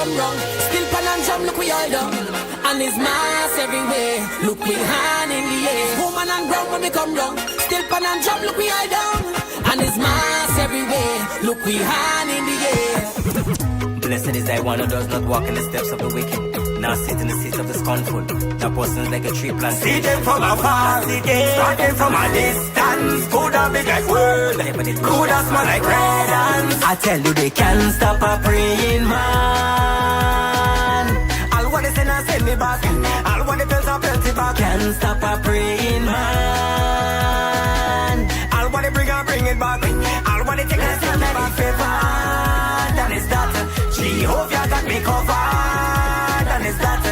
come round. Still pan and drum, look we all down. And his mass everywhere. Look we hand in the air. Woman and ground when we come round. Still pan and drum, look we all down. And his mass everywhere. Look we hand in the air. Blessed is thy one who does not walk in the steps of the wicked, nor sit in the seat of the scornful, nor persons like a tree planted. See them from afar, see them starting from a distance. Could have big like word, could have smell like red hands. I tell you they can't stop a praying man. All what they send and send me back, all what they felt and felt it back. Can't stop a praying man. All what they bring and bring it back, all what they take and send me back. Favor, that is that. Jehovah got me covered, that is that.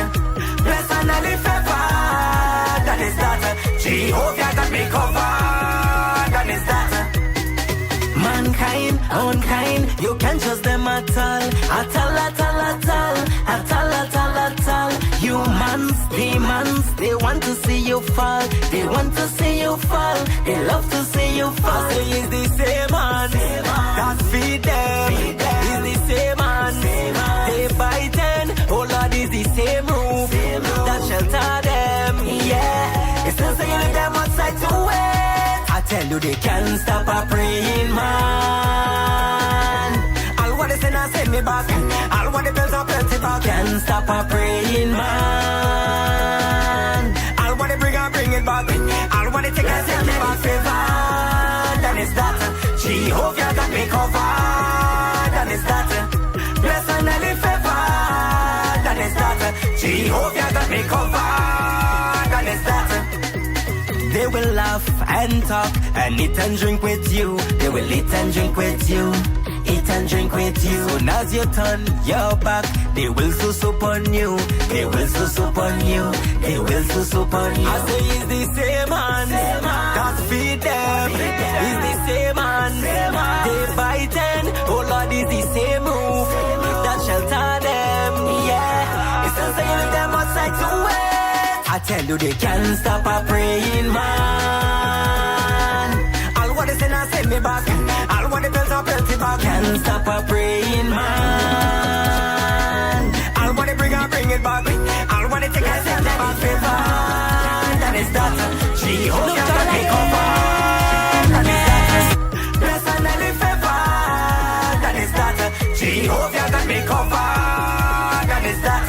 Bless and highly favored, that is that. Jehovah got me covered, that is that. Mankind, unkind, you can't trust them at all. At all, at all, at all. At all, at all, at all. Humans, demons, they want to see you fall. They want to see you fall. They love to see you fall. Say it's the same man that feed them. It's the same man. They buy 10. Oh Lord, it's the same roof that shelter them. Yeah, it's still saying leave them outside to wait. I tell you they can't stop a praying man. All what they send and send me back. All what they build up plenty back. Can't stop a praying man. All what they bring and bring it back. All what they take and send me back. Favor, that is that. Jehovah got me covered, that is that. Bless and highly favored, that is that. Jehovah got me covered, that is that. They will laugh and talk and eat and drink with you. They will eat and drink with you. Eat and drink with you. Soon as you turn your back, they will sus upon you. They will sus upon you. They will sus upon you. I say it's the same man that feed them. It's the same man. They buy 10. Oh Lord, it's the same roof that shelter them. Yeah, it's still saying them outside to wait. I tell you they can't stop a praying man. All what they send and send me back. All what they built up plenty back. Can't stop a praying man. All what they bring and bring it back. All what they take and send me back. Favor, that is that. Jehovah got me covered, that is that. Bless and highly favored, that is that. Jehovah got me covered, that is that.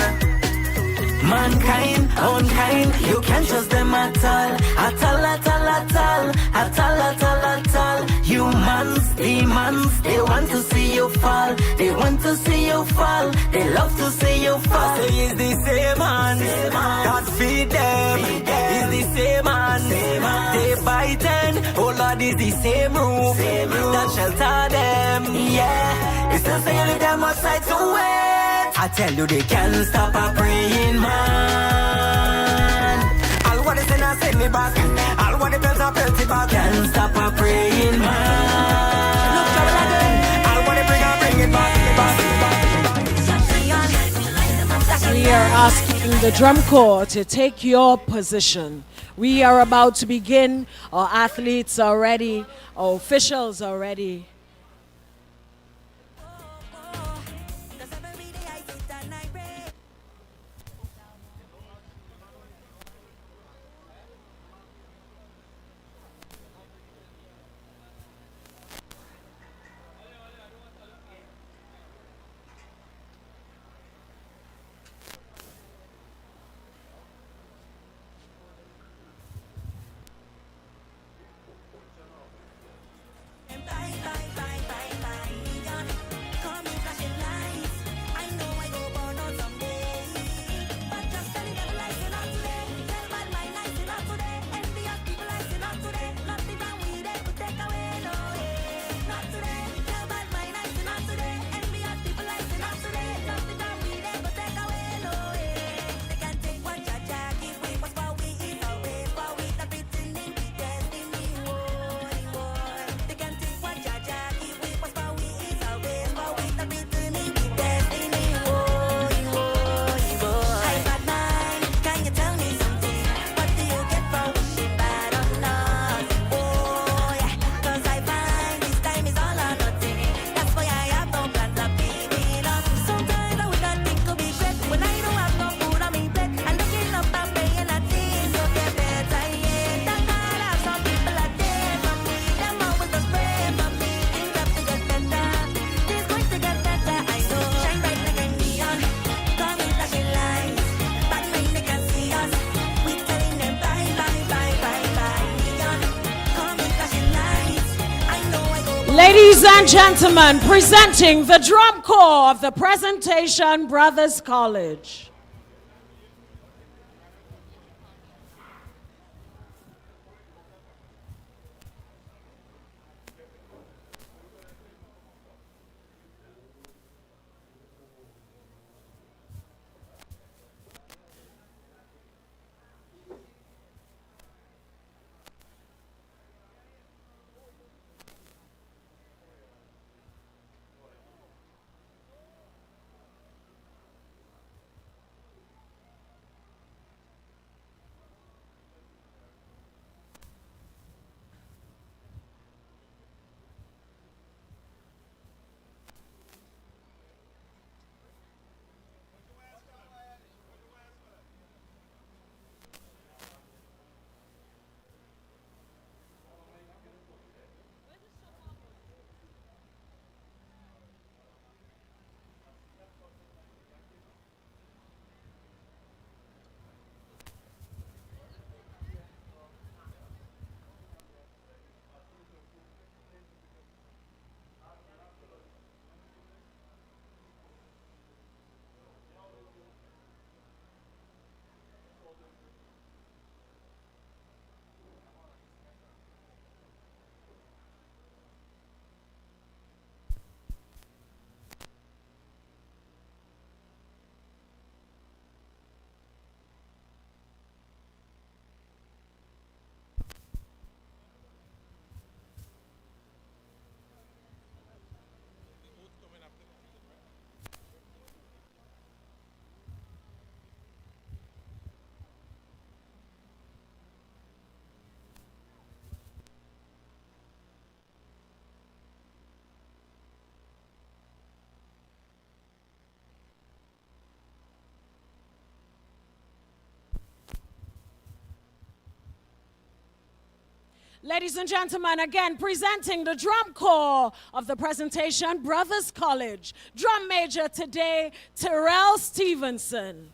Mankind, unkind, you can't trust them at all. At all, at all, at all. At all, at all, at all. Humans, demons, they want to see you fall. They want to see you fall. They love to see you fall. Say it's the same man that feed them. It's the same man. They buy 10. Oh Lord, it's the same roof that shelter them. Yeah, it's still saying leave them outside to wait. I tell you they can't stop a praying man. All what they send and send me back. All what they built up plenty back. Can't stop a praying man. All what they bring and bring it back. We are asking the drum corps to take your position. We are about to begin. Our athletes are ready. Our officials are ready. Bye bye. Ladies and gentlemen, presenting the drum corps of the Presentation Brothers College. Ladies and gentlemen, again presenting the drum corps of the Presentation Brothers College. Drum major today, Terrell Stevenson.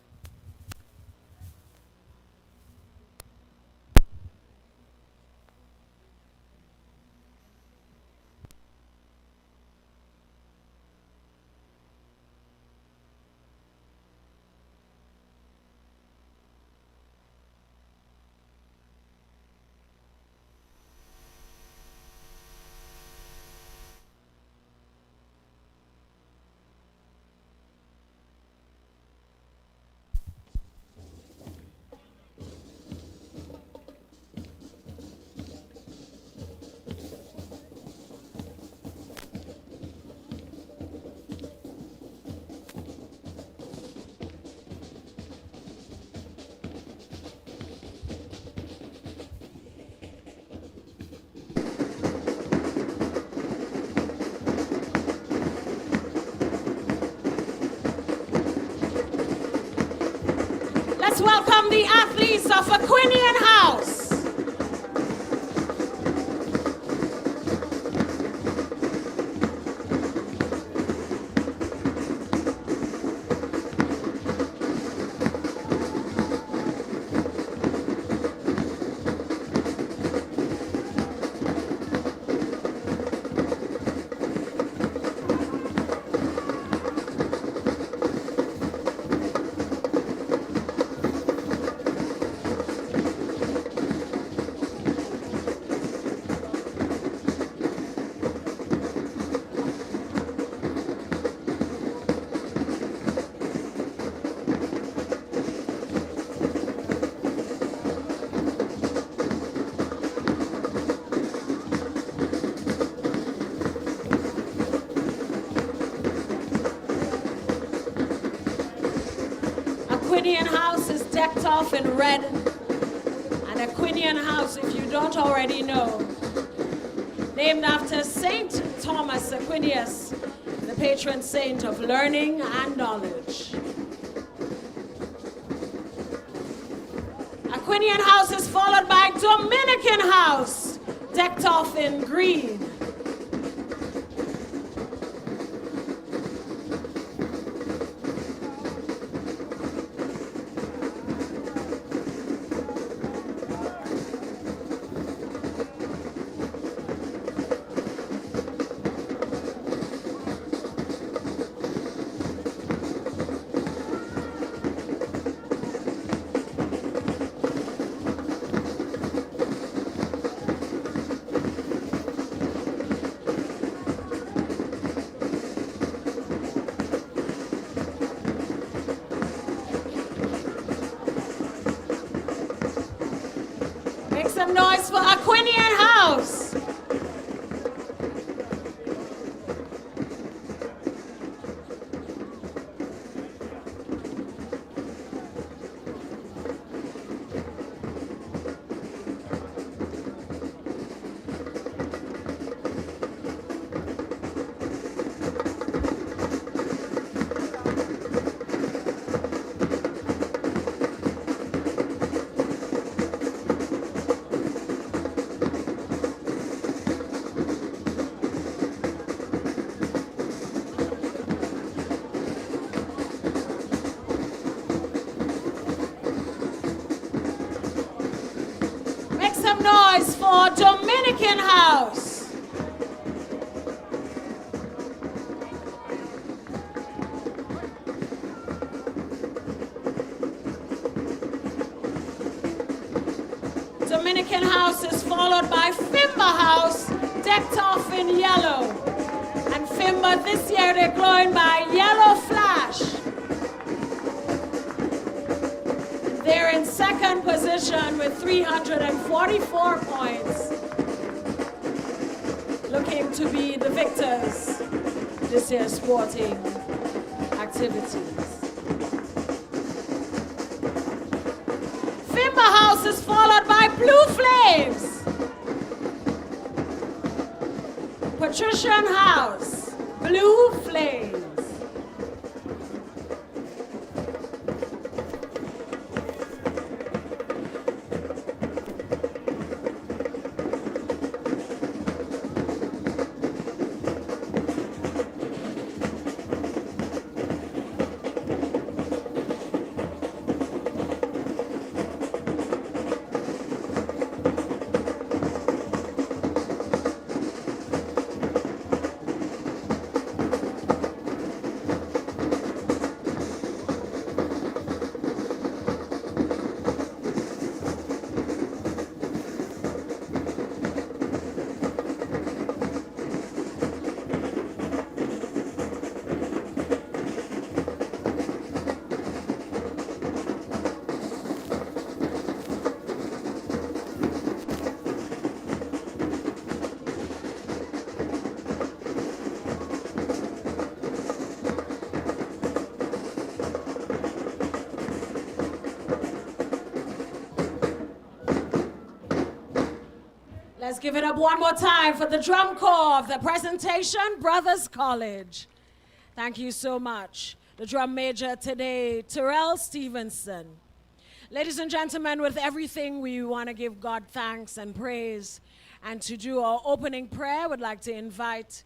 Let's welcome the athletes of Aquinian House. Aquinian House is decked off in red. And Aquinian House, if you don't already know, named after Saint Thomas Aquinas, the patron saint of learning and knowledge. Aquinian House is followed by Dominican House, decked off in green. some noise for Aquinian House. Make some noise for Dominican House. Dominican House is followed by Fimba House, decked off in yellow. And Fimba this year they're glowing by Yellow Flash. They're in second position with 344 points, looking to be the victors this year's sporting activities. Fimba House is followed by Blue Flames. Patrician House, Blue Flames. Let's give it up one more time for the drum corps of the presentation, Brothers College. Thank you so much. The drum major today, Terrell Stevenson. Ladies and gentlemen, with everything, we want to give God thanks and praise. And to do our opening prayer, I would like to invite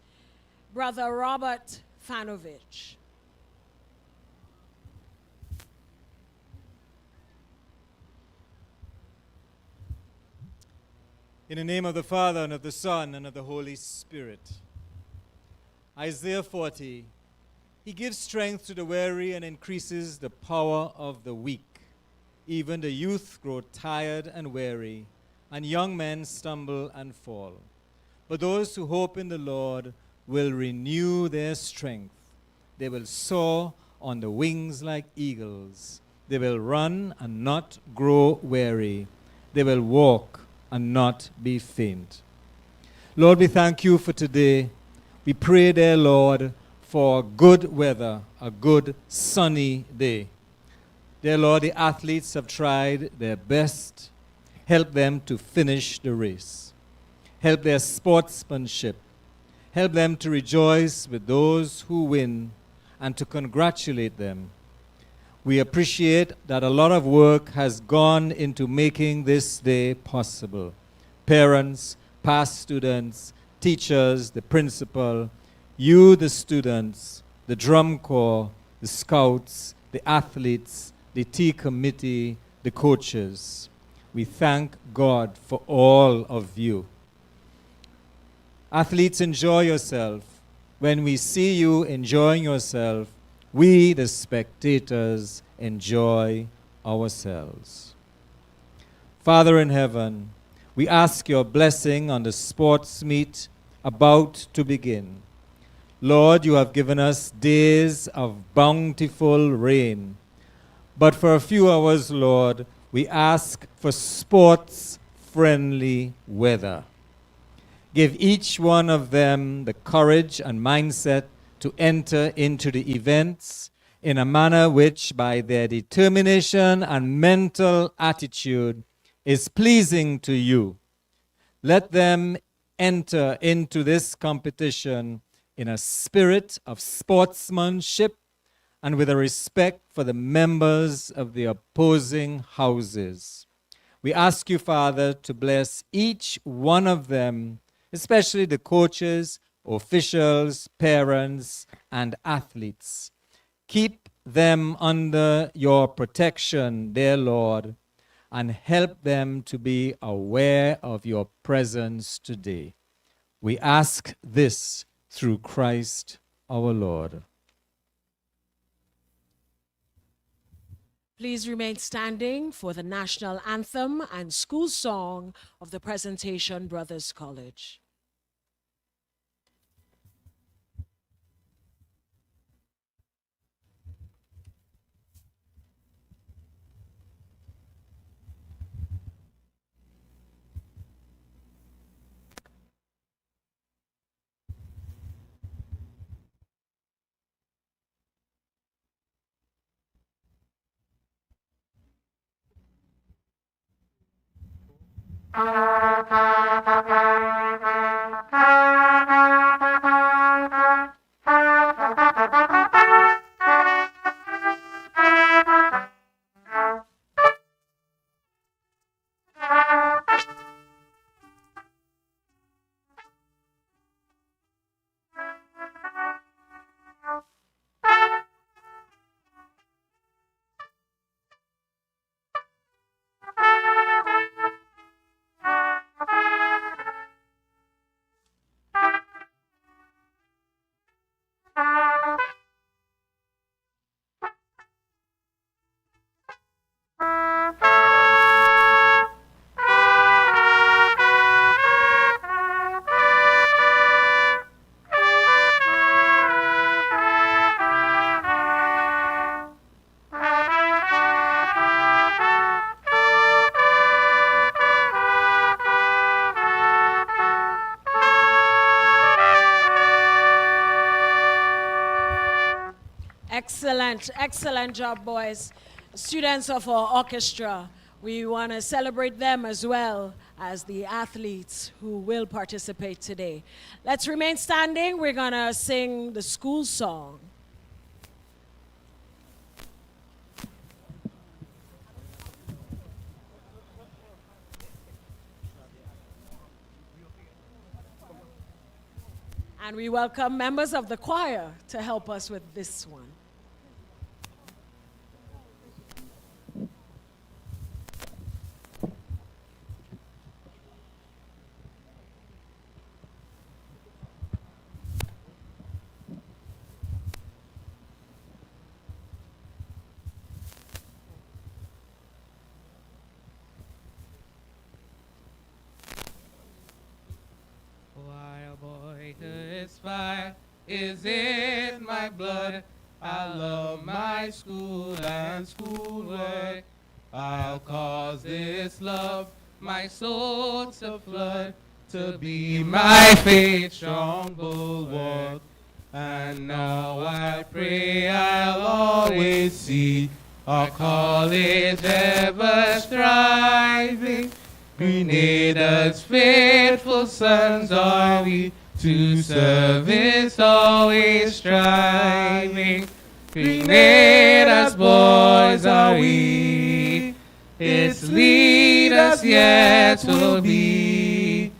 Brother Robert Fanovich. In the name of the Father, and of the Son, and of the Holy Spirit. Isaiah 40. He gives strength to the weary and increases the power of the weak. Even the youth grow tired and weary, and young men stumble and fall. But those who hope in the Lord will renew their strength. They will soar on the wings like eagles. They will run and not grow weary. They will walk and not be faint. Lord, we thank you for today. We pray, dear Lord, for good weather, a good sunny day. Dear Lord, the athletes have tried their best. Help them to finish the race. Help their sportsmanship. Help them to rejoice with those who win and to congratulate them. We appreciate that a lot of work has gone into making this day possible. Parents, past students, teachers, the principal, you, the students, the drum corps, the scouts, the athletes, the tea committee, the coaches. We thank God for all of you. Athletes, enjoy yourself. When we see you enjoying yourself, we, the spectators, enjoy ourselves. Father in heaven, we ask your blessing on the sports meet about to begin. Lord, you have given us days of bountiful rain. But for a few hours, Lord, we ask for sports friendly weather. Give each one of them the courage and mindset to enter into the events in a manner which, by their determination and mental attitude, is pleasing to you. Let them enter into this competition in a spirit of sportsmanship and with a respect for the members of the opposing houses. We ask you, Father, to bless each one of them, especially the coaches, officials, parents, and athletes. Keep them under your protection, dear Lord, and help them to be aware of your presence today. We ask this through Christ our Lord. Please remain standing for the national anthem and school song of the Presentation Brothers College. Excellent job, boys. Students of our orchestra, we want to celebrate them as well as the athletes who will participate today. Let's remain standing. We're going to sing the school song. And we welcome members of the choir to help us with this one. While boyhood's fire is in my blood, I love my school and schoolwork. I'll cause this love my soul to flood, to be my faith's strong bulwark. And now I pray I'll always see our college ever striving. Grenada's faithful sons are we, to service always striving. Grenada's boys are we, its leaders yet will be.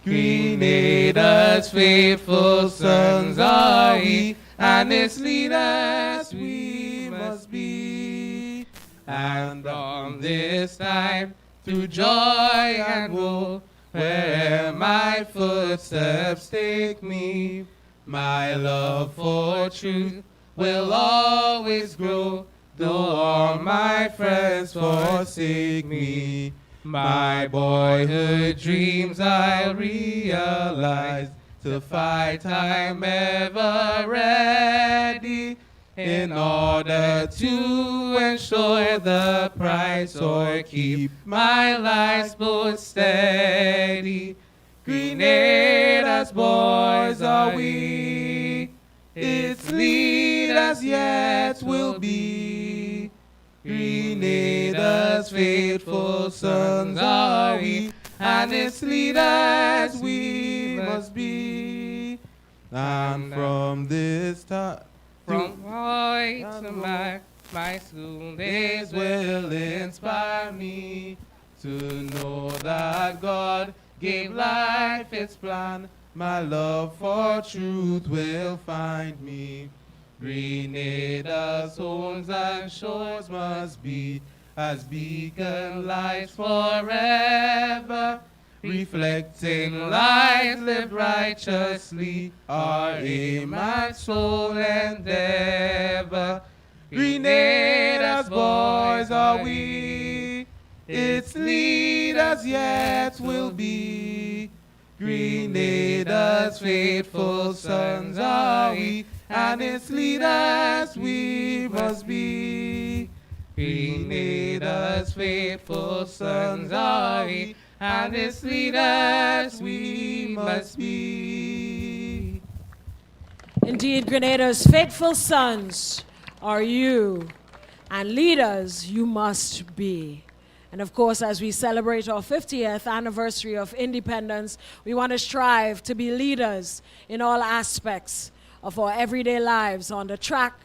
Grenada's faithful sons are we, and its leaders we must be. And on this time, through joy and woe, where my footsteps take me, my love for truth will always grow, though all my friends forsake me. My boyhood dreams I'll realize, to fight I'm ever ready. in order to ensure the prize or keep my life's boat steady. Grenada's boys are we, its leaders yet will be. Grenada's faithful sons are we, and its leaders we must be. And from this time, from boy to my school days will inspire me to know that God gave life its plan. My love for truth will find me. Grenada's homes and shores must be as beacon lights forever, reflecting lives lived righteously, our aim and sole endeavor. Grenada's boys are we, its leaders yet will be. Grenada's faithful sons are we, and its leaders we must be. Grenada's faithful sons are we, and its leaders we must be. Indeed, Grenada's faithful sons are you, and leaders you must be. And of course, as we celebrate our 50th anniversary of independence, we want to strive to be leaders in all aspects of our everyday lives, on the track,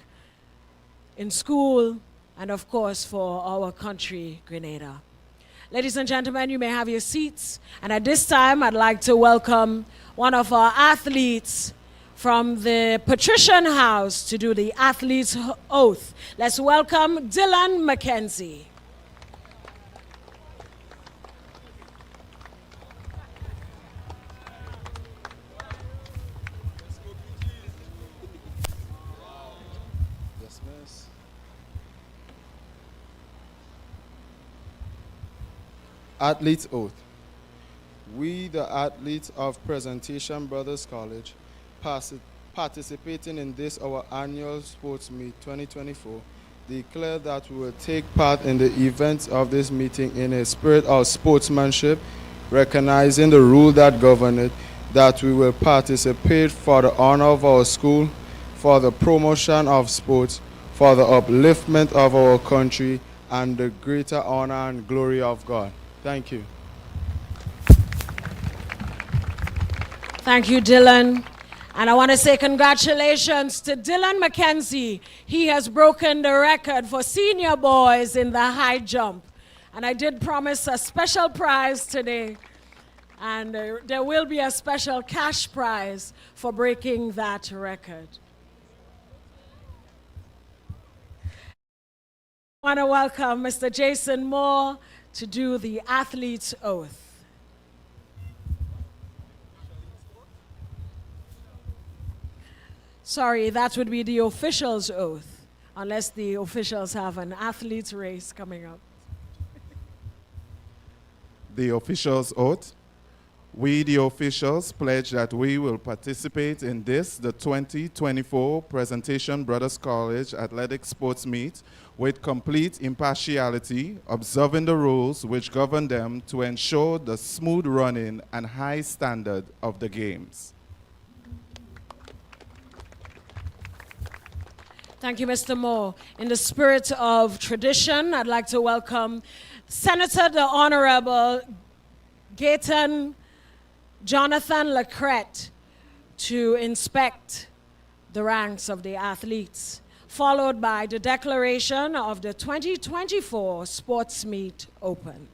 in school, and of course for our country, Grenada. Ladies and gentlemen, you may have your seats. And at this time, I'd like to welcome one of our athletes from the Patrician House to do the athlete's oath. Let's welcome Dylan McKenzie. Athlete's Oath. We, the athletes of Presentation Brothers College, participating in this our annual sports meet 2024, declare that we will take part in the events of this meeting in a spirit of sportsmanship, recognizing the rule that govern it, that we will participate for the honor of our school, for the promotion of sports, for the upliftment of our country, and the greater honor and glory of God. Thank you. Thank you, Dylan. And I want to say congratulations to Dylan McKenzie. He has broken the record for senior boys in the high jump. And I did promise a special prize today. And there will be a special cash prize for breaking that record. I want to welcome Mr. Jason Moore to do the athlete's oath. Sorry, that would be the official's oath, unless the officials have an athlete's race coming up. The officials' oath. We, the officials, pledge that we will participate in this, the 2024 Presentation Brothers College Athletic Sports Meet, with complete impartiality, observing the rules which govern them to ensure the smooth running and high standard of the games. Thank you, Mr. Moore. In the spirit of tradition, I'd like to welcome Senator the Honorable Gayton Jonathan Lacrette to inspect the ranks of the athletes, followed by the declaration of the 2024 Sports Meet Open.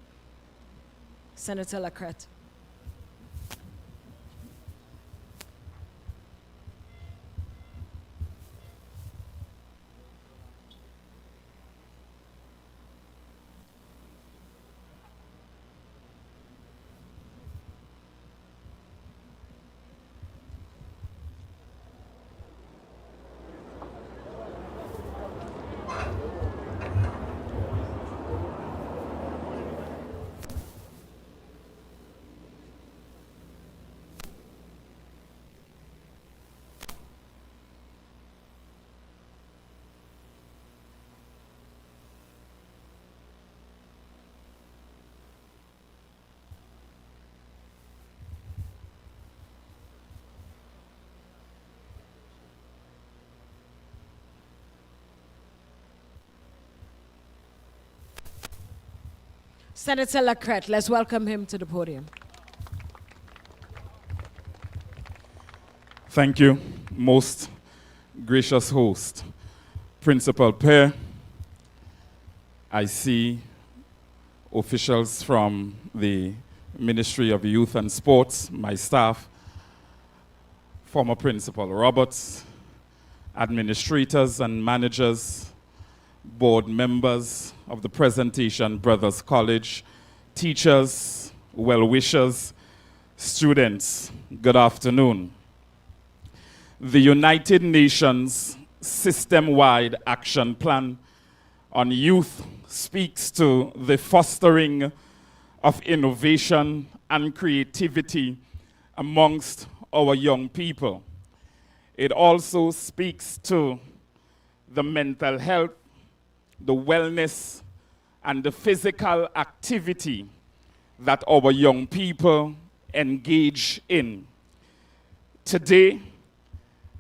Senator Lacrette. Senator Lacrette. Let's welcome him to the podium. Thank you, most gracious host. Principal Pear, I see officials from the Ministry of Youth and Sports, my staff, former Principal Roberts, administrators and managers, board members of the Presentation Brothers College, teachers, well-wishers, students, good afternoon. The United Nations System-Wide Action Plan on Youth speaks to the fostering of innovation and creativity amongst our young people. It also speaks to the mental health, the wellness, and the physical activity that our young people engage in. Today,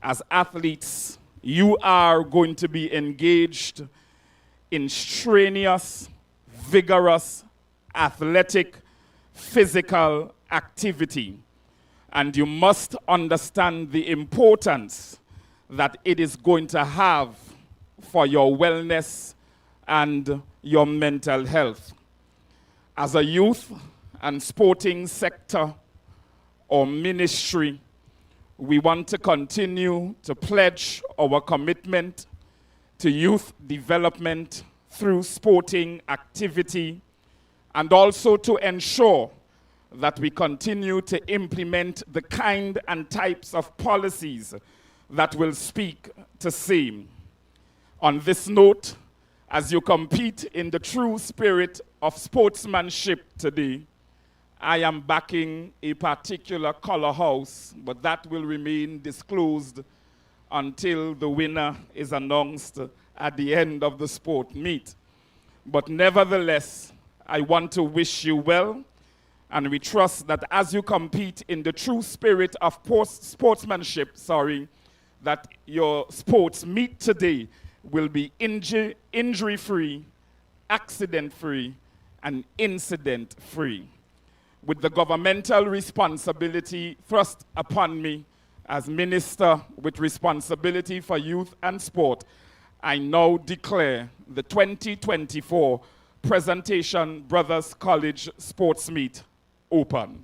as athletes, you are going to be engaged in strenuous, vigorous, athletic, physical activity. And you must understand the importance that it is going to have for your wellness and your mental health. As a youth and sporting sector or ministry, we want to continue to pledge our commitment to youth development through sporting activity, and also to ensure that we continue to implement the kind and types of policies that will speak to same. On this note, as you compete in the true spirit of sportsmanship today, I am backing a particular color house, but that will remain disclosed until the winner is announced at the end of the sport meet. But nevertheless, I want to wish you well, and we trust that as you compete in the true spirit of sportsmanship, that your sports meet today will be injury-free, accident-free, and incident-free. With the governmental responsibility thrust upon me as Minister with responsibility for youth and sport, I now declare the 2024 Presentation Brothers College Sports Meet open.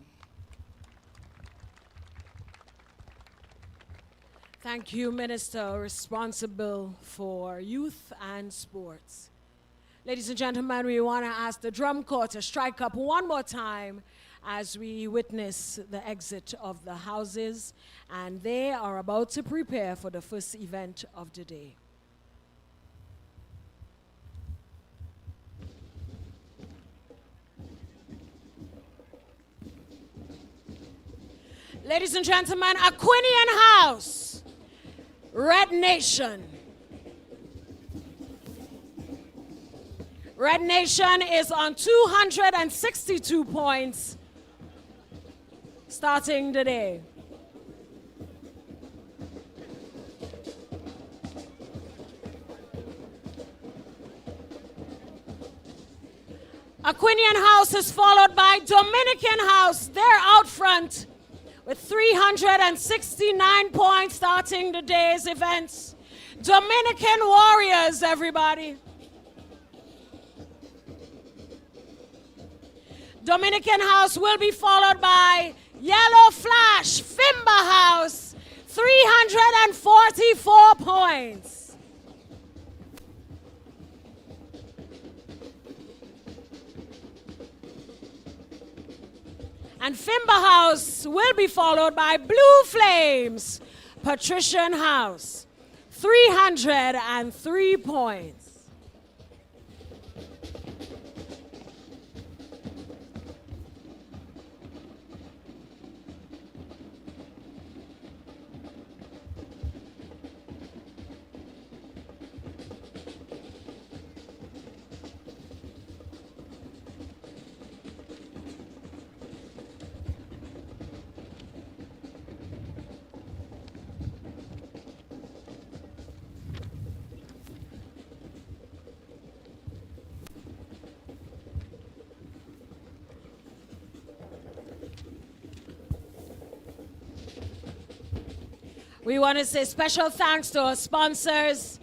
Thank you, Minister responsible for youth and sports. Ladies and gentlemen, we want to ask the drum corps to strike up one more time as we witness the exit of the houses, and they are about to prepare for the first event of the day. Ladies and gentlemen, Aquinian House, Red Nation. Red Nation is on 262 points starting the day. Aquinian House is followed by Dominican House. They're out front with 369 points starting the day's events. Dominican Warriors, everybody. Dominican House will be followed by Yellow Flash, Fimba House, 344 points. And Fimba House will be followed by Blue Flames, Patrician House, 303 points. We want to say special thanks to our sponsors,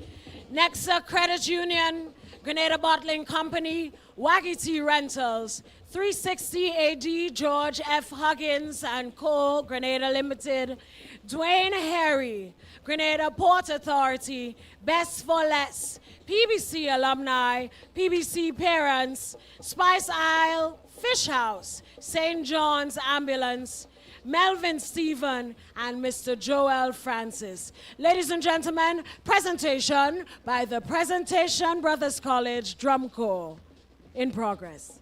Nexa Credit Union, Grenada Bottling Company, Waggy Tea Rentals, 360 AD George F. Huggins and Co. Grenada Limited, Dwayne Harry, Grenada Port Authority, Best for Less, PBC alumni, PBC parents, Spice Isle, Fish House, St. John's Ambulance, Melvin Stephen, and Mr. Joel Francis. Ladies and gentlemen, presentation by the Presentation Brothers College Drum Corps in progress.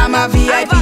I'm a VIP.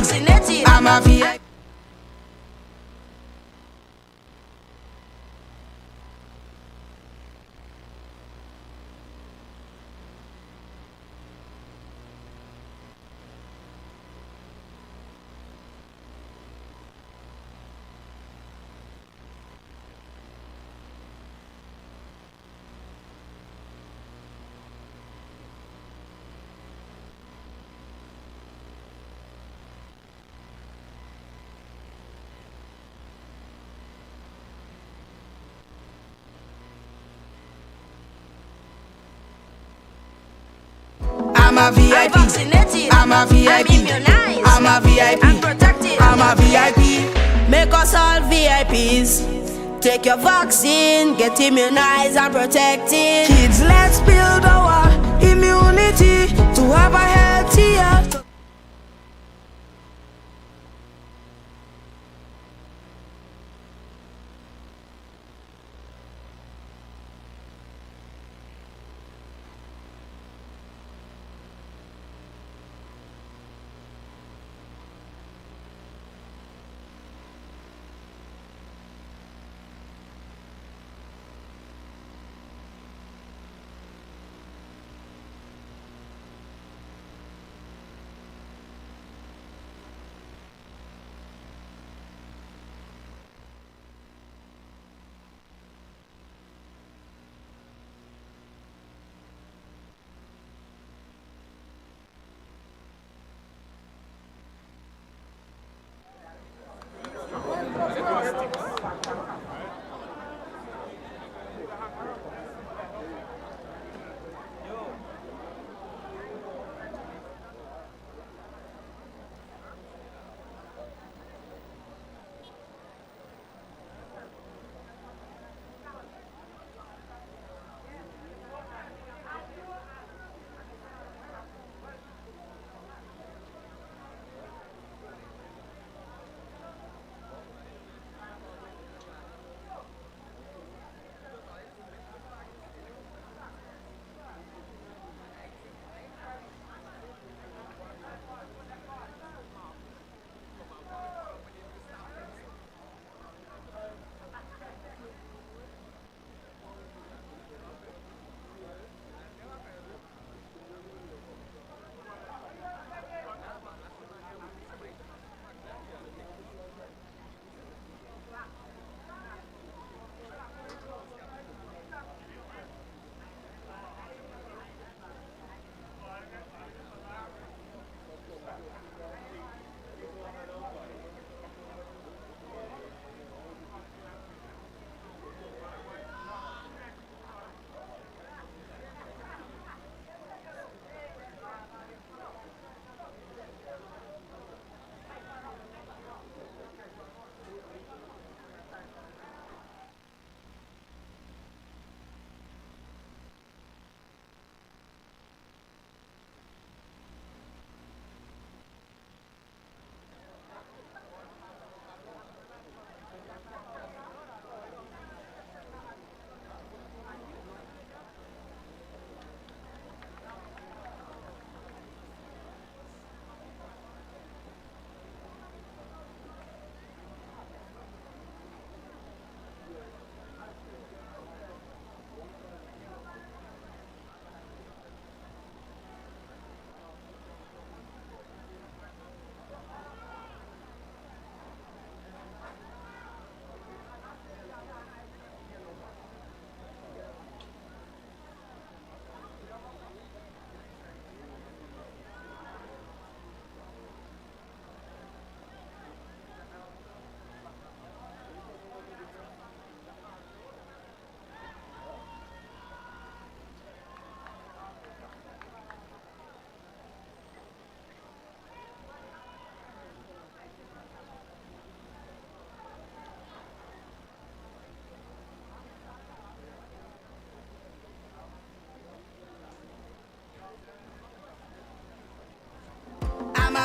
I'm a VIP. I'm a VIP. I'm a VIP. I'm a VIP. I'm a VIP. Make us all VIPs. Take your vaccine, get immunized and protected. Kids, let's build our immunity to have a healthier.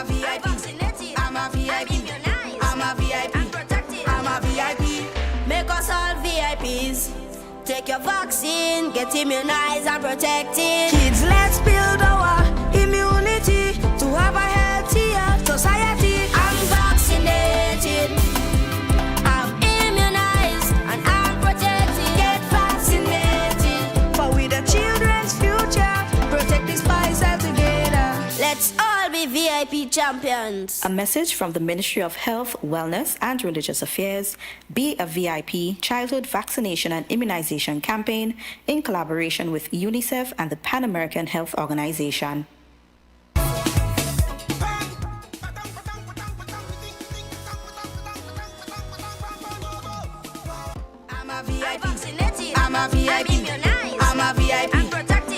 a VIP. I'm a VIP. I'm a VIP. I'm a VIP. Make us all VIPs. Take your vaccine, get immunized and protected. Kids, let's build our immunity to have a healthier society. I'm vaccinated, I'm immunized, and I'm protected. Get vaccinated, for we the children's future. Protect this spice all together. Let's all be VIP champions. A message from the Ministry of Health, Wellness and Religious Affairs, Be a VIP Childhood Vaccination and Immunization Campaign in collaboration with UNICEF and the Pan American Health Organization. I'm a VIP. I'm a VIP. I'm a VIP.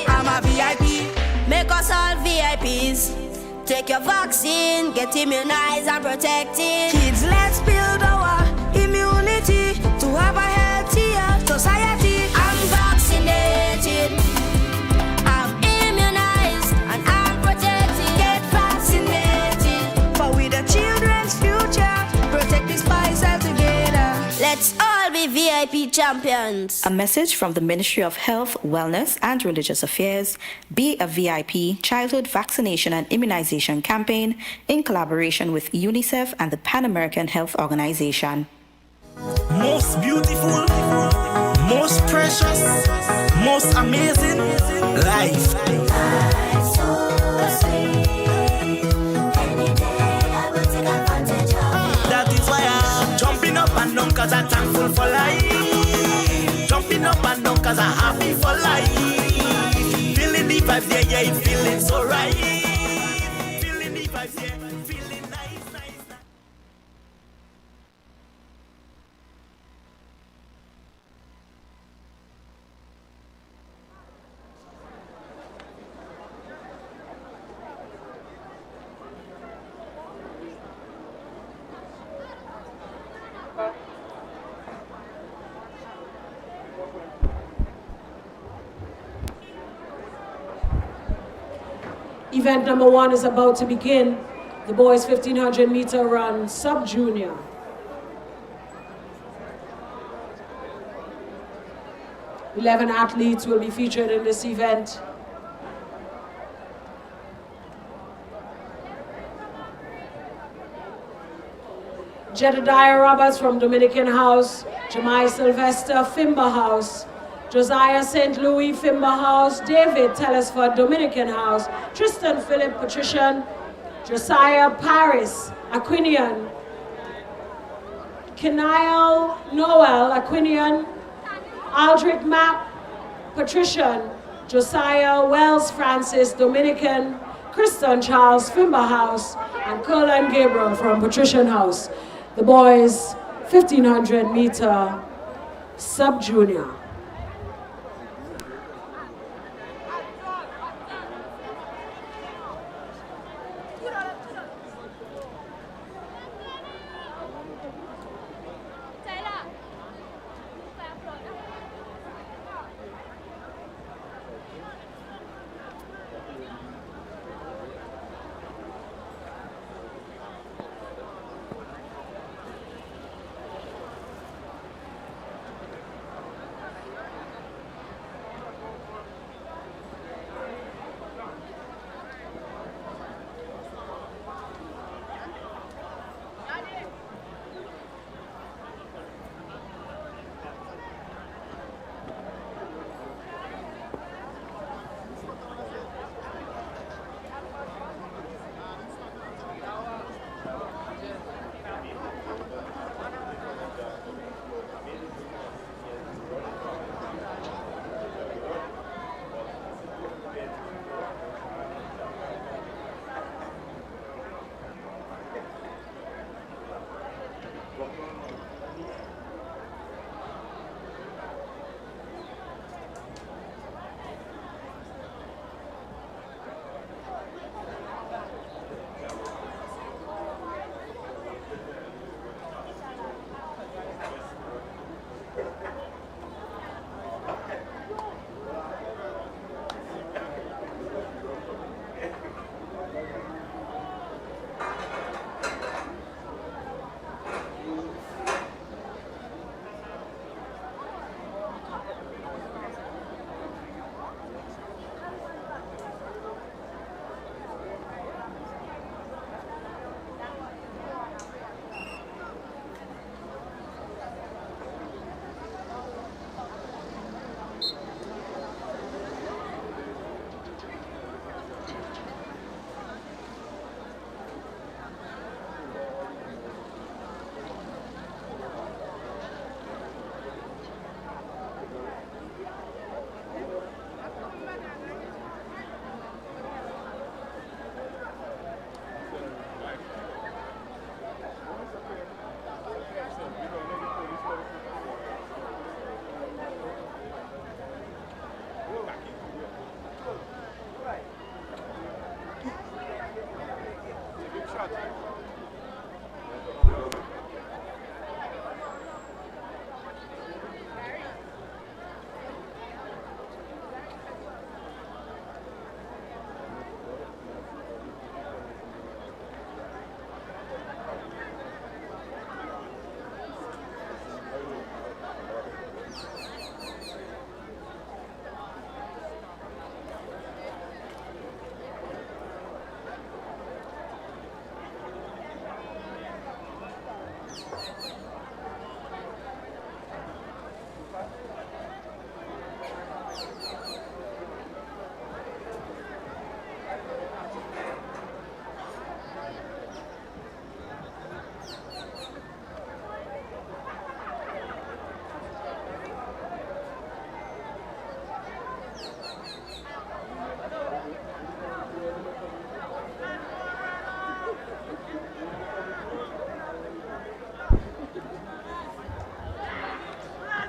I'm a VIP. Make us all VIPs. Take your vaccine, get immunized and protected. Kids, let's build our immunity to have a healthier society. I'm vaccinated, I'm immunized, and I'm protected. Get vaccinated, for we the children's future. Protect this spice all together. Let's all be VIP champions. A message from the Ministry of Health, Wellness and Religious Affairs, Be a VIP Childhood Vaccination and Immunization Campaign in collaboration with UNICEF and the Pan American Health Organization. Most beautiful, most precious, most amazing life. That is why I'm jumping up and down, cause I'm thankful for life. Jumping up and down, cause I'm happy for life. Feeling the vibes, yeah, yeah, it's feeling so right. Feeling the vibes, yeah, feeling nice, nice. Event number 1 is about to begin. The boys 1500 meter run sub-junior. Eleven athletes will be featured in this event. Jedediah Roberts from Dominican House, Jemai Sylvester, Fimba House, Josiah St. Louis, Fimba House, David Telesford, Dominican House, Tristan Philip, Patrician, Josiah Paris, Aquinian, Keniel Noel, Aquinian, Aldrich Mapp, Patrician, Josiah Wells Francis, Dominican, Kristen Charles, Fimba House, and Colin Gabriel from Patrician House. The boys 1500 meter sub-junior.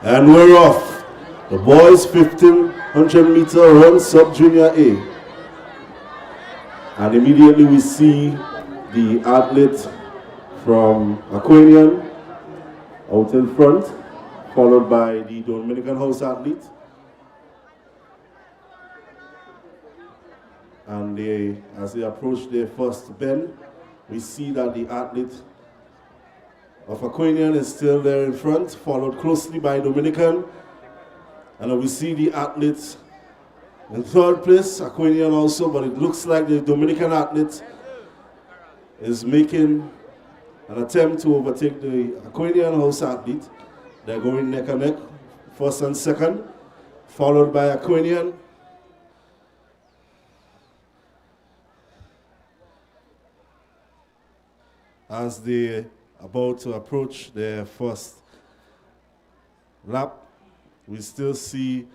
And we're off. The boys 1500 meter run sub-junior A. And immediately we see the athlete from Aquanian out in front, followed by the Dominican House athlete. And as they approach their first bend, we see that the athlete of Aquanian is still there in front, followed closely by Dominican. And we see the athletes in third place, Aquanian also, but it looks like the Dominican athlete is making an attempt to overtake the Aquanian House athlete. They're going neck and neck, first and second, followed by Aquanian. As they about to approach their first lap, we still see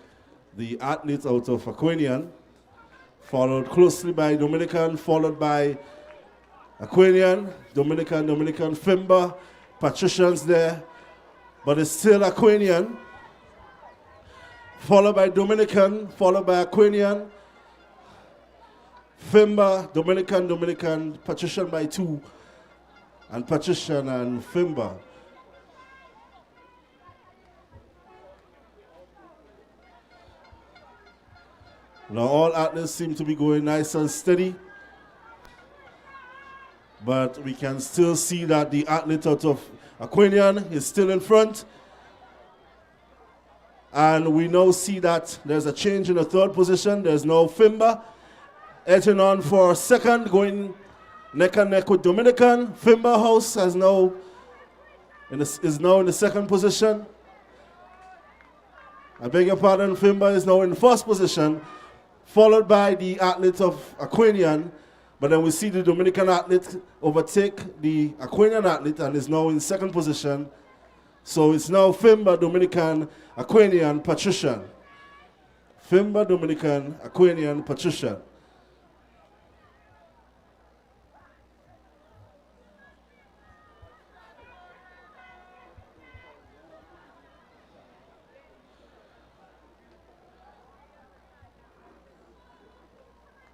the athlete out of Aquanian, followed closely by Dominican, followed by Aquanian, Dominican, Fimba, Patrician's there, but it's still Aquanian, followed by Dominican, followed by Aquanian, Fimba, Dominican, Patrician by 2, and Patrician and Fimba. Now all athletes seem to be going nice and steady, but we can still see that the athlete out of Aquanian is still in front. And we now see that there's a change in the third position. There's now Fimba edging on for second, going neck and neck with Dominican. Fimba House is now in the second position. I beg your pardon, Fimba is now in first position, followed by the athlete of Aquanian, but then we see the Dominican athlete overtake the Aquanian athlete and is now in second position. So it's now Fimba, Dominican, Aquanian, Patrician. Fimba, Dominican, Aquanian, Patrician.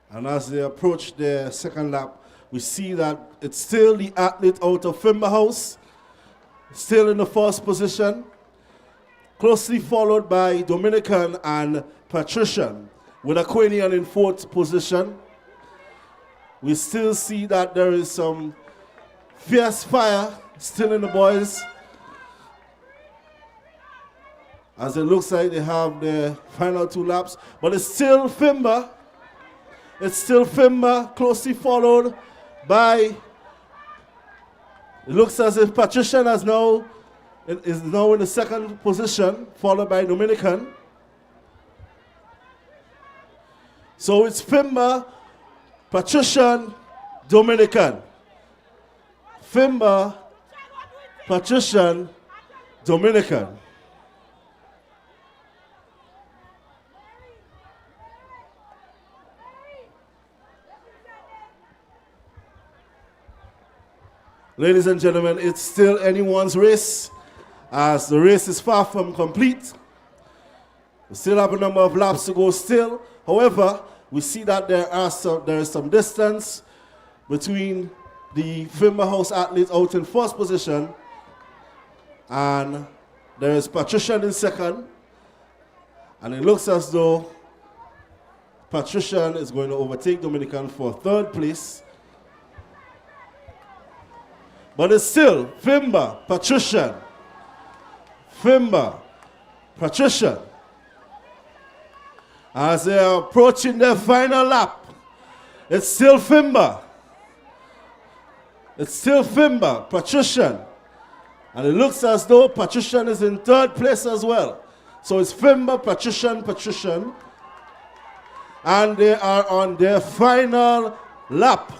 And as they approach their second lap, we see that it's still the athlete out of Fimba House, still in the first position, closely followed by Dominican and Patrician, with Aquanian in fourth position. We still see that there is some fierce fire still in the boys, as it looks like they have their final 2 laps, but it's still Fimba. It's still Fimba, closely followed by, it looks as if Patrician is now in the second position, followed by Dominican. So it's Fimba, Patrician, Dominican. Fimba, Patrician, Dominican. Ladies and gentlemen, it's still anyone's race, as the race is far from complete. We still have a number of laps to go still. However, we see that there is some distance between the Fimba House athlete out in first position, and there is Patrician in second. And it looks as though Patrician is going to overtake Dominican for third place. But it's still Fimba, Patrician. Fimba, Patrician. As they are approaching their final lap, it's still Fimba. It's still Fimba, Patrician. And it looks as though Patrician is in third place as well. So it's Fimba, Patrician. And they are on their final lap.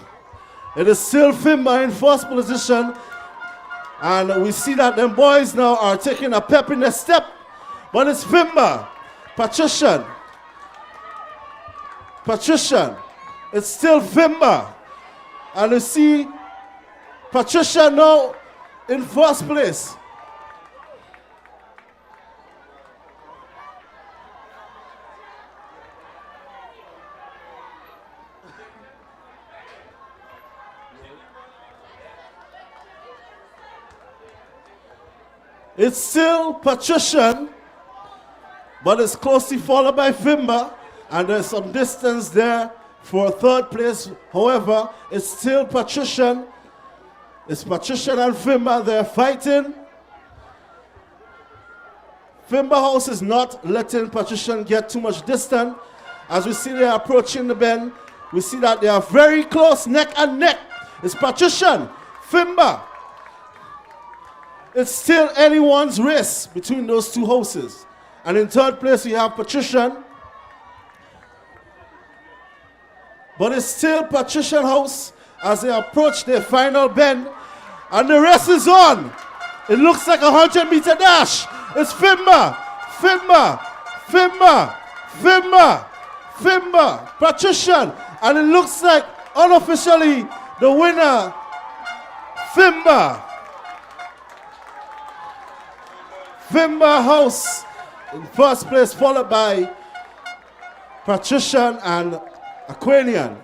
It is still Fimba in first position, and we see that them boys now are taking a pep in their step, but it's Fimba, Patrician, it's still Fimba, and you see Patrician now in first place. It's still patrician, but it's closely followed by Fimba, and there's some distance there for third place. However, it's still patrician. It's patrician and Fimba, they're fighting. Fimba House is not letting patrician get too much distance. As we see they're approaching the bend, we see that they are very close, neck and neck. It's patrician, Fimba. It's still anyone's race between those two houses. And in third place, we have patrician. But it's still patrician house as they approach their final bend. And the race is on. It looks like a 100-meter dash. It's Fimba, Fimba, Fimba, Fimba, Fimba, patrician. And it looks like unofficially the winner, Fimba. Fimba House in first place, followed by Patrician and Aquanian.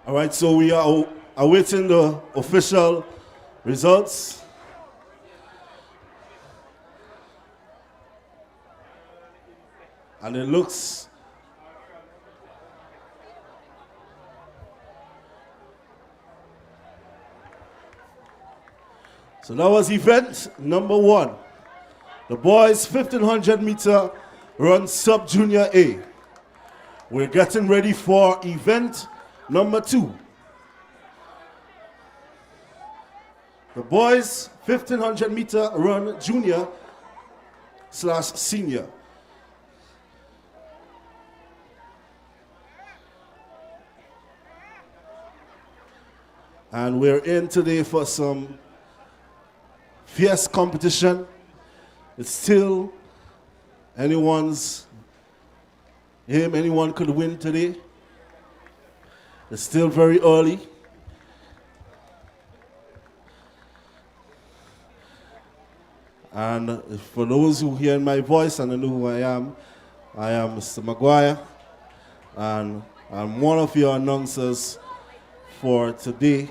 All right, so we are awaiting the official results. And it looks so that was event number 1. The boys 1500 meter run sub junior A. We're getting ready for event number 2. The boys 1500 meter run junior / senior. And we're in today for some fierce competition. It's still anyone's aim, anyone could win today. It's still very early. And for those who hear my voice and know who I am Mr. Maguire, and I'm one of your announcers for today.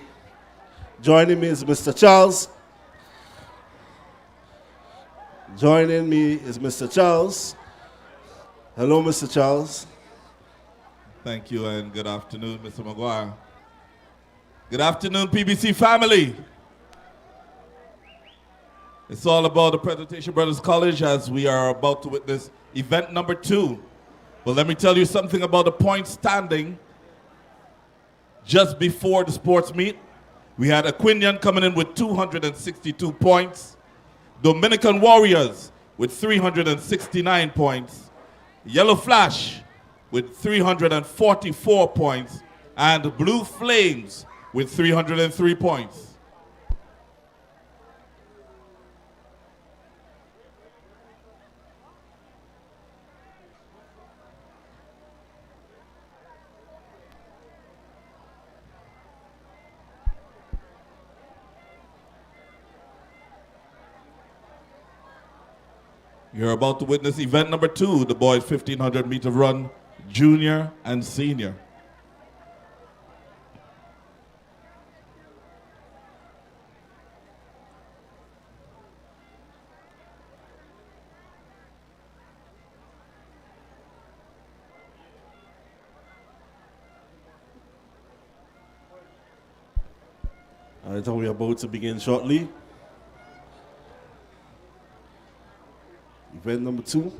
Joining me is Mr. Charles. Joining me is Mr. Charles. Hello, Mr. Charles. Thank you and good afternoon, Mr. Maguire. Good afternoon, PBC family. It's all about the Presentation Brothers College as we are about to witness event number 2. But let me tell you something about the point standing just before the sports meet. We had Aquinian coming in with 262 points, Dominican Warriors with 369 points, Yellow Flash with 344 points, and Blue Flames with 303 points. You're about to witness event number 2, the boys 1500 meter run, junior and senior. I thought we are about to begin shortly. Event number 2.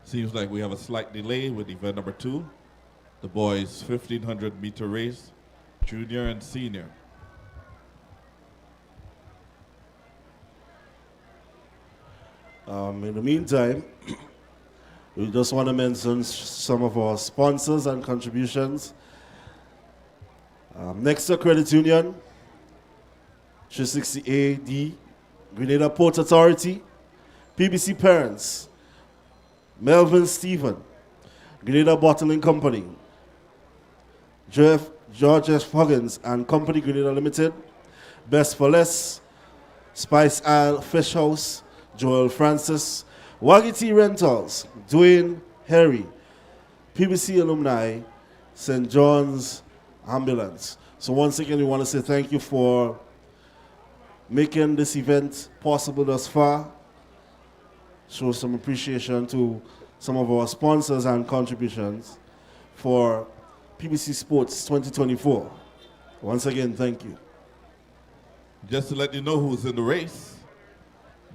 Seems like we have a slight delay with event number 2, the boys 1500 meter race, junior and senior. In the meantime, we just want to mention some of our sponsors and contributions. Next to Credit Union, 360 AD, Grenada Port Authority, PBC Parents, Melvin Stephen, Grenada Bottling Company, George F. Huggins and Company Grenada Limited, Best for Less, Spice Isle Fish House, Joel Francis, Waggy T Rentals, Dwayne Harry, PBC Alumni, St. John's Ambulance. So once again, we want to say thank you for making this event possible thus far. Show some appreciation to some of our sponsors and contributions for PBC Sports 2024. Once again, thank you. Just to let you know who's in the race,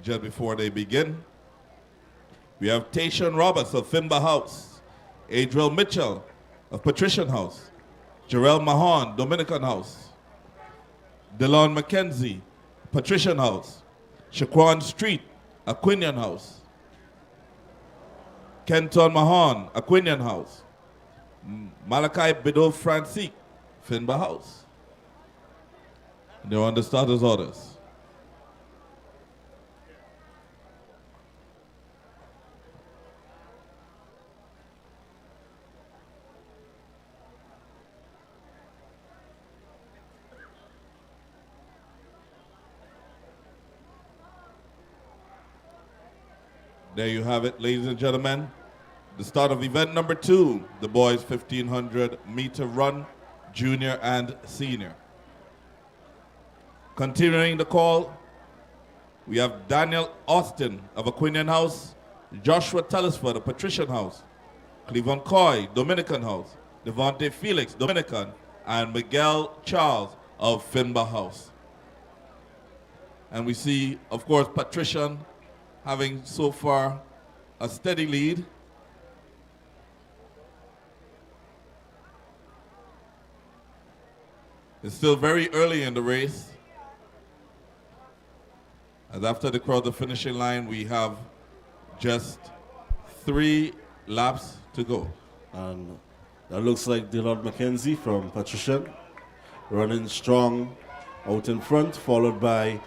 just before they begin, we have Tayshawn Roberts of Finba House, Adriel Mitchell of Patrician House, Jarrell Mahon, Dominican House, Delon McKenzie, Patrician House, Shaquan Street, Aquinian House, Kenton Mahon, Aquinian House, Malachi Bido Francique, Finba House. They're on the starters' orders. There you have it, ladies and gentlemen. The start of event number 2, the boys 1500 meter run, junior and senior. Continuing the call, we have Daniel Austin of Aquinian House, Joshua Telesford of Patrician House, Cleveland Coy, Dominican House, Devontae Felix, Dominican, and Miguel Charles of Finba House. And we see, of course, Patrician having so far a steady lead. It's still very early in the race. As after they cross the finishing line, we have just 3 laps to go. And that looks like Dillard McKenzie from Patrician, running strong out in front, followed by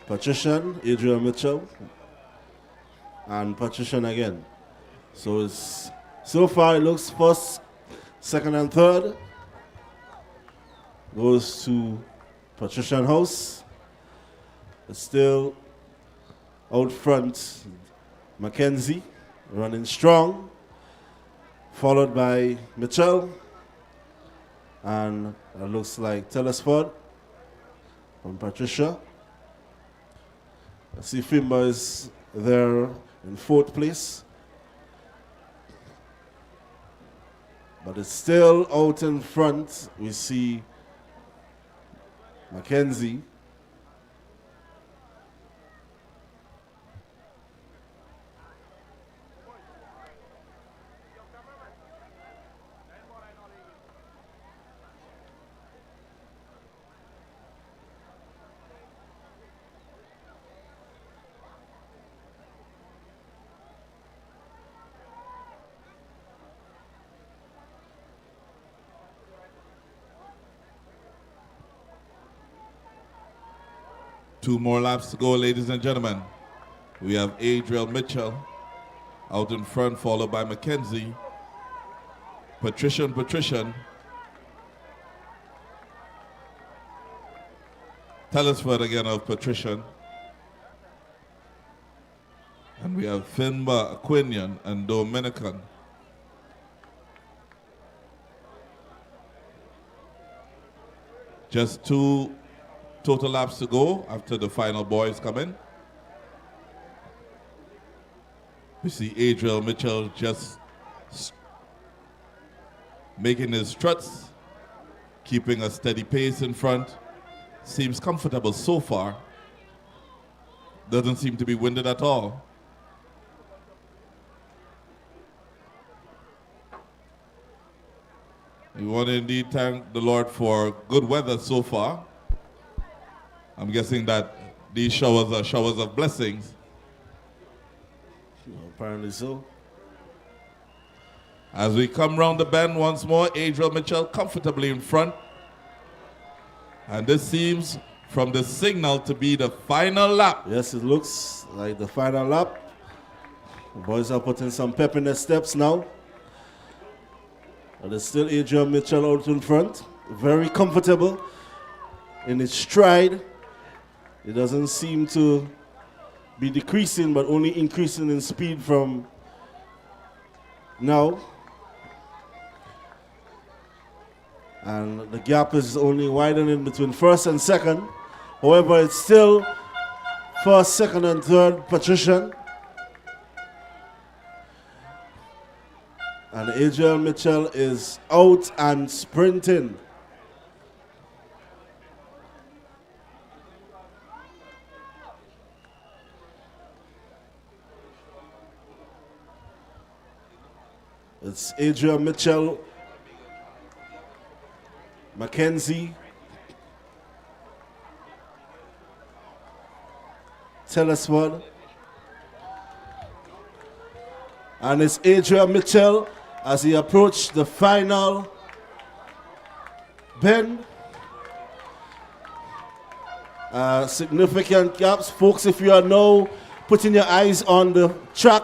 Patrician, Adrian Mitchell, and Patrician again. So so far it looks first, second and third goes to Patrician House. But still out front, Mackenzie running strong, followed by Mitchell, and it looks like Telesford from Patricia. I see Finba is there in 4th place, but it's still out in front. We see Mackenzie. Two more laps to go, ladies and gentlemen. We have Adriel Mitchell out in front, followed by Mackenzie. Patrician. Telesford again of Patrician. And we have Finba, Aquinian, and Dominican. Just 2 total laps to go after the final boys come in. We see Adriel Mitchell just making his struts, keeping a steady pace in front. Seems comfortable so far. Doesn't seem to be winded at all. We want to indeed thank the Lord for good weather so far. I'm guessing that these showers are showers of blessings. Apparently so. As we come round the bend once more, Adriel Mitchell comfortably in front. And this seems from the signal to be the final lap. Yes, it looks like the final lap. The boys are putting some pep in their steps now. And there's still Adriel Mitchell out in front. Very comfortable in his stride. It doesn't seem to be decreasing, but only increasing in speed from now. And the gap is only widening between first and second. However, it's still first, second, and third patrician. And Adriel Mitchell is out and sprinting. It's Adriel Mitchell, Mackenzie, Telesford, and it's Adriel Mitchell as he approached the final bend. Significant gaps. Folks, if you are now putting your eyes on the track,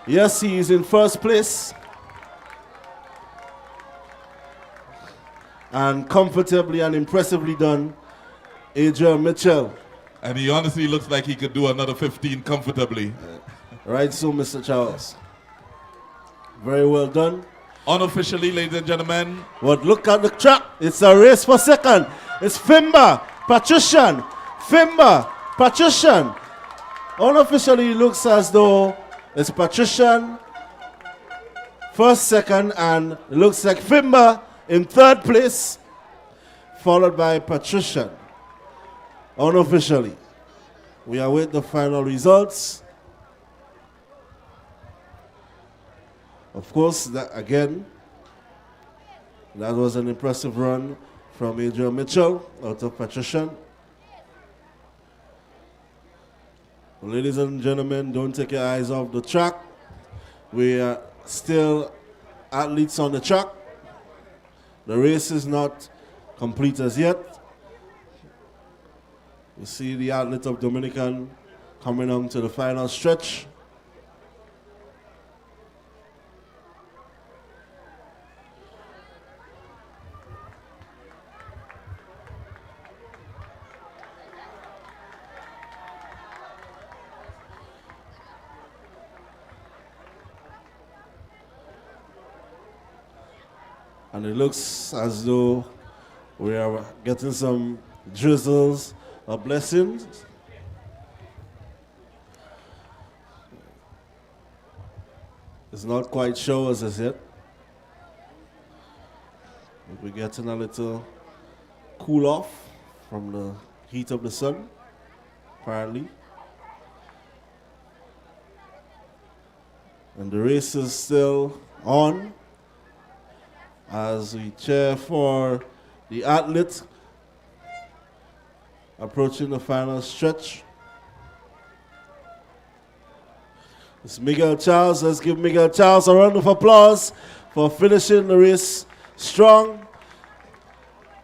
yes, he is in first place. And comfortably and impressively done, Adriel Mitchell. And he honestly looks like he could do another 15 comfortably. Right so, Mr. Charles. Very well done. Unofficially, ladies and gentlemen. But look at the track. It's a race for second. It's Fimba, Patrician, Fimba, Patrician. Unofficially, it looks as though it's Patrician first, second, and it looks like Fimba in third place, followed by Patrician. Unofficially, we await the final results. Of course, that again, that was an impressive run from Adriel Mitchell out of Patrician. Ladies and gentlemen, don't take your eyes off the track. We are still athletes on the track. The race is not complete as yet. You see the athlete of Dominican coming on to the final stretch. And it looks as though we are getting some drizzles of blessings. It's not quite showers as yet. But we're getting a little cool off from the heat of the sun, apparently. And the race is still on as we cheer for the athlete approaching the final stretch. It's Miguel Charles. Let's give Miguel Charles a round of applause for finishing the race strong.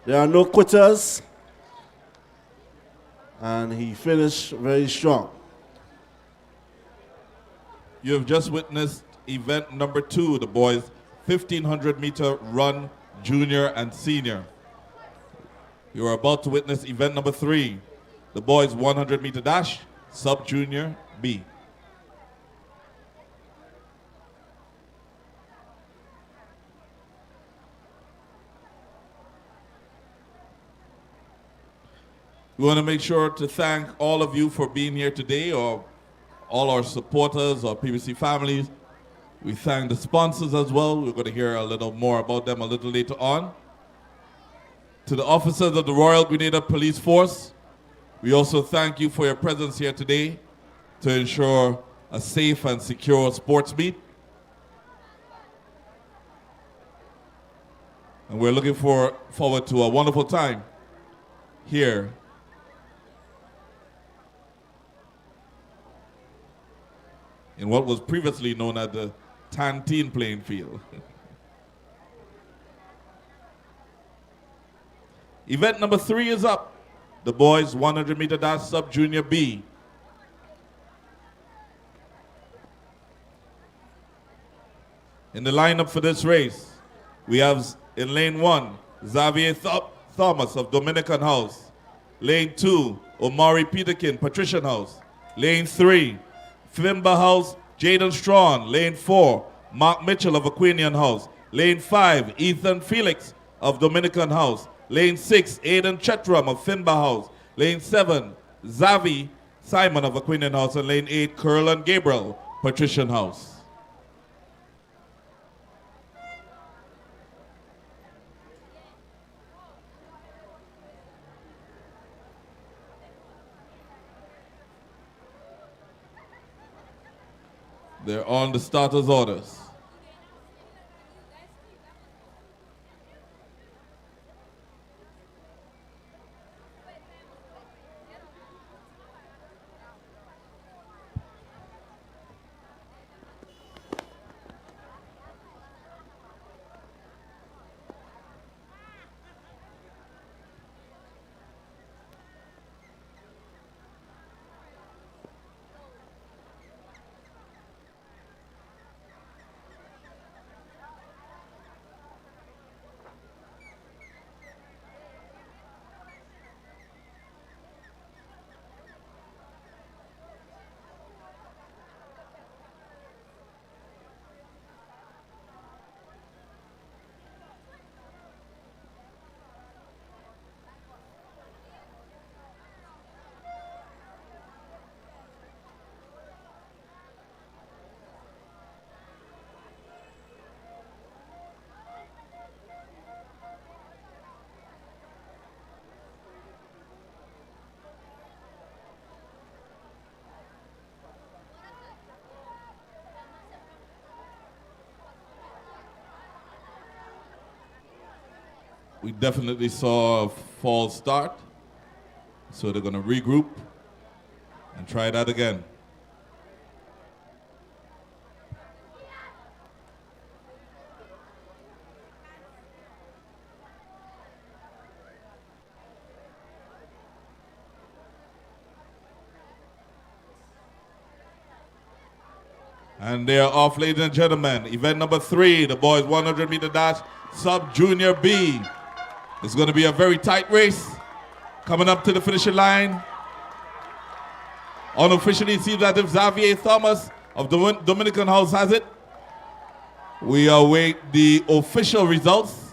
There are no quitters. And he finished very strong. You have just witnessed event number 2, the boys' 1,500-meter run, junior and senior. You are about to witness event number 3, the boys' 100-meter dash, sub-junior B. We want to make sure to thank all of you for being here today, or all our supporters, our PBC families. We thank the sponsors as well. We're going to hear a little more about them a little later on. To the officers of the Royal Grenada Police Force, we also thank you for your presence here today to ensure a safe and secure sports meet. And we're looking forward to a wonderful time here in what was previously known as the Tantine playing field. Event number 3 is up. The boys 100-meter dash sub-junior B. In the lineup for this race, we have in lane 1, Xavier Thomas of Dominican House. Lane 2, Omari Peterkin, Patrician House. Lane 3, Fimba House, Jaden Strawn. Lane 4, Mark Mitchell of Aquinian House. Lane 5, Ethan Felix of Dominican House. Lane 6, Aiden Chetram of Fimba House. Lane 7, Zavi Simon of Aquinian House. And lane 8, Curlin Gabriel, Patrician House. They're on the starters' orders. We definitely saw a false start, so they're going to regroup and try that again. And they are off, ladies and gentlemen. Event number 3, the boys 100-meter dash, sub-junior B. It's going to be a very tight race. Coming up to the finishing line. Unofficially, it seems as if Xavier Thomas of the Dominican House has it. We await the official results.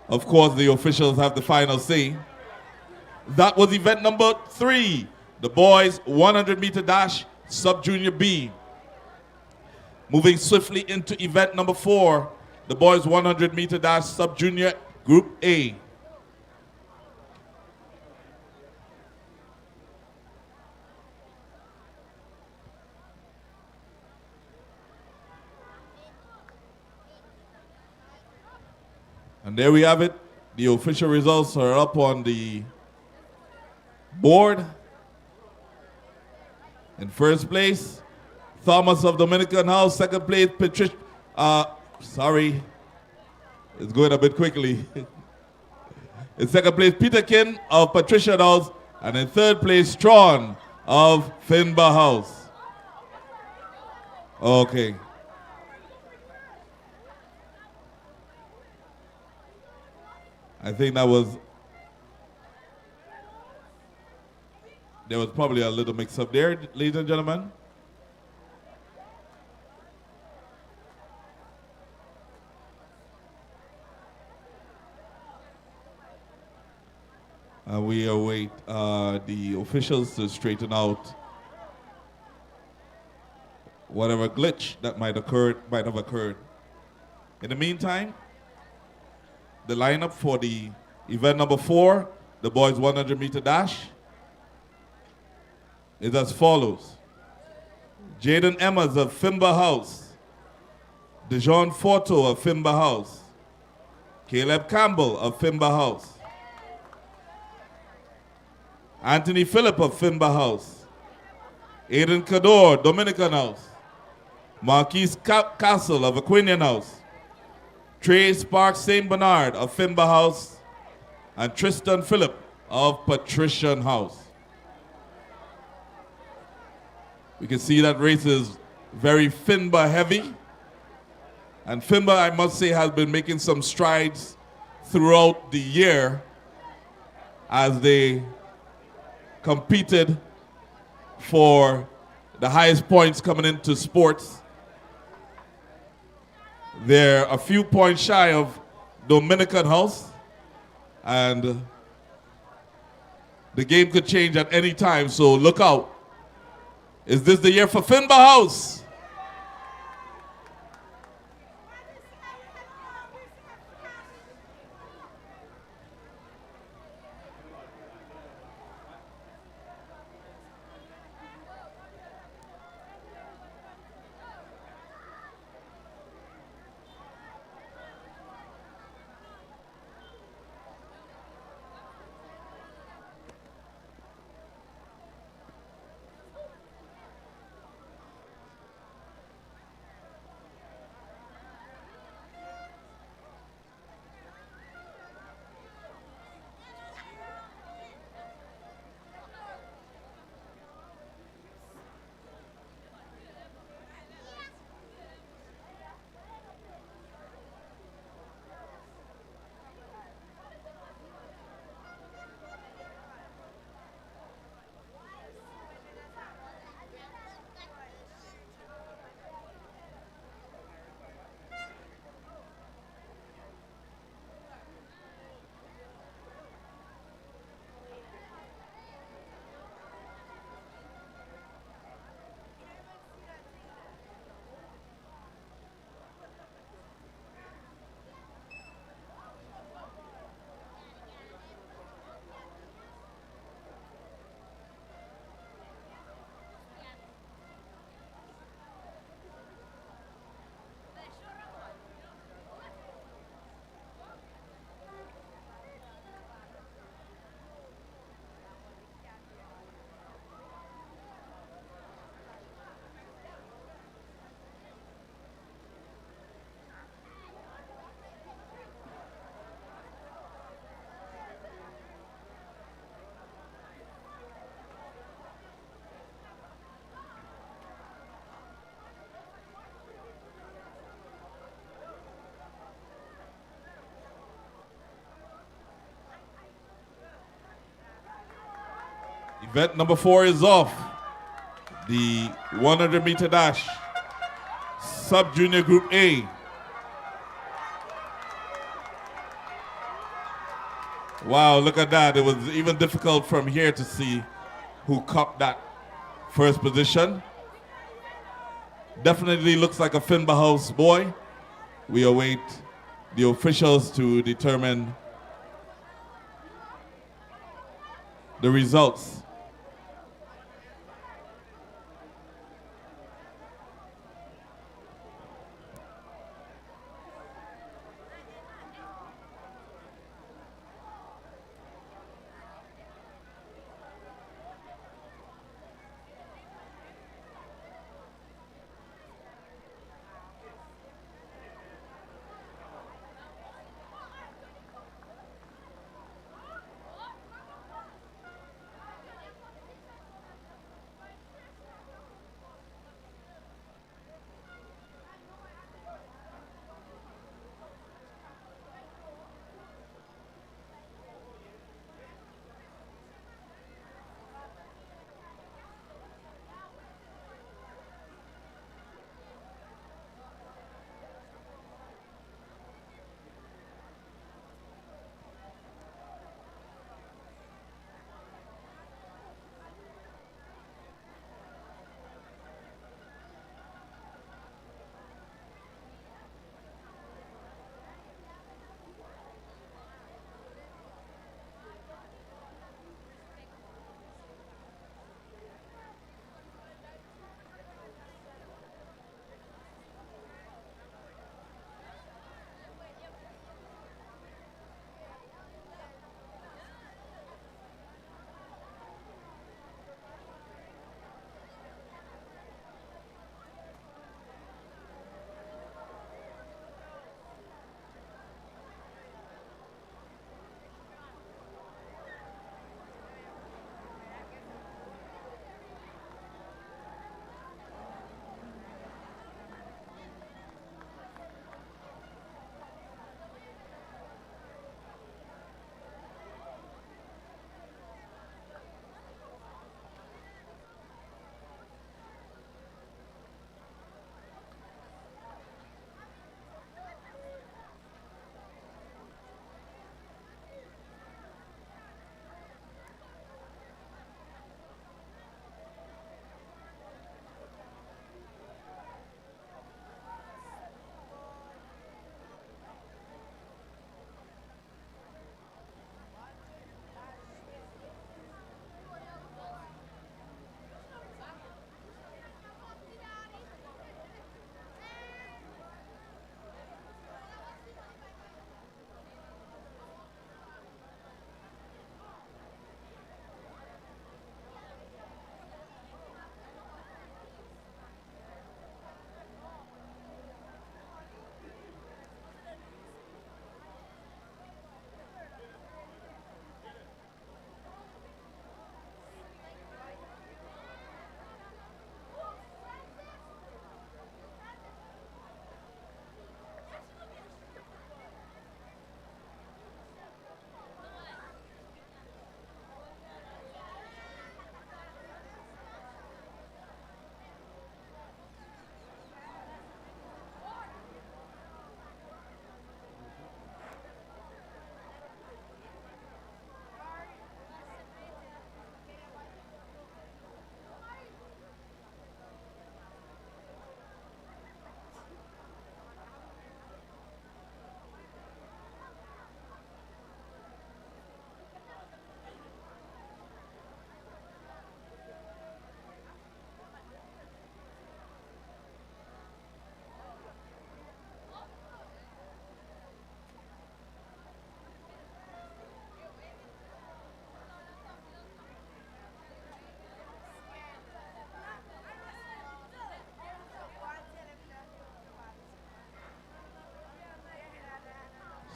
Of course, the officials have the final say. That was event number 3. The boys 100-meter dash, sub-junior B. Moving swiftly into event number 4. The boys 100-meter dash sub-junior group A. And there we have it. The official results are up on the board. In first place, Thomas of Dominican House. Second place, sorry, it's going a bit quickly. In second place, Peterkin of Patricia House. And in third place, Strawn of Finba House. Okay. I think there was probably a little mix-up there, ladies and gentlemen. We await the officials to straighten out whatever glitch that might have occurred. In the meantime, the lineup for the event number 4, the boys 100-meter dash, is as follows. Jaden Emmers of Fimba House. Dejon Forto of Fimba House. Caleb Campbell of Fimba House. Anthony Phillip of Fimba House. Aiden Cador, Dominican House. Marquise Castle of Aquinian House. Trey Sparks St. Bernard of Fimba House. And Tristan Phillip of Patrician House. We can see that race is very Fimba heavy. And Fimba, I must say, has been making some strides throughout the year as they competed for the highest points coming into sports. They're a few points shy of Dominican House, and the game could change at any time, so look out. Is this the year for Fimba House? Event number 4 is off. The 100-meter dash, sub-junior group A. Wow, look at that. It was even difficult from here to see who copped that first position. Definitely looks like a Fimba House boy. We await the officials to determine the results.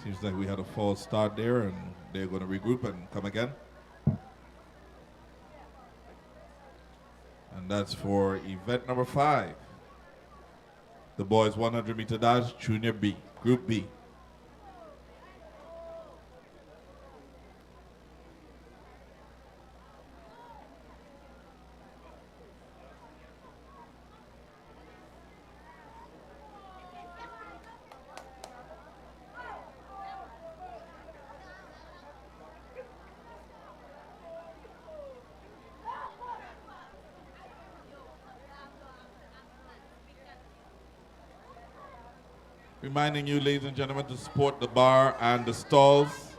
Seems like we had a false start there, and they're going to regroup and come again. And that's for event number 5. The boys 100-meter dash, Junior B, Group B. Reminding you, ladies and gentlemen, to support the bar and the stalls.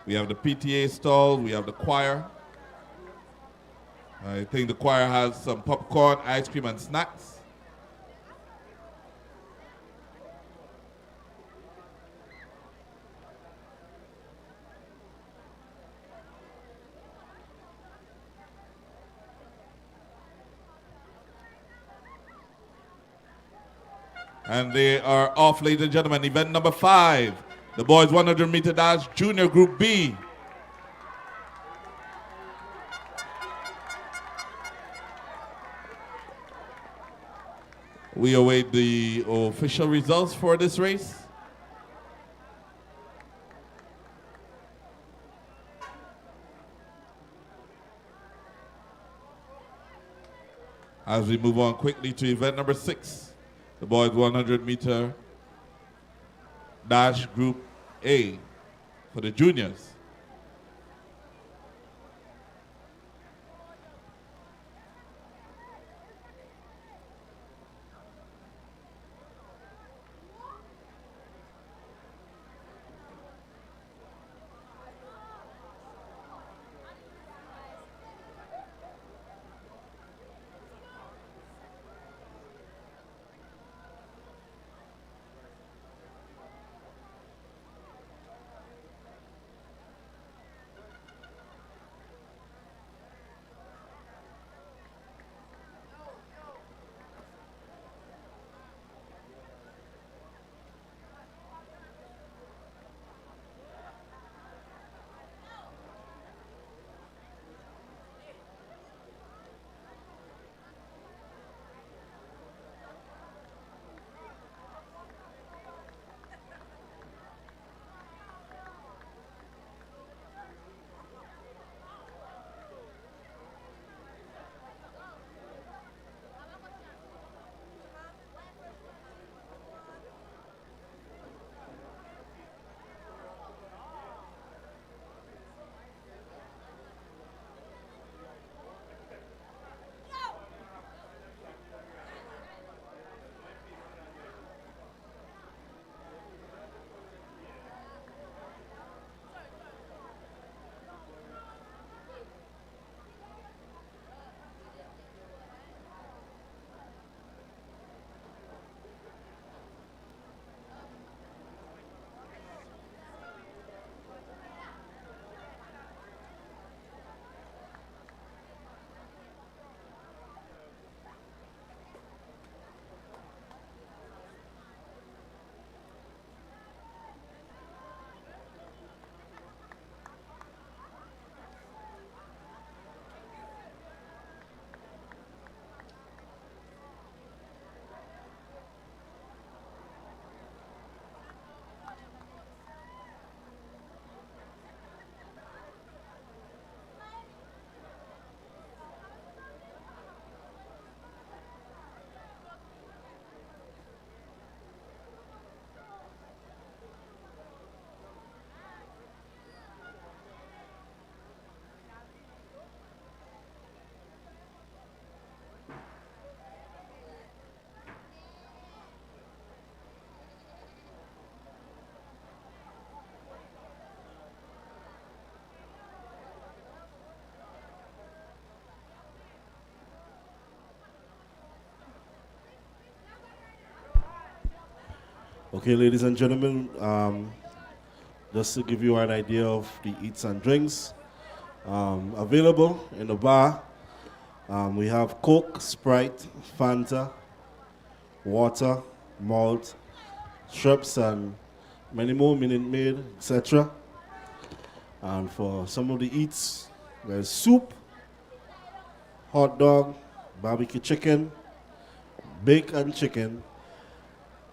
We have the PTA stalls, we have the choir. I think the choir has some popcorn, ice cream, and snacks. And they are off, ladies and gentlemen. Event number 5, the boys 100-meter dash, Junior Group B. We await the official results for this race. As we move on quickly to event number 6. The boys 100-meter dash Group A for the juniors. Okay, ladies and gentlemen, just to give you an idea of the eats and drinks available in the bar, we have Coke, Sprite, Fanta, water, malt, strips, and many more, Minute Maid, etc. And for some of the eats, there's soup, hot dog, barbecue chicken, bacon chicken,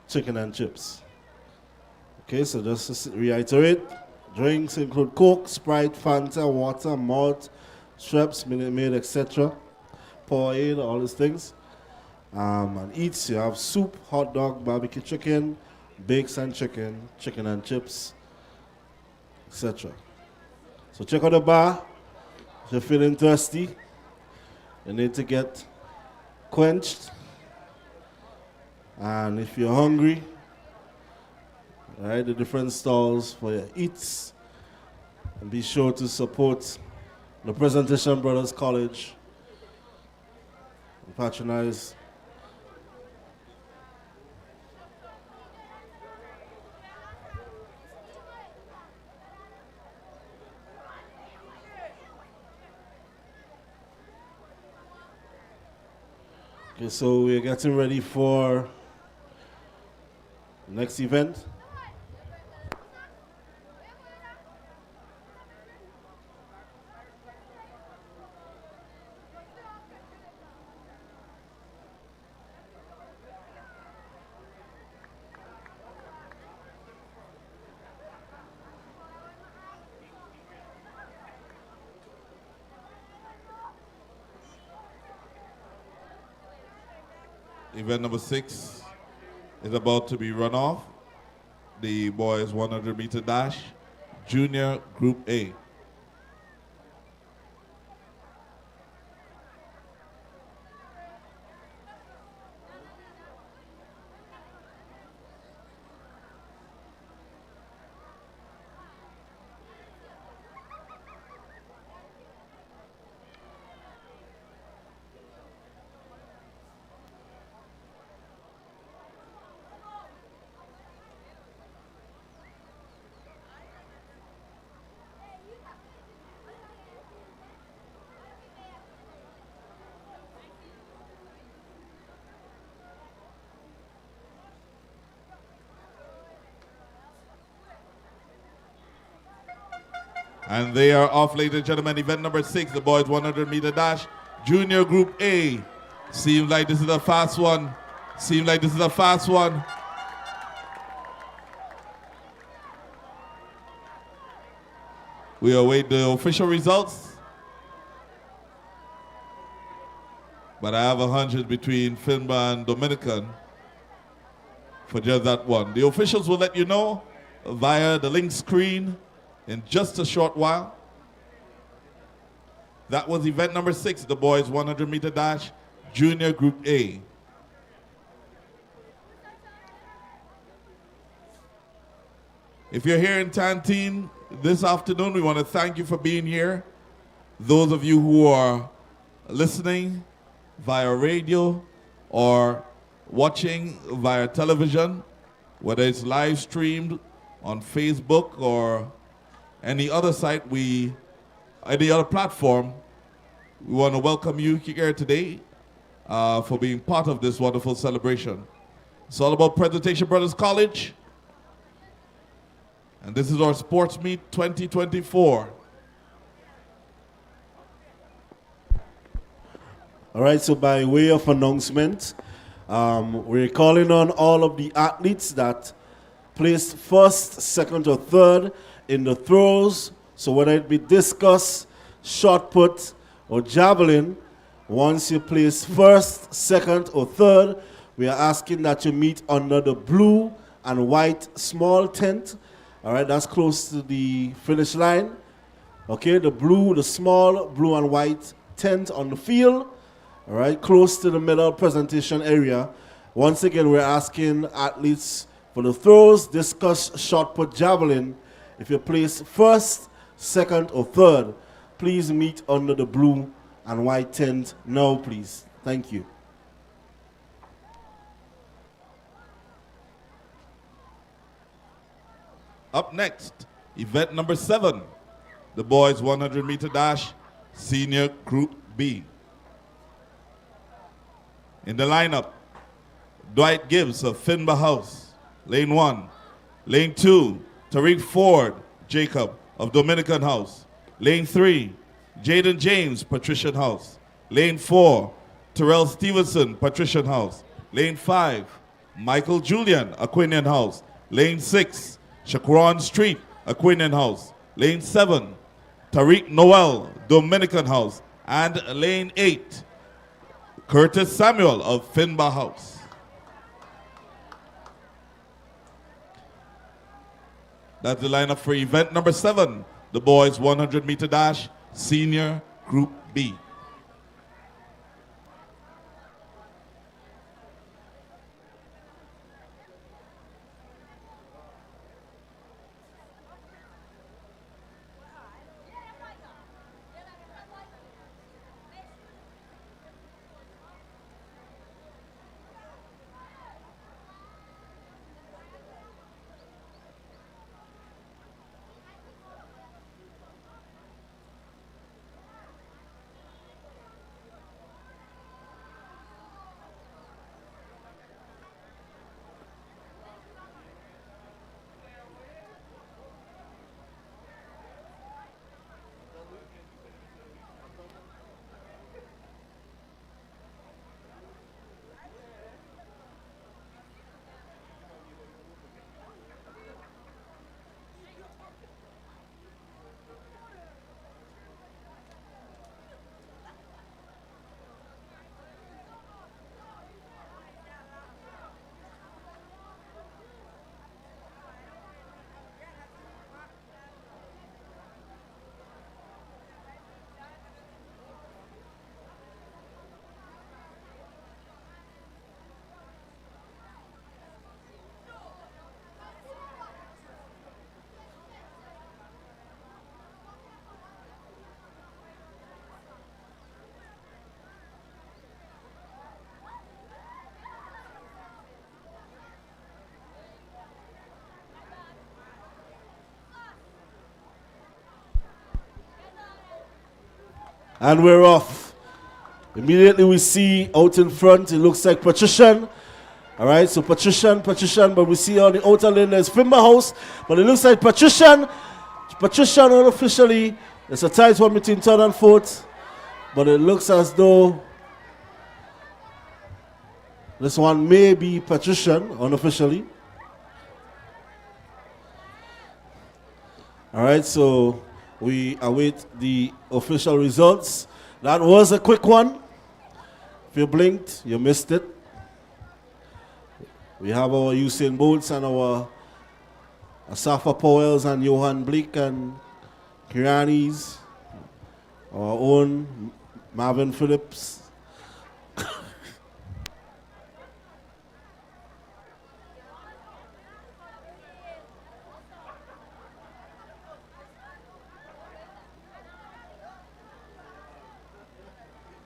chicken and chips. Okay, so just to reiterate, drinks include Coke, Sprite, Fanta, water, malt, Schweppes, Minute Maid, etc. Powerade, all these things. And eats, you have soup, hot dog, barbecue chicken, bakes and chicken, chicken and chips, etc. So check out the bar. If you're feeling thirsty, you need to get quenched. And if you're hungry, right, the different stalls for your eats. And be sure to support the Presentation Brothers College. Patronize. Okay, so we're getting ready for the next event. Event number 6 is about to be run off. The boys 100-meter dash, junior group A. And they are off, ladies and gentlemen. Event number 6, the boys 100-meter dash, junior group A. Seems like this is a fast one. Seems like this is a fast one. We await the official results. But I have a hunch between Finba and Dominican for just that one. The officials will let you know via the link screen in just a short while. That was event number 6, the boys 100-meter dash, junior group A. If you're here in Tantine this afternoon, we want to thank you for being here. Those of you who are listening via radio or watching via television, whether it's live streamed on Facebook or any other site, any other platform, we want to welcome you here today for being part of this wonderful celebration. It's all about Presentation Brothers College, and this is our Sports Meet 2024. All right, so by way of announcement, we're calling on all of the athletes that placed first, second, or third in the throws. So whether it be discus, shot put, or javelin, once you place first, second, or third, we are asking that you meet under the blue and white small tent. All right, that's close to the finish line. Okay, the small blue and white tent on the field. All right, close to the middle presentation area. Once again, we're asking athletes for the throws, discus, shot put, javelin. If you place first, second, or third, please meet under the blue and white tent now, please. Thank you. Up next, event number 7, the boys 100-meter dash, senior group B. In the lineup, Dwight Gibbs of Finba House, lane 1. Lane 2, Tariq Ford Jacob of Dominican House. Lane 3, Jaden James, Patrician House. Lane 4, Terrell Stevenson, Patrician House. Lane 5, Michael Julian, Aquinian House. Lane 6, Shaquan Street, Aquinian House. Lane 7, Tariq Noel, Dominican House. And Lane 8, Curtis Samuel of Finba House. That's the lineup for event number 7, the boys 100-meter dash, senior group B. And we're off. Immediately we see out in front, it looks like Patrician. All right, so Patrician, but we see on the outer lane there's Fimba House, but it looks like Patrician unofficially. It's a tight one between third and fourth, but it looks as though this one may be Patrician unofficially. All right, so we await the official results. That was a quick one. If you blinked, you missed it. We have our Usain Bolts and our Asafa Powells and Johan Bleek and Kiranis, our own Marvin Phillips.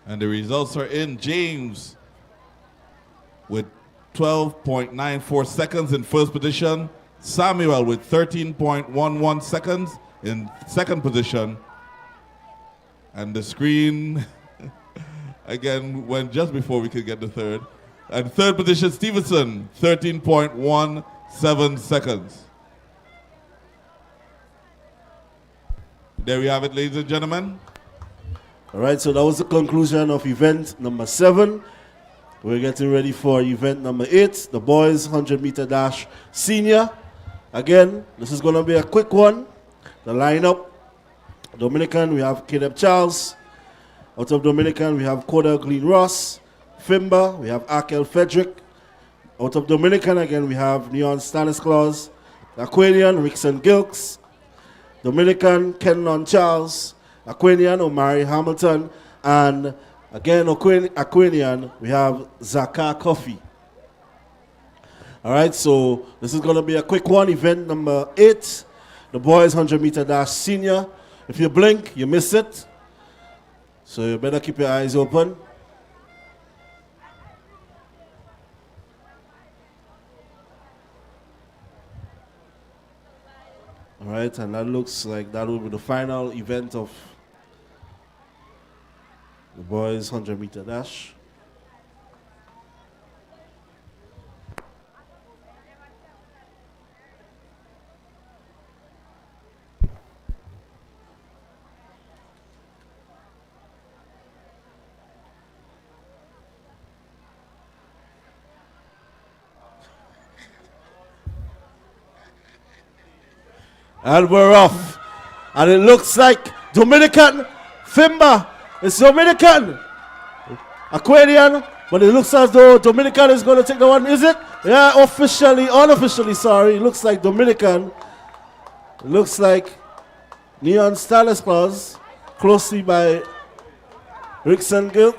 And the results are in. James with 12.94 seconds in first position. Samuel with 13.11 seconds in second position. And the screen, again, went just before we could get the third. And third position, Stevenson, 13.17 seconds. There we have it, ladies and gentlemen. All right, so that was the conclusion of event number 7. We're getting ready for event number 8, the boys 100-meter dash senior. Again, this is going to be a quick one. The lineup, Dominican, we have Caleb Charles. Out of Dominican, we have Koda Glean Ross. Fimba, we have Akel Frederick. Out of Dominican, again, we have Neon Stanislaus. Aquanian, Rickson Gilks. Dominican, Kenon Charles. Aquanian, Omari Hamilton. And again, Aquanian, we have Zakar Coffee. All right, so this is going to be a quick one, event number 8, the boys 100-meter dash senior. If you blink, you miss it. So you better keep your eyes open. All right, and that looks like that will be the final event of the boys 100-meter dash. And we're off. And it looks like Dominican Fimba. It's Dominican. Aquarian. But it looks as though Dominican is going to take the one. Is it? Yeah, unofficially, sorry. It looks like Dominican. It looks like Neon Stanislas, closely by Rickson Guild.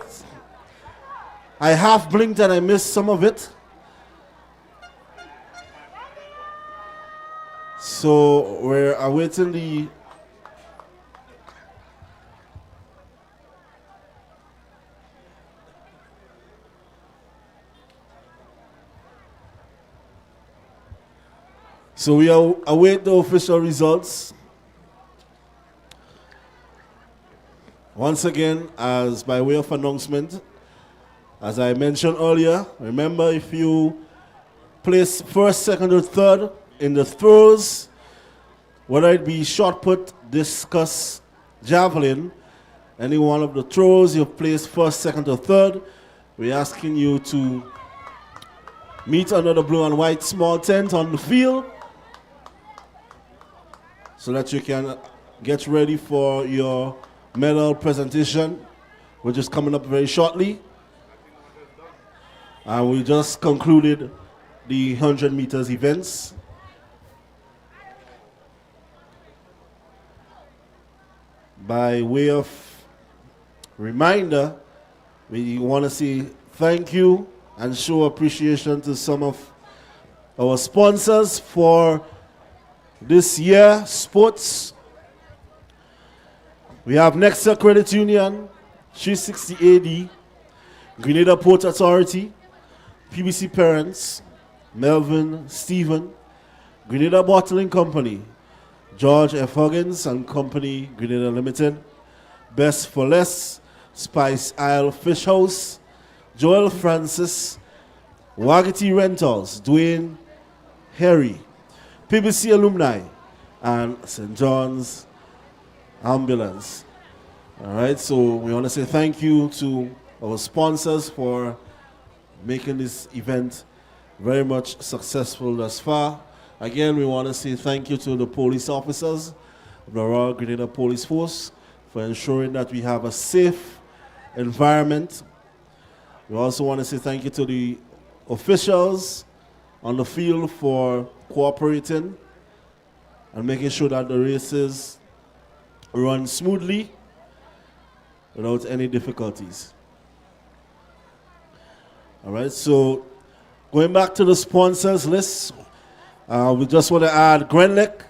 I half blinked and I missed some of it. So we're awaiting the await the official results. Once again, as by way of announcement, as I mentioned earlier, remember if you place first, second, or third in the throws, whether it be shot put, discus, javelin, any one of the throws you've placed first, second, or third, we're asking you to meet under the blue and white small tent on the field so that you can get ready for your medal presentation, which is coming up very shortly. And we just concluded the 100 meters events. By way of reminder, we want to say thank you and show appreciation to some of our sponsors for this year sports. We have Nexa Credit Union, 360 AD, Grenada Port Authority, PBC Parents, Melvin Stephen, Grenada Bottling Company, George F. Huggins and Company, Grenada Limited, Best for Less, Spice Isle Fish House, Joel Francis, Wagati Rentals, Dwayne Harry, PBC Alumni, and St. John's Ambulance. All right, so we want to say thank you to our sponsors for making this event very much successful thus far. Again, we want to say thank you to the police officers of the Royal Grenada Police Force for ensuring that we have a safe environment. We also want to say thank you to the officials on the field for cooperating and making sure that the races run smoothly without any difficulties. All right, so going back to the sponsors list, we just want to add Grenlec,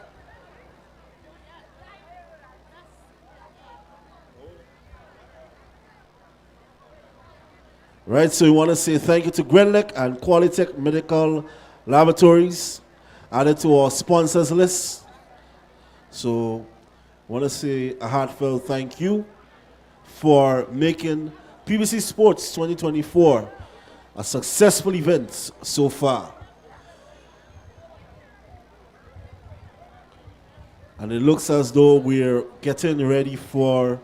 right, so we want to say thank you to Grenlec and Qualitech Medical Laboratories added to our sponsors list. So I want to say a heartfelt thank you for making PBC Sports 2024 a successful event so far. And it looks as though we're getting ready for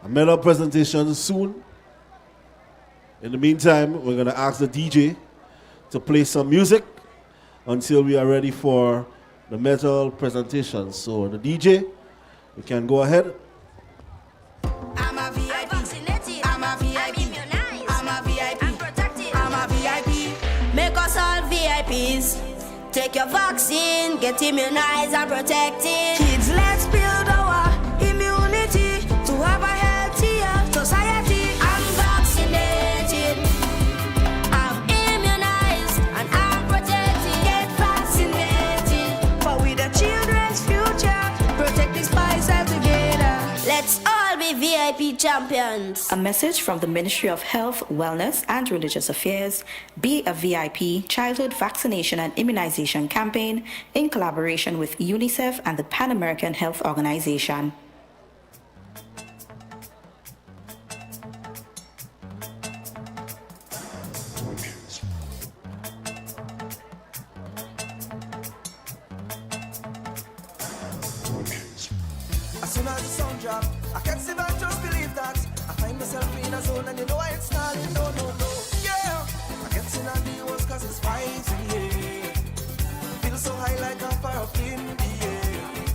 a medal presentation soon. In the meantime, we're going to ask the DJ to play some music until we are ready for the medal presentation. So the DJ, you can go ahead. I'm a VIP. I'm a VIP. I'm a VIP. I'm a VIP. Make us all VIPs. Take your vaccine, get immunized and protected. Kids, let's build our immunity to have a healthier society. I'm vaccinated, I'm immunized, and I'm protected. Get vaccinated, for we the children's future. Protect the spice together. Let's all be VIP champions. A message from the Ministry of Health, Wellness and Religious Affairs, Be a VIP Childhood Vaccination and Immunization Campaign in collaboration with UNICEF and the Pan American Health Organization. As soon as the sound drop, I can't see but just believe that I find myself in a zone and you know why it's not. No. Yeah, I get in on the walls cause it's spicy, yeah. Feel so high like a fire up in the air.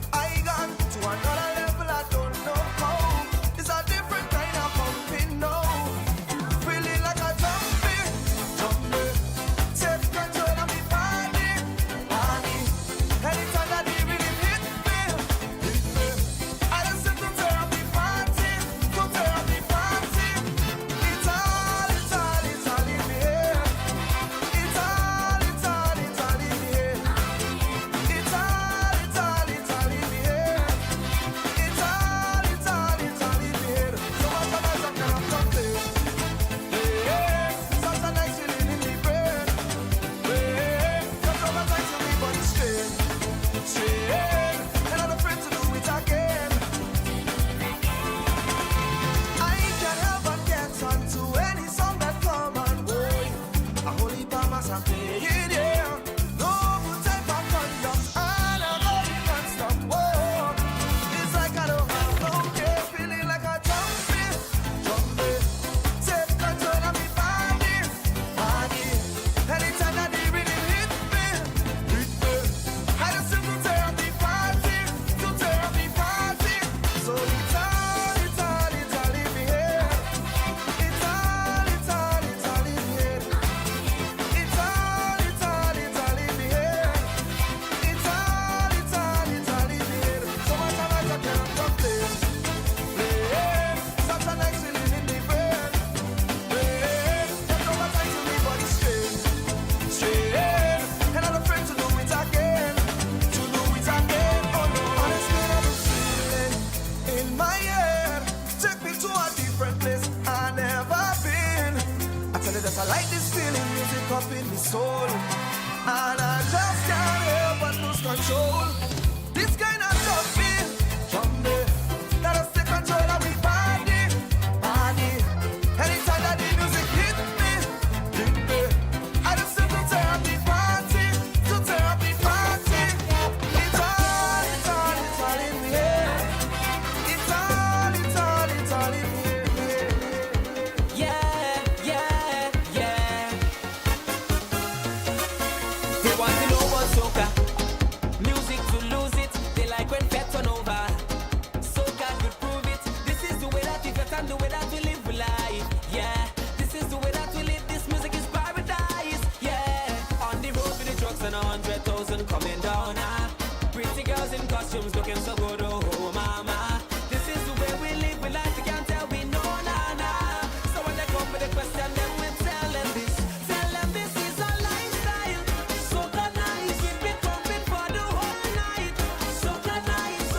And I just can't help but lose control. This kind of stuff feel from there. Let us take control of we body, body. Anytime that the music hit me, I just sit to tear up the party, to tear up the party. It's all in the air. It's all in the air. Yeah, yeah, yeah. They want to know about soca. Music to lose it. They like when fed turn over. Soca could prove it. This is the way that we get and the way that we live life. Yeah, this is the way that we live. This music is paradise. Yeah, on the road with the trucks and 100,000 coming down. Pretty girls in costumes looking so good. Oh, mama. This is the way we live. We like we can't tell we know, nah. So when they come with a question, then we tell them this. Tell them this is our lifestyle. Soca nice, we've been pumping for the whole night. Soca nice,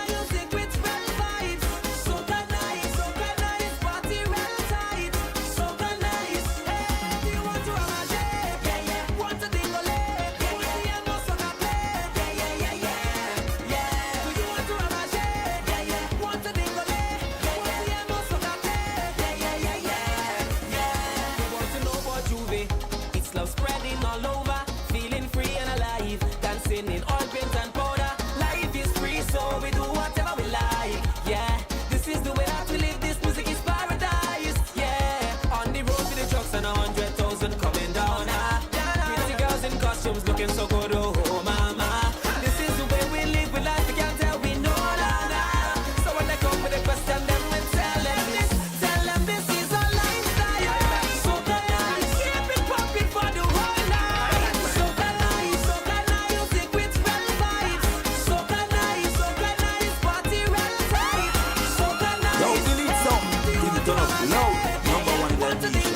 music with real vibes. Soca nice, party real tight. Soca nice, hey, do you want to have a shake? Yeah, yeah. Want to dingle leg? Yeah, yeah, yeah. No soca play? Yeah, yeah, yeah, yeah. Do you want to have a shake? Yeah, yeah. Want to dingle leg? Yeah, yeah, yeah. No soca play? Yeah, yeah, yeah, yeah. We want to know about Juve. It's love spreading all over, feeling free and alive, dancing in all paint and powder. Life is free, so we do whatever we like. Yeah, this is the way that we live. This music is paradise. Yeah, on the road with the trucks and 100,000 coming down. Pretty girls in costumes looking so good. Oh, mama. This is the way we live. We life we can't tell we know, nah. So when they come with a question, then we tell them this. Tell them this is our lifestyle. Soca nice, keep it pumping for the whole night. Soca nice, music with real vibes. Soca nice, party real tight. Soca nice. Yo, delete some. Give it up. No. Number one in that nation.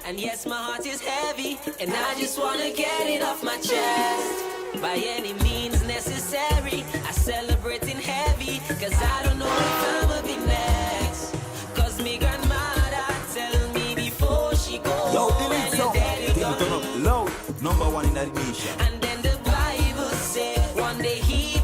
And yes, my heart is heavy, and I just wanna get it off my chest. By any means necessary, I celebrate in heavy, cause I don't know if I'ma be next. Cause me grandmother tell me before she goes. Yo, delete some. Take it up loud. Number one in that nation. And then the Bible said one day he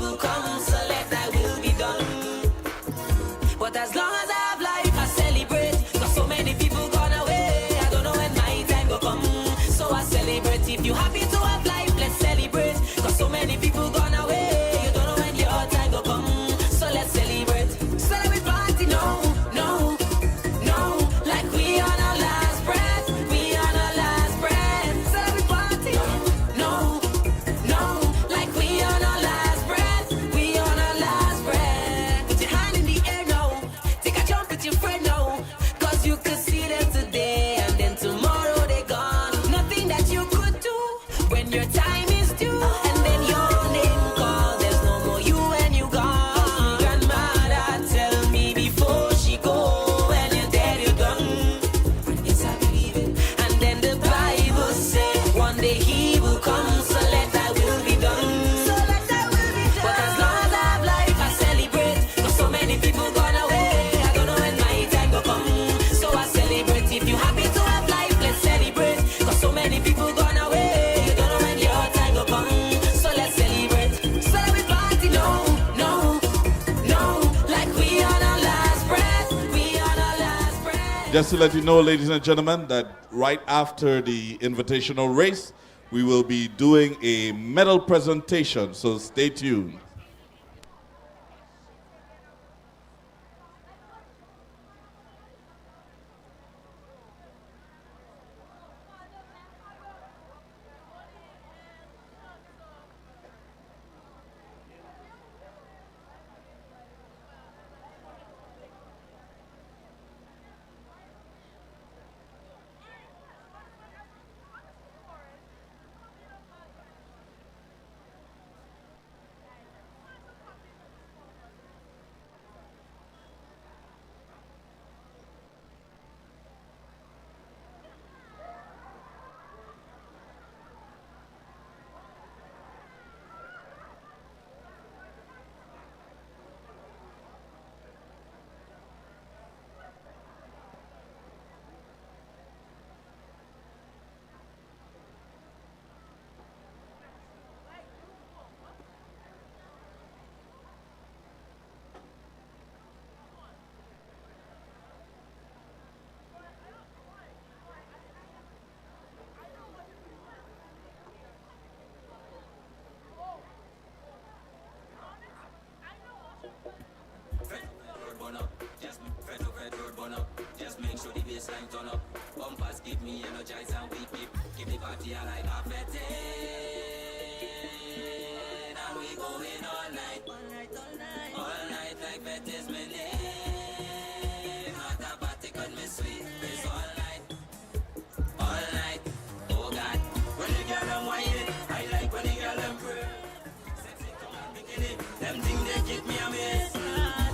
Just to let you know, ladies and gentlemen, that right after the invitational race, we will be doing a medal presentation, so stay tuned. Just make sure the baseline turn up. Bumpers keep me energized and we keep the party alive. And we going all night. All night like that is my name. Not a party cause me sweet. It's all night. All night. Oh God. When the girl them whine, I like when the girl them pray. Sexy come and bikini. Them things they keep me amazed.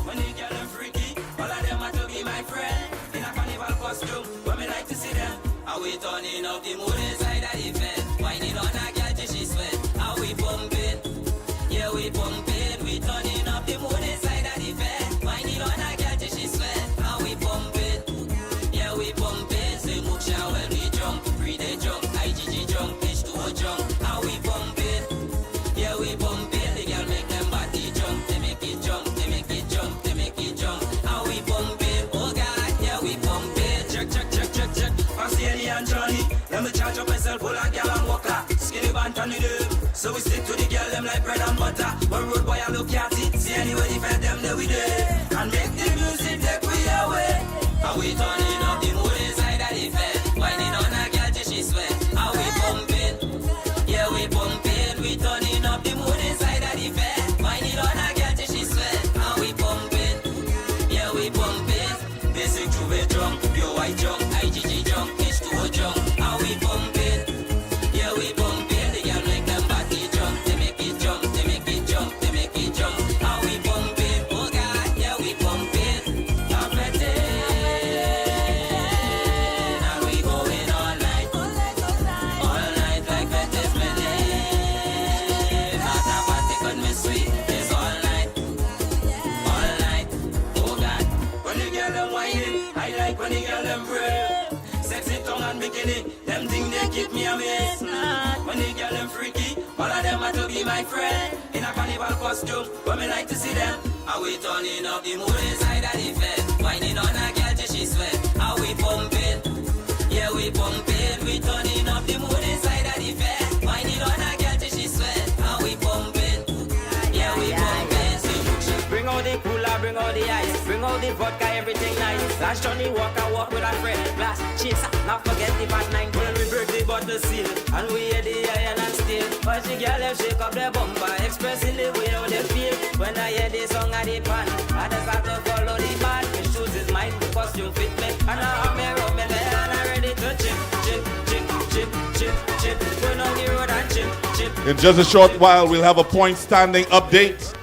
When the girl them freaky, all of them are to be my friend. In a carnival costume, when me like to see them. Are we turning up the mood inside of the bed? Whining on a girl till she sweat. Are we pumping? Yeah, we pumping. We turning up the mood inside of the bed. Whining on a girl till she sweat. Are we pumping? Yeah, we pumping. Say mucha when we jump. Breathe a jump. IGG jump. H2O jump. Are we pumping? Yeah, we pumping. The girl make them body jump. They make it jump. They make it jump. They make it jump. Are we pumping? Oh God, yeah, we pumping. Check, check, check, check, check. Fancy Eddie and Johnny. Let me charge up myself, pull a girl and walker. Skinny band on the them. So we stick to the girl, them like bread and butter. One road boy, I look at it. See anyway, defend them, there we there. And make the music take we away. Are we turning up the mood inside of the bed? Whining on a girl till she sweat. Are we pumping? Yeah, we pumping. We turning up the mood inside of the bed. Whining on a girl till she sweat. Are we pumping? Yeah, we pumping. Basic Juve jump, pure white jump, IGG jump, H2O jump. Are we pumping? Yeah, we pumping. The girl make them body jump. They make it jump. They make it jump. They make it jump. Are we pumping? Oh God, yeah, we pumping. I'm ready. And we going all night. All night like that is my name. Not a party cause me sweet. It's all night. All night. Oh God. When the girl them whining, I like when the girl them pray. Sexy tongue and bikini, them things they keep me amazed. When the girl them freaky, all of them are to be my friend. In a carnival costume, when me like to see them. Are we turning up the mood inside of the bed? Whining on a girl till she sweat. Are we pumping? Yeah, we pumping. We turning up the mood inside of the bed. Whining on a girl till she sweat. Are we pumping? Yeah, we pumping. Bring out the cooler, bring out the ice. Bring out the vodka, everything nice. Last Johnny walk with a friend. Glass, chaser, now forget the bad 9. When we break the bottle seal, and we hear the iron and steel. Watch the girl them shake up their bumper, expressing the way how they feel. When I hear the song at the pan, I just have to follow the band. The shoes is mine, the costume fit me. And now I'm here, and I'm ready to chip, chip, chip, chip, chip, chip. Going on the road and chip, chip. In just a short while, we'll have a point standing update.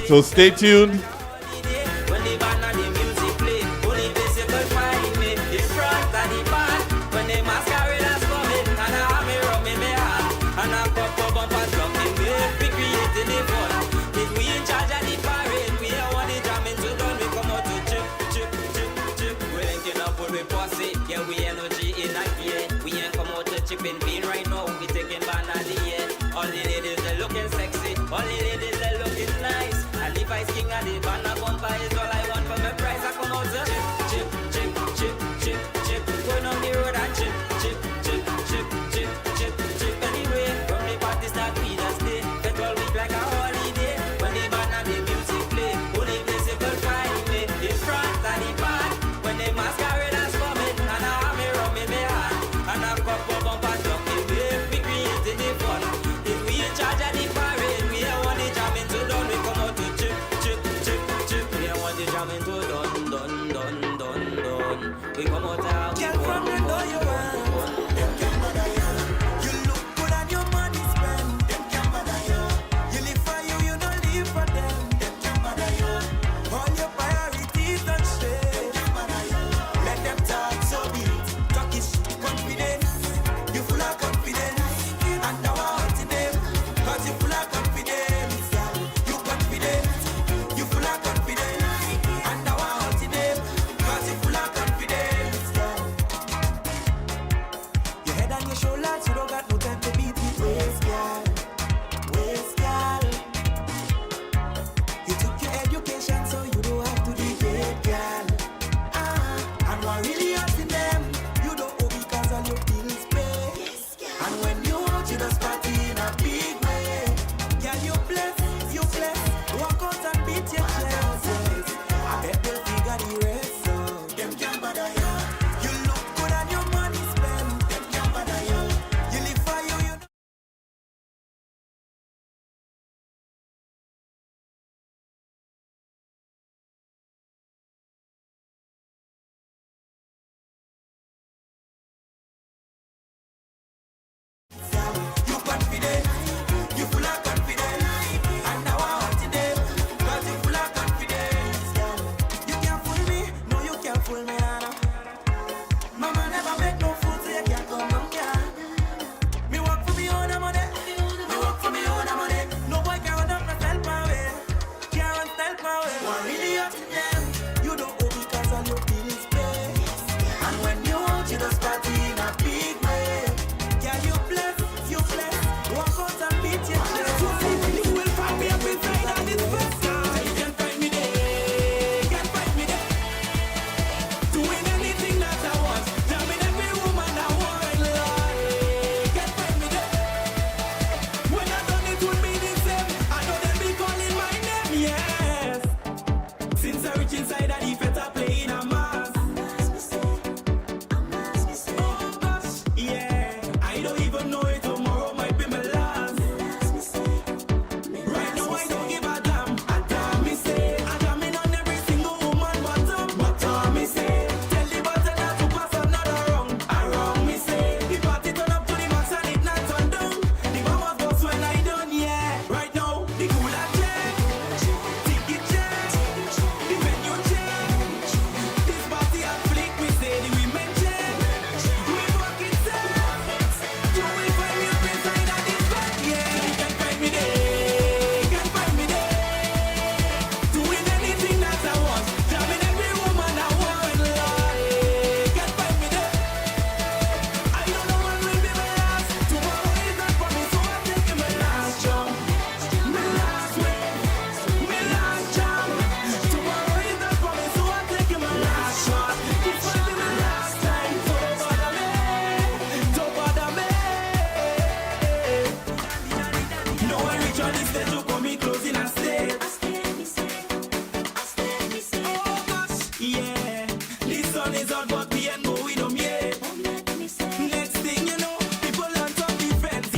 So stay tuned. When the band and the music play, only bicycle find me. The front and the back, when the masqueraders coming, and I have me rum in my hand, and I pop up and drum in me. We creating the fun. If we in charge of the parade, we are one the jamming to done. We come out to chip, chip, chip, chip. We linking up with we posse, yeah we energy in a gear. We ain't come out to chip in bean right now. We taking band of the year. All the ladies they looking sexy, all the ladies they looking nice. And if I king and the banner bumper is all I want for my price. I come out to chip, chip, chip, And what really hurting them, you don't owe because all your bills pay. And when you want, you just party in a big way. Girl, you bless, walk out and beat your chest. I bet they'll figure the rest. So them can't bother you. You look good and your money spent. Them can't bother you. You live for you, you know. You confident, you full of confidence, and now I want you them, cause you full of confidence. You can't fool me, no you can't fool me, Anna. Mama never make no fool, so you can't come down here. Me work for me own money, me work for me own money. No boy can run up myself my way, can't run self my way. What really up to them, you don't owe because all your bills pay. And when you want, you just party in a big way. Yeah, you bless, walk out and beat your chest. You will find me up inside of this place. You can find me there, doing anything that I want, jamming every woman I want, Lord. Can find me there. When I done it would be the same, I know they'll be calling my name, yes. Since I reach inside of the feta playing a mass. Oh gosh, yeah, I don't even know if tomorrow might be my last. Right now I don't give a damn. I damn me say, I damn in on every single woman bottom me say. Tell the bartender to pass another wrong me say. The party turn up to the max and it not turn down. The mama's boss when I done, yeah. Right now, the cooler check, ticket check, the venue check. This party at flick, we say the women check. We walk it safe. You will find me up inside of this bed, yeah. You can find me there, doing anything that I want, jamming every woman I want, Lord. Can find me there. I don't know when will be my last. Tomorrow is not promised, so I'm taking my last jump, my last win, my last jump. Tomorrow is not promised, so I'm taking my last shot. This might be my last time, so don't bother me, don't bother me. No, I reach on this stage, you come me close in a state. Oh gosh, yeah, the sun is out, but we ain't going home yet. Next thing you know, people on top defense,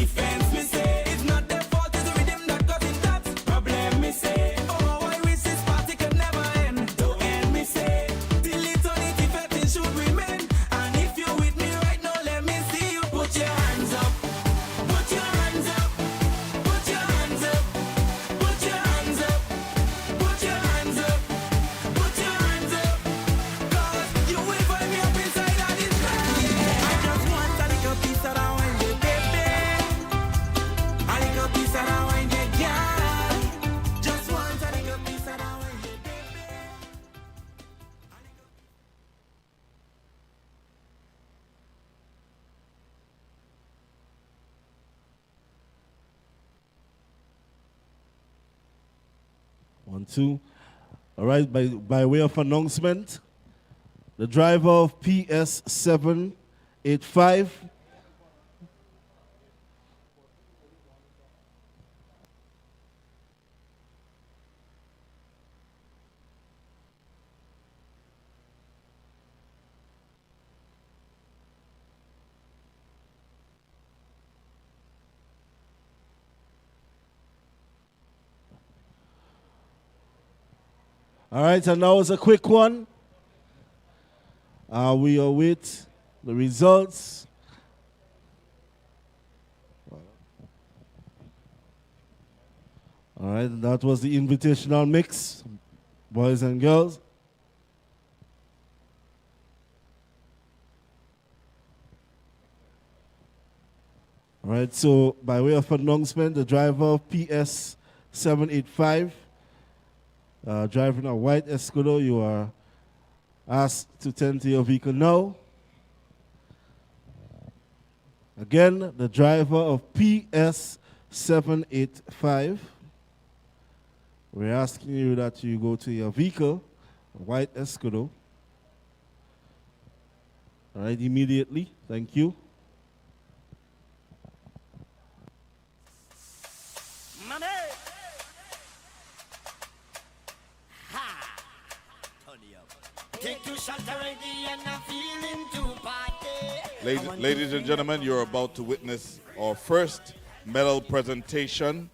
me say. It's not their fault, it's the rhythm that causing that problem, me say. Oh, I wish this party could never end, don't end, me say. Till eternity, fetting should remain. And if you're with me right now, let me see you put your hands up, put your hands up, put your hands up, put your hands up, put your hands up, put your hands up. Cause you will find me up inside of this bed. I just want a little piece of that wine, baby. A little piece of that wine, girl. Just want a little piece of that wine, baby. One, two. All right, by way of announcement, the driver of PS 785. All right, and now is a quick one. We await the results. All right, that was the invitational mix, boys and girls. All right, so by way of announcement, the driver of PS 785, driving a white Escudo, you are asked to tend to your vehicle now. Again, the driver of PS 785, we're asking you that you go to your vehicle, a white Escudo, All right, immediately. Thank you. Money. Ha. Turn it up. Take two shots already and I'm feeling to party. Ladies and gentlemen, you're about to witness our first medal presentation.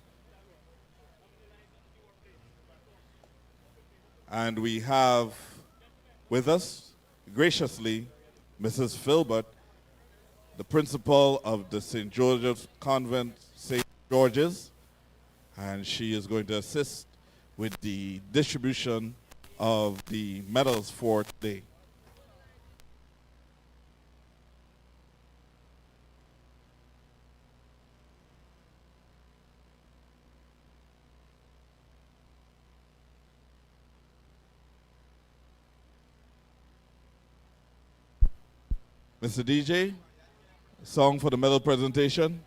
And we have with us, graciously, Mrs. Filbert, the principal of the St. George's Convent, St. George's, and she is going to assist with the distribution of the medals for today. Mr. DJ, song for the medal presentation.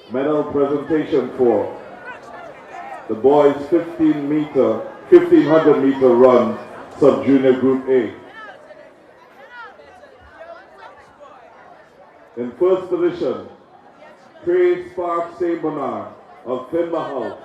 Medal presentation for the boys 1500 meter run, sub-junior group A. In first position, Craig Sparks St. Bernard of Finba House.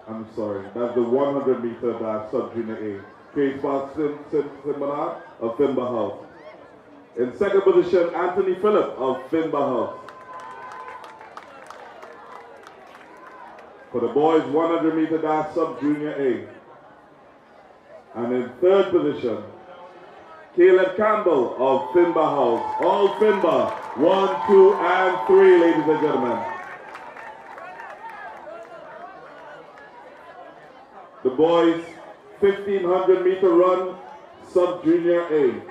I'm sorry, that's the 100 meter dash, sub-junior A. Craig Sparks St. Bernard of Finba House. In second position, Anthony Phillip of Finba House. For the boys 100 meter dash, sub-junior A. And in third position, Caleb Campbell of Finba House. All Finba, 1, 2, and 3, ladies and gentlemen. The boys 1500 meter run, sub-junior A.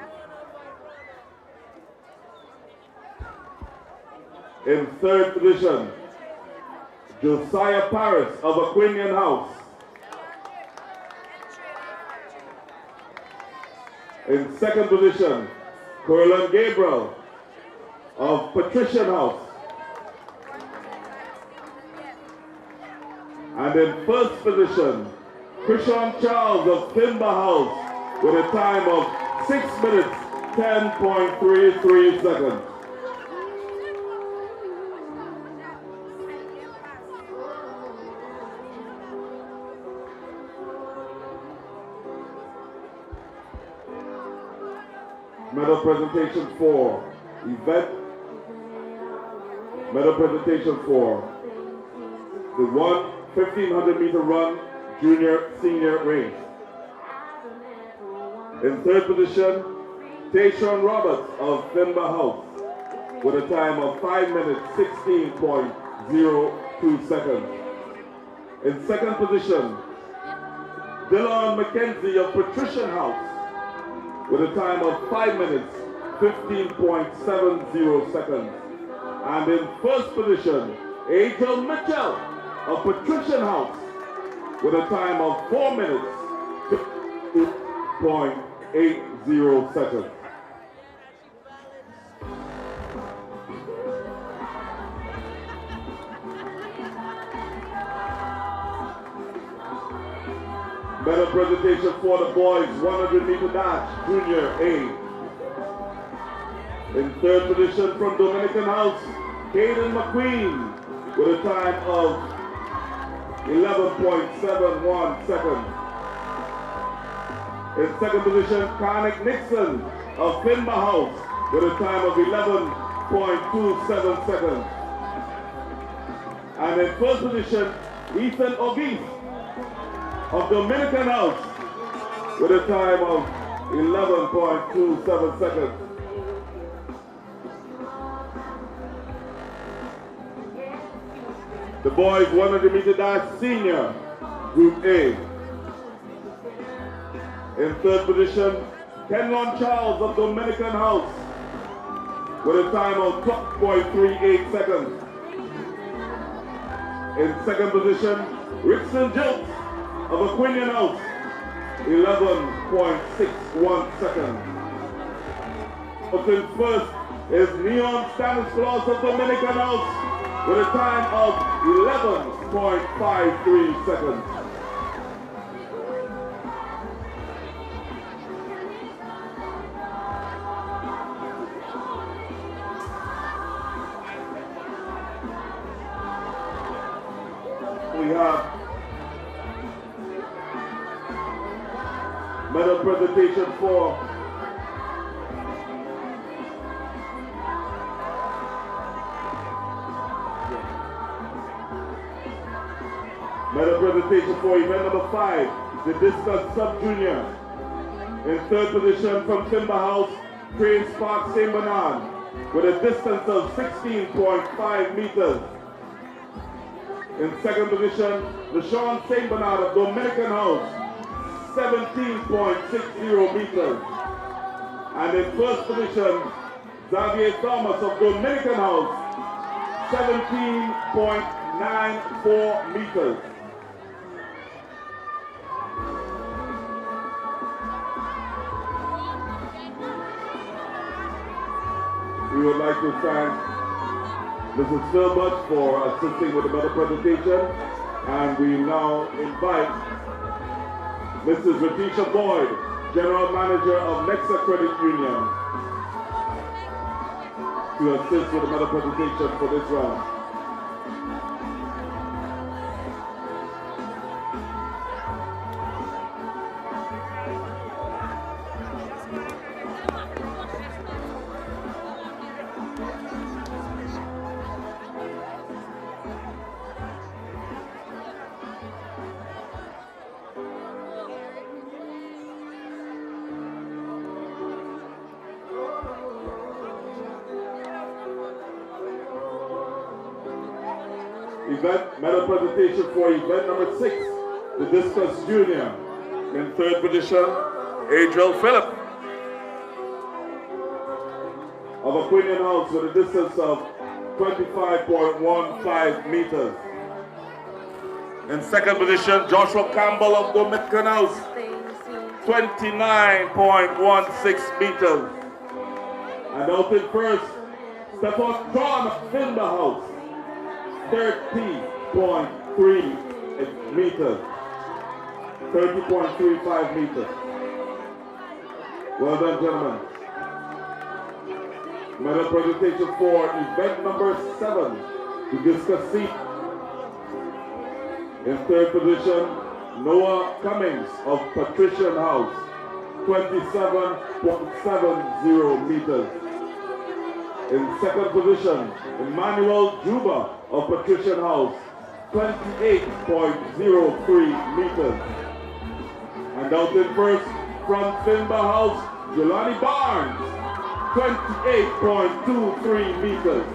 In third position, Josiah Paris of Aquinian House. In second position, Corlin Gabriel of Patrician House. And in first position, Krishan Charles of Finba House with a time of 6 minutes, 10.33 seconds. Medal presentation for event. Medal presentation for the 1500 meter run, junior senior race. In third position, Tayshawn Roberts of Finba House with a time of 5 minutes, 16.02 seconds. In second position, Dylan McKenzie of Patrician House with a time of 5 minutes, 15.70 seconds. And in first position, Angel Mitchell of Patrician House with a time of 4 minutes, 15.80 seconds. Medal presentation for the boys, 100-meter dash, Junior A. In third position from Dominican House, Caden McQueen with a time of 11.71 seconds. In second position, Karnik Nixon of Finba House with a time of 11.27 seconds. And in first position, Ethan Ogis of Dominican House with a time of 11.27 seconds. The boys 100-meter dash senior, Group A. In third position, Kenlon Charles of Dominican House with a time of 12.38 seconds. In second position, Rickson Jokes of Aquinian House, 11.61 seconds. Up in first is Neon Stanislaus of Dominican House with a time of 11.53 seconds. We have medal presentation for event number 5, the discus sub-junior. In third position from Timber House, Crane Spark St. Bernard with a distance of 16.5 meters. In second position, LaShawn St. Bernard of Dominican House, 17.60 meters. And in first position, Xavier Thomas of Dominican House, 17.94 meters. We would like to thank Mrs. Philbert for assisting with the medal presentation, and we now invite Mrs. Ratisha Boyd, General Manager of Nexa Credit Union, to assist with the medal presentation for this round. Medal presentation for event number 6, the discus junior. In third position, Adriel Phillip of Aquinian House with a distance of 25.15 meters. In second position, Joshua Campbell of Dominican House, 29.16 meters. And out in first, Stefan Tron of Finba House, 30.3 meters. 30.35 meters. Well done, gentlemen. Medal presentation for event number 7, the discus seat. In third position, Noah Cummings of Patrician House, 27.70 meters. In second position, Emmanuel Juba of Patrician House, 28.03 meters. And out in first, from Finba House, Jelani Barnes, 28.23 meters.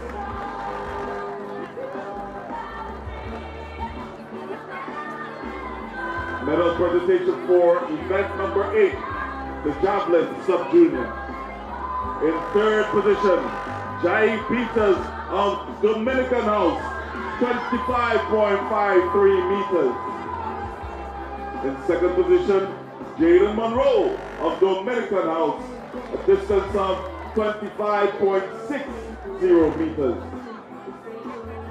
Medal presentation for event number 8, the javelin sub-junior. In third position, Jai Peters of Dominican House, 25.53 meters. In second position, Jaden Monroe of Dominican House, a distance of 25.60 meters.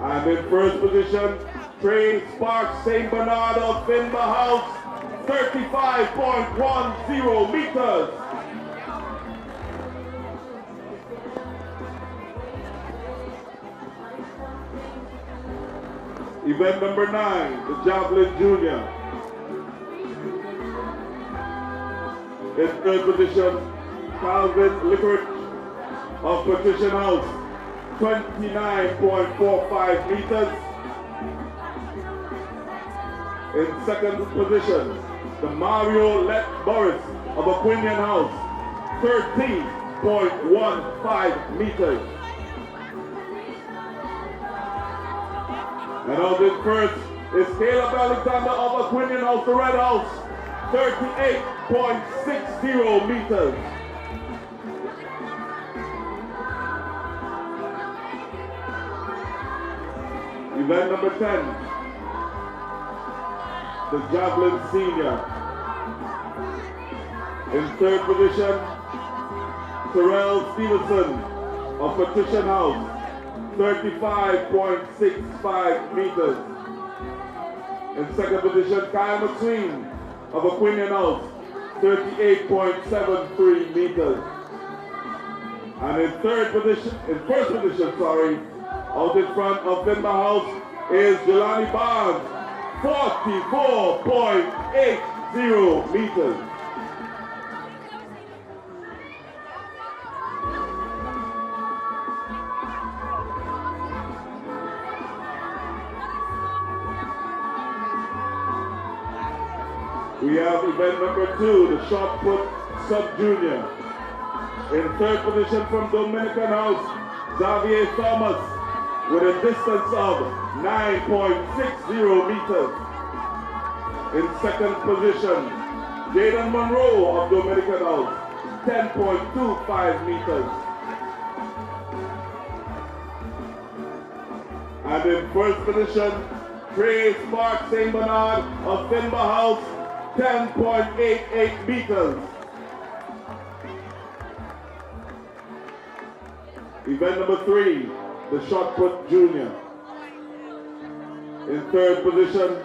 And in first position, Trey Sparks St. Bernard of Finba House, 35.10 meters. Event number 9, the Javelin Junior. In third position, Calvin Lippert of Petition House, 29.45 meters. In second position, the Mario Let Boris of Aquinian House, 13.15 meters. And out in first is Caleb Alexander of Aquinian House, the Red House, 38.60 meters. Event number 10, the Javelin Senior. In third position, Terrell Stevenson of Petition House, 35.65 meters. In second position, Kyle McSween of Aquinian House, 38.73 meters. And in first position, out in front of Finba House is Jelani Barnes, 44.80 meters. We have event number 2, the shot put sub-junior. In third position from Dominican House, Xavier Thomas with a distance of 9.60 meters. In second position, Jaden Monroe of Dominican House, 10.25 meters. And in first position, Trey Spark St. Bernard of Finba House, 10.88 meters. Event number 3, the shot put junior. In third position,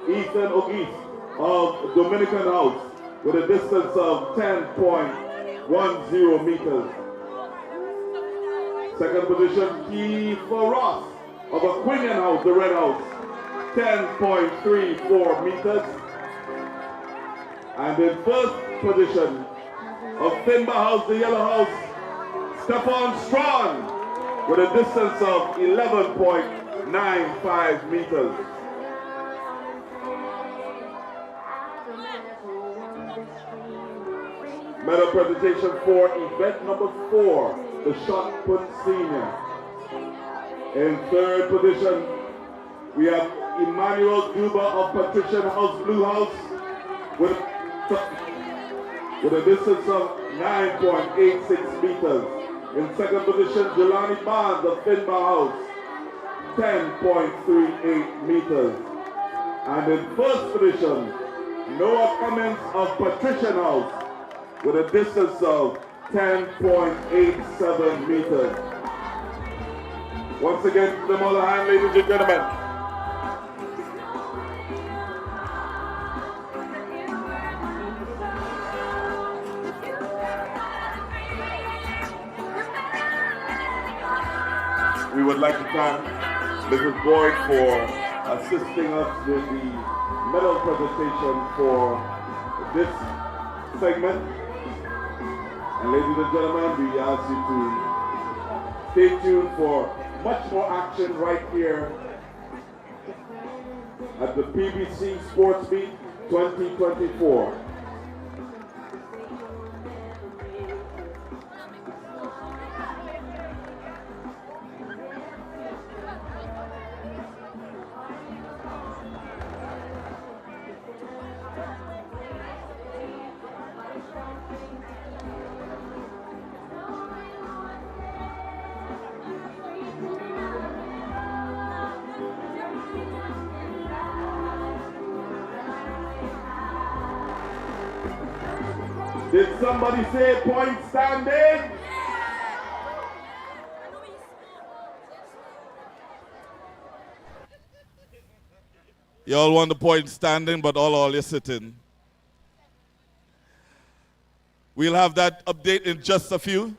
Ethan O'Geese of Dominican House with a distance of 10.10 meters. Second position, Kiefer Ross of Aquinian House, the Red House, 10.34 meters. And in first position of Finba House, the Yellow House, Stefan Strawn with a distance of 11.95 meters. Medal presentation for event number 4, the shot put senior. In third position, we have Emmanuel Duba of Patrician House, Blue House, with a distance of 9.86 meters. In second position, Jelani Barnes of Finba House, 10.38 meters. And in first position, Noah Cummins of Patrician House with a distance of 10.87 meters. Once again, to them all a hand, ladies and gentlemen. We would like to thank Mrs. Boyd for assisting us with the medal presentation for this segment. And ladies and gentlemen, we ask you to stay tuned for much more action right here at the PBC Sports Meet 2024. Did somebody say point standing? You all want the point standing, but all you're sitting. We'll have that update in just a few.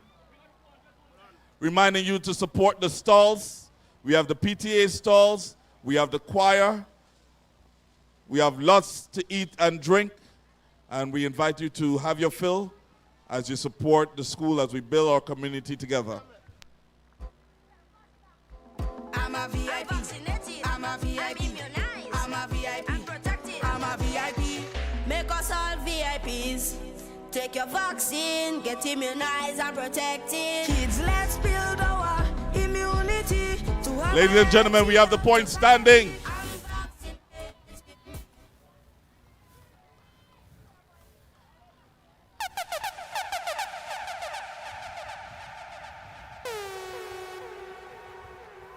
Reminding you to support the stalls. We have the PTA stalls. We have the choir. We have lots to eat and drink. And we invite you to have your fill as you support the school as we build our community together. I'm a VIP. I'm a VIP. I'm a VIP. I'm protected. I'm a VIP. Make us all VIPs. Take your vaccine, get immunized and protected. Kids, let's build our immunity. Ladies and gentlemen, we have the point standing.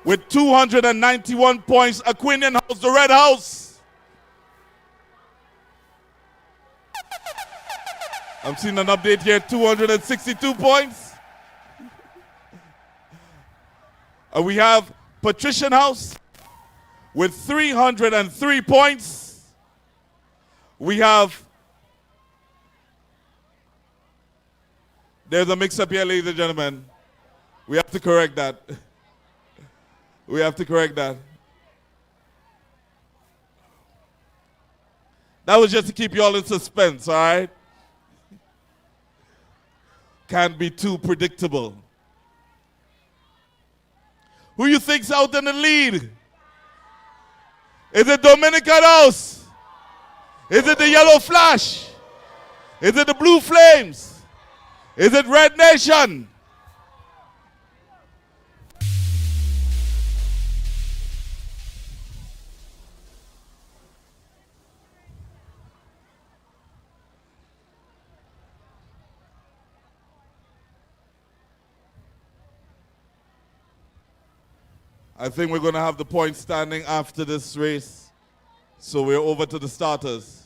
With 291 points, Aquinian House, the Red House. I'm seeing an update here, 262 points. And we have Patrician House with 303 points. We have, there's a mix-up here, ladies and gentlemen. We have to correct that. We have to correct that. That was just to keep you all in suspense, all right? Can't be too predictable. Who you think's out in the lead? Is it Dominican House? Is it the Yellow Flash? Is it the Blue Flames? Is it Red Nation? I think we're going to have the points standing after this race. So we're over to the starters.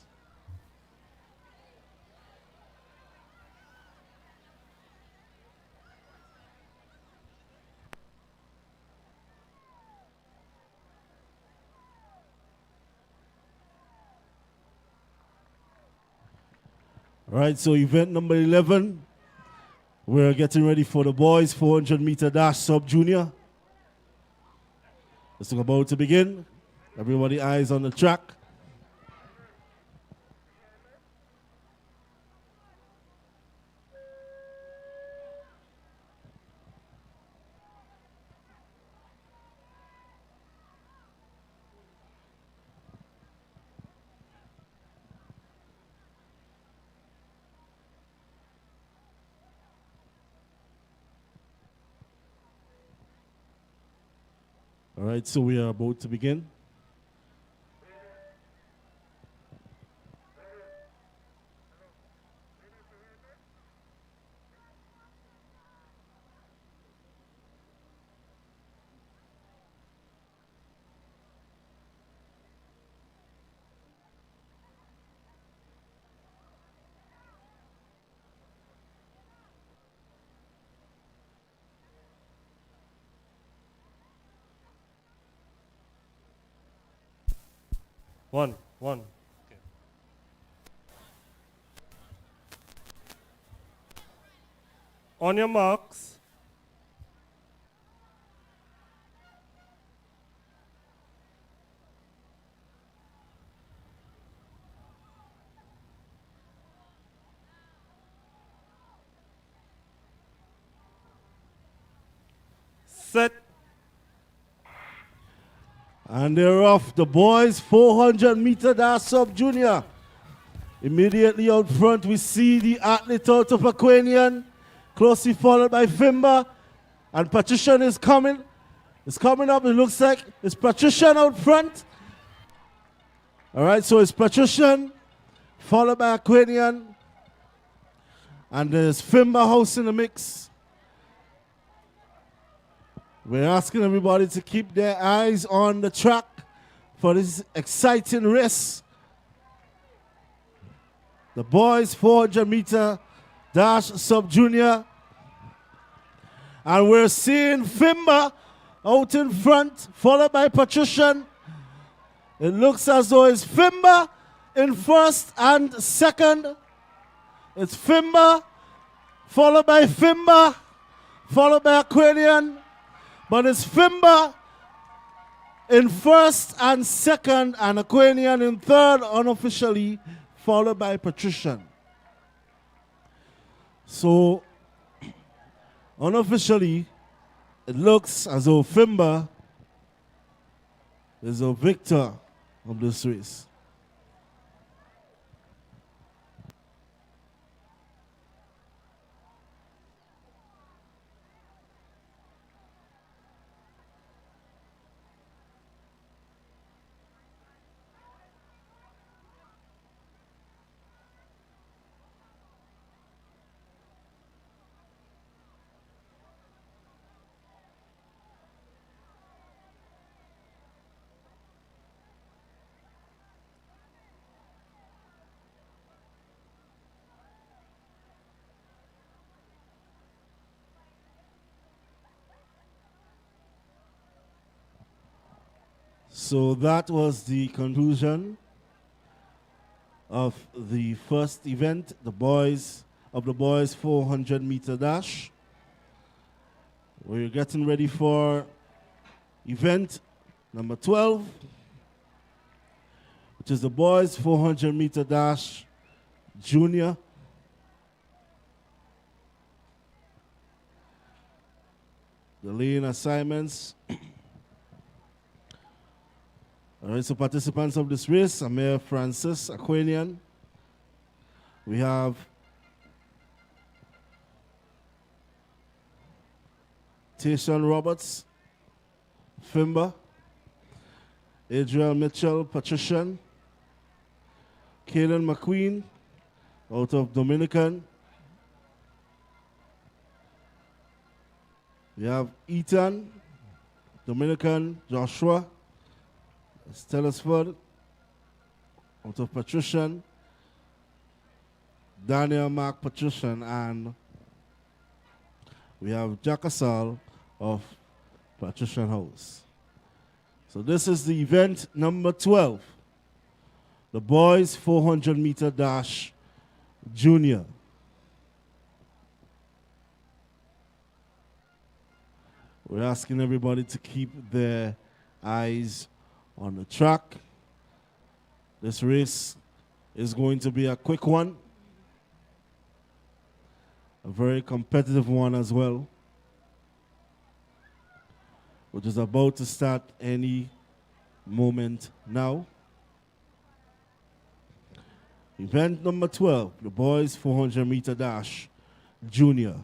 All right, so event number 11. We're getting ready for the boys 400-meter dash sub-junior. It's about to begin. Everybody eyes on the track. All right, so we are about to begin. One. Okay. On your marks. Set. And they're off. The boys 400-meter dash sub-junior. Immediately out front, we see the athlete out of Aquanian, closely followed by Fimba. And Patrician is coming. It's coming up. It looks like it's Patrician out front. All right, so it's Patrician, followed by Aquanian. And there's Fimba House in the mix. We're asking everybody to keep their eyes on the track for this exciting race. The boys 400-meter dash sub-junior. And we're seeing Fimba out in front, followed by Patrician. It looks as though it's Fimba in first and second. It's Fimba followed by Fimba, followed by Aquarian. But it's Fimba in first and second, and Aquarian in third unofficially, followed by Patrician. So, unofficially, it looks as though Fimba is a victor of this race. So that was the conclusion of the first event, the boys 400-meter dash. We're getting ready for event number 12, which is the boys 400-meter dash junior. The lane assignments. All right, so participants of this race, Amir Francis, Aquanian. We have Tayshawn Roberts, Fimba, Adriel Mitchell, Patrician, Kaden McQueen, out of Dominican. We have Ethan, Dominican, Joshua, Stellisford, out of Patrician, Daniel Mark Patrician, and we have Jack Asal of Patrician House. So this is the event number 12, the boys 400-meter dash junior. We're asking everybody to keep their eyes on the track. This race is going to be a quick one, a very competitive one as well, which is about to start any moment now. Event number 12, the boys 400-meter dash junior.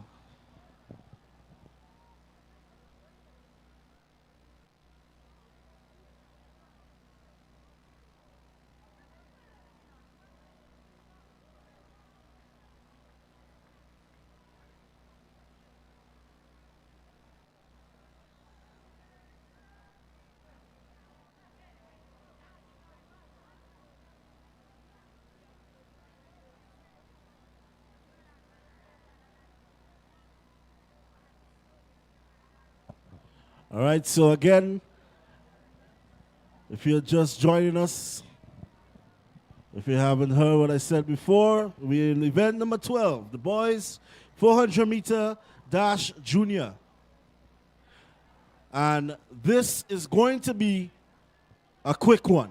All right, so again, if you're just joining us, if you haven't heard what I said before, we're in event number 12, the boys 400-meter dash junior. And this is going to be a quick one.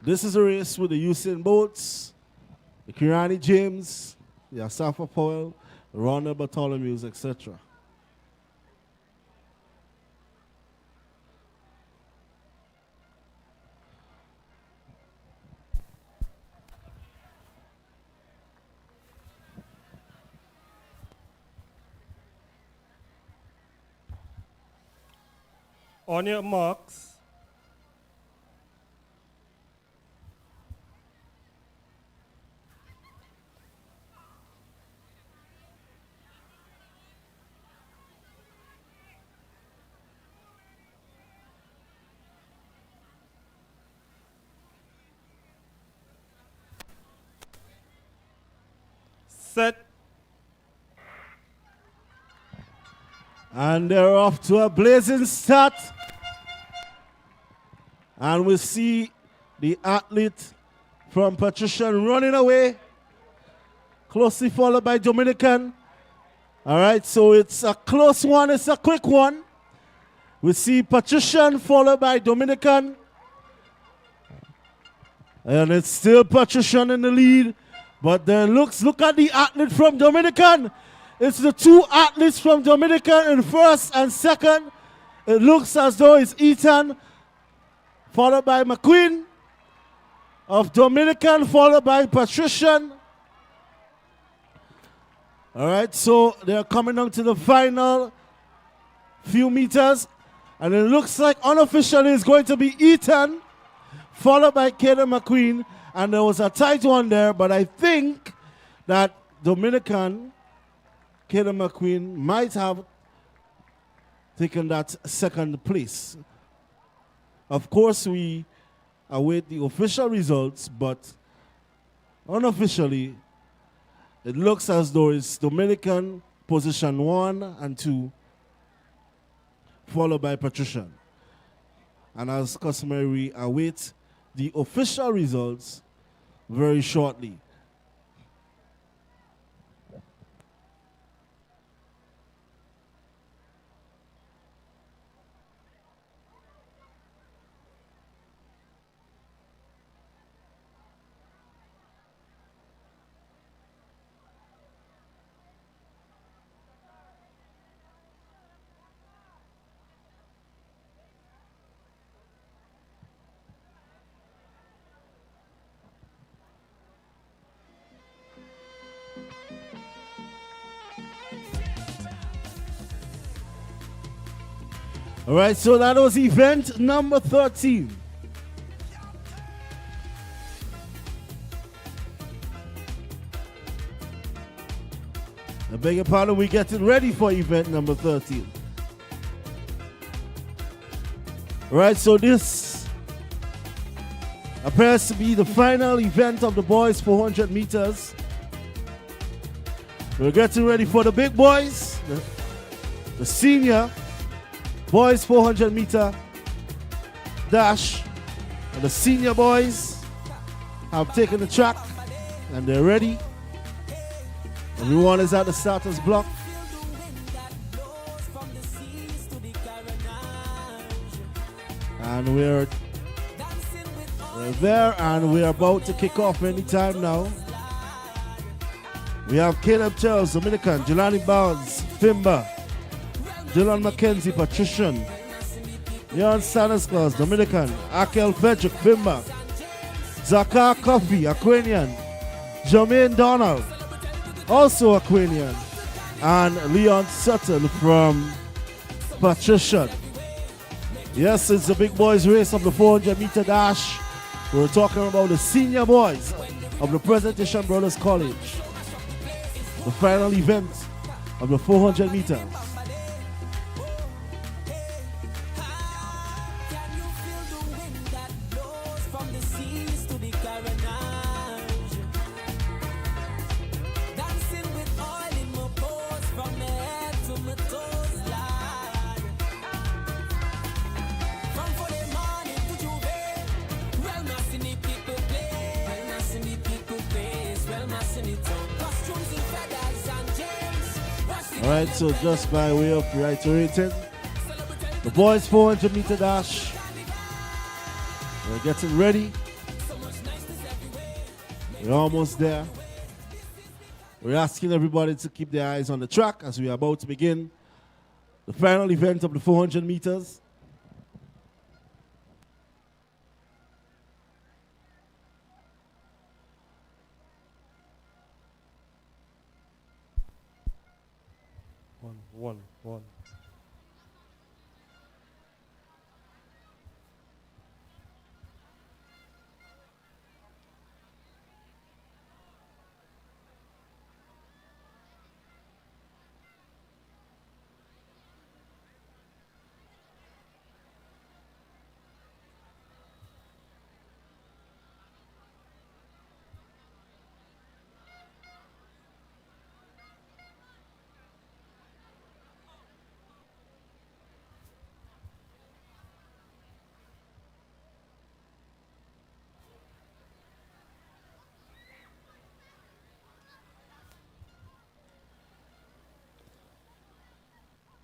This is a race with the Usain Bolts, the Kirani James, the Asafa Powell, the Ronda Bartholomew's, etc. On your marks, set. And they're off to a blazing start. And we see the athlete from Patrician running away, closely followed by Dominican. All right, so it's a close one, it's a quick one. We see Patrician followed by Dominican. And it's still Patrician in the lead. But then look at the athlete from Dominican. It's the two athletes from Dominican in first and second. It looks as though it's Ethan, followed by McQueen of Dominican, followed by Patrician. All right, so they're coming down to the final few meters. And it looks like unofficially it's going to be Ethan, followed by Kaden McQueen. And there was a tight one there, but I think that Dominican, Kaden McQueen, might have taken that second place. Of course, we await the official results, but unofficially, it looks as though it's Dominican position 1 and 2, followed by Patrician. And as customary, we await the official results very shortly. All right, so that was event number 13. I beg your pardon, we're getting ready for event number 13. All right, so this appears to be the final event of the boys 400 meters. We're getting ready for the big boys, the senior boys 400 meter dash. And the senior boys have taken the track and they're ready. Everyone is at the starters block. And we're there and we're about to kick off anytime now. We have Caleb Charles, Dominican, Jelani Barnes, Fimba, Dylan McKenzie, Patrician, Leon Stanislas, Dominican, Akel Frederick, Fimba, Zakar Coffey, Aquanian, Jermaine Donald, also Aquanian, and Leon Sutton from Patrician. Yes, it's the big boys race of the 400 meter dash. We're talking about the senior boys of the Presentation Brothers College. The final event of the 400 meters. Alright, so just by way of reiterating, the boys 400 meter dash, we're getting ready. We're almost there. We're asking everybody to keep their eyes on the track as we are about to begin the final event of the 400 meters. One.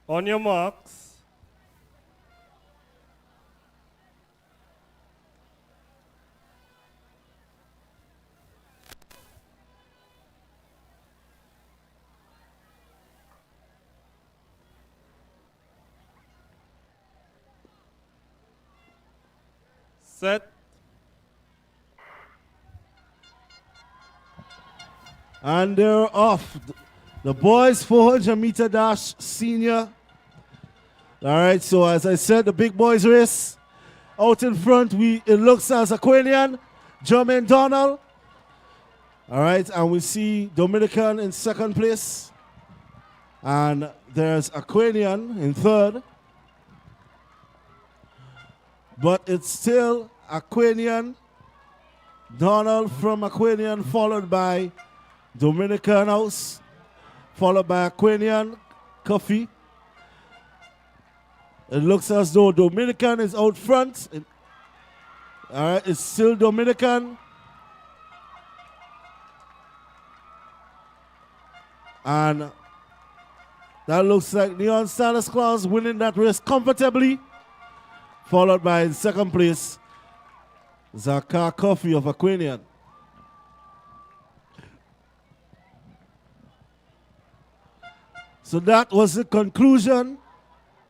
On your marks. Set. And they're off. The boys 400-meter dash senior. All right, so as I said, the big boys race. Out in front, it looks as Aquanian, Jermaine Donald. All right, and we see Dominican in second place. And there's Aquanian in third. But it's still Aquanian, Donald from Aquanian, followed by Dominican House, followed by Aquanian, Coffee. It looks as though Dominican is out front. All right, it's still Dominican. And that looks like Neon Santa Claus winning that race comfortably. Followed by, in second place, Zakar Coffee of Aquanian. So that was the conclusion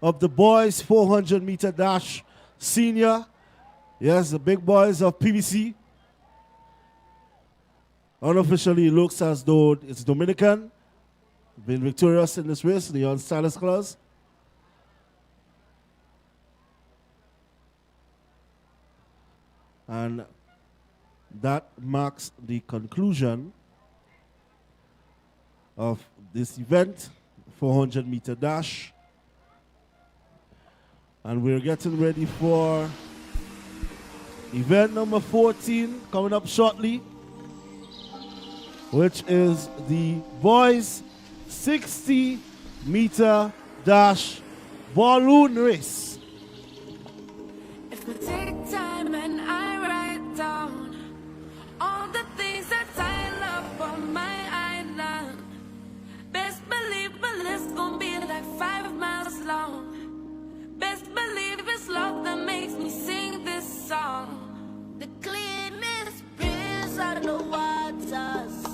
of the boys 400-meter dash senior. Yes, the big boys of PBC. Unofficially, it looks as though it's Dominican been victorious in this race, Leon Silas Claus. And that marks the conclusion of this event, 400-meter dash. And we're getting ready for event number 14 coming up shortly, which is the boys 60-meter dash balloon race. If we take time and I write down all the things that I love on my island, best believe my list gon' be like 5 miles long. Best believe it's love that makes me sing this song. The cleanest breeze out of the waters,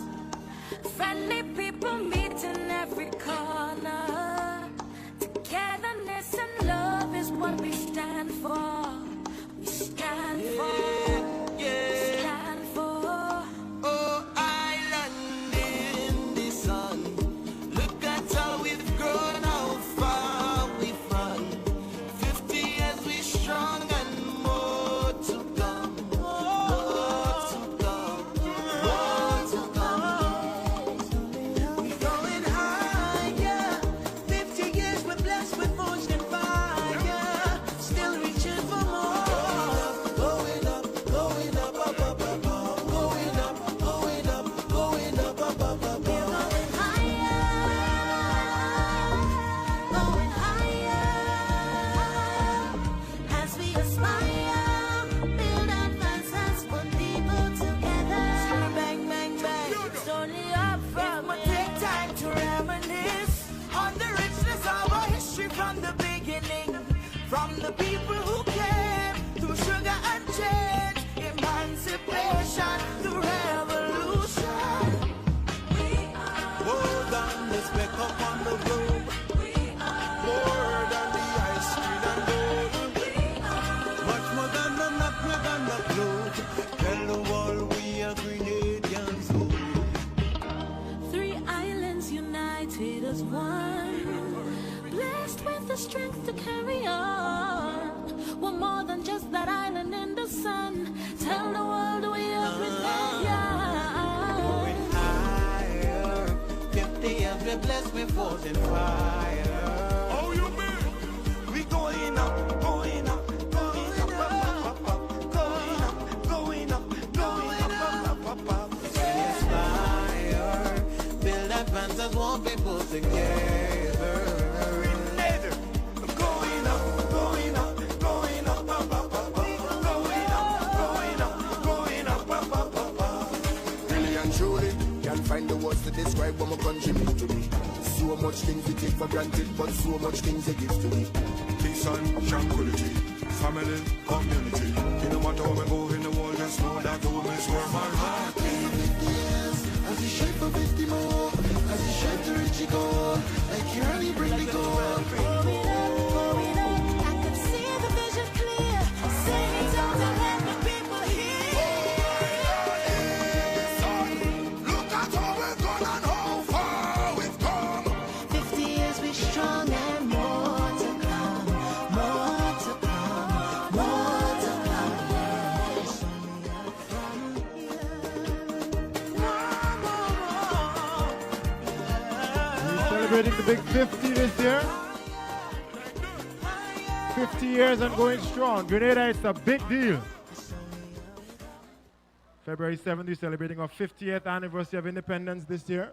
friendly people meeting every corner. Togetherness and love is what we stand for. We stand for. We stand for. Oh, island in the sun. Look at how we've grown, how far we've run. 50 years we strong and more to come. More to come. More to come. We're going higher. 50 years we're blessed with forged and fire. Still reaching for more. Going up, going up, up, up, up, up. Going up, going up, going up, up, up, up, up. Going higher as we aspire. Build advances, put people together. Bang, bang, bang. It's only up from It take time to reminisce on the richness of our history from the beginning. From the people who came through sugar and change, emancipation, the revolution. Hold on, let's back up on the road. More than the ice cream and gold. Much more than the nutmeg and the clove. Tell the world we are Grenadians. 3 islands united as one, blessed with the strength to carry on. We're more than just that island in the sun. Tell the world we are Grenadians. Higher, 50 years we're blessed with force and fire. Oh, you mean? We going up, going up, going up, up, up, up, going up, going up, going up, up, up, up. We aspire, build advances, want people together. Going up, going up, going up, up, up, up, up. Going up, going up, going up, up, up, up, up. Really and truly, can't find the words to describe what my country means to me. So much things we take for granted, but so much things they give to me. Peace and tranquility, family, community. No matter how we go in the world, just know that home is where my heart is. As you shape for 50 more, as you shape to reach your goal, like you really bring me goal. Going up, I can see the vision clear. Sing it out and let the people hear. Look at how we've gone and how far we've come. 50 years we strong and more to come, more to come, more to We're celebrating the big 50 this year. 50 years and going strong. Grenada, it's a big deal. February 7th, we're celebrating our 50th anniversary of independence this year.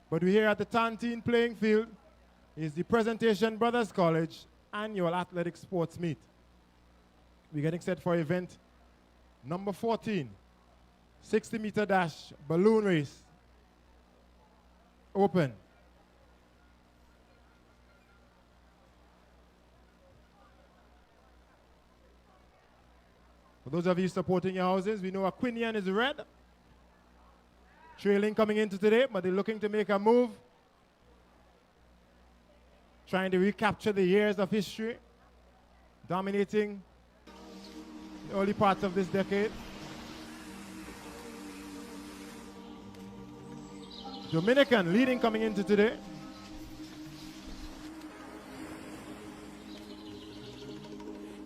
But we're here at the Tontine Playing Field. It's the Presentation Brothers College annual athletic sports meet. We're getting set for event number 14, 60-meter dash balloon race. Open. For those of you supporting your houses, we know Aquinian is red. Trailing coming into today, but they're looking to make a move. Trying to recapture the years of history. Dominating the early parts of this decade. Dominican leading coming into today.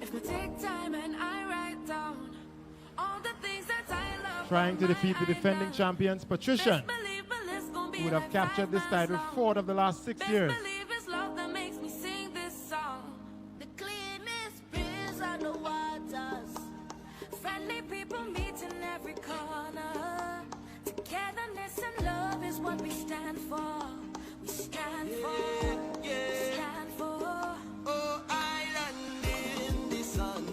If we take time and I write down all the things that I love. Trying to defeat the defending champions, Patrician, who would have captured this title 4 of the last 6 years. Believe it's love that makes me sing this song. The cleanest breeze on the waters. Friendly people meet in every corner. Togetherness and love is what we stand for. We stand for. We stand for. Oh, island in the sun.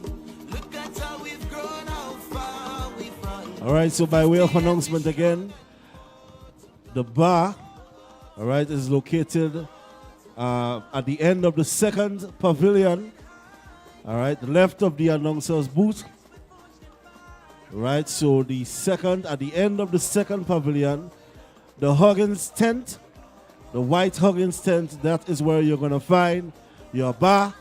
Look at how we've grown, how far we've run. All right, so by way of announcement again, the bar, all right, is located at the end of the second pavilion, all right, left of the announcer's booth. All right, so at the end of the second pavilion, the Huggins tent, the white Huggins tent, that is where you're going to find your bar.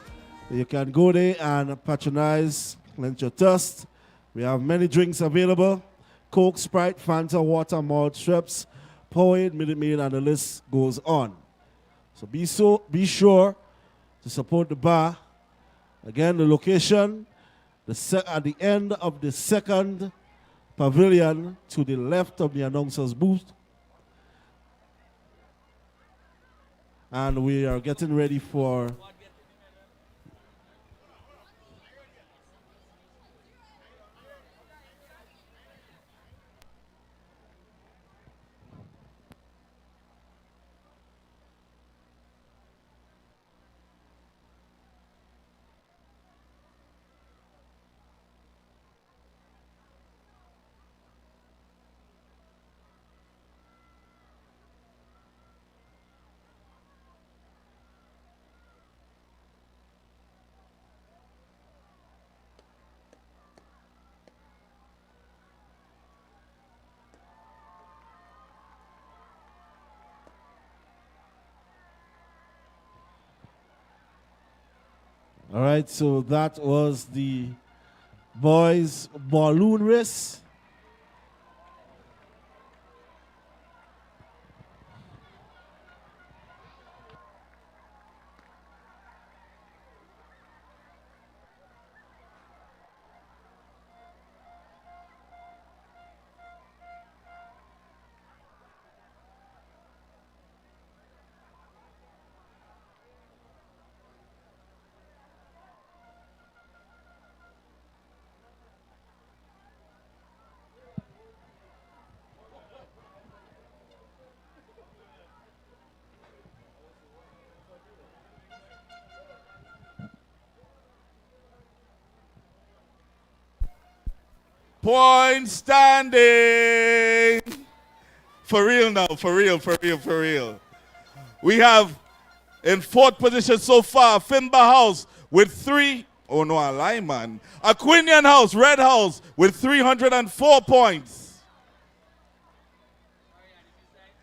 You can go there and patronize, quench your thirst. We have many drinks available: Coke, Sprite, Fanta, water, malt, Schweppes, Powerade, Minute Maid, and the list goes on. So be sure to support the bar. Again, the location, at the end of the second pavilion to the left of the announcer's booth. And we are getting ready for All right, so that was the boys' balloon race. Point standing. For real now, for real. We have in fourth position so far, Finba House with 3. Oh no, I lie, man. Aquinian House, Red House with 304 points.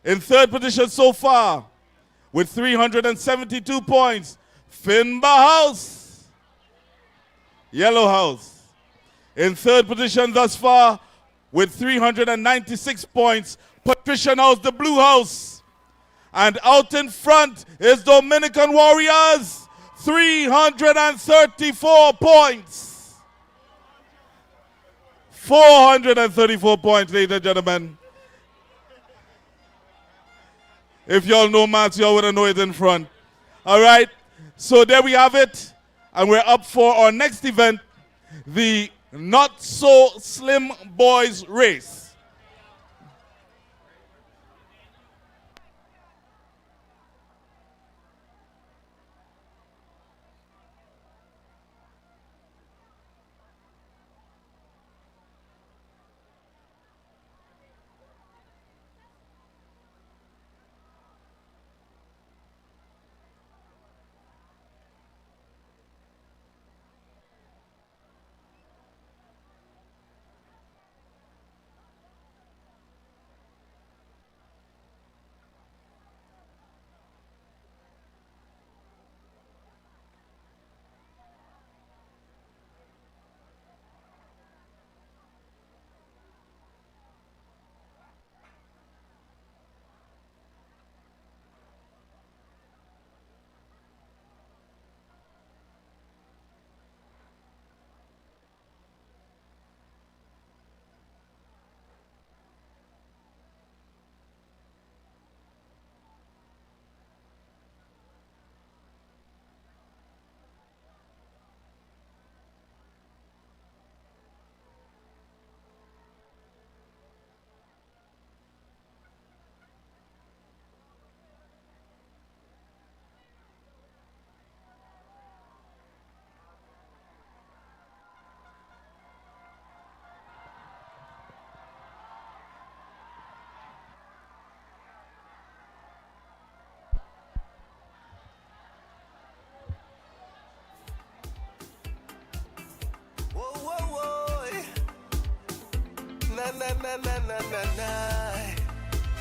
In third position so far with 372 points, Finba House, Yellow House. In third position thus far with 396 points, Patrician House, the Blue House. And out in front is Dominican Warriors, 334 points. 434 points, ladies and gentlemen. If y'all know maths, y'all would know it in front. All right, so there we have it. And we're up for our next event, the Not So Slim Boys Race.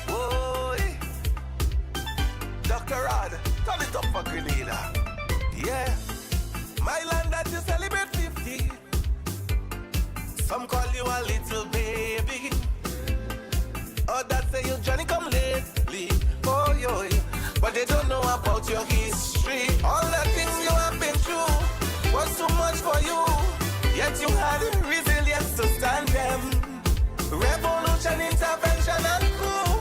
Whoa, Dr. Rod, turn it up for Grenada. Yeah, my land that you celebrate 50. Some call you a little baby. Others say you Johnny come lately. Oh, yo, but they don't know about your history. All the things you have been through was too much for you. Yet you had resilience to stand them. Revolution, intervention, and coup.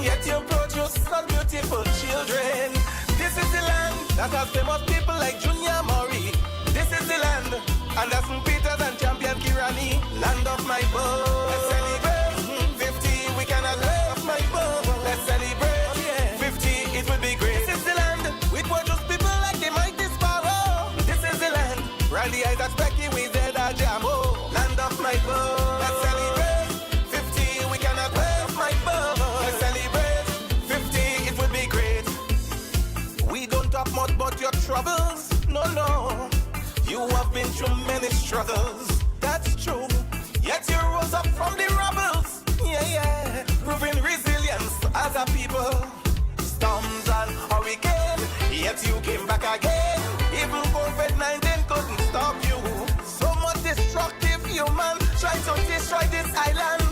Yet you produce some beautiful children. This is the land that has famous people like Junior Murray. This is the land, Anderson Peters and Champion Kirani. Land of my birth. Let's celebrate 50. We cannot love my birth. Let's celebrate 50. It will be great. This is the land. We produce people like the mighty sparrow. This is the land. Randy Isaac Becky with Zeda Jamo. Land of my birth. Let's celebrate 50. We cannot love my birth. Let's celebrate 50. It will be great. We don't talk much about your troubles. No, no. You have been through many struggles. That's true. Yet you rose up from the rubbles. Yeah, yeah. Proving resilience as a people. Storms and hurricanes. Yet you came back again. Even COVID-19 couldn't stop you. So much destructive human try to destroy this island.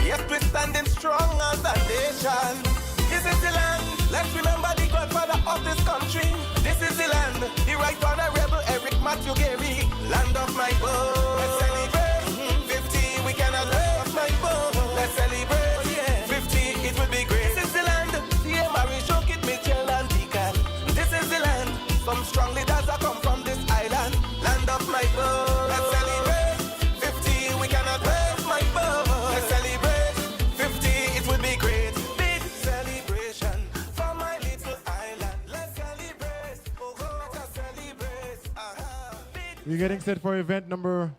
Yet we're standing strong as a nation. This is the land. Let's remember the godfather of this country. This is the land. The right honorable Eric Matthew Gary. Land of my birth. Let's celebrate 50. We cannot love my birth. Let's celebrate 50. It will be great. This is the land. Yeah, Mary Shokit, Mitchell and Deacon. This is the land. Some strong leaders that come from this island. Land of my birth. Let's celebrate 50. We cannot love my birth. Let's celebrate 50. It will be great. Big celebration for my little island. Let's celebrate. Oh, let us celebrate. We're getting set for event number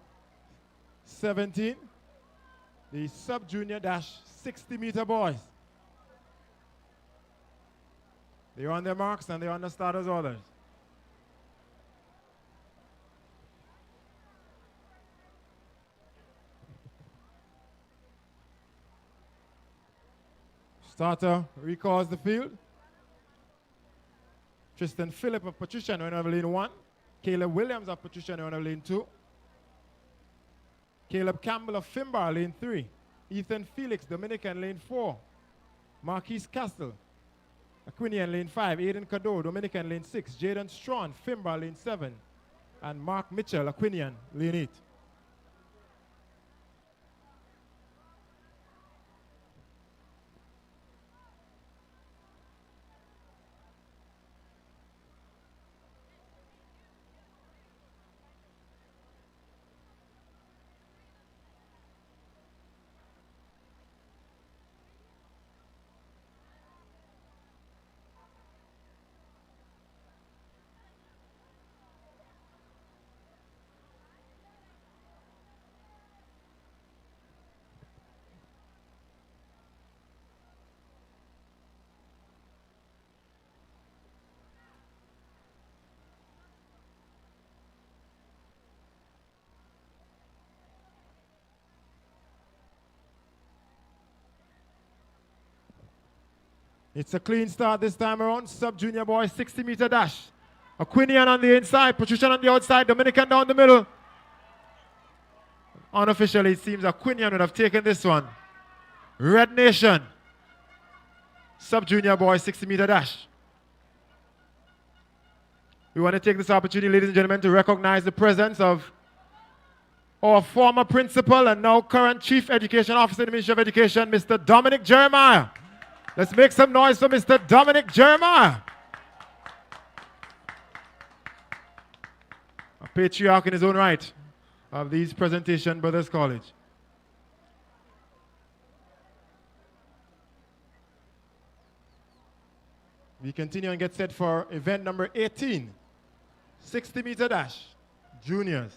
17, the sub-junior dash 60-meter boys. They're on their marks and they're on the starters' orders. Starter recalls the field. Tristan Phillip of Patricia on lane 1. Caleb Williams of Patricia on lane 2. Caleb Campbell of Finbar, lane 3. Ethan Felix, Dominican, lane 4. Marquise Castle, Aquinian, lane 5. Aiden Cadeau, Dominican, lane 6. Jaden Strawn, Finbar, lane 7. And Mark Mitchell, Aquinian, lane 8. It's a clean start this time around. Sub-junior boys, 60-meter dash. Aquinian on the inside, Patrician on the outside, Dominican down the middle. Unofficially, it seems Aquinian would have taken this one. Red Nation. Sub-junior boys, 60-meter dash. We want to take this opportunity, ladies and gentlemen, to recognize the presence of our former principal and now current Chief Education Officer in the Ministry of Education, Mr. Dominic Jeremiah. Let's make some noise for Mr. Dominic Jeremiah. A patriarch in his own right of these Presentation Brothers College. We continue and get set for event number 18, 60-meter dash, juniors.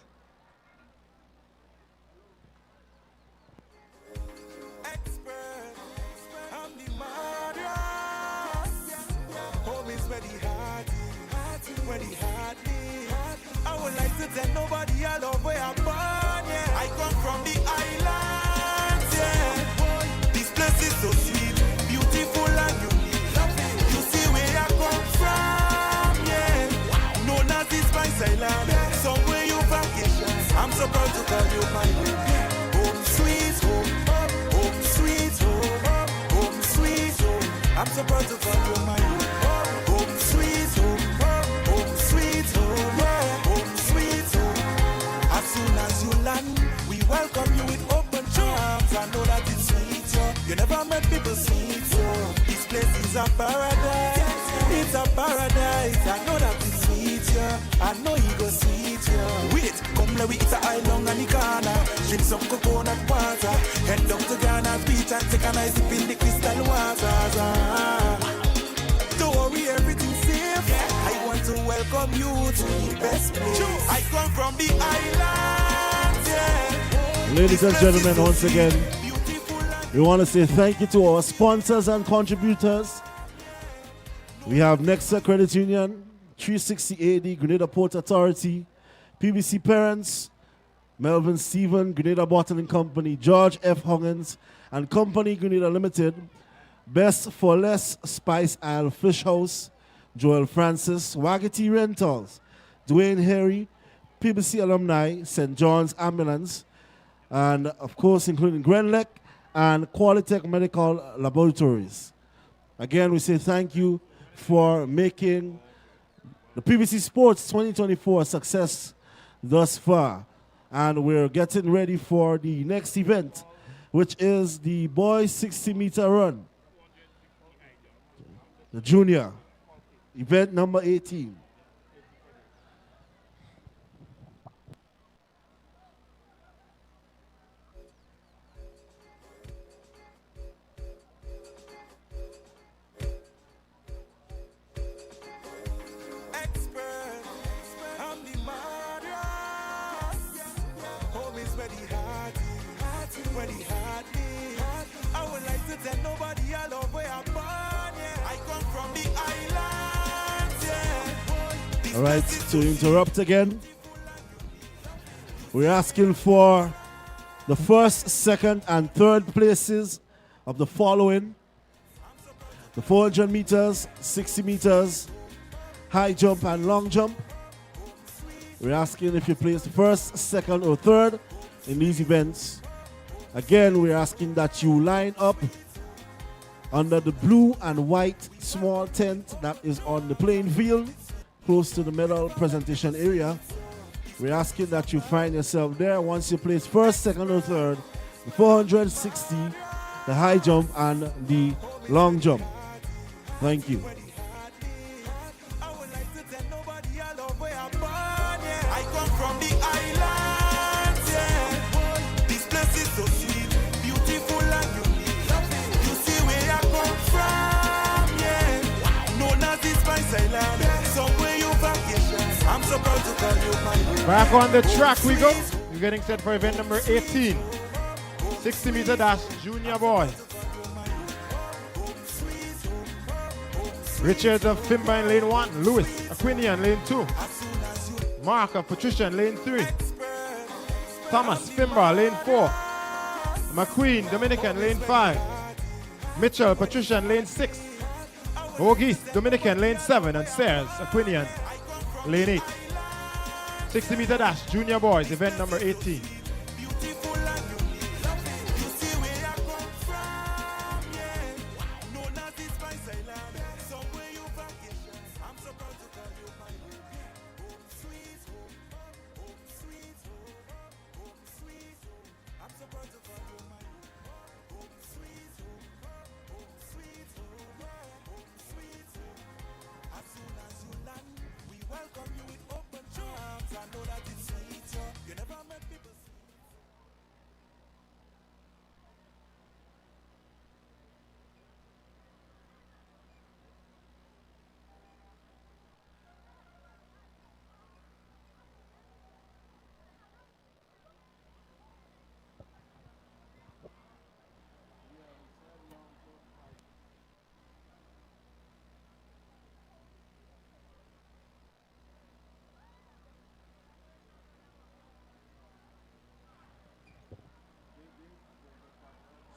I would like to tell nobody I love where I'm born, yeah. I come from the islands, yeah. This place is so sweet, beautiful and unique. You see where I come from, yeah. Known as the Spice Island, somewhere you vacation. I'm so proud to call you my home. Home sweet home, home sweet home, home sweet home. I'm so proud to call you my home. Home sweet home, home sweet home, home sweet home. As soon as you land, we welcome you with open arms. I know that it's sweet, yo. You never met people sweet, yo. This place is a paradise. It's a paradise. I know that it's sweet, yo. I know you go sweet, yo. Wait, come let we eat a island on the corner. Drink some coconut water. Head down to Ghana's beach and take a nice dip in the crystal waters. Don't worry, everything's safe. Yeah. I want to welcome you to the best place. I come from the islands, yeah. Ladies and gentlemen, once again, we want to say thank you to our sponsors and contributors. We have Nexa Credit Union, 360 AD, Grenada Port Authority, PBC Parents, Melvin Stephen, Grenada Bottling Company, George F. Huggins and Company Grenada Limited, Best for Less Spice Isle Fish House, Joel Francis, Wagati Rentals, Dwayne Harry, PBC Alumni, St. John's Ambulance, and of course including Grenlec and Qualitech Medical Laboratories. Again, we say thank you for making the PBC Sports 2024 a success thus far. And we're getting ready for the next event, which is the boys 60-meter run. The junior, event number 18. I would like to tell nobody I love where I'm born, yeah. I come from the island. All right, to interrupt again, we're asking for the first, second, and third places of the following: the 400 meters, 60 meters, high jump, and long jump. We're asking if you place first, second, or third in these events. Again, we're asking that you line up under the blue and white small tent that is on the playing field, close to the medal presentation area. We're asking that you find yourself there once you place first, second, or third, the 460, the high jump, and the long jump. Thank you. I come from the islands, yeah. This place is so sweet, beautiful and unique. You see where I come from, yeah. Known as the Spice Island, somewhere you vacation. I'm so proud to call you my. Back on the track we go. We're getting set for event number 18. 60 meter dash, junior boys. Richard of Fimba in lane 1, Lewis Aquinian lane 2, Mark of Patricia in lane 3, Thomas Fimba lane 4, McQueen Dominican lane 5, Mitchell Patricia in lane 6, Ogis Dominican lane 7, and Sayers Aquinian lane 8. 60 meter dash, junior boys, event number 18.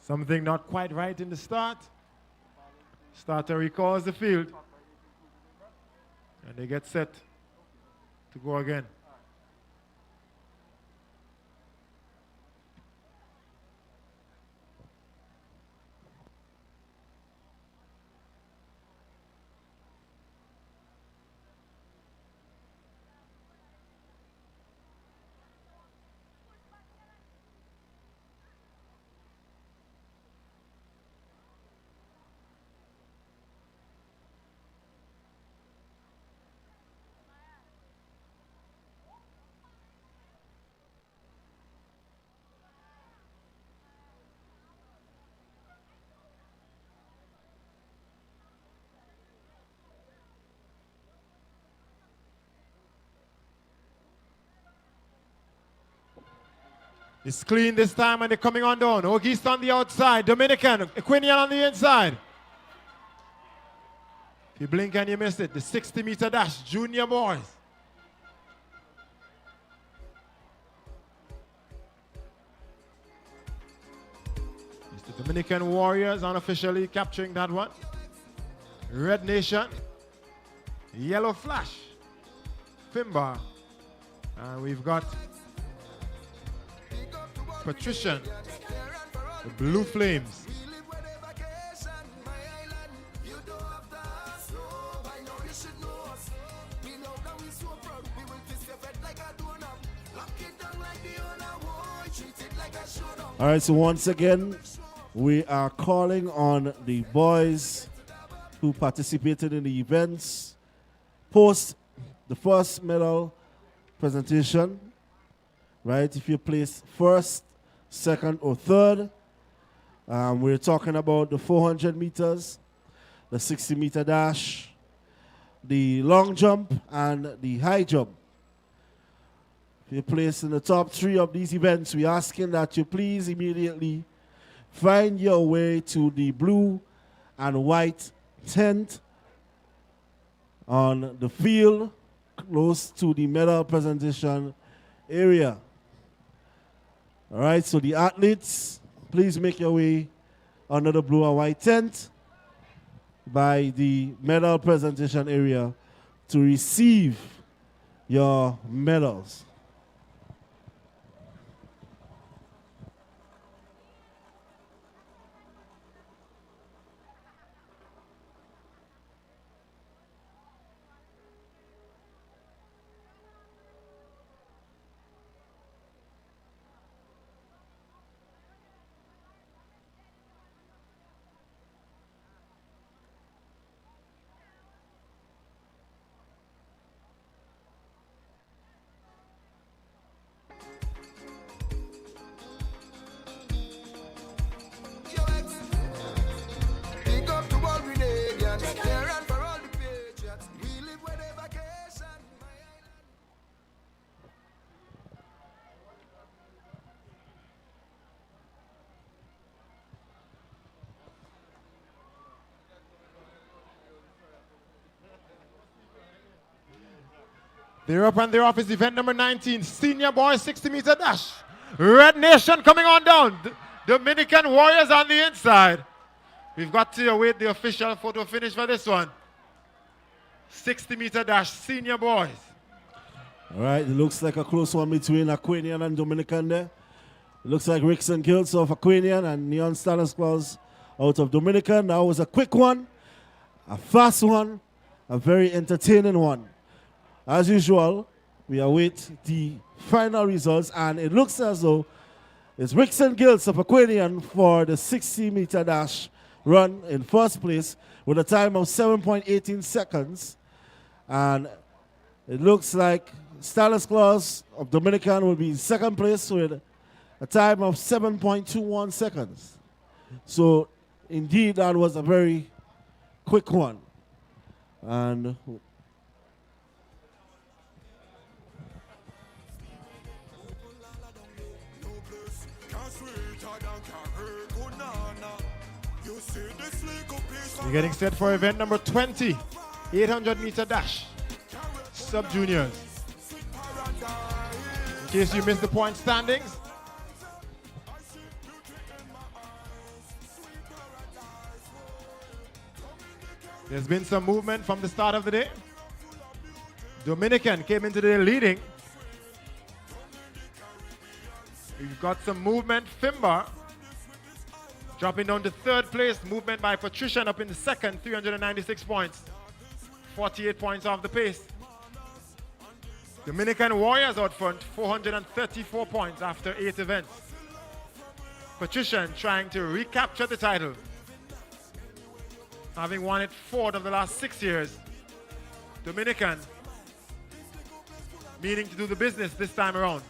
Something not quite right in the start. Starter recalls the field. And they get set to go again. It's clean this time and they're coming on down. Ogist on the outside, Dominican, Aquinian on the inside. If you blink and you miss it, the 60 meter dash, junior boys. It's the Dominican Warriors unofficially capturing that one. Red Nation, Yellow Flash, Fimba, and we've got Patrician, the Blue Flames. All right, so once again, we are calling on the boys who participated in the events post the first medal presentation, right? If you place first, second, or third, we're talking about the 400 meters, the 60 meter dash, the long jump, and the high jump. If you're placed in the top 3 of these events, we're asking that you please immediately find your way to the blue and white tent on the field close to the medal presentation area. All right, so the athletes, please make your way under the blue and white tent by the medal presentation area to receive your medals. Big up to all Grenadians, care and for all the patriots. We live with a vacation. They're up and they're off. Is event number 19, senior boys 60-meter dash. Red Nation coming on down. Dominican Warriors on the inside. We've got to await the official photo finish for this one. 60-meter dash, senior boys. All right, it looks like a close one between Aquanian and Dominican there. It looks like Rickson Gills of Aquanian and Neon Stanislaus out of Dominican. That was a quick one, a fast one, a very entertaining one. As usual, we await the final results, and it looks as though it's Rickson Gills of Aquanian for the 60-meter dash run in first place with a time of 7.18 seconds. And it looks like Stanislaus of Dominican will be in second place with a time of 7.21 seconds. So, indeed, that was a very quick one. And we're getting set for event number 20, 800-meter dash, sub-juniors. In case you missed the point standings, there's been some movement from the start of the day. Dominican came into the day leading. We've got some movement. Fimba dropping down to third place. Movement by Patrician up in the second, 396 points. 48 points off the pace. Dominican Warriors out front, 434 points after 8 events. Patrician trying to recapture the title, having won it 4 of the last 6 years. Dominican meaning to do the business this time around.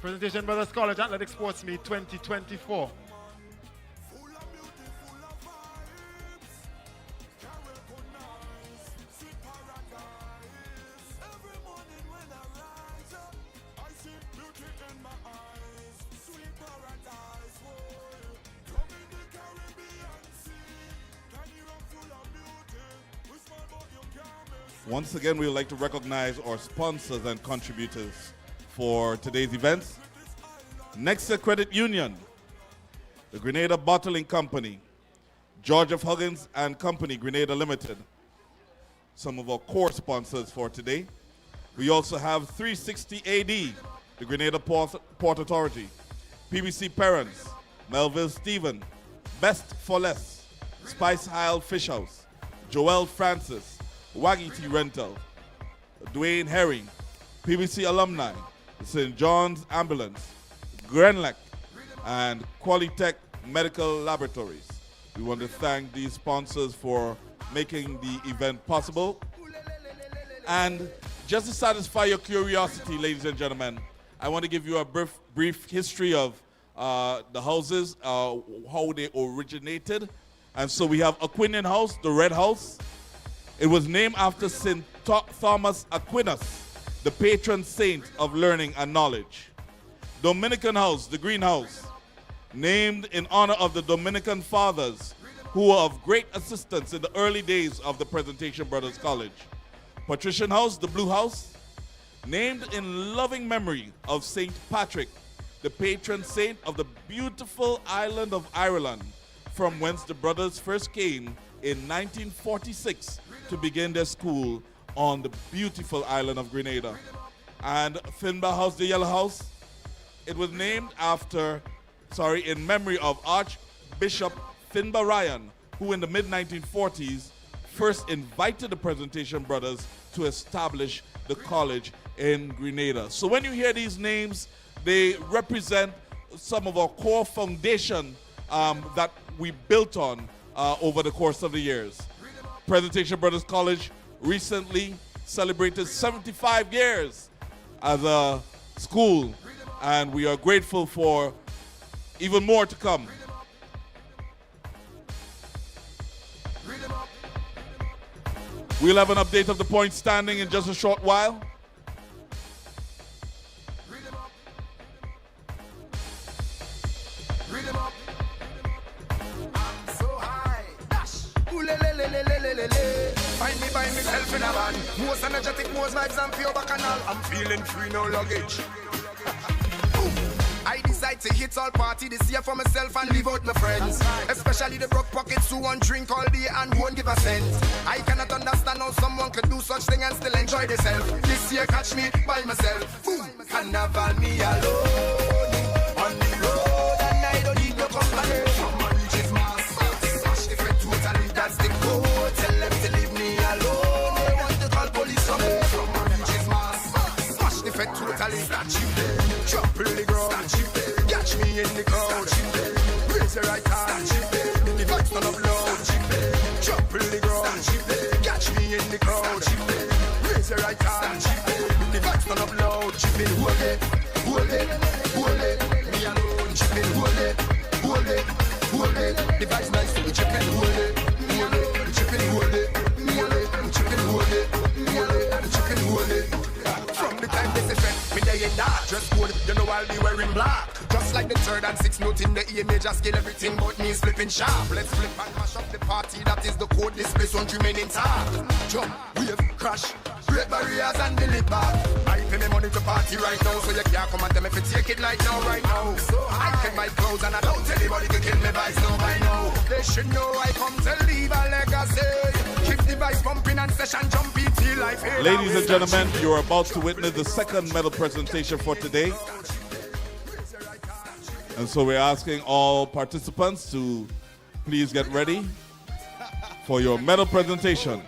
Presentation Brothers College Athletic Sports Meet 2024. Once again, we would like to recognize our sponsors and contributors for today's events. Nexa Credit Union, the Grenada Bottling Company, George F. Huggins and Company, Grenada Limited, some of our core sponsors for today. We also have 360 AD, the Grenada Port Authority, PBC Parents, Melville Stephen, Best for Less, Spice Isle Fish House, Joel Francis, Waggy T Rental, Dwayne Herring, PBC Alumni, St. John's Ambulance, Grenlec, and Qualitech Medical Laboratories. We want to thank these sponsors for making the event possible. And just to satisfy your curiosity, ladies and gentlemen, I want to give you a brief history of the houses, how they originated. And so we have Aquinian House, the Red House. It was named after St. Thomas Aquinas, the patron saint of learning and knowledge. Dominican House, the Green House, named in honor of the Dominican fathers who were of great assistance in the early days of the Presentation Brothers College. Patrician House, the Blue House, named in loving memory of St. Patrick, the patron saint of the beautiful island of Ireland, from whence the brothers first came in 1946 to begin their school on the beautiful island of Grenada. And Finbar House, the Yellow House, it was named in memory of Archbishop Finbar Ryan, who in the mid-1940s first invited the Presentation Brothers to establish the college in Grenada. So when you hear these names, they represent some of our core foundation that we built on over the course of the years. Presentation Brothers College recently celebrated 75 years as a school, and we are grateful for even more to come. We'll have an update of the points standing in just a short while. Find me by myself in a van. Most energetic, most vibes and pure bacchanal. I'm feeling free, no luggage. I decide to hit all party this year for myself and leave out my friends. Especially the broke pockets who won't drink all day and won't give a cent. I cannot understand how someone could do such thing and still enjoy themselves. This year catch me by myself. Carnival me alone on the road, and I don't need no company. Someone reaches mass, smash the fit totally, that's the code. Tell them to leave me alone. They want to call police on me. Someone reaches mass, smash the fit totally, that's you there. Drop really ground, catch me in the crowd. Raise your right hand, the vibes turn up loud. Drop really ground, catch me in the crowd. Raise your right hand, the vibes turn up loud. Chipping, hold it, hold it, hold it. Me alone, chipping, hold it, hold it, hold it. The vibes nice to be chipping, hold it, hold it, chipping, hold it, hold it, chipping, hold it, hold it, chipping, hold it. From the time this is red, me day in dark, dress code, you know I'll be wearing black. Just like the third and sixth note in the E major scale, everything but me is flipping sharp. Let's flip and mash up the party, that is the code, this place won't remain intact. Jump, wave, crash, break barriers and build it back. I pay me money to party right now, so you can't come and tell me if you take it like now, right now. So I take my clothes and I don't tell anybody to kill me vibes now by now. They should know I come to leave a legacy. Keep the vibes pumping and session jumping till I feel. Ladies and gentlemen, you're about to witness the second medal presentation for today. And so we're asking all participants to please get ready for your medal presentation.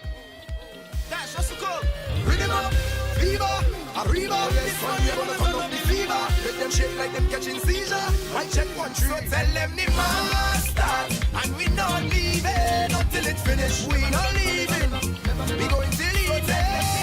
Dash, what's the code? Rhythm up, fever, arriba. This one you're gonna turn up the fever. Let them shake like them catching seizure. I check 1, 2, so tell them the master. And we not leaving until it's finished. We not leaving. We going till it's the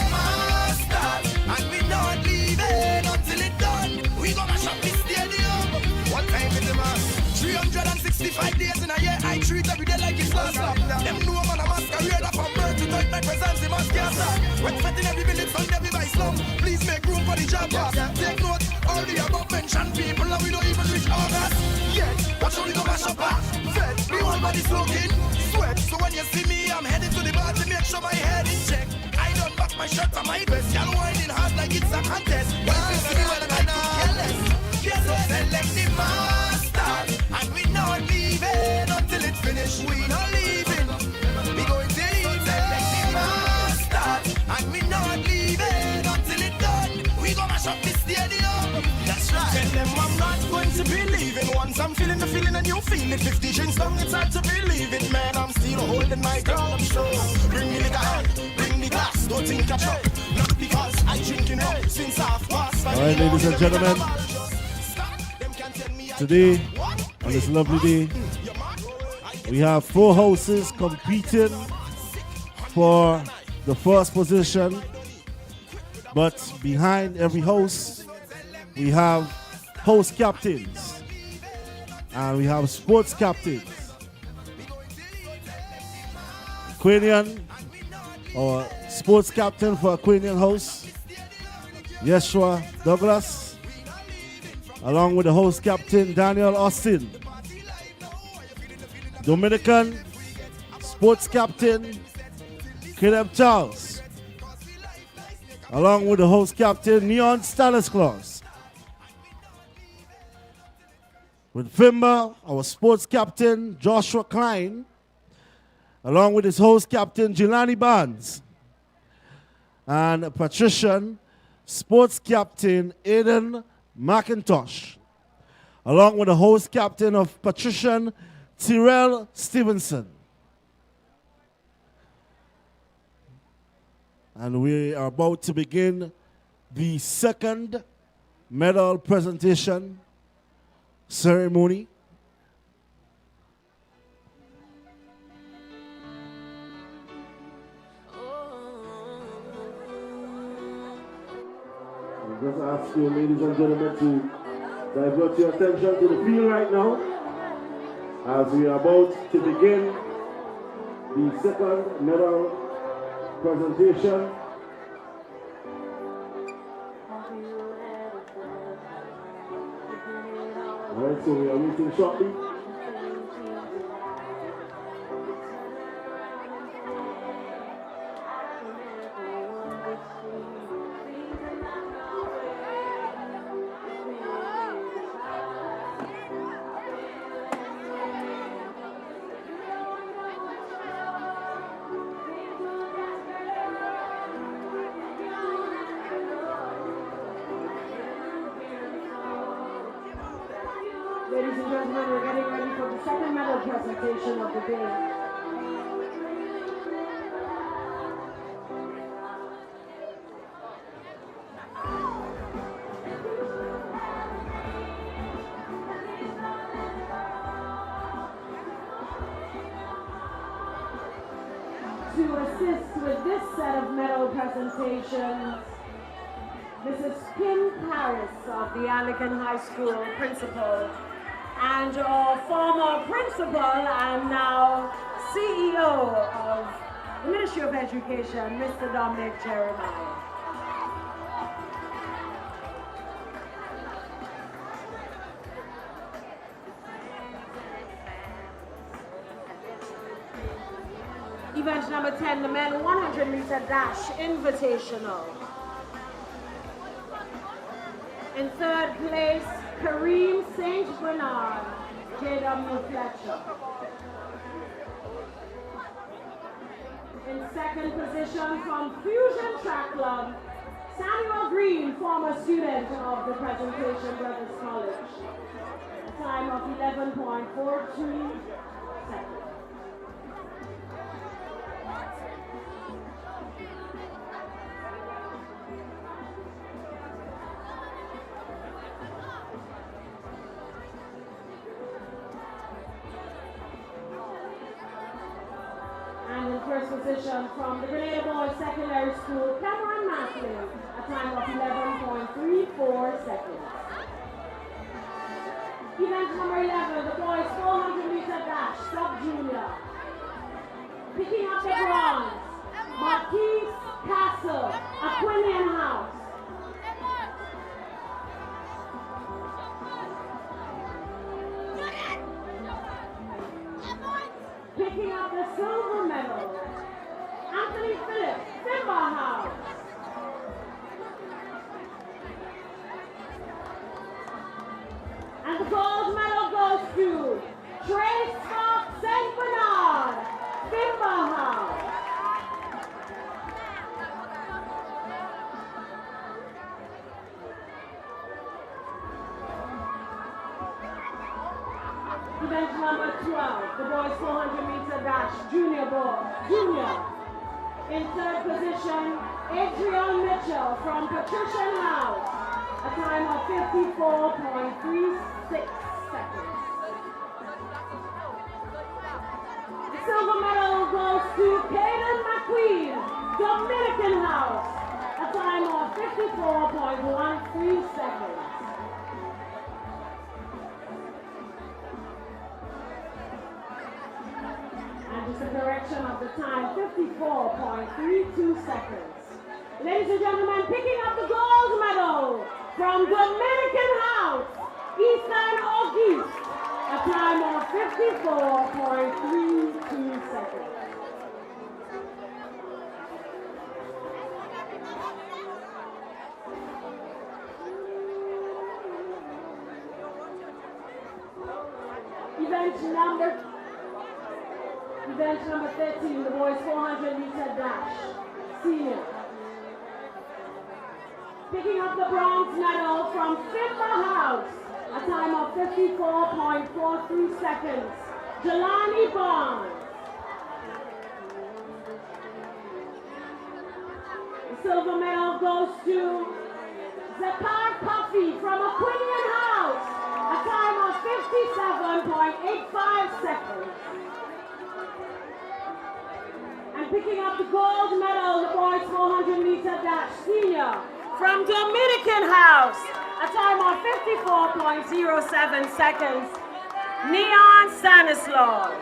master. And we not leaving until it's done. We gonna shut this stadium. What time is the man? 365 days in a year. I treat every day like it's last stop. Them know I'm on a masquerade up on birth to touch my presence. The mask can't stop. When fetting every village on every vice slum. Please make room for the job boss. Take note, all the above mentioned people and we don't even reach August. Yet, watch how we go mash up back. Fed, me one body smoking. Sweat, so when you see me, I'm headed to the bar to make sure my head is checked. I don't back my shirt on my vest. Y'all whining hard like it's a contest. When you see me, well, I don't care less. Yes, so select the master. And we not leaving until it's finished. We not leaving. We going to leave. Select the master. And we not leaving until it's done. We gonna mash up this stadium. That's right. Tell them I'm not going to be leaving. Once I'm feeling the feeling and you feel it. 50 drinks down, it's hard to believe it. Man, I'm still holding my ground. I'm sure. Bring me the guy, bring the glass. Don't think I drop. Not because I drinking up since half past. All right, ladies and gentlemen. Today, on this lovely day, we have 4 houses competing for the first position. But behind every house, we have house captains and we have sports captains. Aquanian, or sports captain for Aquanian House, Yeshua Douglas, along with the host captain Daniel Austin. Dominican sports captain Caleb Charles. along with the host captain, Neon Stanislaus. With Fimba, our sports captain, Joshua Klein, along with his host captain, Jelani Barnes, and patrician, sports captain, Aiden McIntosh, along with the host captain of patrician, Tyrell Stevenson. And we are about to begin the second medal presentation ceremony. I just ask you, ladies and gentlemen, to divert your attention to the field right now as we are about to begin the second medal presentation. All right, so we are meeting shortly. Ladies and gentlemen, we're getting ready for the second medal presentation of the day. To assist with this set of medal presentations, Mrs. Kim Paris of the Anglican High School principal, and our former principal and now CEO of the Ministry of Education, Mr. Dominic Jeremiah. Event number 10, the men 100-meter dash invitational. In third place, Kareem St. Bernard, J.W. Fletcher. In second position from Fusion Track Club, Samuel Green, former student of the Presentation Brothers College. A time of 11.42 seconds. And in first position from the Grenada Boys Secondary School, Cameron Maslin, a time of 11.34 seconds. Event number 11, the boys 400-meter dash, sub-junior. Picking up the bronze, Marquise Castle, Aquinian House. Picking up the silver medal, Anthony Phillips, Fimba House. And the gold medal goes to Trey Scott St. Bernard, Fimba House. Event number 12, the boys 400-meter dash, junior. In third position, Adrian Mitchell from Patrician House, a time of 54.36 seconds. The silver medal goes to Caden McQueen, Dominican House, a time of 54.13 seconds. Just a correction of the time, 54.32 seconds. Ladies and gentlemen, picking up the gold medal from Dominican House, Eastern Auguste, a time of 54.32 seconds. number 13, the boys 400-meter dash, senior. Picking up the bronze medal from Fimba House, a time of 54.43 seconds, Jelani Bond. The silver medal goes to Zakar Coffey from Aquinian House, a time of 57.85 seconds. And picking up the gold medal, the boys 400-meter dash, senior, from Dominican House, a time of 54.07 seconds, Neon Stanislaus.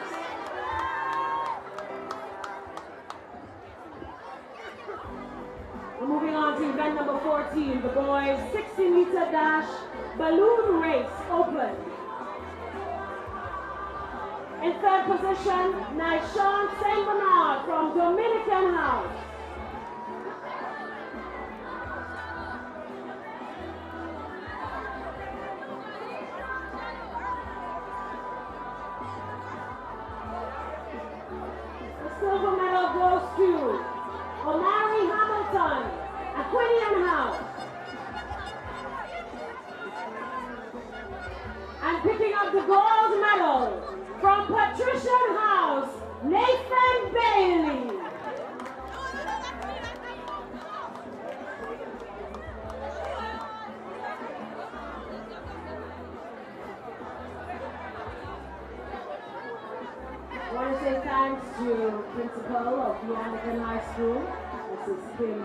We're moving on to event number 14, the boys 60-meter dash, balloon race, open. In third position, Nishon Saint Bernard from Dominican House. The silver medal goes to Omari Hamilton, Aquinian House. And picking up the gold medal from Patrician House, Nathan Bailey. I want to say thanks to Principal of the Anglican High School, Mrs. Kim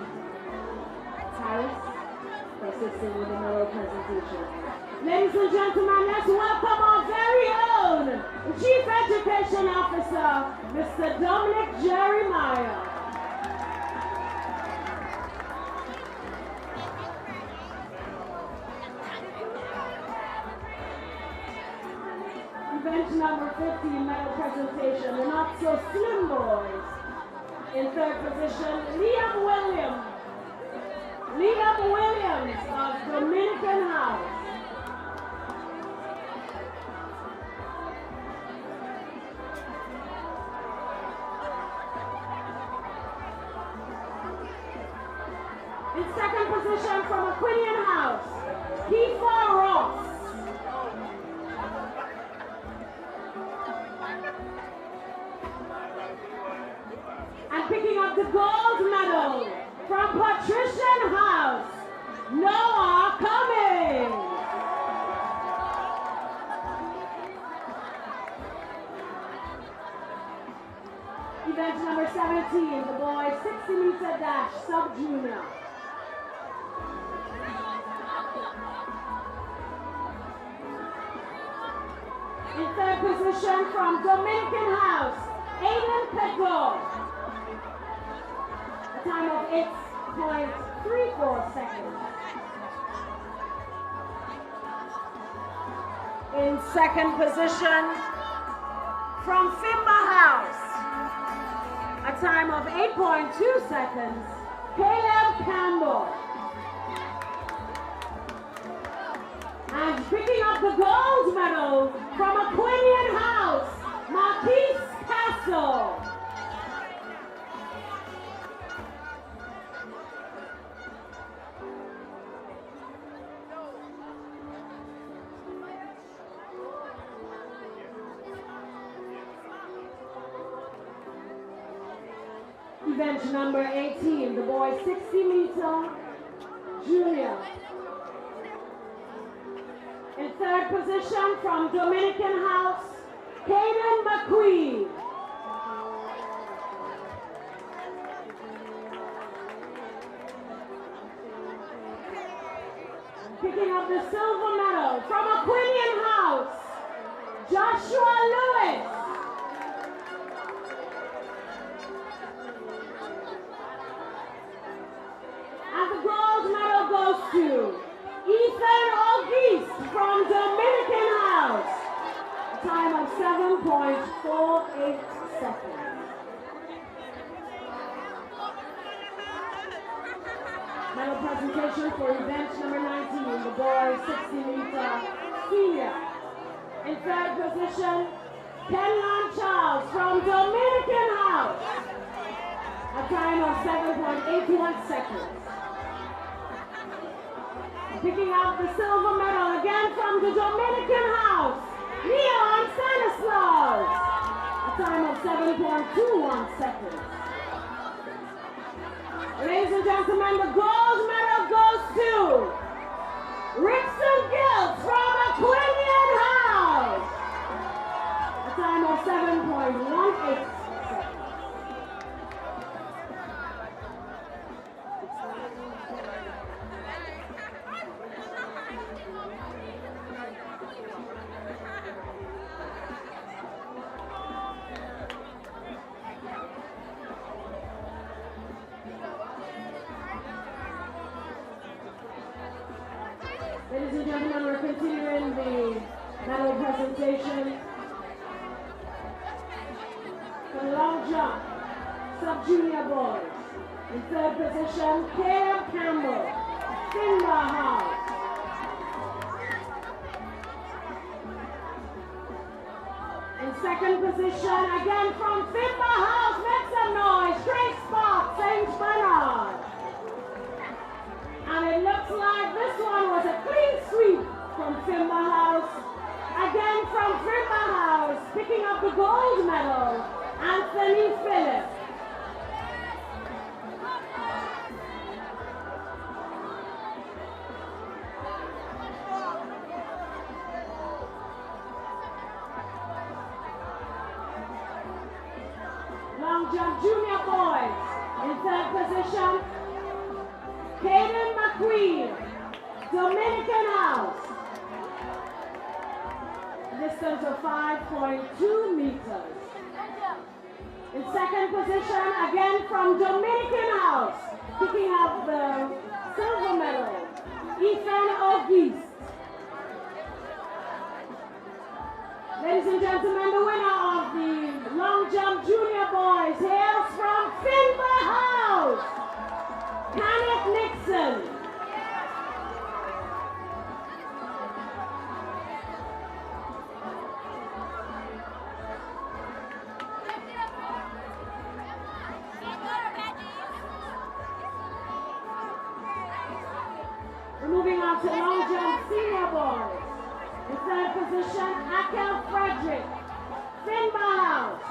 Harris, for assisting with the medal presentation. Ladies and gentlemen, let's welcome our very own Chief Education Officer, Mr. Dominic Jeremiah. Event number 15, medal presentation, the Not So Slim Boys. In third position, Liam Williams of Dominican House. In second position from Aquinian House, Kifa Ross. And picking up the gold medal from Patrician House, Noah Cummings. Event number 17, the boys 60-meter dash, sub-junior. In third position from Dominican House, Aiden Pedro. A time of 8.34 seconds. In second position from Fimba House, a time of 8.2 seconds, Caleb Campbell. And picking up the gold medal from Aquinian House, Marquise Castle. Event number 18, the boys 60-meter junior. In third position from Dominican House, Kaden McQueen. Picking up the silver medal from Aquinian House, Joshua Lewis. And the gold medal goes to Ethan Auguste from Dominican House. A time of 7.48 seconds. Medal presentation for event number 19, the boys 60-meter senior. In third position, Kenlon Charles from Dominican House. A time of 7.81 seconds. Picking up the silver medal again from the Dominican House, Leon Stanislaus. A time of 7.21 seconds. Ladies and gentlemen, the gold medal goes to Rickson Gilt from Aquinian House. A time of 7.18 seconds. Ladies and gentlemen, we're continuing the medal presentation. For the long jump, sub-junior boys. In third position, Caleb Campbell, Finbar House. In second position, again from Finbar House, make some noise, Grace Sparks, St. Bernard. And it looks like this one was a clean sweep from Finbar House. Again from Finbar House, picking up the gold medal, Anthony Phillips. Long jump junior boys in third position. Caden McQueen, Dominican House. Distance of 5.2 meters. In second position, again from Dominican House, picking up the silver medal, Ethan Auguste. Ladies and gentlemen, the winner of the long jump junior boys hails from Finbar House, Kenneth Nixon. We're moving on to long jump senior boys. In third position, Akel Frederick, Finbar House.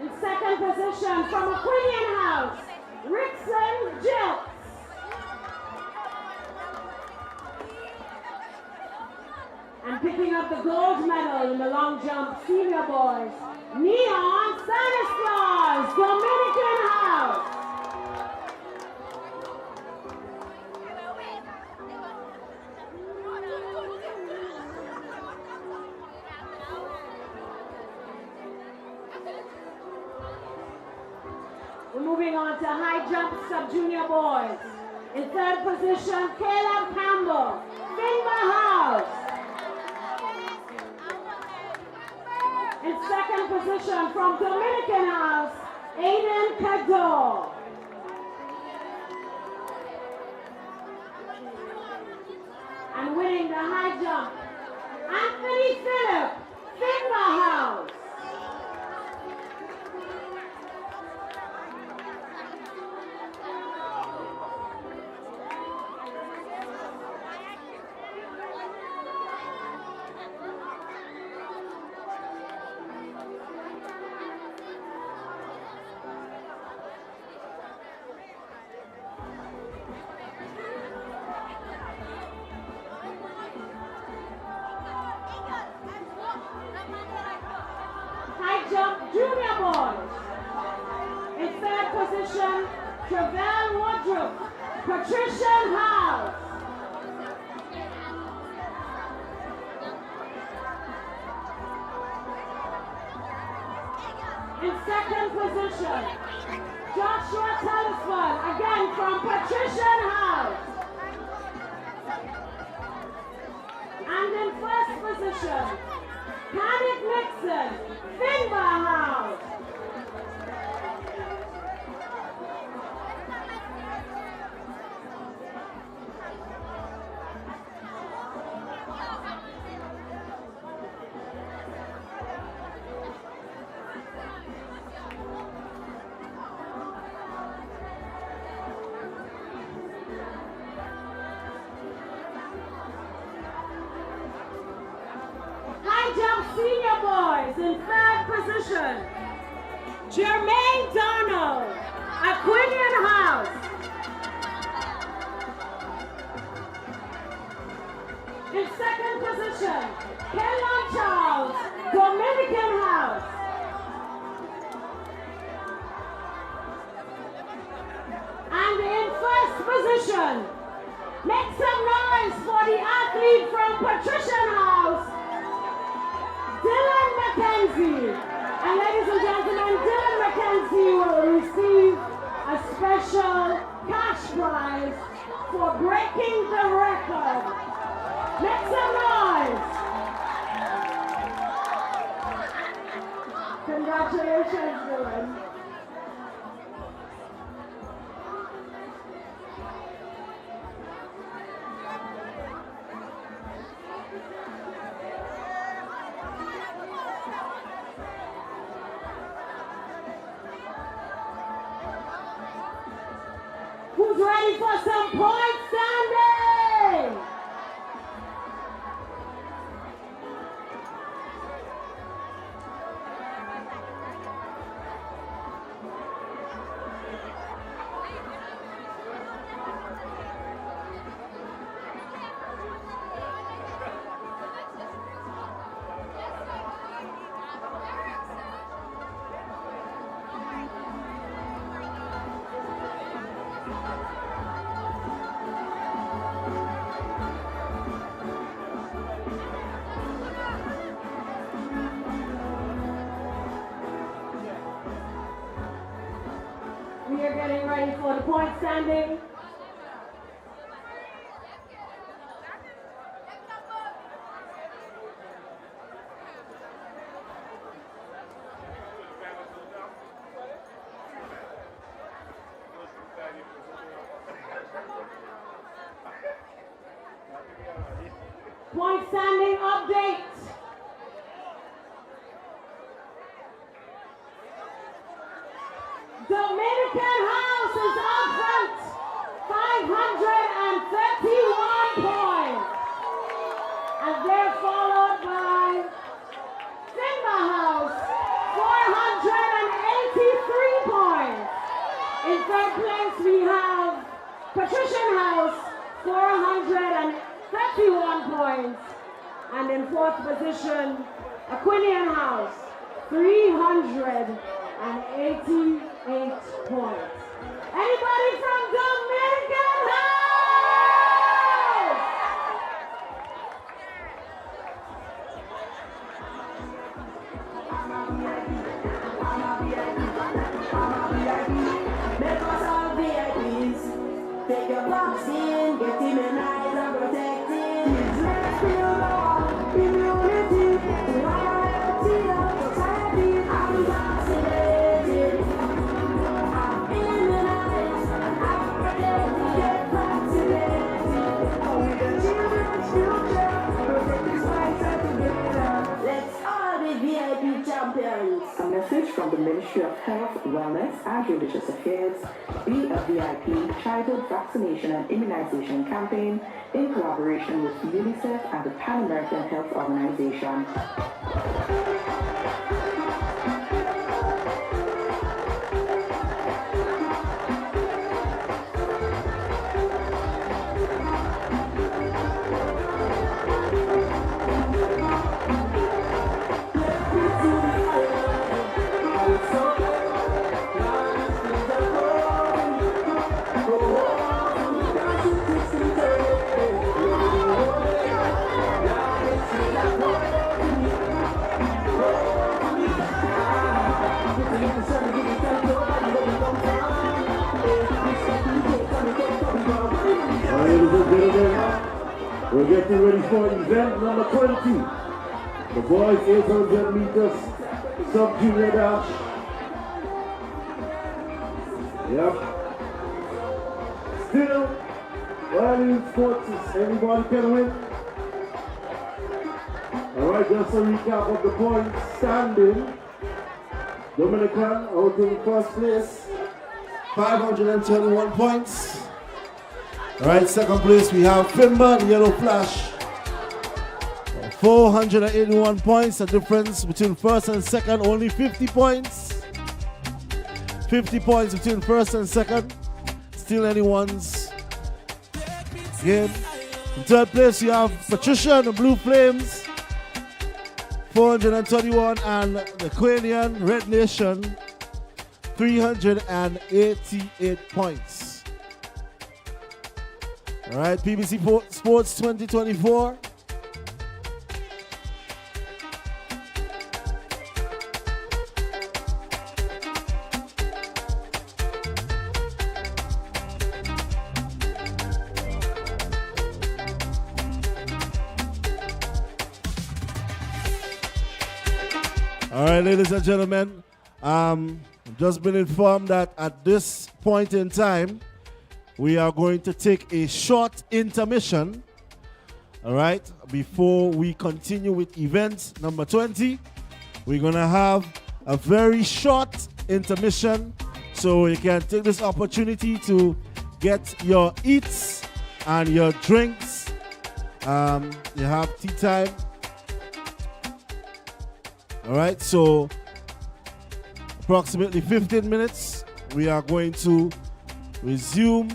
In second position, from Aquinian House, Rickson Jill. And picking up the gold medal in the long jump senior boys, Neon Stanislaus, Dominican House. We're moving on to high jump sub-junior boys. In third position, Caleb Campbell, Finbar House. In second position from Dominican House, Aiden Cador. And winning the high jump, Anthony Phillip, Finbar House. Jump junior boys. In third position, Travell Woodruff, Patrician House. In second position, Joshua Telesford, again from Patrician House. And in first position, Kenneth Nixon, Finbar House. senior boys in third position, Jermaine Donald, Aquinian House. In second position, Kellon Charles, Dominican House. And in first position, make some noise for the athlete from Patrician House, Dylan McKenzie. And ladies and gentlemen, Dylan McKenzie will receive a special cash prize for breaking the record. Make some noise. Congratulations, Dylan. Who's ready for some point standing? We are getting ready for the point standing. Point standing update. Dominican House is up front, 531 points. And they're followed by Simba House, 483 points. In third place we have Patrician House, 431 points. And in fourth position, Aquinian House, 388 points. Anybody from Dominican House? Make us all VIPs. Take your vaccine, get immunized and protected. Let's feel love, immunity. We are healthy, our society. I'm vaccinated. I'm immunized. I'm protected. Get vaccinated. Oh, we the children's future. Protect this mindset together. Let's all be VIP champions. A message from the Ministry of Health, Wellness and Religious Affairs, Be a VIP Childhood Vaccination and Immunization Campaign in collaboration with UNICEF and the Pan American Health Organization. Ladies and gentlemen, we're getting ready for event number 20. The boys 800 meters sub-junior dash. Yep. Still, while in sports, anybody can win. Alright, just a recap of the points standing. Dominican out in first place, 521 points. Alright, second place we have Finba, the Yellow Flash, 481 points. The difference between first and second, only 50 points. 50 points between first and second. Still anyone's game. In third place, you have Patricia and the Blue Flames, 421, and the Quanian Red Nation, 388 points. All right, PBC Sports 2024. All right, ladies and gentlemen, I've just been informed that at this point in time, we are going to take a short intermission, all right, before we continue with event number 20. We're going to have a very short intermission, so you can take this opportunity to get your eats and your drinks. You have tea time. All right, so approximately 15 minutes, we are going to resume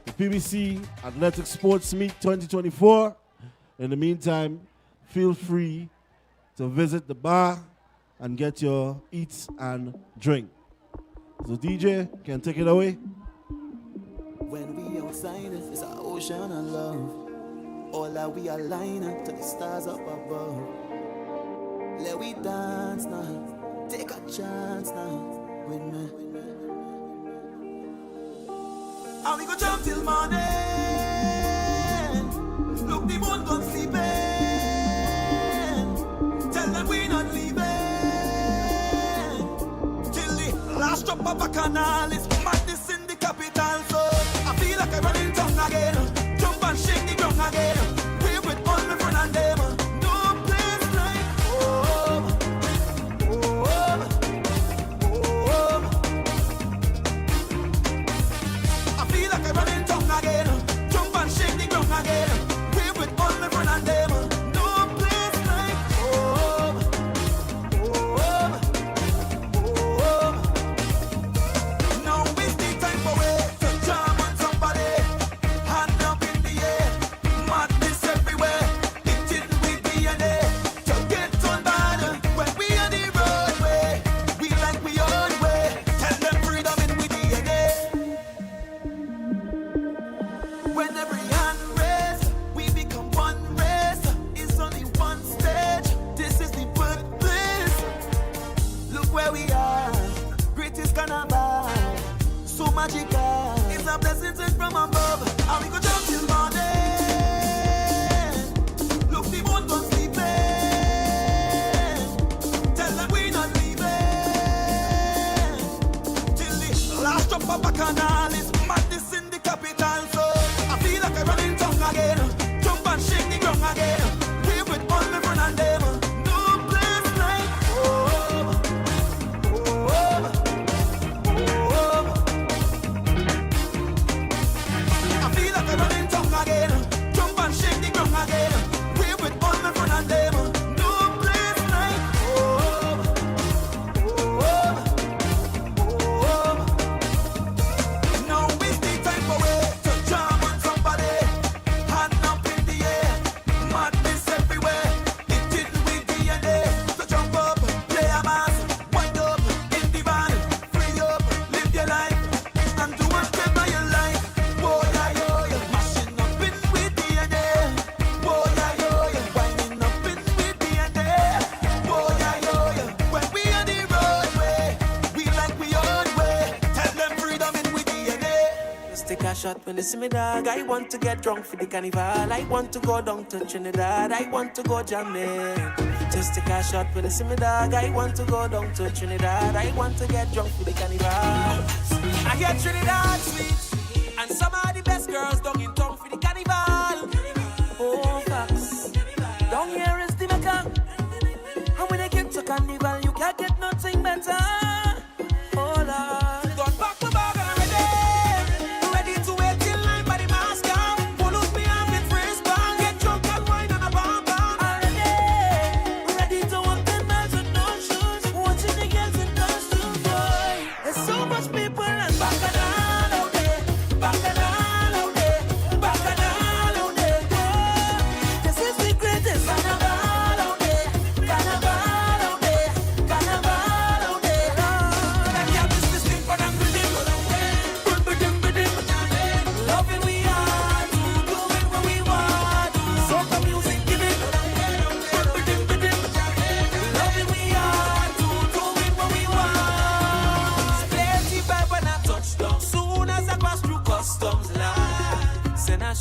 the PBC Athletic Sports Meet 2024. In the meantime, feel free to visit the bar and get your eats and drink. So DJ, can take it away. When we outside, it's an ocean of love. All that we align to the stars up above. Let we dance now, take a chance now with me. And we go jump till morning. Look, the moon gone sleeping. Tell them we not leaving till the last drop of a canal is madness in the capital. So I feel like I run in town again. Jump and shake the ground again. We with all my friends and them. When they see me dog, I want to get drunk for the carnival. I want to go down to Trinidad. I want to go jamming. Just take a shot when they see me dog. I want to go down to Trinidad. I want to get drunk for the carnival. I hear Trinidad sweet, and some of the best girls down in town for the carnival. Oh, facts. Down here is the Mecca, and when they get to carnival, you can't get nothing better. Oh Lord, gone back to bag and ready to wait till line by the mask. Pull up me up with freeze bang, get drunk and wine on a bomb bang.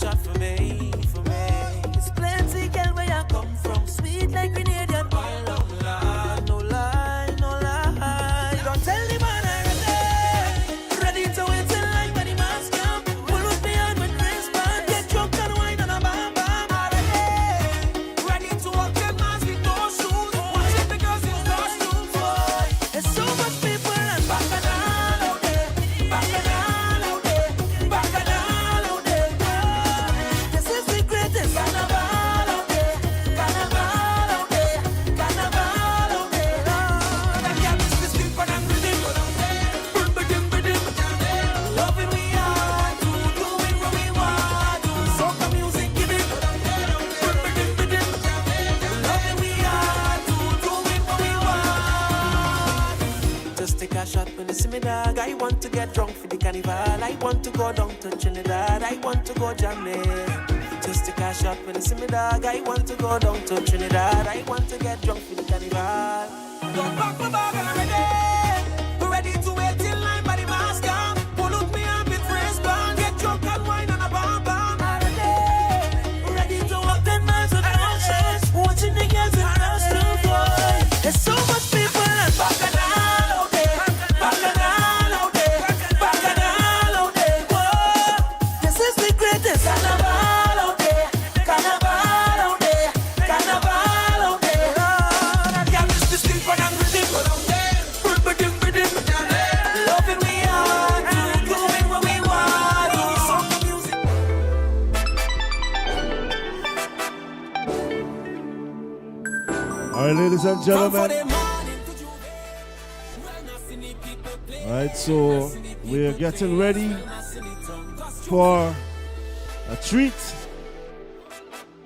shot for me, for me. It's plenty girl where I come from, sweet like Grenada. I love lie, no lie, no lie. Don't tell the man I'm ready to wait in line when the mask come. Pull up me on with wristband, get drunk and wine and a bam bam. Ready to walk them mans with no shoes. Watch it because it's costumes, boy. There's so much people and bacchanal out there, bacchanal out there, bacchanal out there. This is the greatest carnival out there, carnival out there, carnival out there. That girl is the sleeper and rhythm. Loving we are, doing what we want, soca music giving. Loving we are, doing what we want. Just take a shot when you see me, dog. I want to get drunk for the carnival. I want to go down to Trinidad. I want to go jamming. Just take a shot when you see me, dog. I want to go down to Trinidad. I want to get drunk for the carnival. Don't back my bag and I'm ready to wait in line by the mask come. Pull up me up with wristband, get drunk and wine and a bam bam. Ready to walk 10 miles with no shoes, watching the girls in costumes, boy. There's so much people and bacchanal out there, bacchanal out there, bacchanal out there, boy. This is the greatest carnival out there, carnival out there, carnival out there. That girl is the sleeper and rhythm. Loving we are, doing what we want. Soca music. All right, ladies and gentlemen. All right, so we're getting ready for a treat.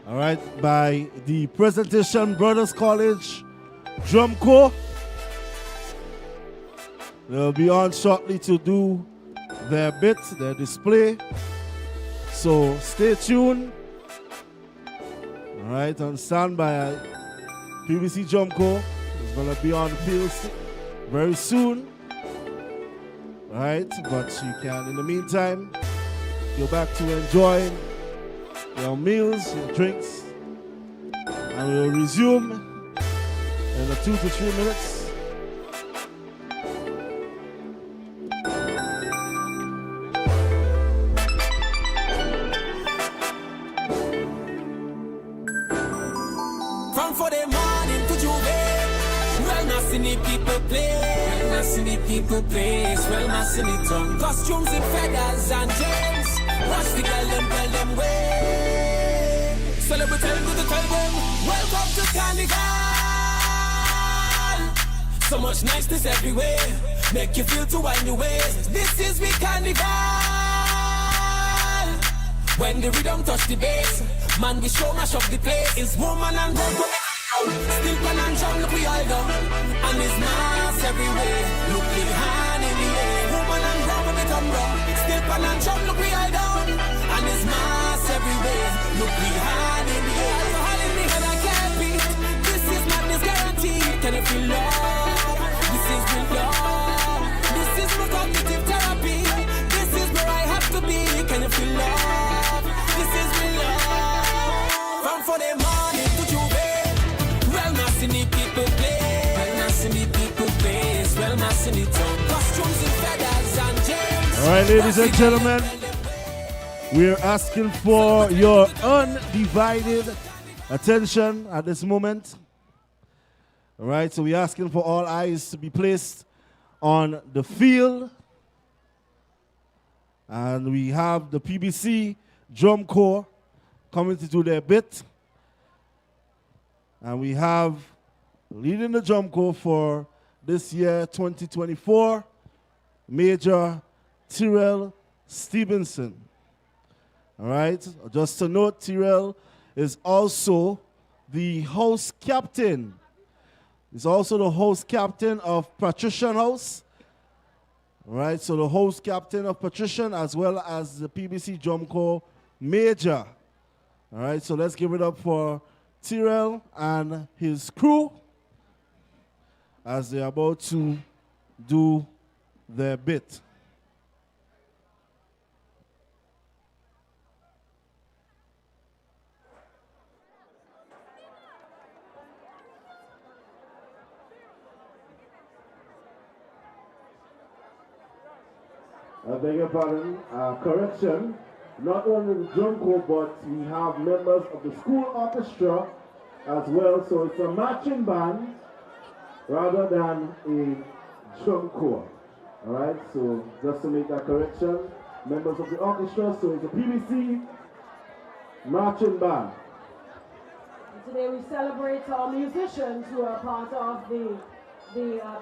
All right, by the Presentation Brothers College Drum Corps. They'll be on shortly to do their bit, their display. So stay tuned. All right, on standby. PBC Drum Corps is going to be on the field very soon. All right, but you can, in the meantime, go back to enjoying your meals, your drinks, and we'll resume in 2 to 3 minutes. From for the morning to Juve, well, not see the people play, well, not see the people play, well, not see the tongue. Costumes in feathers and gems, watch the girl them way. Celebrate them, good to tell them, welcome to Carnival. So much niceness everywhere, make you feel to wind your ways. This is we Carnival. When the rhythm touch the bass, man, we show mash up the place. It's woman and road, still pan and jump, look we all down. And it's mass everywhere, look the hand in the air. Woman and road when we come round, still pan and jump, look we all down. And it's mass everywhere, look the hand in the air. So all in the head I can't beat, this is madness guaranteed. Can you feel love? This is real love. This is my cognitive therapy. This is where I have to be. Can you feel love? This is real love. From for the morning to Juve, well, not see the people play, well, not see the people play, well, not see the tongue. Costumes in feathers and gems. All right, ladies and gentlemen, we're asking for your undivided attention at this moment. All right, so we're asking for all eyes to be placed on the field. And we have the PBC Drum Corps coming to do their bit. And we have leading the Drum Corps for this year, 2024, Major Tyrell Stevenson. All right, just to note, Tyrell is also the house captain. He's also the host captain of Patrician House. All right, so the host captain of Patrician as well as the PBC Drum Corps Major. All right, so let's give it up for Tyrell and his crew as they're about to do their bit. I beg your pardon, correction. Not only the drum corps, but we have members of the school orchestra as well. So it's a marching band rather than a drum corps. All right, so just to make that correction, members of the orchestra, so it's a PBC marching band. Today we celebrate our musicians who are part of the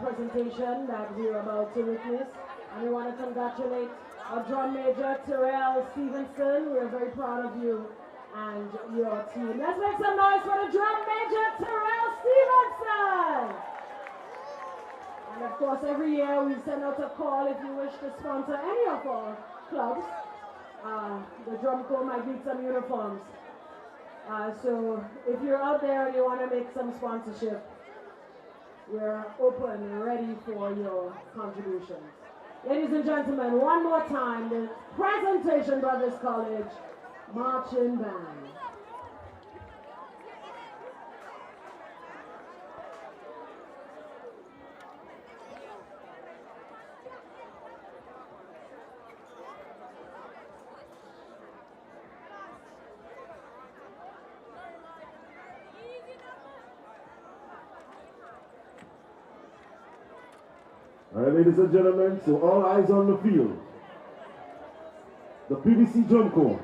presentation that we're about to witness. And we want to congratulate our drum major, Terrell Stevenson. We're very proud of you and your team. Let's make some noise for the drum major, Terrell Stevenson! And of course, every year we send out a call if you wish to sponsor any of our clubs. The drum corps might need some uniforms. So if you're out there and you want to make some sponsorship, we're open and ready for your contributions. Ladies and gentlemen, one more time, the Presentation Brothers College Marching Band. All right, ladies and gentlemen, so all eyes on the field. The PBC Drum Corps.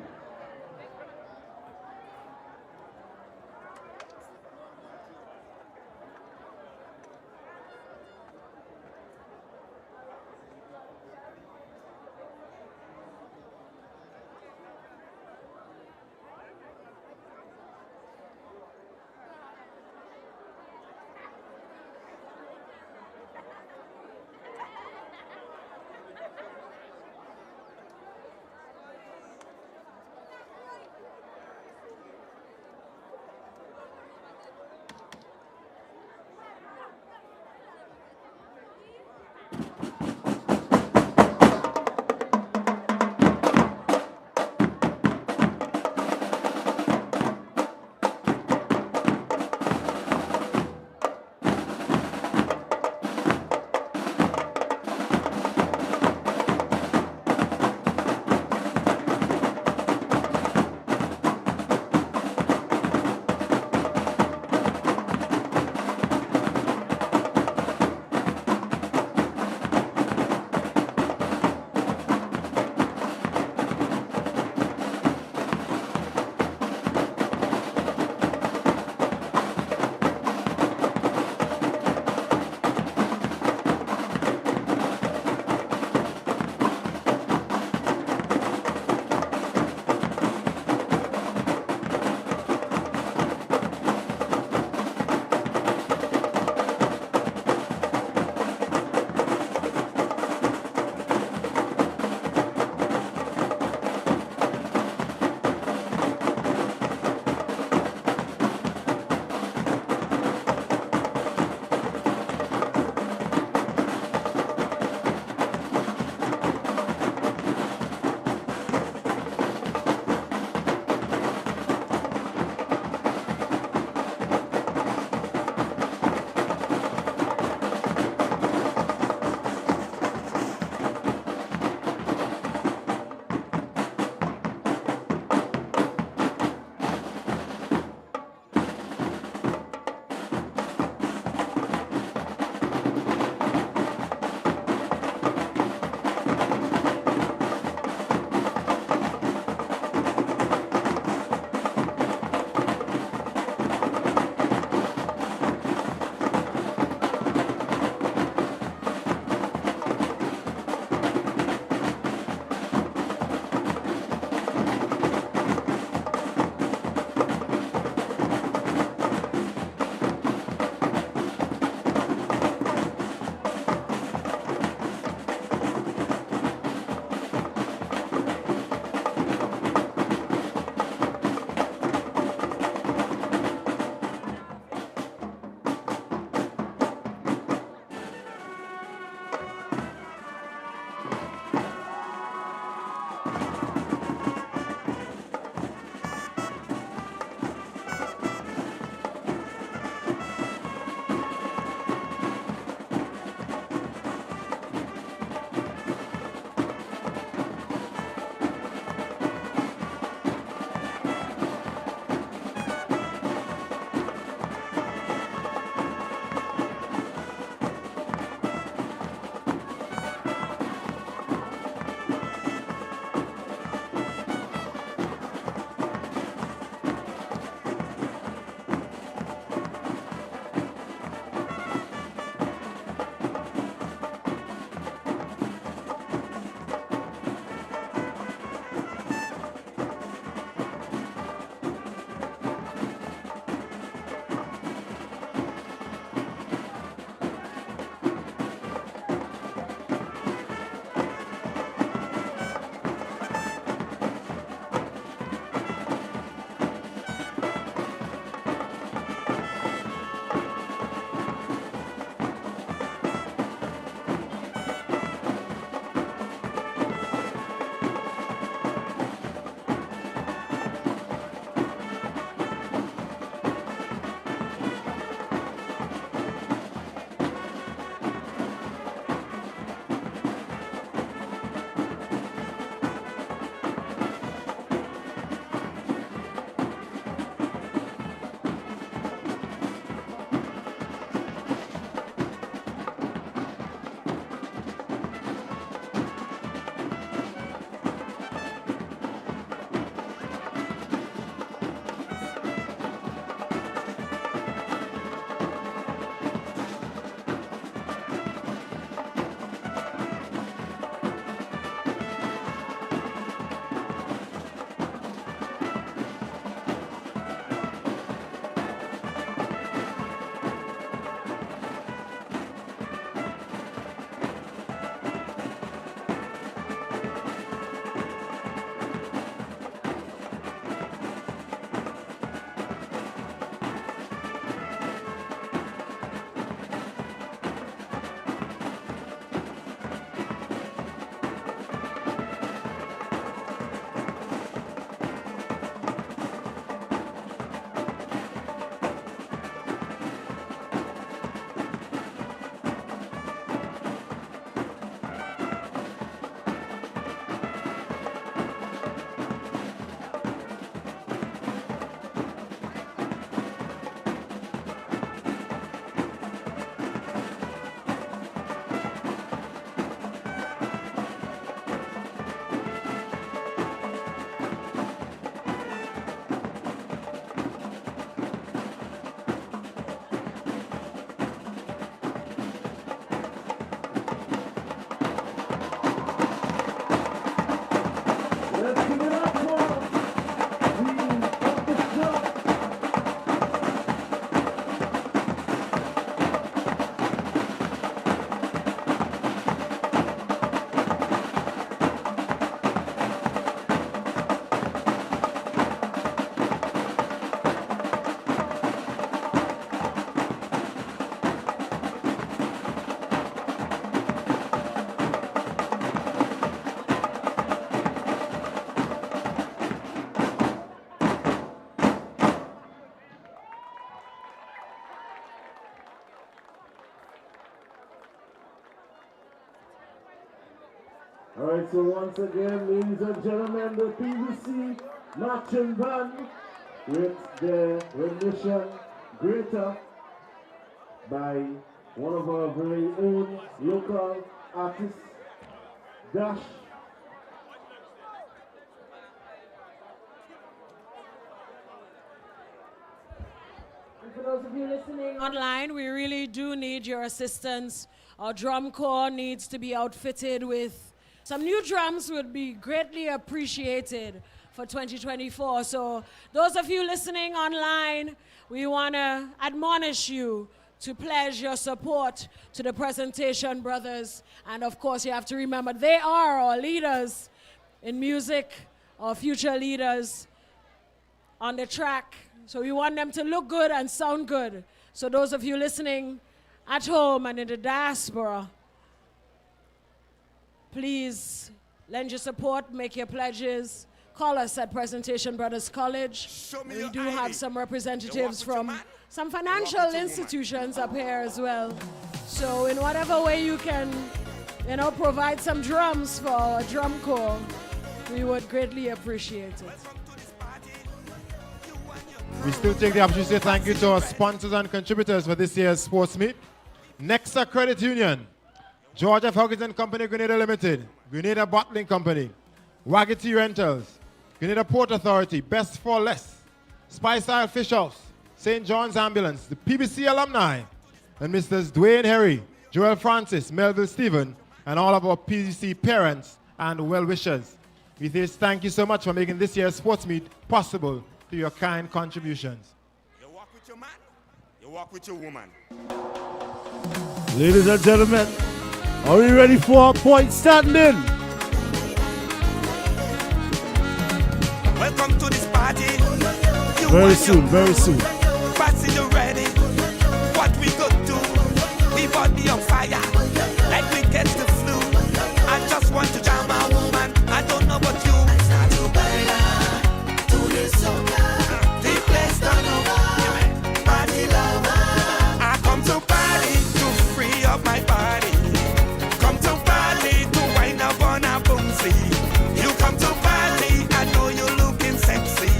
All right, so once again, ladies and gentlemen, the PVC marching band with their rendition Greater by one of our very own local artists, Dash. And for those of you listening online, we really do need your assistance. Our drum corps needs to be outfitted with some new drums would be greatly appreciated for 2024. So those of you listening online, we want to admonish you to pledge your support to the Presentation Brothers. And of course, you have to remember they are our leaders in music, our future leaders on the track. So we want them to look good and sound good. So those of you listening at home and in the diaspora, please lend your support, make your pledges. Call us at Presentation Brothers College. We do have some representatives from some financial institutions up here as well. So in whatever way you can, provide some drums for our drum corps, we would greatly appreciate it. We still take the opportunity to say thank you to our sponsors and contributors for this year's sports meet. Nexa Credit Union, George F. Huggins & Company, Grenada Limited, Grenada Bottling Company, Waggity Rentals, Grenada Port Authority, Best for Less, Spice Isle Fish House, St. John's Ambulance, the PBC alumni, and Mrs. Dwayne Harry, Joel Francis, Melville Stephen, and all of our PBC parents and well-wishers. We say thank you so much for making this year's sports meet possible through your kind contributions. You walk with your man, you walk with your woman. Ladies and gentlemen, are we ready for our point standing? Welcome to this party. Very soon, very soon. Party, you ready? What we go do? We body on fire, like we get the flu. I just want to jam my woman. I don't know about you. I start to baila to this song. The place turn over. Party lover. I come to party to free up my body. Come to party to wind up on a boomsy. You come to party, I know you're looking sexy.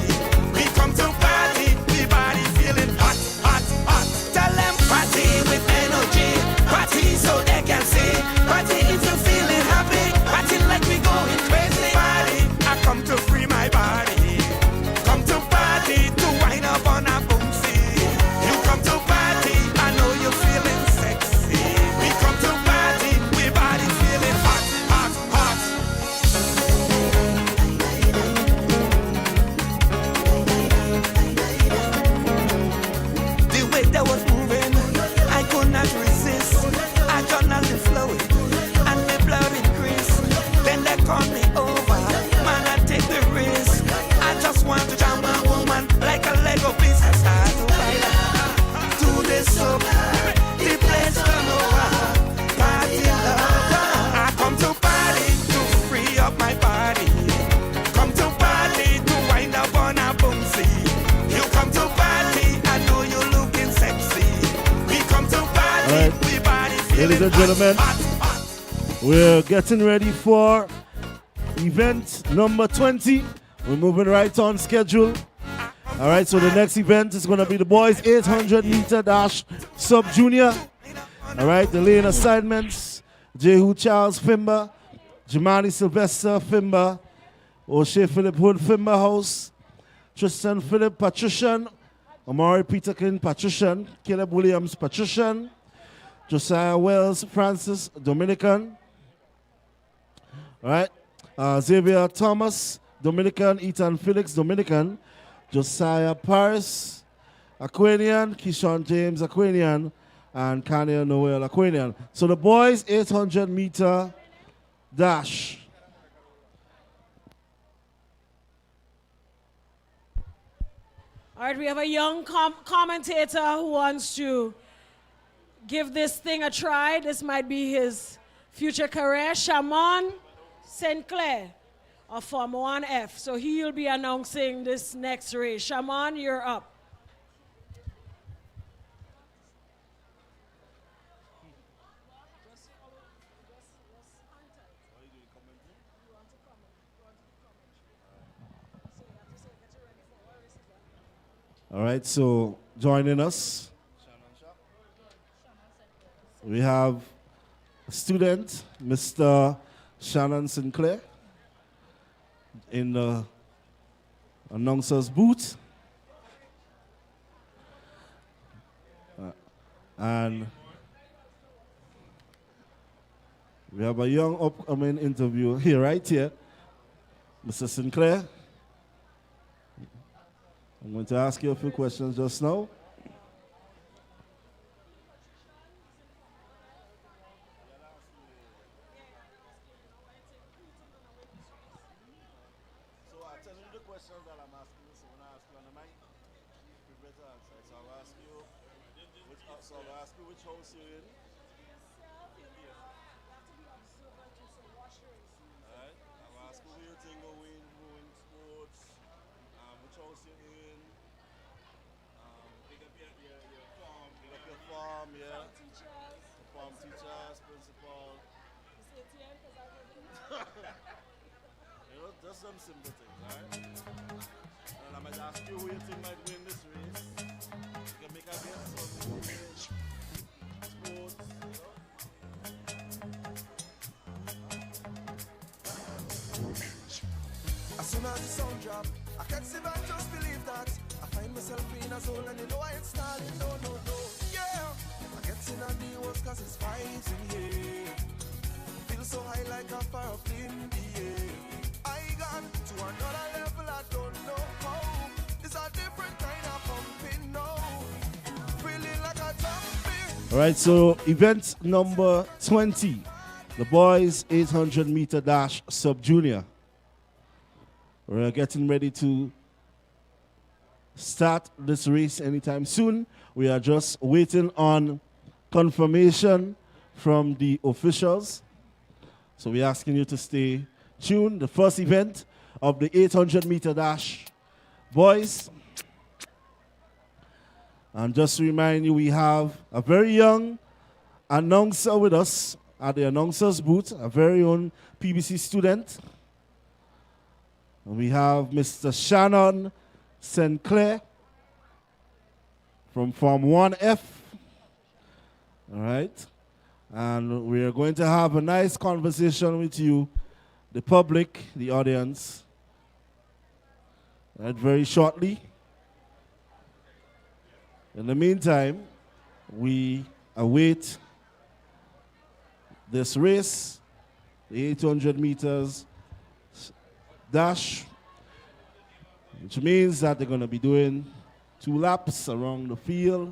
We come to party, we body feeling hot, hot, hot. Tell them party with energy. Party so they can see. Party if you're feeling happy. Party like we going crazy. Party, I come to free my body. Come to party to wind up on a boomsy. You come to party, I know you're feeling sexy. We come to party, we body feeling hot, hot, hot. The way that was moving, I could not resist. I journaled flowing, and my blood increased. Then they called me over, man, I take the risk. I just want to jam my woman like a Lego piece. I start to baila to this song. The place turn over, party lover. I come to party to free up my body. Come to party to wind up on a boomsy. You come to party, I know you're looking sexy. We come to party, All right. we body feeling Ladies and gentlemen, we're getting ready for event number 20. We're moving right on schedule. All right, so the next event is going to be the boys 800 meter dash sub junior. All right, the lane assignments: Jehu Charles Fimba, Jamani Sylvester Fimba, O'Shea Philip Hood Fimba House, Tristan Philip Patrician, Amari Peterkin Patrician, Caleb Williams Patrician, Josiah Wells Francis Dominican. All right, Xavier Thomas Dominican, Ethan Felix Dominican, Josiah Paris Aquanian, Keyshawn James Aquanian, and Kanye Noel Aquanian. So the boys 800 meter dash. All right, we have a young commentator who wants to give this thing a try. This might be his future career. Shaman St. Clair of Form 1F. So he will be announcing this next race. Shaman, you're up. All right, so joining us, we have a student, Mr. Shannon Sinclair, in the announcer's booth. And we have a young upcoming interviewer here, right here, Mr. Sinclair. I'm going to ask you a few questions just now. So I tell you the questions that I'm asking you, so when I ask you on the mic, prepare to answer. So I'll ask you which house you're in. Alright, I'll ask you who you think will win sports, which house you're in, pick up your farm, yeah. The farm teachers, principal. You know, just some simple things, alright? And I might ask you who you think might win this race. You can make a guess on who will win sports, you know. As soon as the sound drop, I can't see but just believe that I find myself in a zone and you know I ain't stalling, no. Yeah, I get in on the walls cause it's vibes in here. Feel so high like a fire up in the air. I got to another level I don't know how. It's a different kind of pumping now. Feeling like a jumping. All right, so event number 20, the boys 800 meter dash sub-junior. We're getting ready to start this race anytime soon. We are just waiting on confirmation from the officials. So we're asking you to stay tuned. The first event of the 800 meter dash boys. And just to remind you, we have a very young announcer with us at the announcer's booth, a very own PBC student. And we have Mr. Shannon Sinclair from Form 1F. All right. And we are going to have a nice conversation with you, the public, the audience, right, very shortly. In the meantime, we await this race, the 800 meters dash, which means that they're going to be doing 2 laps around the field,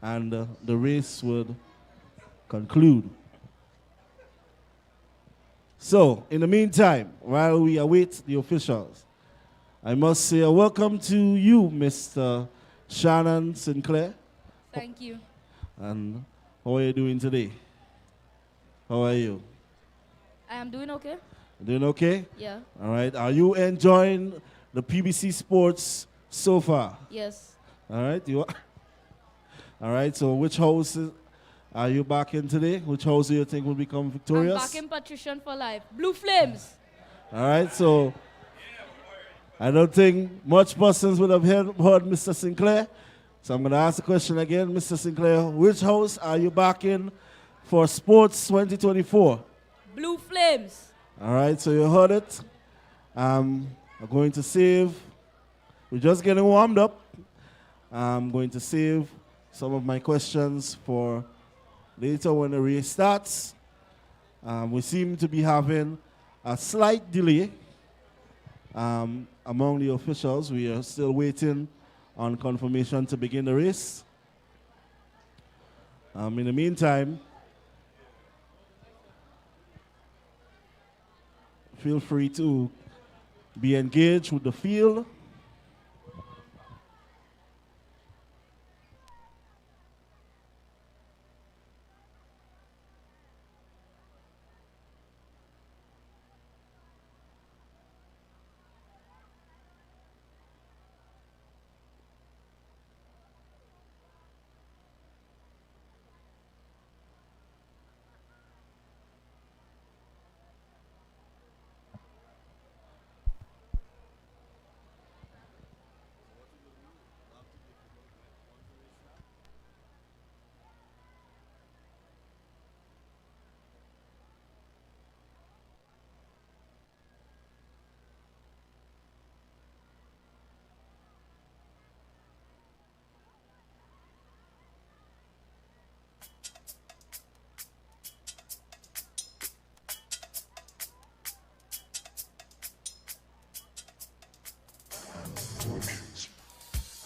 and the race would conclude. So, in the meantime, while we await the officials, I must say a welcome to you, Mr. Shannon Sinclair. Thank you. And how are you doing today? How are you? I am doing okay. Doing okay? Yeah. All right. Are you enjoying the PBC sports so far? Yes. All right. You are? All right. So which house are you back in today? Which house do you think will become victorious? I'm back in Patrician for life. Blue Flames. All right. So I don't think much persons would have heard Mr. Sinclair. So I'm going to ask the question again, Mr. Sinclair. Which house are you back in for Sports 2024? Blue Flames. All right, so you heard it. I'm going to save. We're just getting warmed up. I'm going to save some of my questions for later when the race starts. We seem to be having a slight delay among the officials. We are still waiting on confirmation to begin the race. In the meantime, feel free to be engaged with the field.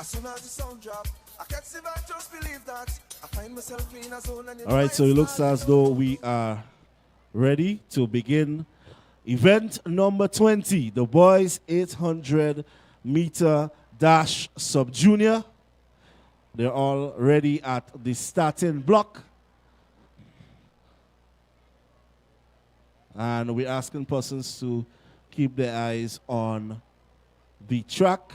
As soon as the sound drop, I can't see that, just believe that. I find myself in a zone and All right, so it looks as though we are ready to begin event number 20, the boys 800 meter dash sub-junior. They're all ready at the starting block. And we're asking persons to keep their eyes on the track.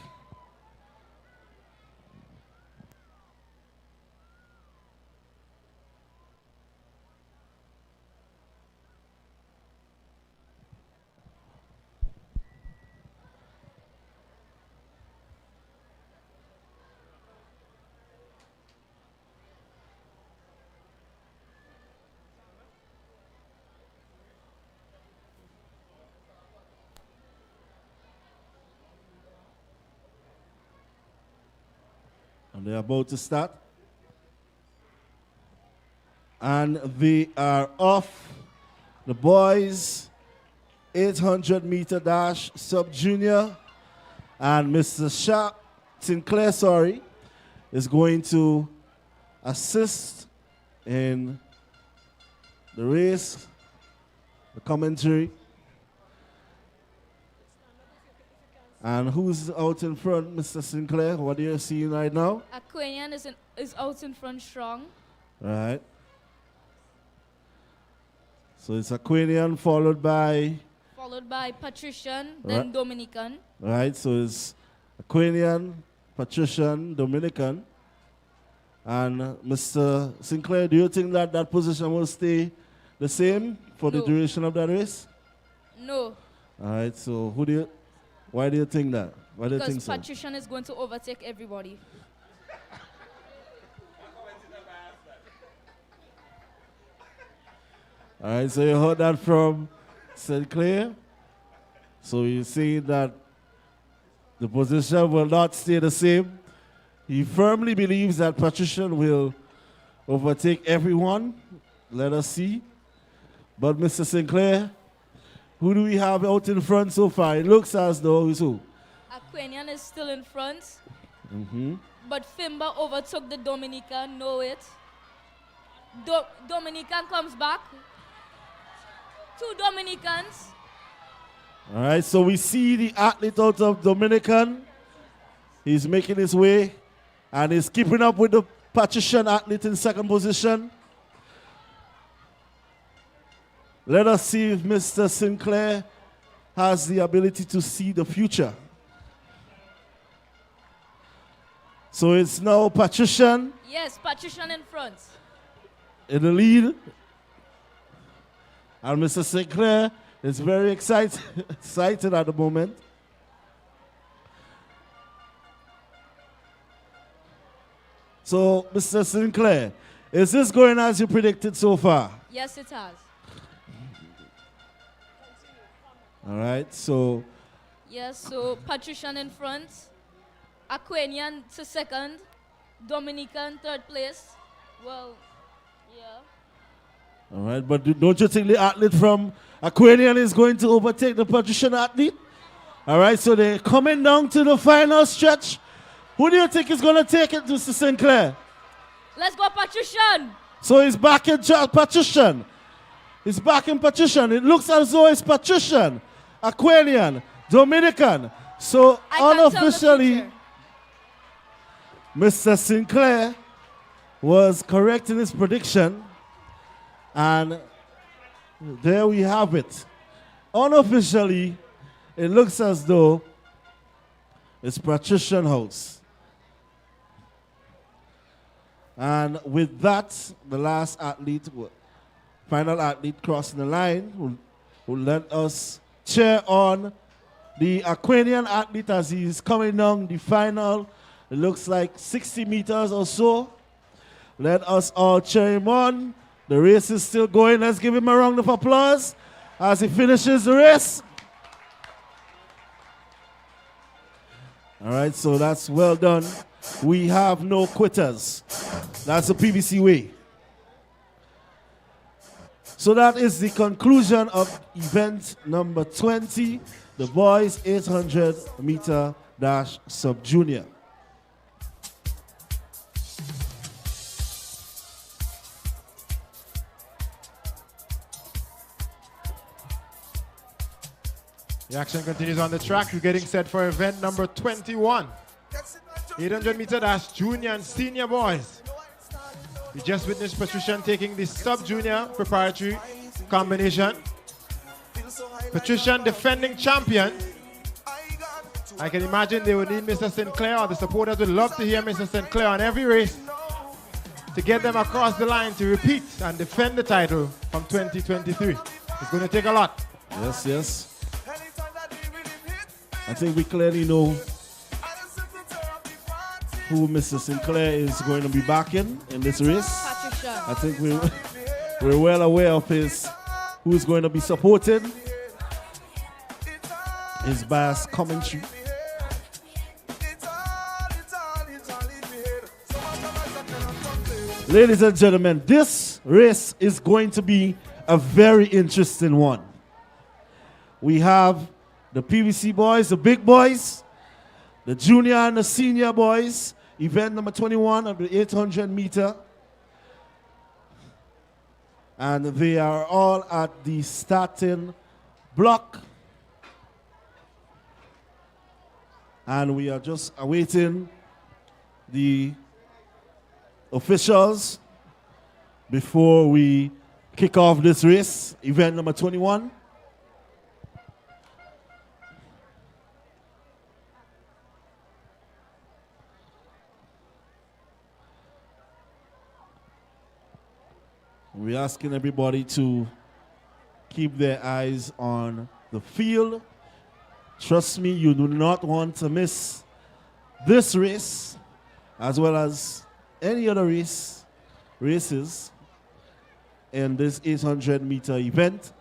And they're about to start. And they are off. The boys 800 meter dash sub-junior. And Mr. Sinclair, is going to assist in the race, the commentary. And who's out in front, Mr. Sinclair? What are you seeing right now? Aquanian is out in front strong. Right. So it's Aquanian followed by... Followed by Patrician, then Dominican. Right, so it's Aquanian, Patrician, Dominican. And Mr. Sinclair, do you think that that position will stay the same for the duration of that race? No. All right, so why do you think that? Why do you think Because so? Patrician is going to overtake everybody. All right, so you heard that from Sinclair. So you see that the position will not stay the same. He firmly believes that Patrician will overtake everyone. Let us see. But Mr. Sinclair, who do we have out in front so far? It looks as though it's who? Aquanian is still in front. Mm-hmm. But Fimba overtook the Dominican, know it. Dominican comes back. 2 Dominicans. All right, so we see the athlete out of Dominican. He's making his way and he's keeping up with the Patrician athlete in second position. Let us see if Mr. Sinclair has the ability to see the future. So it's now Patrician Yes, Patrician in front. in the lead. And Mr. Sinclair is very excited at the moment. So, Mr. Sinclair, is this going as you predicted so far? Yes, it has. All right, so... Yes, so Patrician in front. Aquanian to second. Dominican third place. Well, yeah. All right, but don't you think the athlete from Aquanian is going to overtake the Patrician athlete? All right, so they're coming down to the final stretch. Who do you think is going to take it, Mr. Sinclair? Let's go, Patrician. So he's back in Patrician. He's back in Patrician. It looks as though it's Patrician, Aquanian, Dominican. So unofficially, Mr. Sinclair was correct in his prediction. And there we have it. Unofficially, it looks as though it's Patrician house. And with that, the last athlete, final athlete crossing the line, will let us cheer on the Aquanian athlete as he's coming down the final. It looks like 60 meters or so. Let us all cheer him on. The race is still going. Let's give him a round of applause as he finishes the race. All right, so that's well done. We have no quitters. That's the PBC way. So that is the conclusion of event number 20, the boys 800 meter dash sub-junior. The action continues on the track. We're getting set for event number 21. 800 meter dash junior and senior boys. We just witnessed Patrician taking the sub-junior preparatory combination. Patrician defending champion. I can imagine they would need Mr. Sinclair, or the supporters would love to hear Mr. Sinclair on every race to get them across the line to repeat and defend the title from 2023. It's going to take a lot. Yes, yes. I think we clearly know who Mr. Sinclair is going to be backing in this race. Patricia. I think we're well aware of who's going to be supporting his biased commentary. Ladies and gentlemen, this race is going to be a very interesting one. We have the PVC boys, the big boys, the junior and the senior boys, event number 21 of the 800 meter. And they are all at the starting block. And we are just awaiting the officials before we kick off this race, event number 21. We're asking everybody to keep their eyes on the field. Trust me, you do not want to miss this race, as well as any other races in this 800 meter event.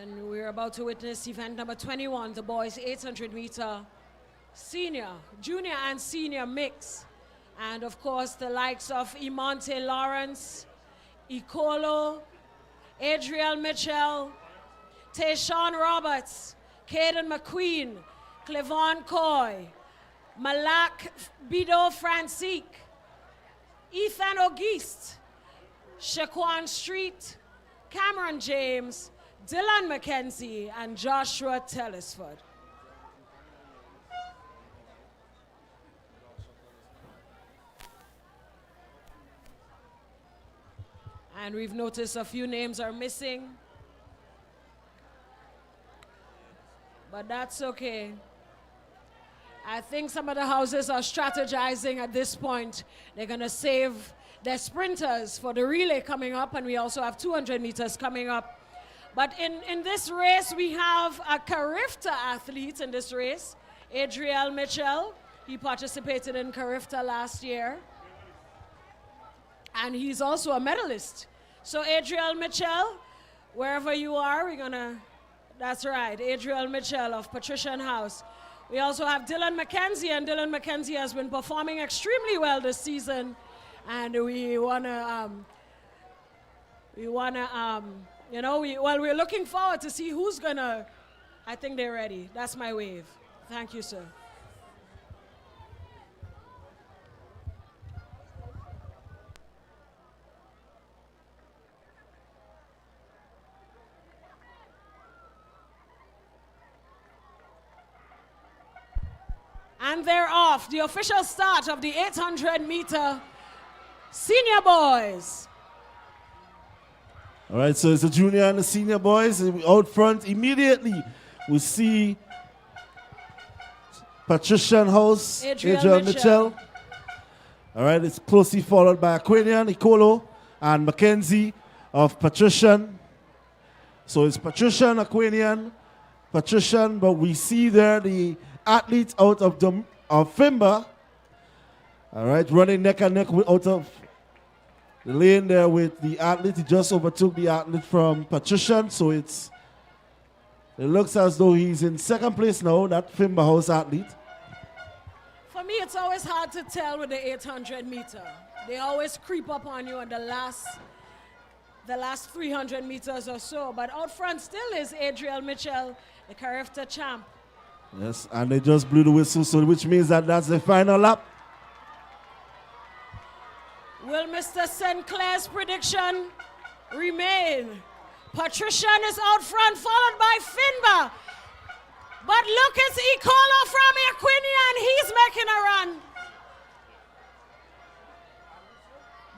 And we're about to witness event number 21, the boys 800 meter senior, junior and senior mix. And of course, the likes of Imonte Lawrence, Icolo, Adriel Mitchell, Tayshawn Roberts, Caden McQueen, Clevon Coy, Malak Bido Francique, Ethan Auguste, Shaquan Street, Cameron James, Dylan McKenzie, and Joshua Tellisford. And we've noticed a few names are missing. But that's okay. I think some of the houses are strategizing at this point. They're going to save their sprinters for the relay coming up, and we also have 200 meters coming up. But in this race, we have a Carifta athlete in this race, Adriel Mitchell. He participated in Carifta last year. And he's also a medalist. So Adriel Mitchell, wherever you are, we're gonna, that's right, Adriel Mitchell of Patrician House. We also have Dylan McKenzie, and Dylan McKenzie has been performing extremely well this season. And we're looking forward to see who's gonna, I think they're ready. That's my wave. Thank you, sir. And they're off. The official start of the 800 meter senior boys. All right, so it's the junior and the senior boys out front. Immediately, we see Patrician House, Adriel Mitchell. All right, it's closely followed by Aquanian, Icolo, and Mackenzie of Patrician. So it's Patrician, Aquanian, Patrician, but we see there the athlete out of Fimba. All right, running neck and neck out of the lane there with the athlete. He just overtook the athlete from Patrician, so it looks as though he's in second place now, that Fimba House athlete. For me, it's always hard to tell with the 800 meter. They always creep up on you on the last 300 meters or so. But out front still is Adriel Mitchell, the Carifta champ. Yes, and they just blew the whistle, so which means that that's the final lap. Will Mr. St. Clair's prediction remain? Patrician is out front, followed by Finbar. But look, it's Ecolo from Equinia, and he's making a run.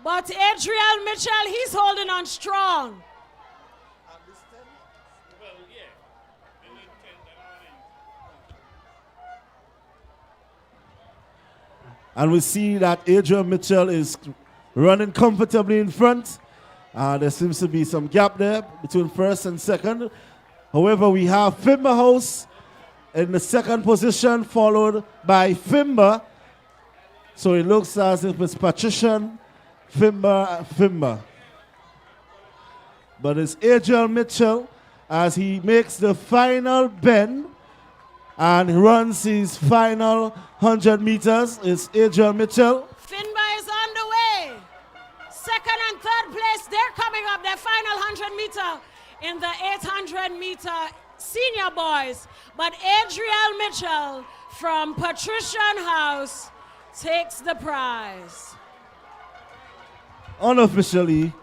But Adriel Mitchell, he's holding on strong. And we see that Adrian Mitchell is running comfortably in front. There seems to be some gap there between first and second. However, we have Fimber House in the second position, followed by Fimber. So it looks as if it's Patrician, Fimber. But it's Adrian Mitchell as he makes the final bend and runs his final 100 meters. It's Adrian Mitchell. Finbar is on the way. Second and third place, they're coming up their final 100 meter in the 800 meter senior boys. But Adriel Mitchell from Patrician House takes the prize. Unofficially,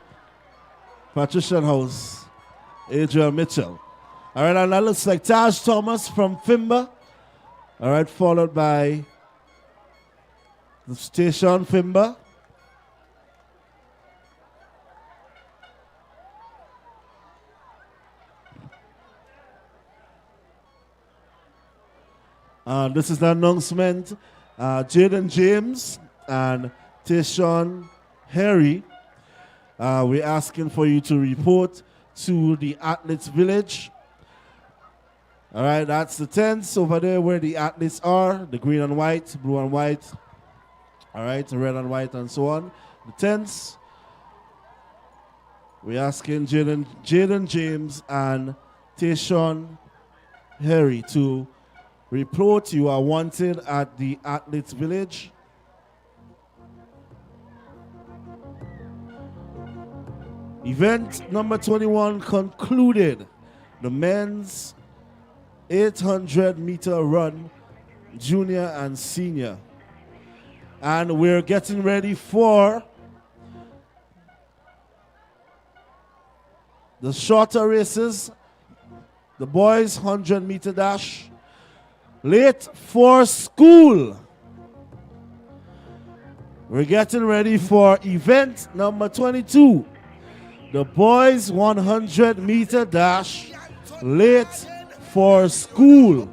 Patrician House, Adrian Mitchell. All right, and that looks like Taj Thomas from Fimber. All right, followed by the station Fimber. This is the announcement. Jaden James and Tishon Harry, we're asking for you to report to the Athletes Village. All right, that's the tents over there where the athletes are, the green and white, blue and white, all right, red and white and so on. The tents, we're asking Jaden James and Tishon Harry to report. You are wanted at the Athletes Village. Event number 21 concluded. The men's 800 meter run, junior and senior. And we're getting ready for the shorter races. The boys 100 meter dash. Late for school. We're getting ready for event number 22. The boys 100 meter dash. Late for school.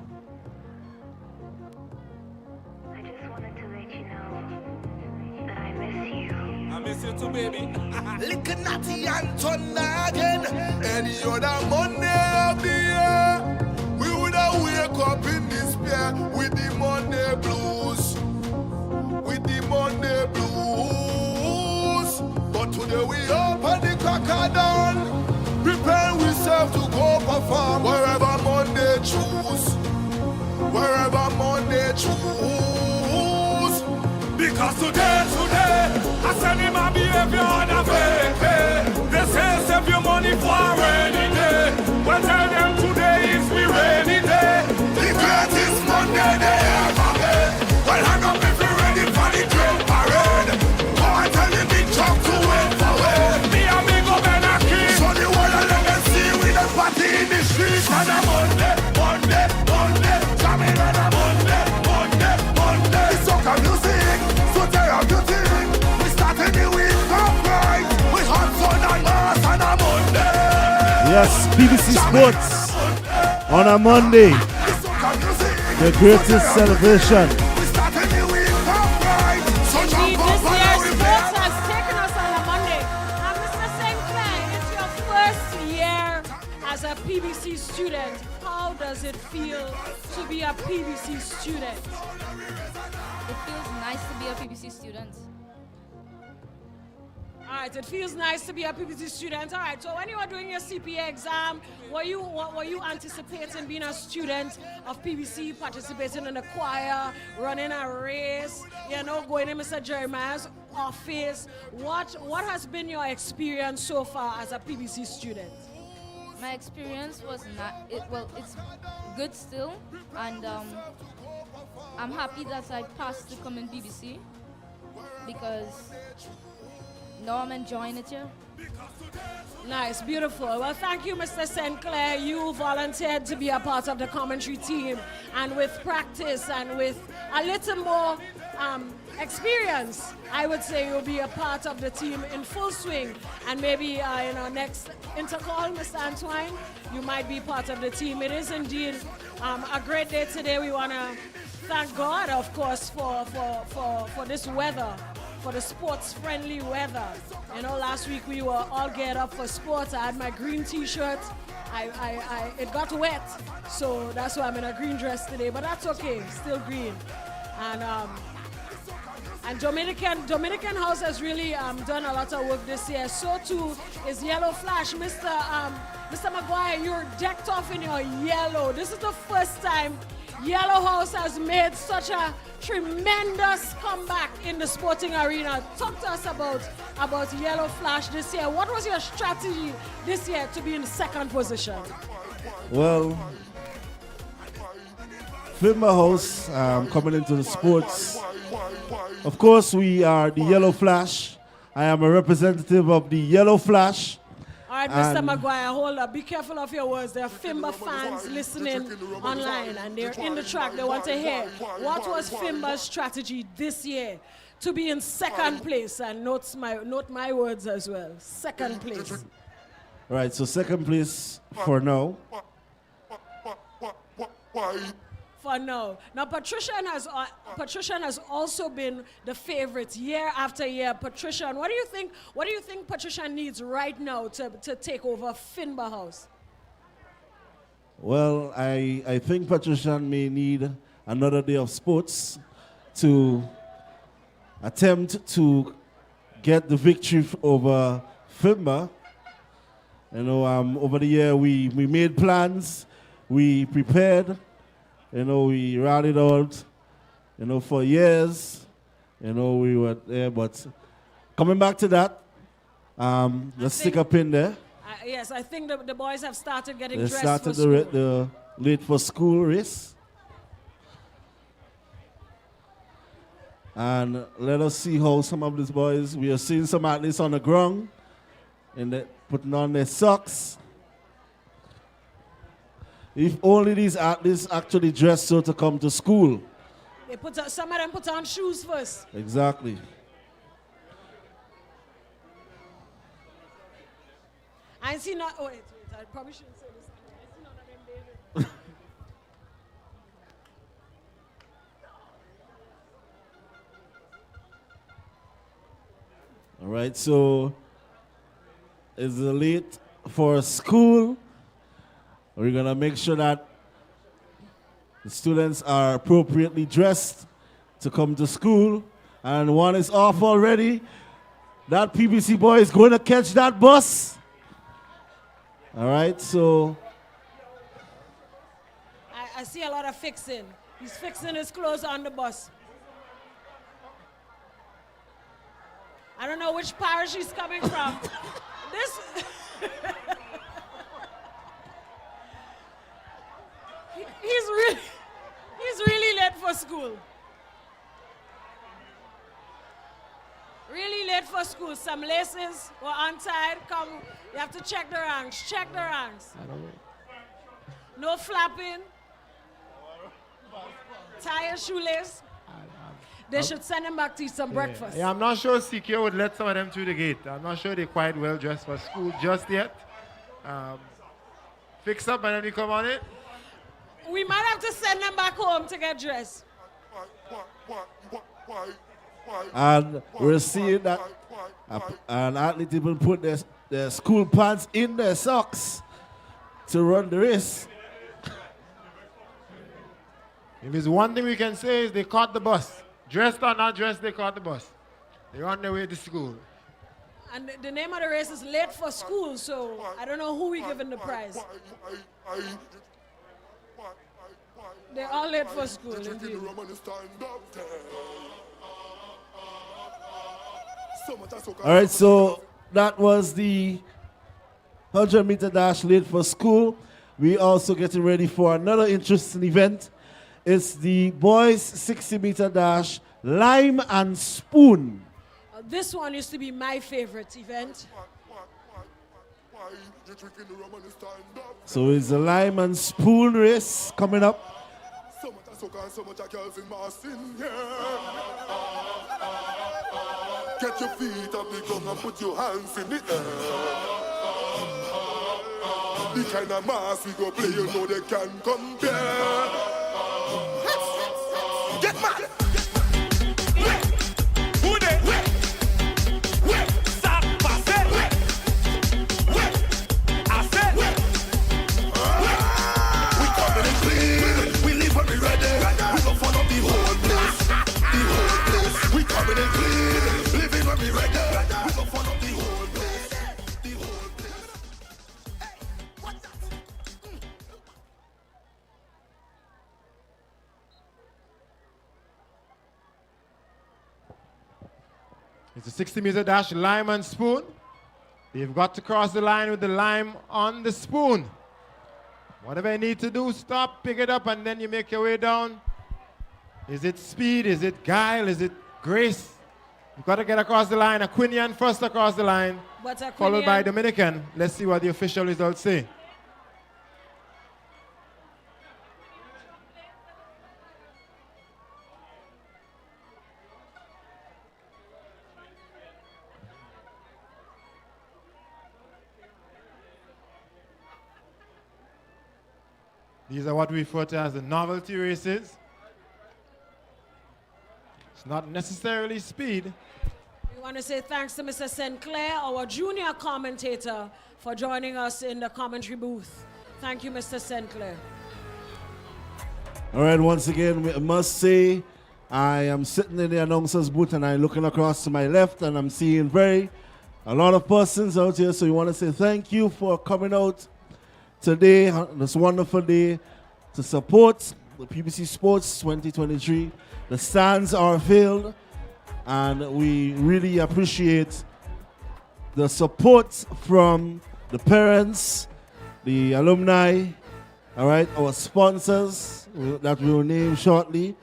I miss you too, baby. Lick natty and turn again. Any other Monday of the year, we would have wake up in despair with the Monday blues. With the Monday blues. But today we open the cracker down. Prepare ourselves to go perform wherever Monday choose. Wherever Monday choose. Because today, I send him my behavior on a fake. They say save your money for a rainy day. Well, tell them today is we rainy day. The greatest Monday they ever made. Well, hang up if you're ready for the great parade. Go and tell the big truck to wait for it. Me and me go Benaki. So the world will let them see we the party in the streets. On a Monday, jamming on a Monday. It's soca music, so therapeutic. We started the week upright. We hot sun and mass on a Monday. Yes, BBC Sports on a Monday. The greatest celebration. Indeed, this year's sports has taken us on a Monday. And Mr. St. Clair, it's your first year as a PBC student. How does it feel to be a PBC student? It feels nice to be a PBC student. All right, it feels nice to be a PBC student. All right, so when you were doing your CPA exam, were you anticipating being a student of PBC, participating in a choir, running a race, going in Mr. Jeremiah's office? What has been your experience so far as a PBC student? My experience was it's good still, and I'm happy that I passed to come in BBC because now I'm enjoying it here. Nice, beautiful. Well, thank you, Mr. St. Clair. You volunteered to be a part of the commentary team, and with practice and with a little more experience, I would say you'll be a part of the team in full swing. And maybe in our next intercall, Mr. Antoine, you might be part of the team. It is indeed a great day today. We want to thank God, of course, for this weather, for the sports-friendly weather. You know, last week we were all geared up for sports. I had my green T-shirt. It got wet, so that's why I'm in a green dress today. But that's okay, still green. And Dominican House has really done a lot of work this year. So too is Yellow Flash. Mr. Maguire, you're decked off in your yellow. This is the first time Yellow House has made such a tremendous comeback in the sporting arena. Talk to us about Yellow Flash this year. What was your strategy this year to be in second position? Well, Fimba House coming into the sports. Of course, we are the Yellow Flash. I am a representative of the Yellow Flash. All right, Mr. Maguire, hold up. Be careful of your words. There are Fimba fans listening online, and they're in the track. They want to hear what was Fimba's strategy this year to be in second place. And note my words as well. Second place. All right, so second place for now. For now. Now, Patrician has also been the favorite year after year. Patrician, what do you think Patrician needs right now to take over Fimba House? Well, I think Patrician may need another day of sports to attempt to get the victory over Fimba. You know, over the year we made plans, we prepared. You know, we rallied out, you know, for years. You know, we were there, but coming back to that, let's stick a pin there. Yes, I think the boys have started getting They dressed started for school. the late for school race. And let us see how some of these boys, we are seeing some athletes on the ground, and putting on their socks. If only these athletes actually dress so to come to school. Some of them put on shoes first. Exactly. I see not. Oh, wait, I probably shouldn't say this. I see none of them bathing. All right, so it's late for school. We're going to make sure that the students are appropriately dressed to come to school. And one is off already. That PBC boy is going to catch that bus. All right, so. I see a lot of fixing. He's fixing his clothes on the bus. I don't know which parish he's coming from. He's really late for school. Really late for school. Some laces were untied. Come, you have to check the ranks. Check the ranks. No flapping. Tie your shoelace. They should send him back to eat some breakfast. Yeah, I'm not sure CQ would let some of them through the gate. I'm not sure they're quite well dressed for school just yet. Fix up and then we come on it. We might have to send them back home to get dressed. And we're seeing that an athlete even put their school pants in their socks to run the race. If there's one thing we can say is they caught the bus. Dressed or not dressed, they caught the bus. They're on their way to school. And the name of the race is Late for School, so I don't know who we giving the prize. They're all late for school, indeed. All right, so that was the 100-meter dash late for school. We also getting ready for another interesting event. It's the boys 60-meter dash, lime and spoon. This one used to be my favorite event. So it's a lime and spoon race coming up. Get your feet up the ground and put your hands in the air. The kind of mass we go play, you know they can compare. Get mad! Who they? Stop, pass it! I said! We coming in clean, we live when we ready. We go follow the whole place, the whole place. We coming in clean, living when we ready. We go follow the whole place, the whole place. What's that? It's a 60-meter dash, lime and spoon. You've got to cross the line with the lime on the spoon. Whatever you need to do, stop, pick it up, and then you make your way down. Is it speed? Is it guile? Is it grace? You've got to get across the line. Aquinian first across the line, What's Aquinian? followed by Dominican. Let's see what the official results say. These are what we refer to as the novelty races. It's not necessarily speed. We want to say thanks to Mr. Sinclair, our junior commentator, for joining us in the commentary booth. Thank you, Mr. Sinclair. All right, once again, I must say, I am sitting in the announcer's booth and I'm looking across to my left and I'm seeing a lot of persons out here. So we want to say thank you for coming out today, this wonderful day, to support the PBC Sports 2023. The stands are filled, and we really appreciate the support from the parents, the alumni, all right, our sponsors that we will name shortly.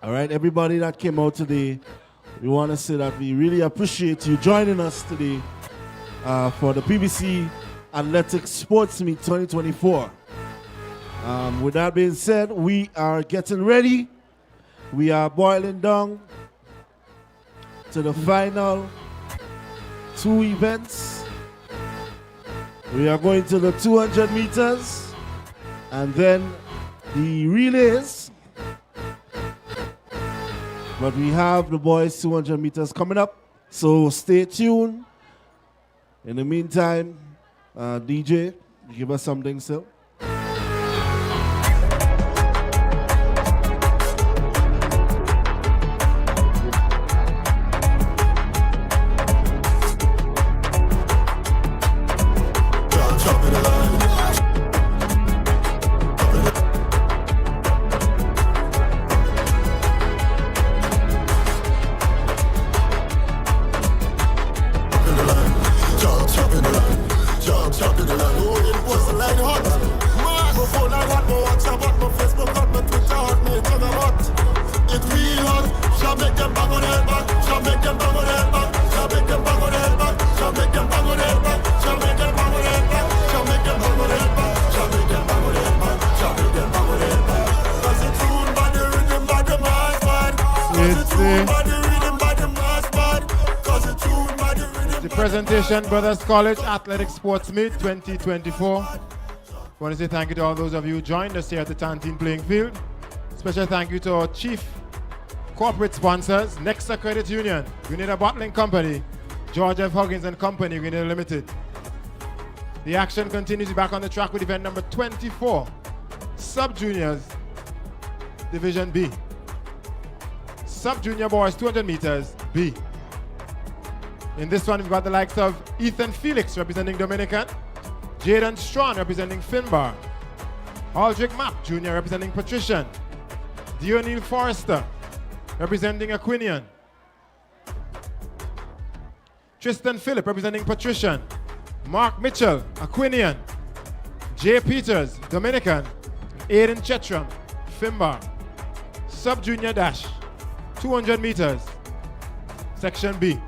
All right, everybody that came out today, we want to say that we really appreciate you joining us today for the PBC Athletics Sports Meet 2024. With that being said, we are getting ready. We are boiling down to the final two events. We are going to the 200 meters and then the relays. But we have the boys 200 meters coming up, so stay tuned. In the meantime, DJ, give us something still. Brothers College Athletic Sports Meet 2024. I want to say thank you to all those of you who joined us here at the Tantine Playing Field. Special thank you to our chief corporate sponsors, Nexa Credit Union, Grenada Bottling Company, George F. Huggins and Company, Grenada Limited. The action continues back on the track with event number 24, Sub-Juniors, Division B. Sub-Junior Boys 200 meters, B. In this one, we've got the likes of Ethan Felix representing Dominican, Jaden Strawn representing Finbar, Aldrich Mapp Jr. representing Patrician, Dionil Forrester representing Aquinian, Tristan Phillip representing Patrician, Mark Mitchell, Aquinian. Jay Peters, Dominican. Aiden Chetram, Finbar. Sub-junior dash, 200 meters, section B.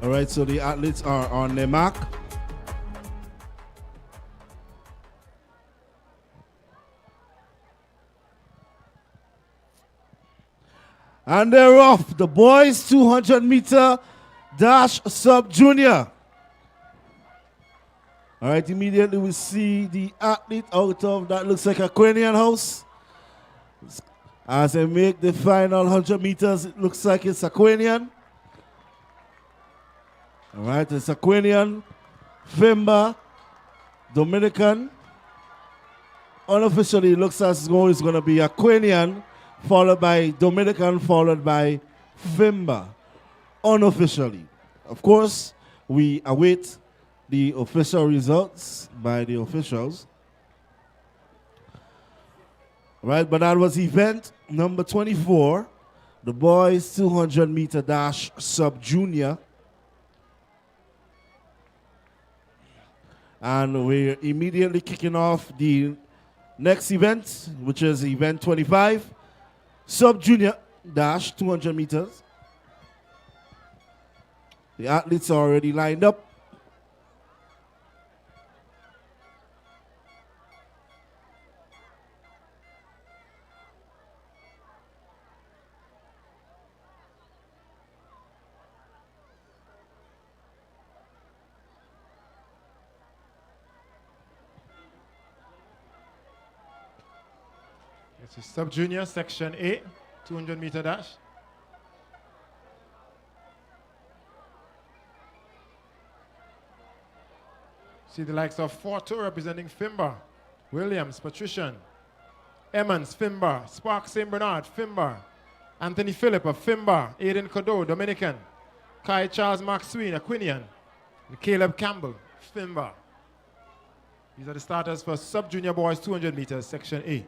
All right, so the athletes are on their mark. And they're off. The boys 200 meter dash sub-junior. All right, immediately we see the athlete out of that looks like a Aquanian house. As they make the final 100 meters, it looks like it's Aquanian. All right, it's Aquanian, Fimba, Dominican. Unofficially, it looks as though it's going to be Aquanian, followed by Dominican, followed by Fimba. Unofficially. Of course, we await the official results by the officials. All right, but that was event number 24, the boys 200 meter dash sub-junior. And we're immediately kicking off the next event, which is event 25, sub-junior dash 200 meters. The athletes are already lined up. It's a sub-junior, section A, 200 meter dash. See the likes of Forto representing Fimbar, Williams, Patrician, Emmons, Fimbar, Sparks St. Bernard, Fimbar, Anthony Phillip of Fimbar, Aiden Codeau, Dominican, Kai Charles Mark Sween, Aquinian, and Caleb Campbell, Fimbar. These are the starters for sub-junior boys 200 meters, section A.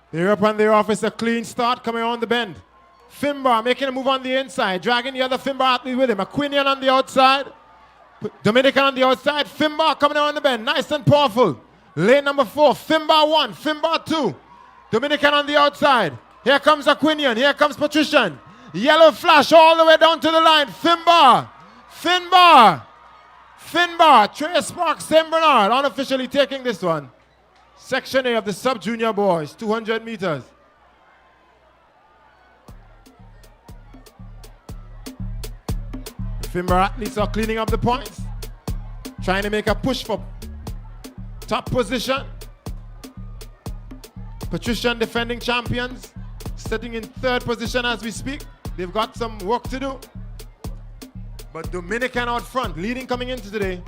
They're up and they're off. It's a clean start coming on the bend. Fimbar making a move on the inside, dragging the other Fimbar athlete with him. Aquinian on the outside, Dominican on the outside. Fimbar coming on the bend, nice and powerful. Lane number 4, Fimbar 1, Fimbar 2. Dominican on the outside. Here comes Aquinian, here comes Patrician. Yellow flash all the way down to the line. Fimbar, Fimbar, Fimbar. Trey Sparks St. Bernard unofficially taking this one. Section A of the sub-junior boys, 200 meters. The Fimbar athletes are cleaning up the points, trying to make a push for top position. Patrician defending champions, sitting in 3rd position as we speak. They've got some work to do. But Dominican out front, leading coming into today,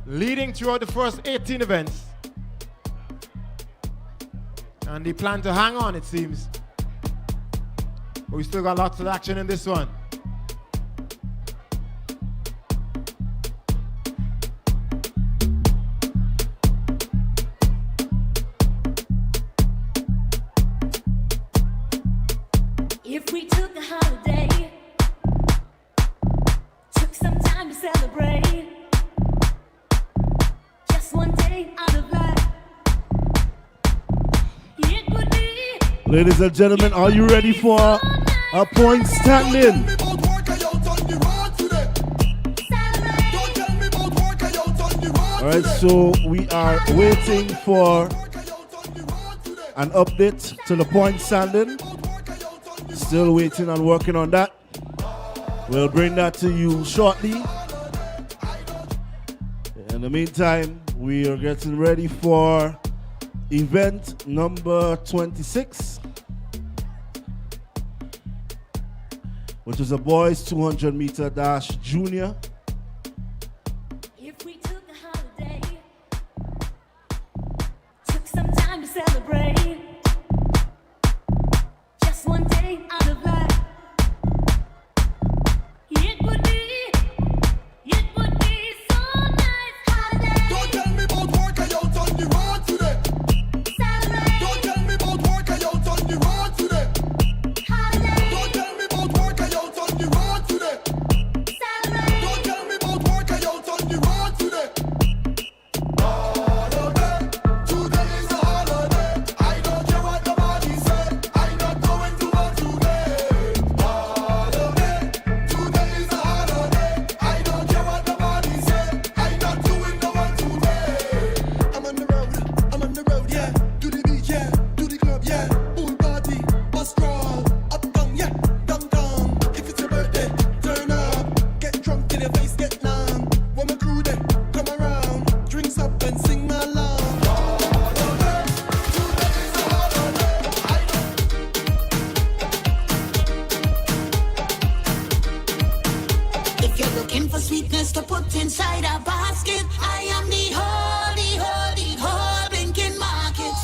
leading throughout the first 18 events. And they plan to hang on, it seems. But we still got lots of action in this one. If we took a holiday, took some time to celebrate, just one day out of life. Ladies and gentlemen, are you ready for a point standing? All right, so we are waiting for an update to the point standing. Still waiting and working on that. We'll bring that to you shortly. In the meantime, we are getting ready for event number 26, which is a boys 200 meter dash junior. If we took a holiday, took some time to celebrate, just one day out of life, it would be so nice. Holiday. Don't tell me about work, I out on the road today. Celebrate. Don't tell me about work, I out on the road today. Holiday. Don't tell me about work, I out on the road today. Celebrate. Don't tell me about work, I out on the road today. Holiday, today is a holiday. I don't care what nobody say. I'm not going to work today. Holiday, today is a holiday. I don't care what nobody say. I'm not doing no work today. I'm on the road, yeah. To the beach, yeah. To the club, yeah. Pool party, bus crawl, uptown, yeah. Downtown. If it's your birthday, turn up. Get drunk till your face get numb. When my crew there, come around. Drinks up and sing along. If you're looking for sweetness to put inside a basket, I am the whole blinking market.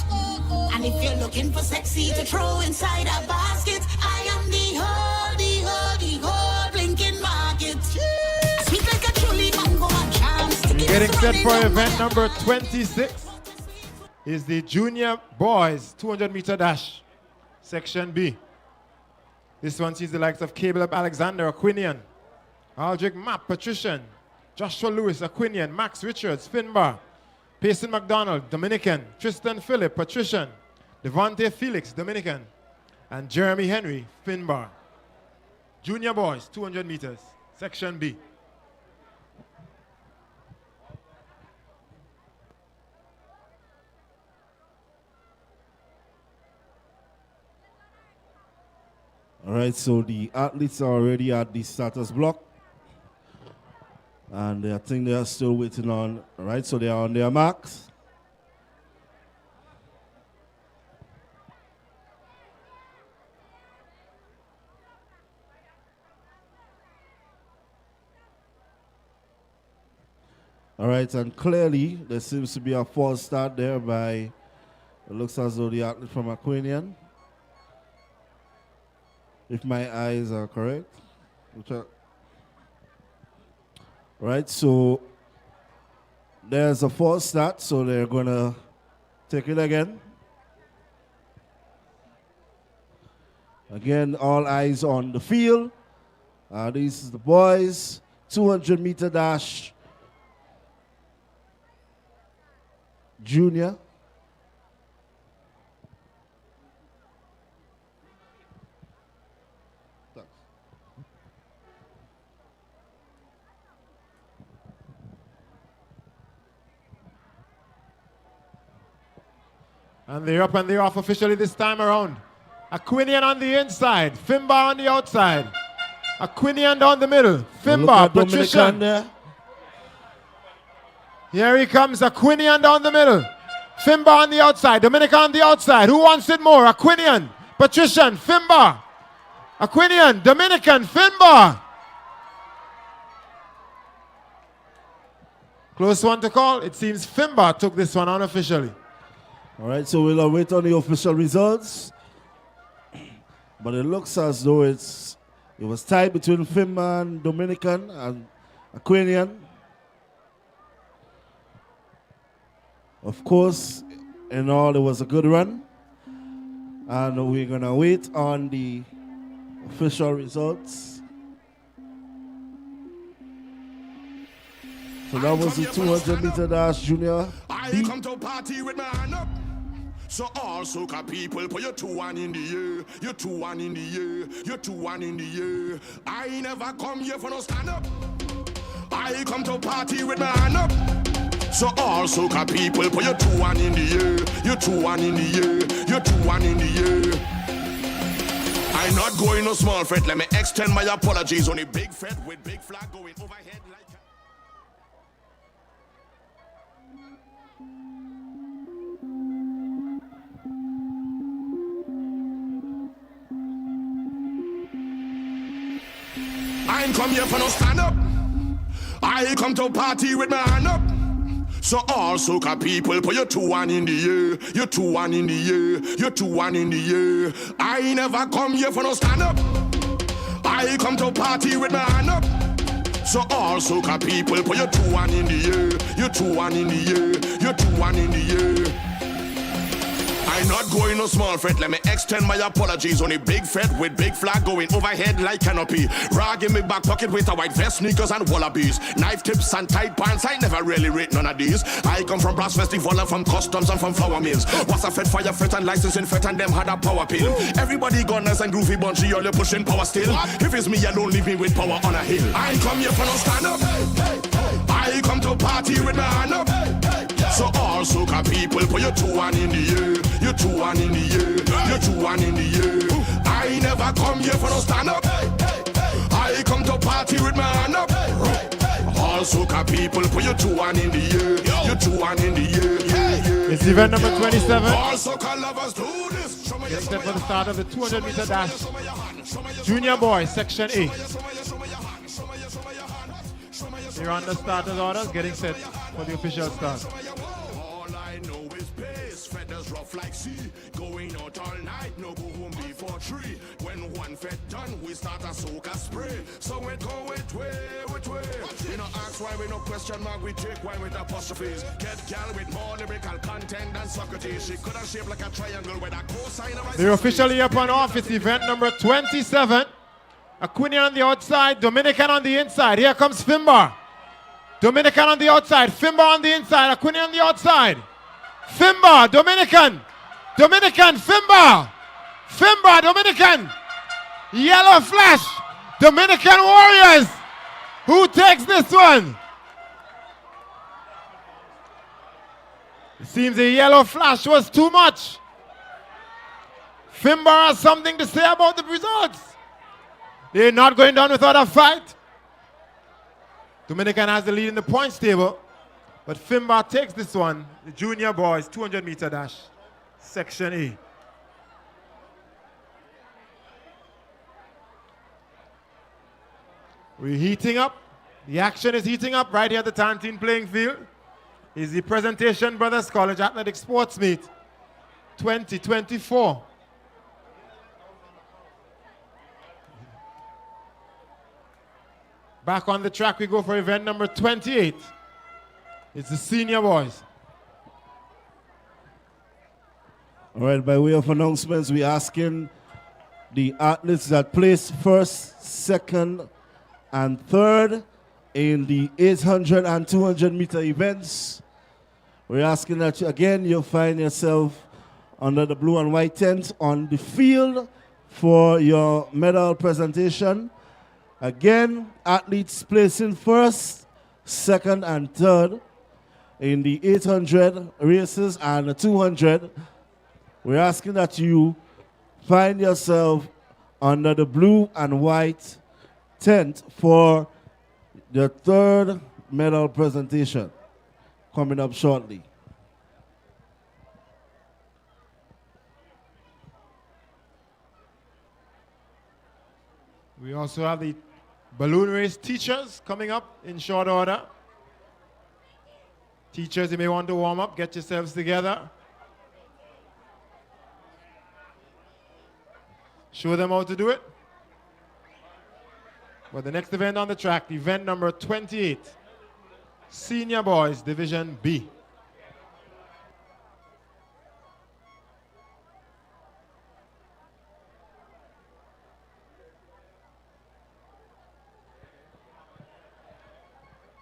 And if you're looking for sexy to throw inside a basket, I am the whole blinking market. Sweet like a truly mango and charms. Getting set for event number 26 is the junior boys 200 meter dash, section B. This one sees the likes of Caleb Alexander, Aquinian, Aldrich Mapp, Patrician, Joshua Lewis, Aquinian, Max Richards, Finbar, Payson McDonald, Dominican, Tristan Phillip, Patrician, Devontae Felix, Dominican, and Jeremy Henry, Finbar. Junior boys 200 meters, section B. All right, so the athletes are already at the starters block. And I think they are still waiting on, all right, so they are on their marks. All right, and clearly there seems to be a false start there by, it looks as though the athlete from Aquinian, if my eyes are correct. Right, so there's a false start, so they're gonna take it again. Again, all eyes on the field. These are the boys, 200 meter dash, junior. And they're up and they're off officially this time around. Aquinian on the inside, Finbar on the outside. Aquinian down the middle, Finbar, Patrician. Here he comes, Aquinian down the middle. Finbar on the outside, Dominican on the outside. Who wants it more? Aquinian, Patrician, Finbar. Aquinian, Dominican, Finbar. Close one to call. It seems Finbar took this one unofficially. All right, so we'll wait on the official results. But it looks as though it was tied between Finman, Dominican, and Aquinian. Of course, in all, it was a good run. And we're going to wait on the official results. So that was the 200 meter dash junior. I come to party with my hand up. So all soca people put your 2-1 in the air. Your 2-1 in the air. Your 2-1 in the air. I never come here for no stand up. I come to party with my hand up. So all soca people put your 2-1 in the air. Your 2-1 in the air. Your 2-1 in the air. I'm not going no small fret. Let me extend my apologies. Only big fret with big flag going overhead like. I ain't come here for no stand up. I come to party with my hand up. So all soca people put your 2-1 in the air. Your 2-1 in the air. Your 2-1 in the air. I never come here for no stand up. I come to party with my hand up. So all soca people put your 2-1 in the air. Your 2-1 in the air. Your 2-1 in the air. I'm not going no small fret. Let me extend my apologies. Only big fret with big flag going overhead like canopy. Rag in me back pocket with a white vest, sneakers and wallabies. Knife tips and tight pants. I never really rate none of these. I come from brass festival and from customs and from flour mills. What's a fet, fire fet and licensing fet and them had a power pill. Everybody gunners and groovy bunchy, all you pushing power still. If it's me alone, leave me with power on a hill. I come here for no stand up. I come to party with my hand up. So all soca people put your 2-1 in the air. Your 2-1 in the air. Your 2-1 in the air. I never come here for no stand up. I come to party with my hand up. All soca people put your 2-1 in the air. Your 2-1 in the air. It's event number 27. All soca lovers do this. Getting set for the start of the 200-meter dash. Junior boys, section A. Here on the starters orders, getting set for the official start. Rough like sea, going out all night, no go home before 3. When one fed done, we start a soca spray. So we go with way. You know, ask why we no question mark, we take why with apostrophes. Get gal with more lyrical content than Socrates. She could have shaped like a triangle with a cosine of a. They're officially up on off. It's event number 27. Aquinian on the outside, Dominican on the inside. Here comes Fimbar. Dominican on the outside, Fimbar on the inside, Aquinian on the outside. Fimbar, Dominican, Fimbar, Dominican, yellow flash, Dominican Warriors. Who takes this one? It seems the yellow flash was too much. Fimbar has something to say about the results. They're not going down without a fight. Dominican has the lead in the points table. But Fimbar takes this one, the junior boys 200-meter dash, section A. We're heating up. The action is heating up right here at the Tantine playing field. Is the Presentation Brothers College Athletic Sports Meet 2024. Back on the track we go for event number 28. It's the senior boys. All right, by way of announcements, we're asking the athletes that placed first, second, and third in the 800 and 200 meter events. We're asking that, you'll find yourself under the blue and white tent on the field for your medal presentation. Again, athletes placing first, second, and third in the 800 races and the 200, we're asking that you find yourself under the blue and white tent for the third medal presentation coming up shortly. We also have the balloon race teachers coming up in short order. Teachers, you may want to warm up, get yourselves together. Show them how to do it. But the next event on the track, event number 28, Senior Boys Division B.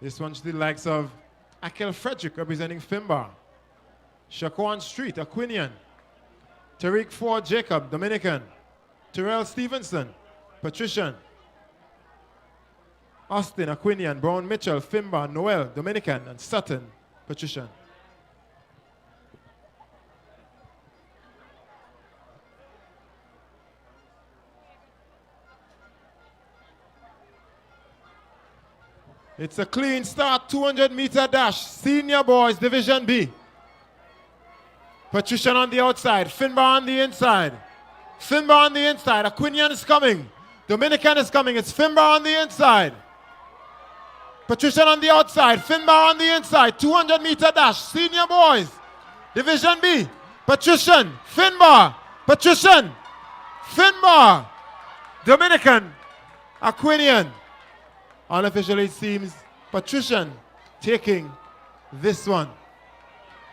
This one's the likes of Akel Frederick representing Fimbar, Shaquan Street, Aquinian, Tariq Ford Jacob, Dominican, Terrell Stevenson, Patrician, Austin, Aquinian, Brown Mitchell, Fimbar, Noel, Dominican, and Sutton, Patrician. It's a clean start, 200-meter dash. Senior boys, Division B. Patrician on the outside, Finbar on the inside. Finbar on the inside, Aquinian is coming. Dominican is coming, it's Finbar on the inside. Patrician on the outside, Finbar on the inside. 200-meter dash, senior boys. Division B, Patrician, Finbar, Patrician, Finbar, Dominican, Aquinian. Unofficially it seems Patrician taking this one.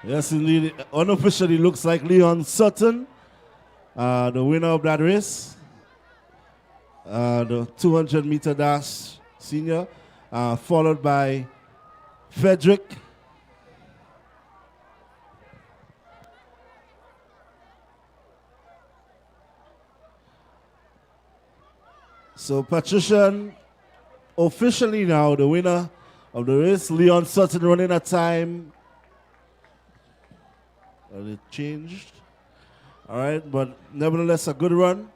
Yes, indeed. Unofficially looks like Leon Sutton, the winner of that race. The 200-meter dash senior, followed by Frederick. So Patrician officially now the winner of the race. Leon Sutton running a time. And it changed. All right, but nevertheless a good run.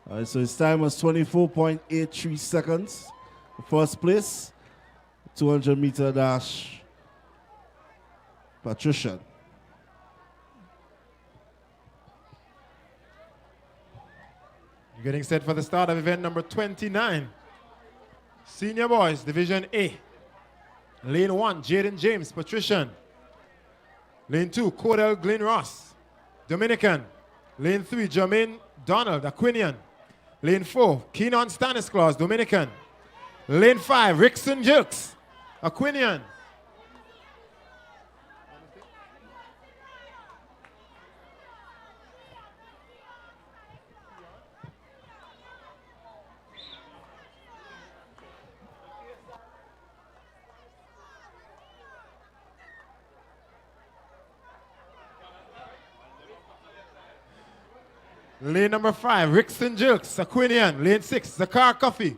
All right, so his time was 24.83 seconds. First place, 200-meter dash, Patrician. Getting set for the start of event number 29. Senior boys, Division A. Lane 1, Jaden James, Patrician. Lane 2, Cordell Glenn Ross, Dominican. Lane 3, Jermaine Donald, Aquinian. Lane 4, Keenan Stanislaus, Dominican. Lane 5, Rickson Jilks, Aquinian. Lane number 5, Rickson Jilks, Aquinian. Lane 6, Zakar Coffee,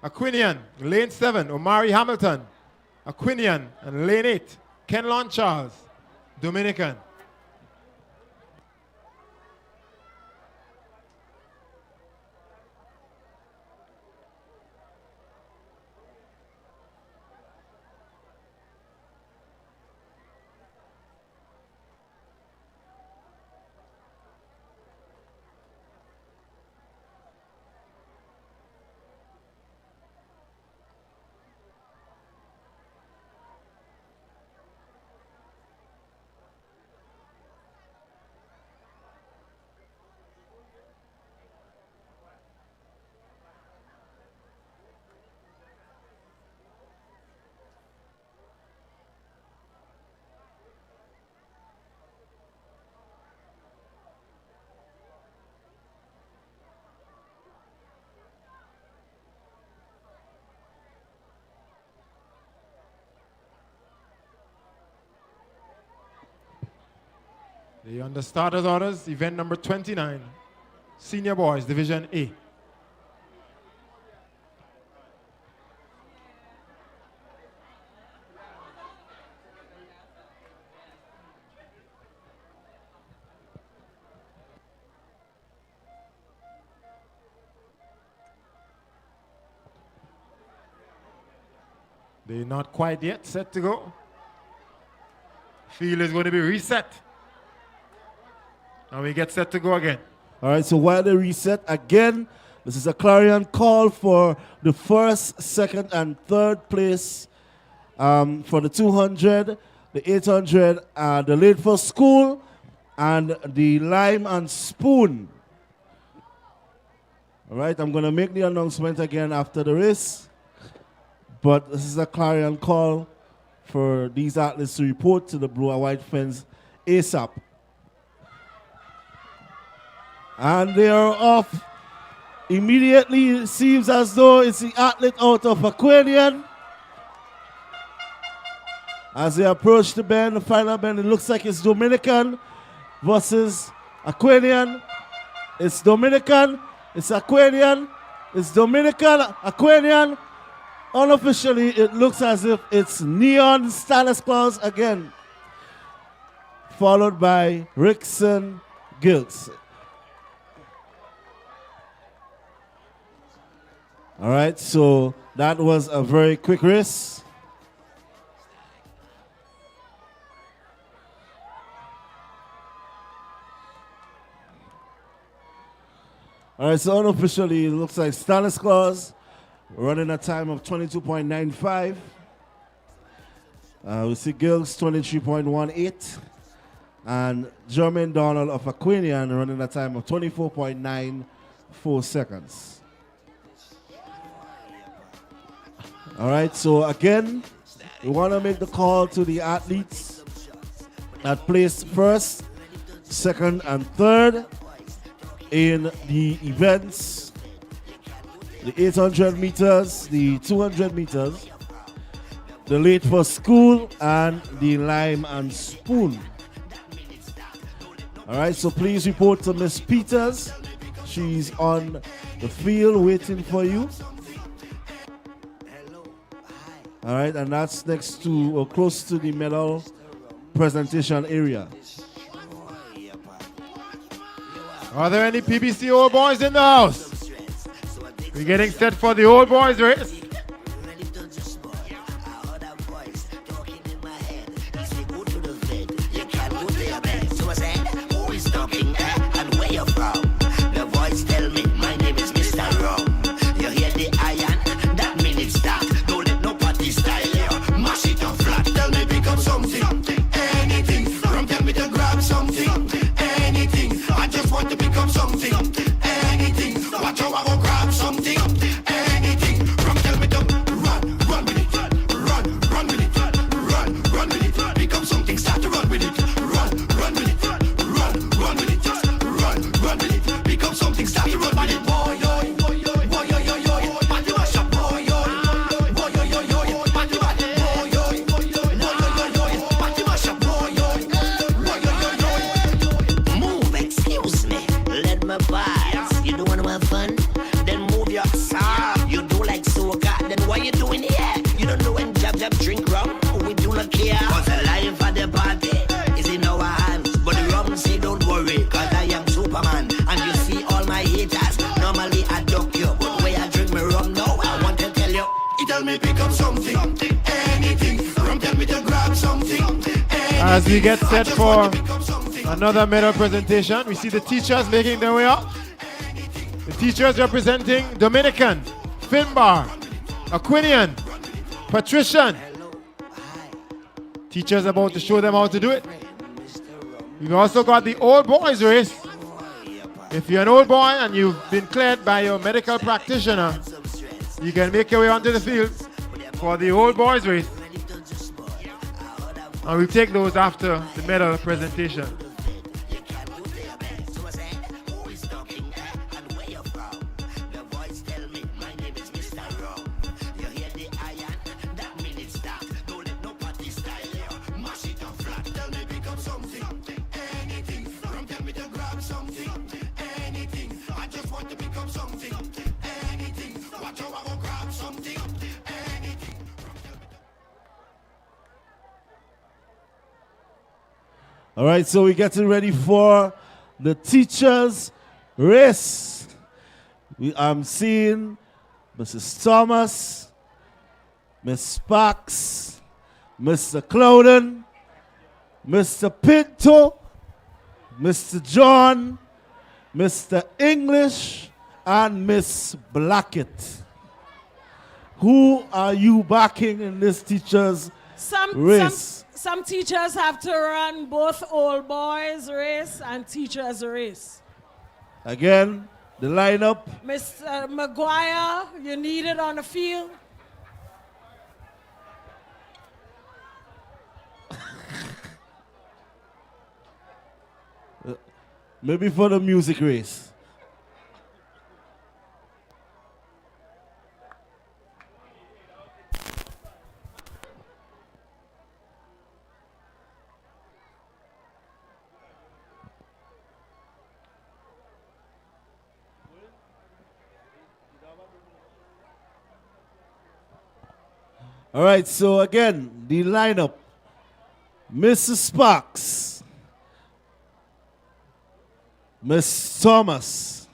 Aquinian. Lane 7, Omari Hamilton, Aquinian. And lane 8, Kenlon Charles, Dominican. On the starters orders, event number 29, Senior Boys, Division A. They're not quite yet set to go. Field is going to be reset. And we get set to go again. All right, so while they reset again, this is a clarion call for the first, second, and third place for the 200, the 800, the late for school, and the lime and spoon. All right, I'm going to make the announcement again after the race. But this is a clarion call for these athletes to report to the blue and white fence ASAP. And they are off immediately. It seems as though it's the athlete out of Aquinian. As they approach the bend, the final bend, it looks like it's Dominican versus Aquinian. It's Dominican, it's Aquinian, it's Dominican, Aquinian. Unofficially, it looks as if it's Neon Stanislaus again, followed by Rickson Gilks. All right, so that was a very quick race. All right, so unofficially, it looks like Stanislaus running a time of 22.95. We see Gills 23.18. And Jermaine Donald of Aquinian running a time of 24.94 seconds. All right, so again, we want to make the call to the athletes that placed first, second, and third in the events, the 800 meters, the 200 meters, the late for school, and the lime and spoon. All right, so please report to Miss Peters. She's on the field waiting for you. All right, and that's next to or close to the medal presentation area. Are there any PBC old boys in the house? We're getting set for the old boys race. As we get set for another medal presentation, we see the teachers making their way up. The teachers representing Dominican, Finbar, Aquinian, Patrician. Teachers about to show them how to do it. We've also got the old boys race. If you're an old boy and you've been cleared by your medical practitioner, you can make your way onto the field for the old boys race. And we'll take those after the medal presentation. All right, so we're getting ready for the teachers' race. I'm seeing Mrs. Thomas, Miss Sparks, Mr. Clouden, Mr. Pinto, Mr. John, Mr. English, and Miss Blackett. Who are you backing in this teachers' race? Some teachers have to run both old boys race and teachers race. Again, the lineup. Mr. McGuire, you need it on the field. Maybe for the music race. All right, so again, the lineup. Mrs. Sparks, Miss Thomas,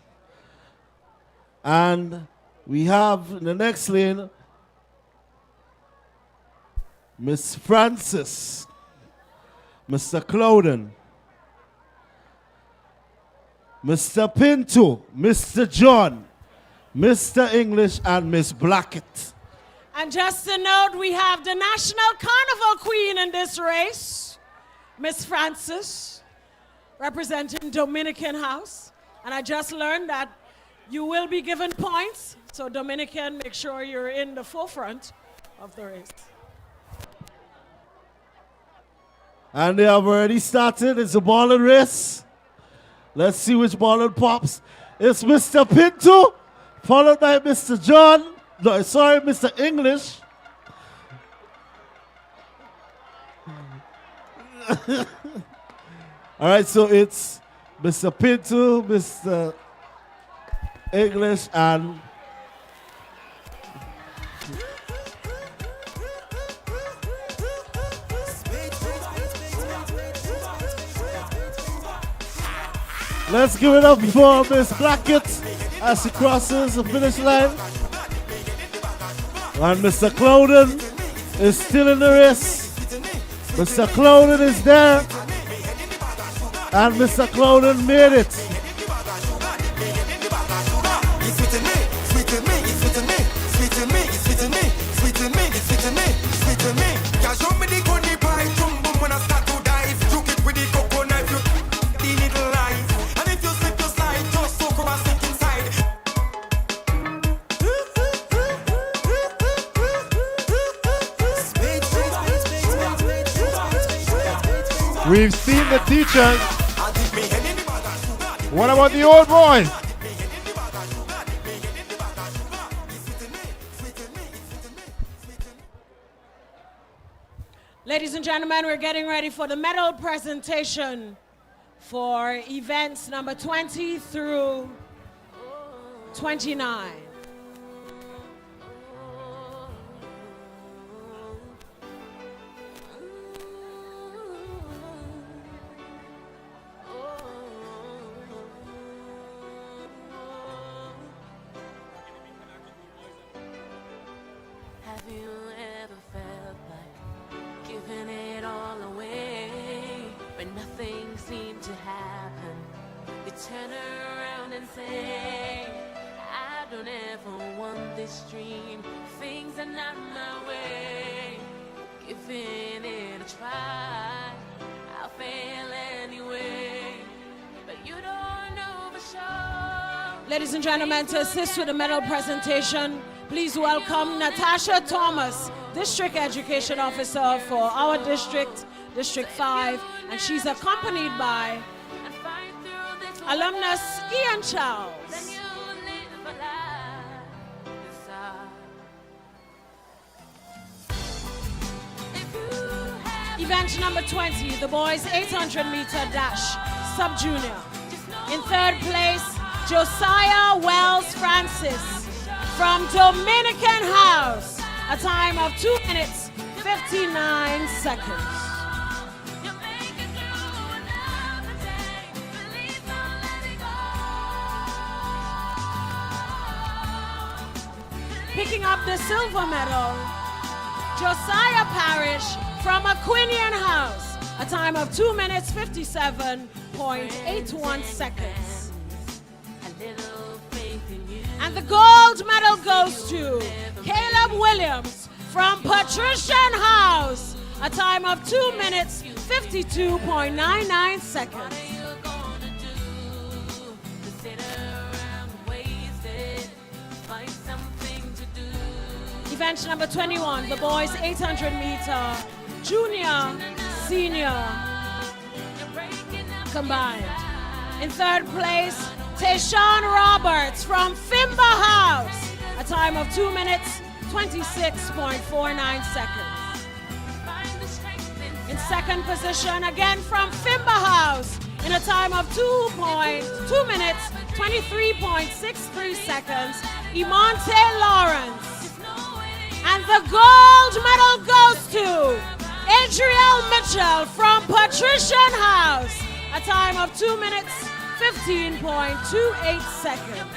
and We have in the next lane Miss Francis, Mr. Clouden, Mr. Pinto, Mr. John, Mr. English, and Miss Blackett. And just a note, we have the National Carnival Queen in this race, Miss Francis, representing Dominican House. And I just learned that you will be given points, so Dominican, make sure you're in the forefront of the race. And they have already started. It's a ballad race. Let's see which ballad pops. It's Mr. Pinto, followed by Mr. John. No, sorry, Mr. English. All right, so it's Mr. Pinto, Mr. English, and let's give it up for Miss Blackett as she crosses the finish line. And Mr. Clouden is still in the race. Mr. Clouden is there. And Mr. Clouden made it. We've seen the teachers. What about the old boys? Ladies and gentlemen, we're getting ready for the medal presentation for events number 20 through 29. Have you ever felt like giving it all away, but nothing seemed to happen? You turn around and say, I don't ever want this dream. Things are not my way. Giving it a try, I'll fail anyway. But you don't know for sure. Ladies and gentlemen, to assist with the medal presentation, please welcome Natasha Thomas, District Education Officer for our district, District 5, and she's accompanied by alumnus Ian Charles. Event number 20, the boys 800-meter dash, sub-junior. In third place, Josiah Wells Francis from Dominican House, a time of 2 minutes, 59 seconds. Picking up the silver medal, Josiah Parrish from Aquinian House, a time of 2 minutes, 57.81 seconds. And the gold medal goes to Caleb Williams from Patrician House, a time of 2 minutes, 52.99 seconds. Event number 21, the boys 800-meter junior, senior combined. In third place, Tayshawn Roberts from Fimba House, a time of 2 minutes, 26.49 seconds. In second position, again from Fimba House, in a time of 2 minutes, 23.63 seconds, Imonte Lawrence. And the gold medal goes to Adriel Mitchell from Patrician House, a time of 2 minutes, 15.28 seconds.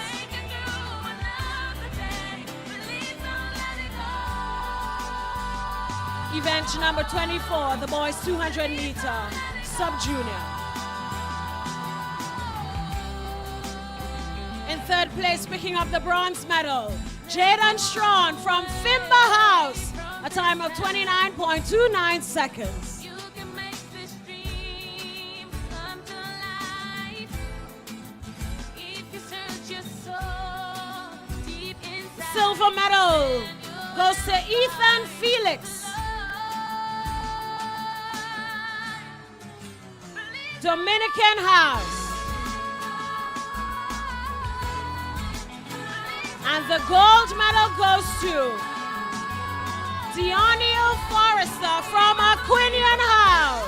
Event number 24, the boys 200 meter sub-junior. In third place, picking up the bronze medal, Jaden Strawn from Fimba House, a time of 29.29 seconds. Silver medal goes to Ethan Felix, Dominican House. And the gold medal goes to Dionio Forrester from Aquinian House.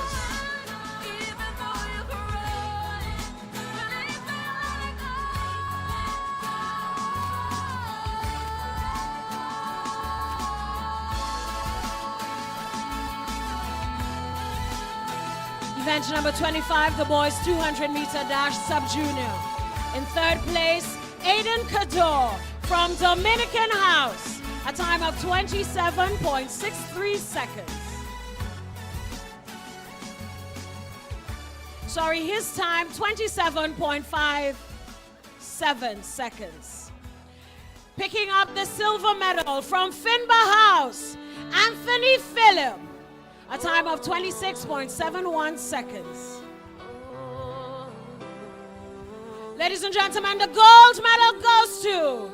Event number 25, the boys 200 meter dash sub-junior. In third place, Aiden Cador from Dominican House, a time of 27.63 seconds. Sorry, his time 27.57 seconds. Picking up the silver medal from Finba House, Anthony Phillip, a time of 26.71 seconds. Ladies and gentlemen, the gold medal goes to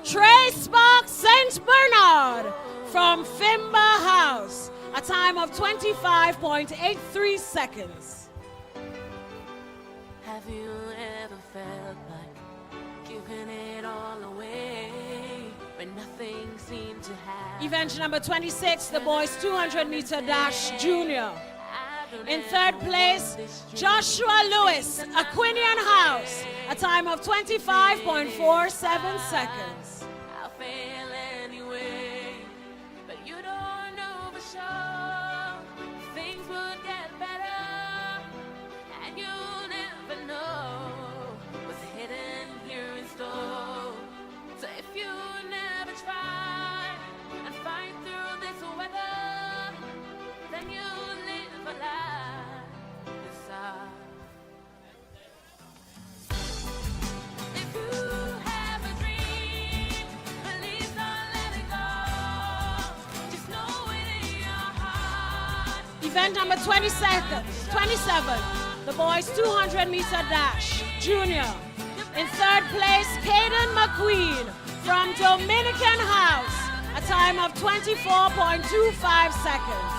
Trey Spark St. Bernard from Fimba House, a time of 25.83 seconds. Have you ever felt like giving it all away when nothing seemed to happen? Event number 26, the boys 200 meter dash junior. In third place, Joshua Lewis, Aquinian House, a time of 25.47 seconds. I'll fail anyway, but you don't know for sure. Things would get better, and you'll never know what's hidden here in store. So if you never try and fight through this weather, then you'll live a life inside. If you have a dream, please don't let it go. Just know it in your heart. Event number 27, the boys 200 meter dash junior. In third place, Caden McQueen from Dominican House, a time of 24.25 seconds.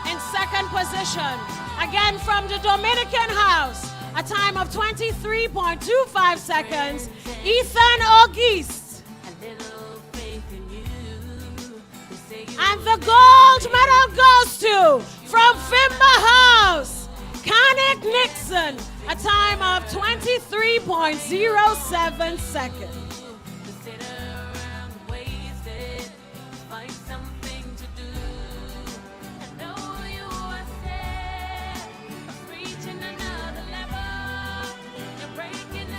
In second position, again from the Dominican House, a time of 23.25 seconds, Ethan Auguste. And the gold medal goes to, from Fimba House, Kanik Nixon, a time of 23.07 seconds.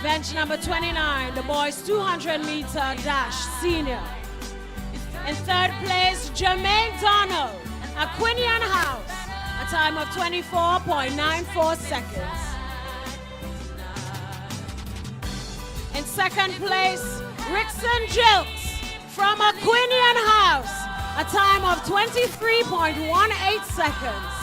Bench number 29, the boys 200 meter dash senior. In third place, Jermaine Donald, Aquinian House, a time of 24.94 seconds. In second place, Rickson Jilks from Aquinian House, a time of 23.18 seconds.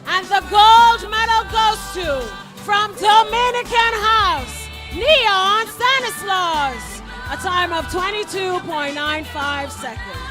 And the gold medal goes to, from Dominican House, Neon Stanislaus, a time of 22.95 seconds.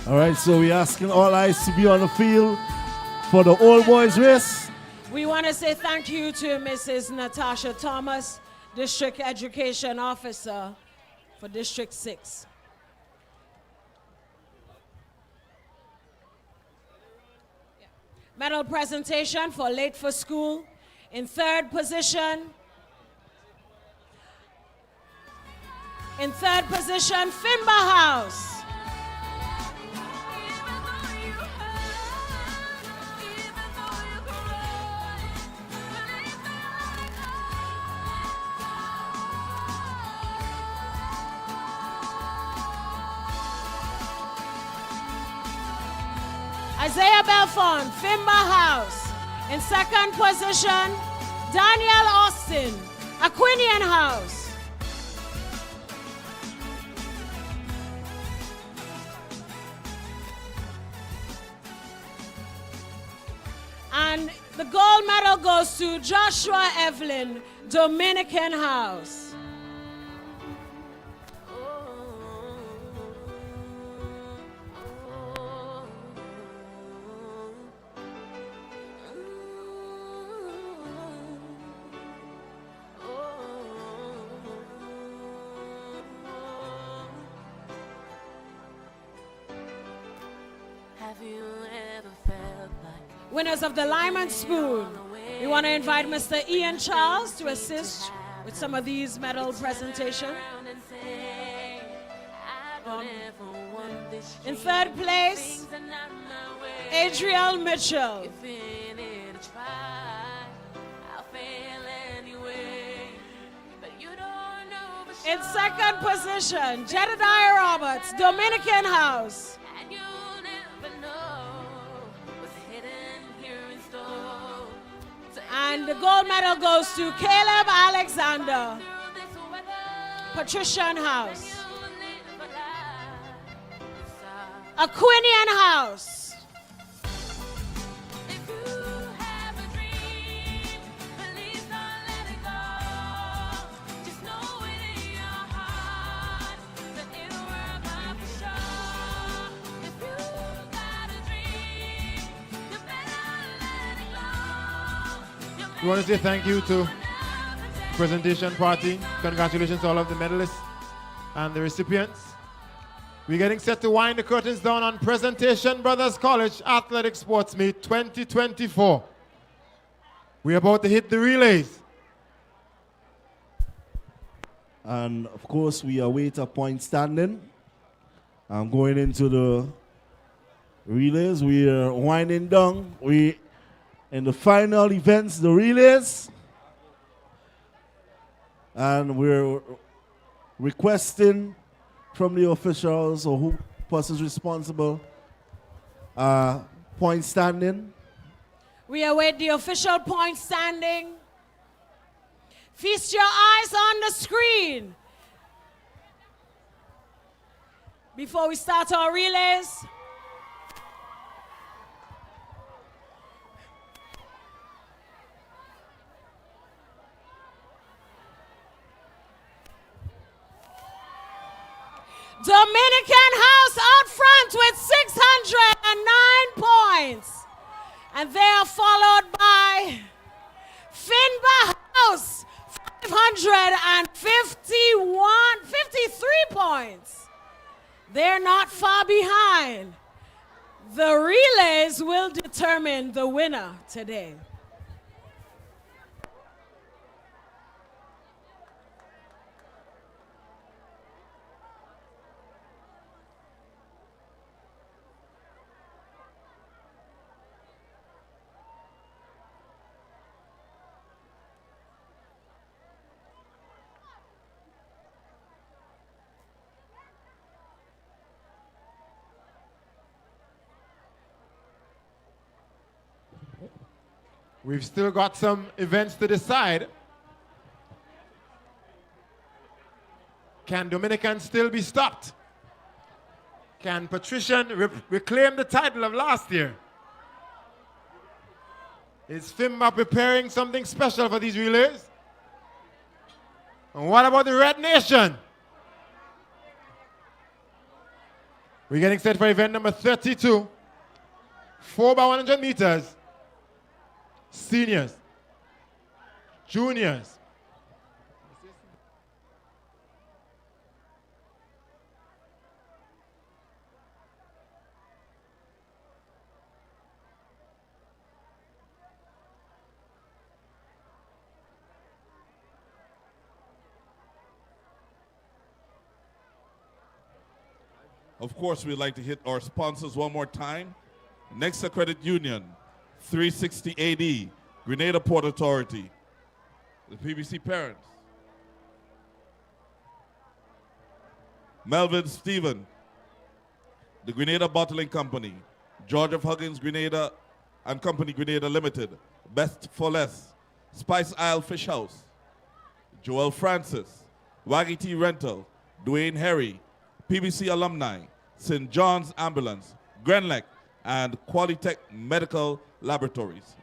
All right, so we're asking all eyes to be on the field for the old boys race. We want to say thank you to Mrs. Natasha Thomas, District Education Officer for District 6. Medal presentation for Late for School. In third position, Fimba House. Isaiah Belfont, Fimba House. In second position, Daniel Austin, Aquinian House. And the gold medal goes to Joshua Evelyn, Dominican House. Winners of the Lyman Spoon. We want to invite Mr. Ian Charles to assist with some of these medal presentation. In third place, Adriel Mitchell. In second position, Jedediah Roberts, Dominican House. And the gold medal goes to Caleb Alexander, Patrician House. Aquinian House. We want to say thank you to presentation party. Congratulations to all of the medalists and the recipients. We're getting set to wind the curtains down on Presentation Brothers College Athletic Sports Meet 2024. We're about to hit the relays. And of course, we await a point standing. I'm going into the relays. We are winding down. We in the final events, the relays. And we're requesting from the officials or who person is responsible point standing. We await the official point standing. Feast your eyes on the screen. Before we start our relays, Dominican House out front with 609 points. And they are followed by Finba House, 53 points. They're not far behind. The relays will determine the winner today. We've still got some events to decide. Can Dominican still be stopped? Can Patrician reclaim the title of last year? Is Fimba preparing something special for these relays? And what about the Red Nation? We're getting set for event number 32. 4x100 meters. Seniors, juniors, Of course, we'd like to hit our sponsors one more time. Next Credit Union, 360 AD, Grenada Port Authority, the PBC parents, Melvin Stephen, the Grenada Bottling Company, George of Huggins Grenada and Company Grenada Limited, Best for Less, Spice Isle Fish House, Joel Francis, Waggy T Rental, Dwayne Harry, PBC Alumni, St. John's Ambulance, Grenlec, and Qualitech Medical Laboratories.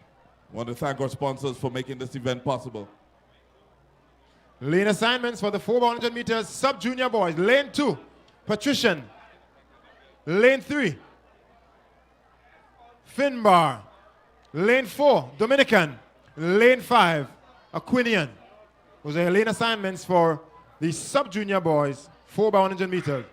I want to thank our sponsors for making this event possible. Lane assignments for the 400 meters sub-junior boys. Lane 2, Patrician. Lane 3, Finbar. Lane 4, Dominican. Lane 5, Aquinian. Those are lane assignments for the sub-junior boys, 4x100 meters.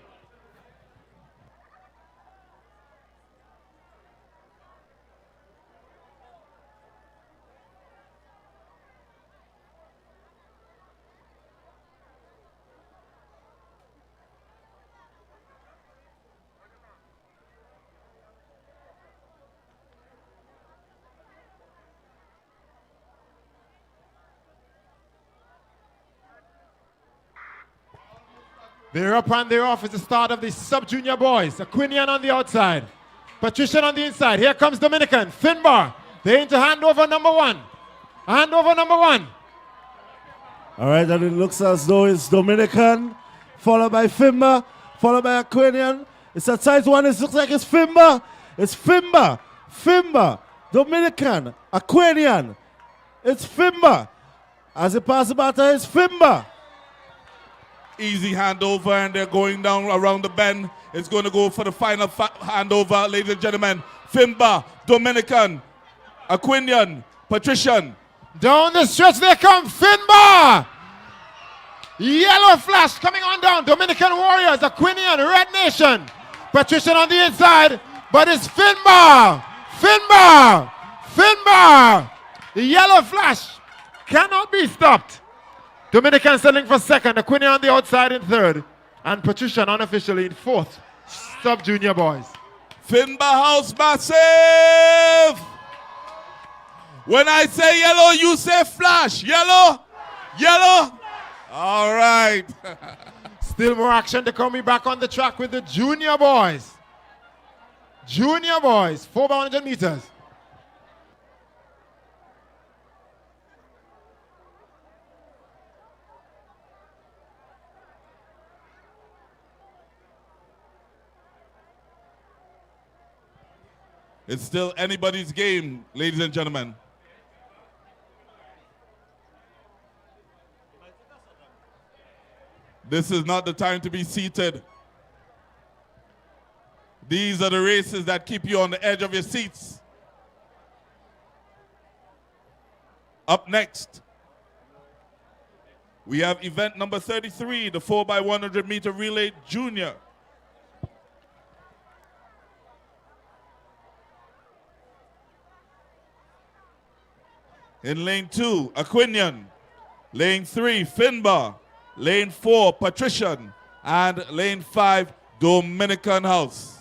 They're up and they're off. It's the start of the sub-junior boys. Aquinian on the outside. Patrician on the inside. Here comes Dominican. Finbar. They're into handover number 1. Handover number 1. All right, and it looks as though it's Dominican, followed by Fimba, followed by Aquinian. It's a tight one. It looks like it's Fimba. It's Fimba. Fimba. Dominican. Aquinian. It's Fimba. As it passes the batter, it's Fimba. Easy handover, and they're going down around the bend. It's going to go for the final handover, ladies and gentlemen. Fimba, Dominican, Aquinian, Patrician. Down the stretch they come, Finbar! Yellow flash coming on down, Dominican Warriors, Aquinian, Red Nation. Patrician on the inside, but it's Finbar! Finbar! Finbar! The yellow flash cannot be stopped. Dominican selling for second, Aquinian on the outside in third, and Patrician unofficially in fourth. Sub-junior boys. Finba House massive! When I say yellow, you say flash. Yellow? Yellow? All right. Still more action to come. We back on the track with the junior boys. Junior boys, 4x100 meters. It's still anybody's game, ladies and gentlemen. This is not the time to be seated. These are the races that keep you on the edge of your seats. Up next, we have event number 33, the 4x100 meter relay junior. In lane 2, Aquinian. Lane 3, Finbar. Lane 4, Patrician. And lane 5, Dominican House.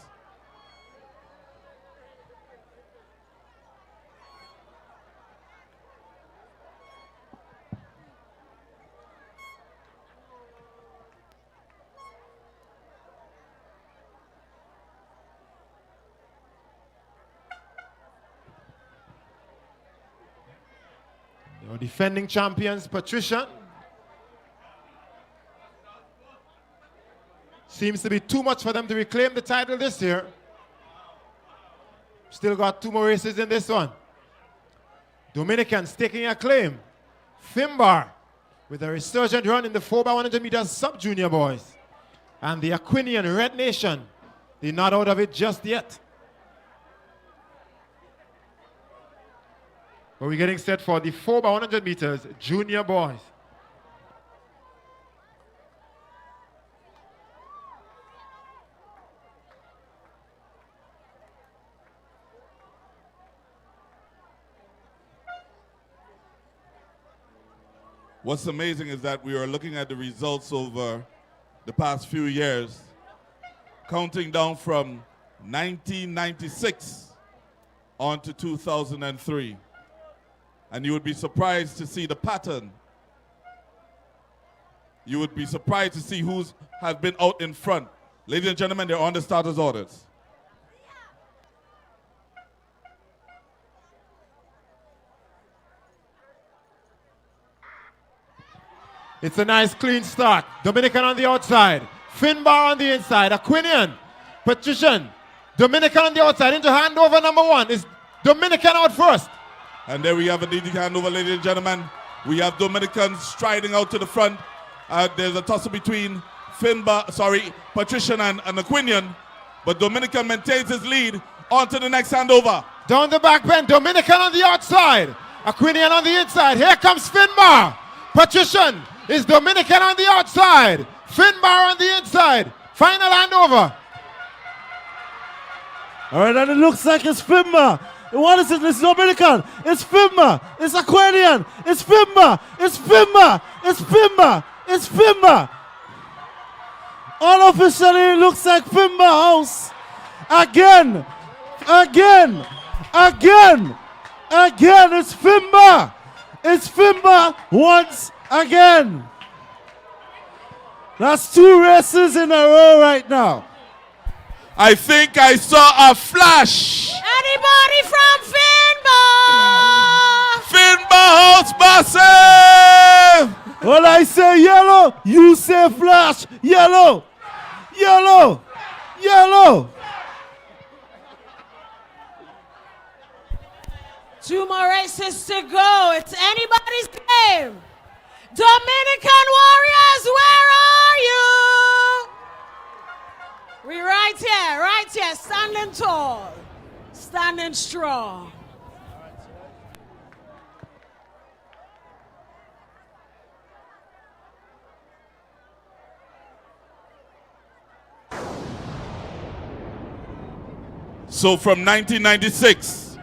Your defending champions, Patrician. Seems to be too much for them to reclaim the title this year. Still got 2 more races in this one. Dominicans taking a claim. Finbar with a resurgent run in the 4x100 meters sub-junior boys. And the Aquinian Red Nation, they're not out of it just yet. But we're getting set for the 4x100 meters junior boys. What's amazing is that we are looking at the results over the past few years, counting down from 1996 on to 2003. And you would be surprised to see the pattern. You would be surprised to see who's has been out in front. Ladies and gentlemen, they're on the starters' orders. It's a nice clean start. Dominican on the outside. Finbar on the inside. Aquinian. Patrician. Dominican on the outside. Into handover number 1. Is Dominican out first. And there we have a DD handover, ladies and gentlemen. We have Dominicans striding out to the front. There's a tussle between Patrician and Aquinian. But Dominican maintains his lead. On to the next handover. Down the back bend. Dominican on the outside. Aquinian on the inside. Here comes Finbar. Patrician. Is Dominican on the outside. Finbar on the inside. Final handover. All right, and it looks like it's Finbar. What is it? It's Dominican. It's Finbar. It's Aquinian. It's Finbar. It's Finbar. It's Finbar. It's Finbar. Unofficially, it looks like Finbar house. Again. It's Finbar. It's Finbar once again. That's 2 races in a row right now. I think I saw a flash. Anybody from Finbar? Finbar house massive. When I say yellow, you say flash. Yellow. 2 more races to go. It's anybody's game. Dominican Warriors, where are you? We right here, standing tall, standing strong. So from 1996,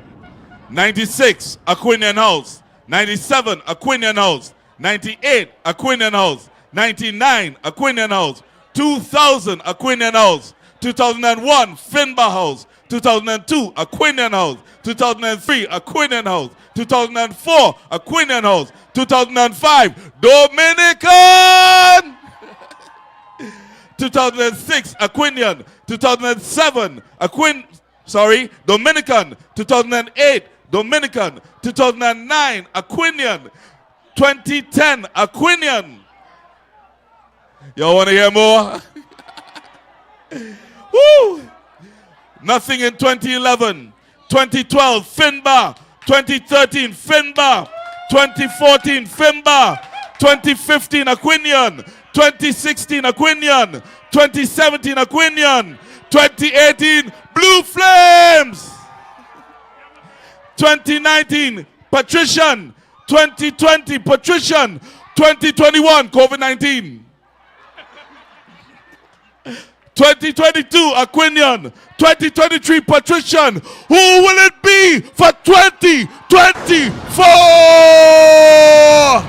96, Aquinian House, 97, Aquinian House, 98, Aquinian House, 99, Aquinian House, 2000, Aquinian House, 2001, Finbar House, 2002, Aquinian House, 2003, Aquinian House, 2004, Aquinian House, 2005, Dominican! 2006, Aquinian, 2007, Dominican, 2008, Dominican, 2009, Aquinian, 2010, Aquinian. Y'all want to hear more? Woo! Nothing in 2011, 2012, Finbar, 2013, Finbar, 2014, Finbar, 2015, Aquinian, 2016, Aquinian, 2017, Aquinian, 2018, Blue Flames, 2019, Patrician, 2020, Patrician, 2021, COVID-19. 2022, Aquinian. 2023, Patrician. Who will it be for 2024?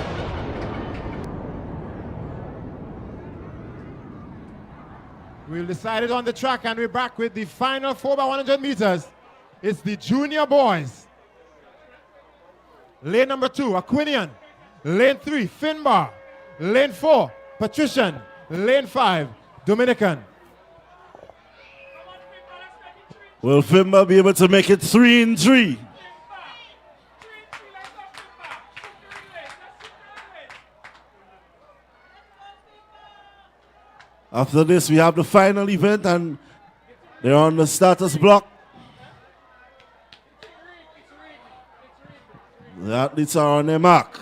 We'll decide it on the track, and we're back with the final 4x100 meters. It's the junior boys. Lane number 2, Aquinian. Lane 3, Finbar. Lane 4, Patrician. Lane 5, Dominican. Will Finbar be able to make it 3 in 3? After this, we have the final event, and they're on the starters block. The athletes are on their mark.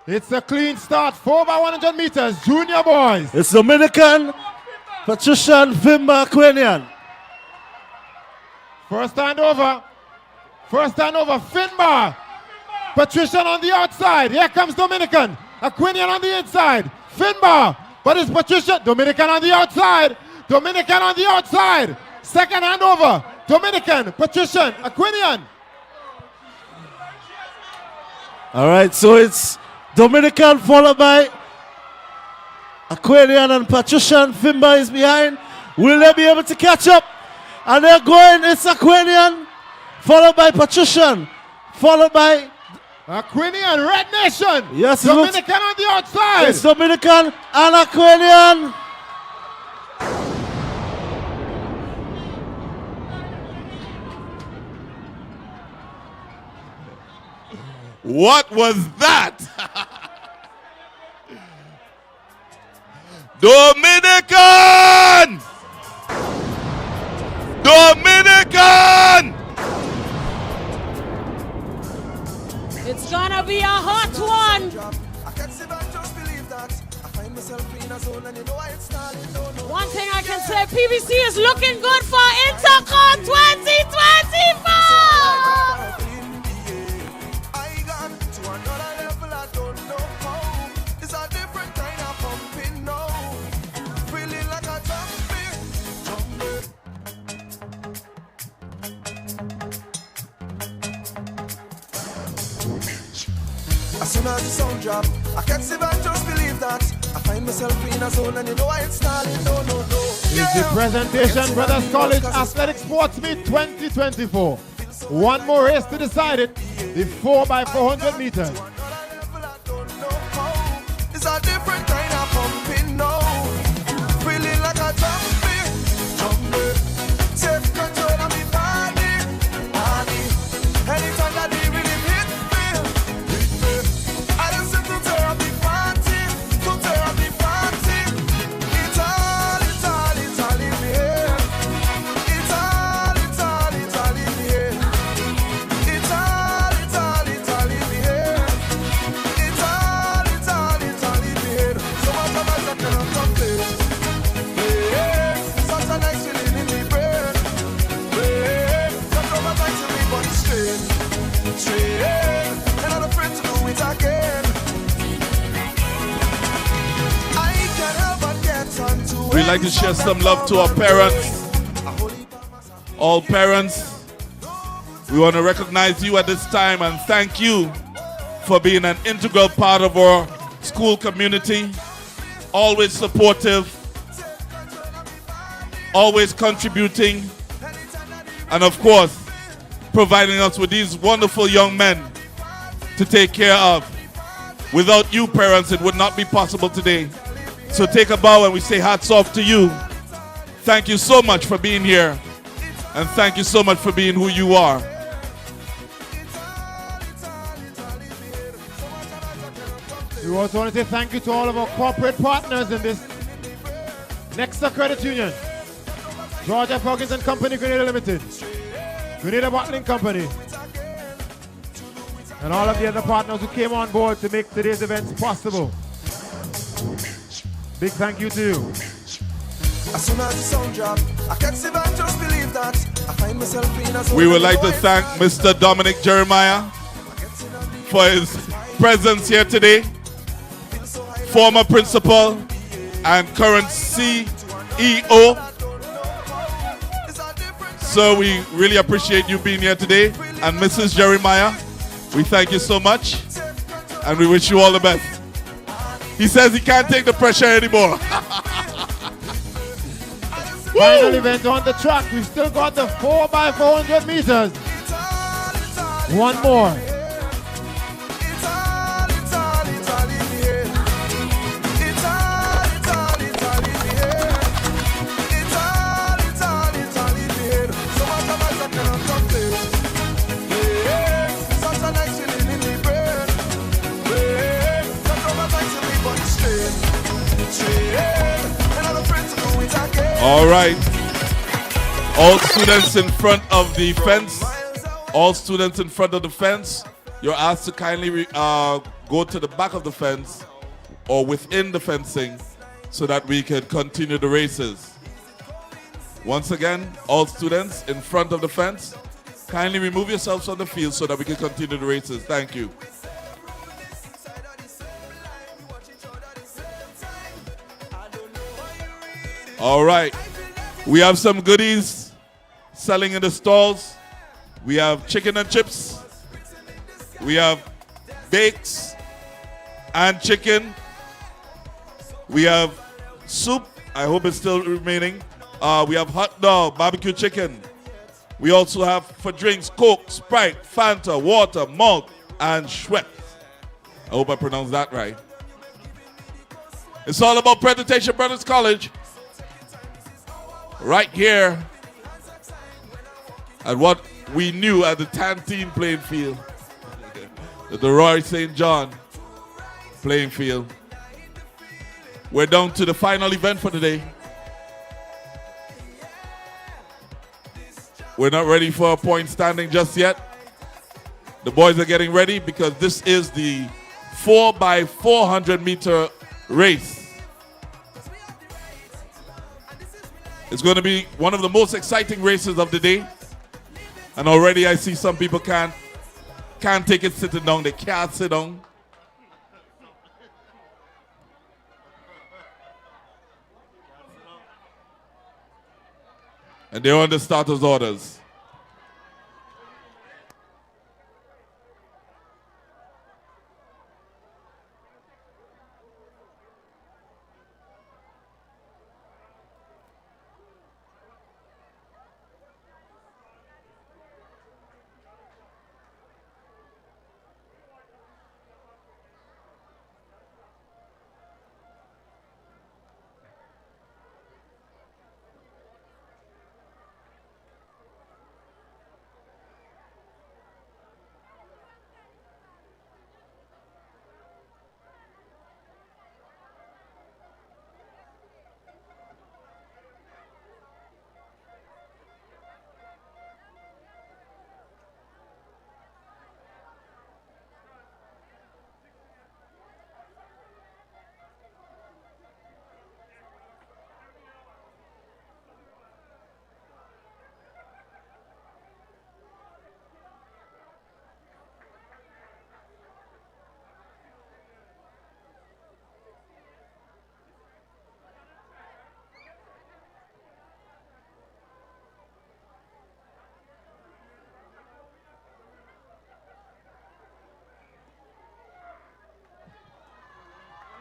It's a clean start, 4x100 meters, junior boys. It's Dominican, Patrician, Finbar, Aquinian. First handover, Finbar. Patrician on the outside. Here comes Dominican. Aquinian on the inside. Finbar. But it's Patrician. Dominican on the outside. Second handover. Dominican, Patrician, Aquinian. All right, so it's Dominican followed by Aquinian and Patrician. Fimba is behind. Will they be able to catch up? And they're going, it's Aquinian, followed by Patrician, followed by Aquinian, Red Nation. Yes, Dominican on the outside. It's Dominican and Aquinian. What was that? Dominican! Dominican! It's gonna be a hot one. One thing I can say, PBC is looking good for Intercon 2024. As soon as the sound drop, I can't sit back, just believe that. I find myself in a zone and you know I ain't stalling, no. It's the Presentation Brothers College Athletic Sports Meet 2024. One more race to decide it, the 4x400 meters. It's a different kind of pumping now. Feeling like a jumping. Take control of me body. Anytime that they really hit me. I just sit to tear up the party. It's all in the air. It's all in the air. It's all in the air. It's all in the air. So much of us are gonna complain. Such a nice feeling in the brain. Such a nice feeling on the street. And I'm afraid to do it again. I can't help but get onto We'd like to share some love to our parents. All parents, we want to recognize you at this time and thank you for being an integral part of our school community. Always supportive, always contributing, and of course, providing us with these wonderful young men to take care of. Without you, parents, it would not be possible today. So take a bow and we say hats off to you. Thank you so much for being here. And thank you so much for being who you are. We also want to say thank you to all of our corporate partners in this. Nexa Credit Union, Georgia Perkins and Company Grenada Limited, Grenada Bottling Company, and all of the other partners who came on board to make today's events possible. Big thank you to you. as soon as the sound drop. I can't sit back, just believe that. I find myself in a zone. We would like to thank Mr. Dominic Jeremiah for his presence here today. Former principal and current CEO. So we really appreciate you being here today. And Mrs. Jeremiah, we thank you so much. And we wish you all the best. He says he can't take the pressure anymore. Final event on the track. We've still got the 4x400 meters. One more. All right. All students in front of the fence. All students in front of the fence. You're asked to kindly go to the back of the fence or within the fencing so that we can continue the races. Once again, all students in front of the fence, kindly remove yourselves from the field so that we can continue the races. Thank you. All right. We have some goodies, selling in the stalls. We have chicken and chips. We have bakes and chicken. We have soup. I hope it's still remaining. We have hot dog, barbecue chicken. We also have for drinks Coke, Sprite, Fanta, water, malt, and Schweppes. I hope I pronounced that right. It's all about Presentation Brothers College. Right here at what we knew at the Tantine playing field. The Roy St. John playing field. We're down to the final event for today. We're not ready for a point standing just yet. The boys are getting ready because this is the 4x400 meter race. It's going to be one of the most exciting races of the day. And already I see some people can't take it sitting down. They can't sit down. And they're on the starters' orders.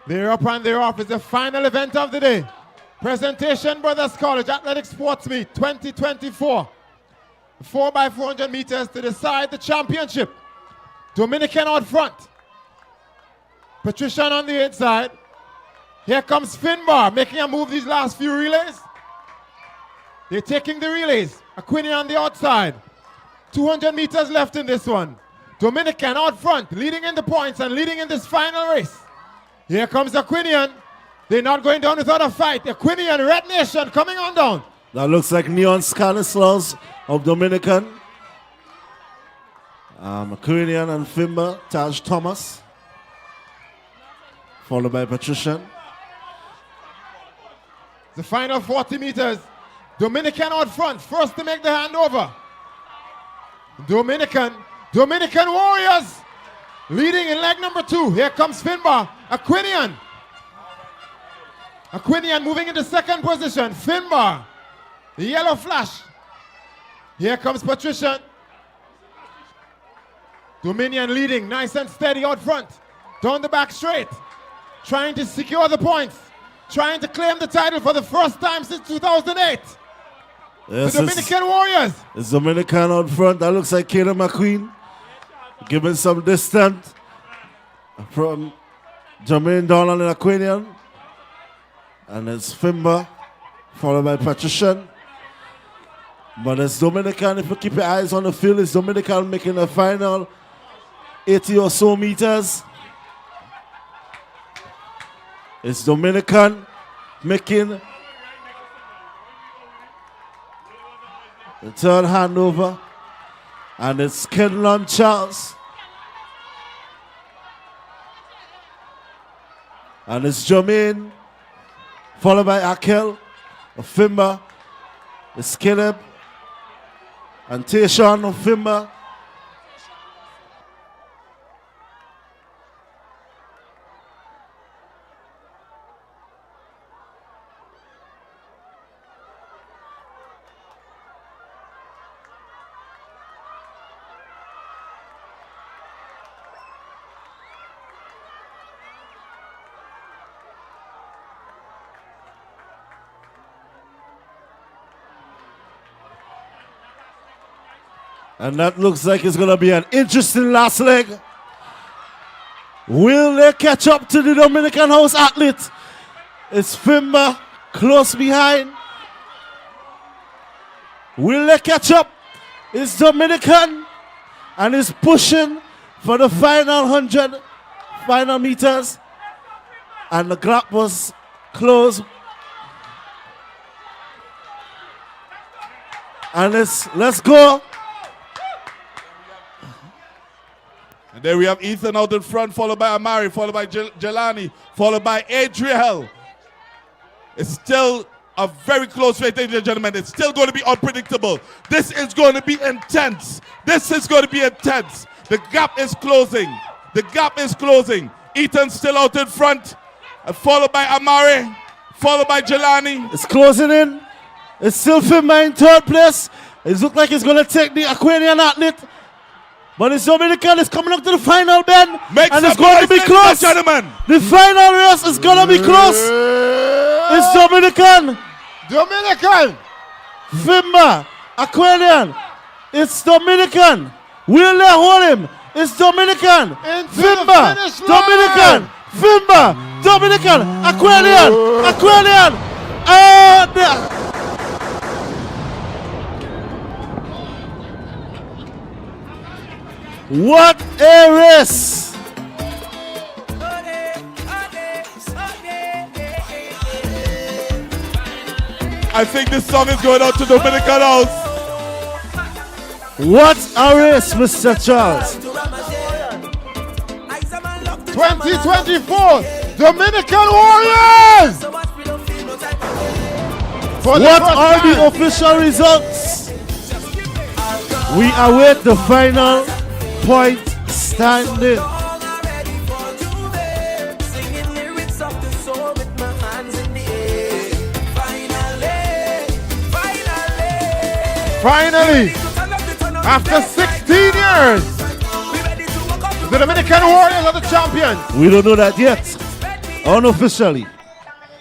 They're up and they're off. It's the final event of the day. Presentation Brothers College Athletic Sports Meet 2024. 4x400 meters to decide the championship. Dominican out front. Patrician on the inside. Here comes Finbar making a move these last few relays. They're taking the relays. Aquini on the outside. 200 meters left in this one. Dominican out front, leading in the points and leading in this final race. Here comes Aquinian. They're not going down without a fight. Aquinian, Red Nation coming on down. That looks like Neon Stanislaus of Dominican. Aquinian and Fimba, Taj Thomas. Followed by Patrician. The final 40 meters. Dominican out front, first to make the handover. Dominican Warriors leading in leg number 2. Here comes Finbar. Aquinian moving into second position. Finbar, the yellow flash. Here comes Patrician. Dominion leading, nice and steady out front. Down the back straight. Trying to secure the points. Trying to claim the title for the first time since 2008. Yes, the Dominican Warriors. It's Dominican out front. That looks like Caleb McQueen. Giving some distance from Jermaine Donald and Aquinian. And it's Fimba, followed by Patrician. But it's Dominican, if you keep your eyes on the field, it's Dominican making the final 80 or so meters. It's Dominican making the third handover. And it's Kenlon Charles. And it's Jermaine, followed by Akel, Fimba, it's Caleb, and Tayshawn of Fimba. And that looks like it's going to be an interesting last leg. Will they catch up to the Dominican House athlete? It's Fimba close behind. Will they catch up? It's Dominican and is pushing for the final 100 final meters. And the gap was closed. And let's go. And there we have Ethan out in front, followed by Amari, followed by Jelani, followed by Adriel. It's still a very close race, ladies and gentlemen. It's still going to be unpredictable. This is going to be intense. This is going to be intense. The gap is closing. The gap is closing. Ethan's still out in front, followed by Amari, followed by Jelani. It's closing in. It's still Fimba in third place. It looks like it's going to take the Aquanian athlete. But it's Dominican is coming up to the final bend. And it's going to be close. Gentlemen. The final race is going to be close. It's Dominican. Dominican. Fimba. Aquanian. It's Dominican. Will they hold him? It's Dominican. Fimba. Dominican. Fimba. Dominican. Aquanian. Aquanian. What a race! I think this song is going out to Dominican House. What a race, Mr. Charles. 2024 Dominican Warriors! What are the official results? We await the final point standing. Finally, after 16 years, the Dominican Warriors are the champions. We don't know that yet. Unofficially,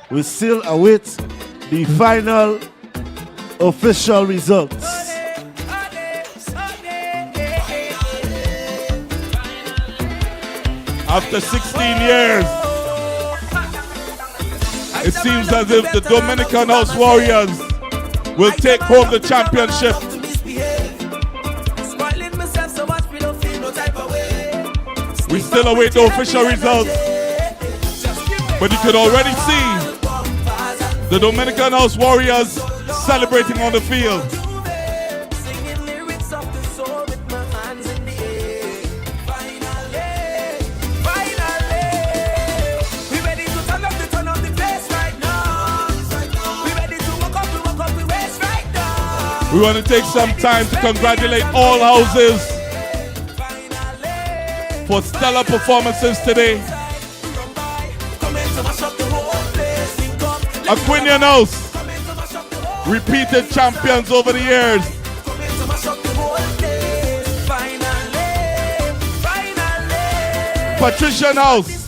we still await the final official results. After 16 years, it seems as if the Dominican House Warriors will take home the championship. We still await the official results, but you can already see the Dominican House Warriors celebrating on the field. We want to take some time to congratulate all houses for stellar performances today. Aquanian House, repeated champions over the years. Patrician House,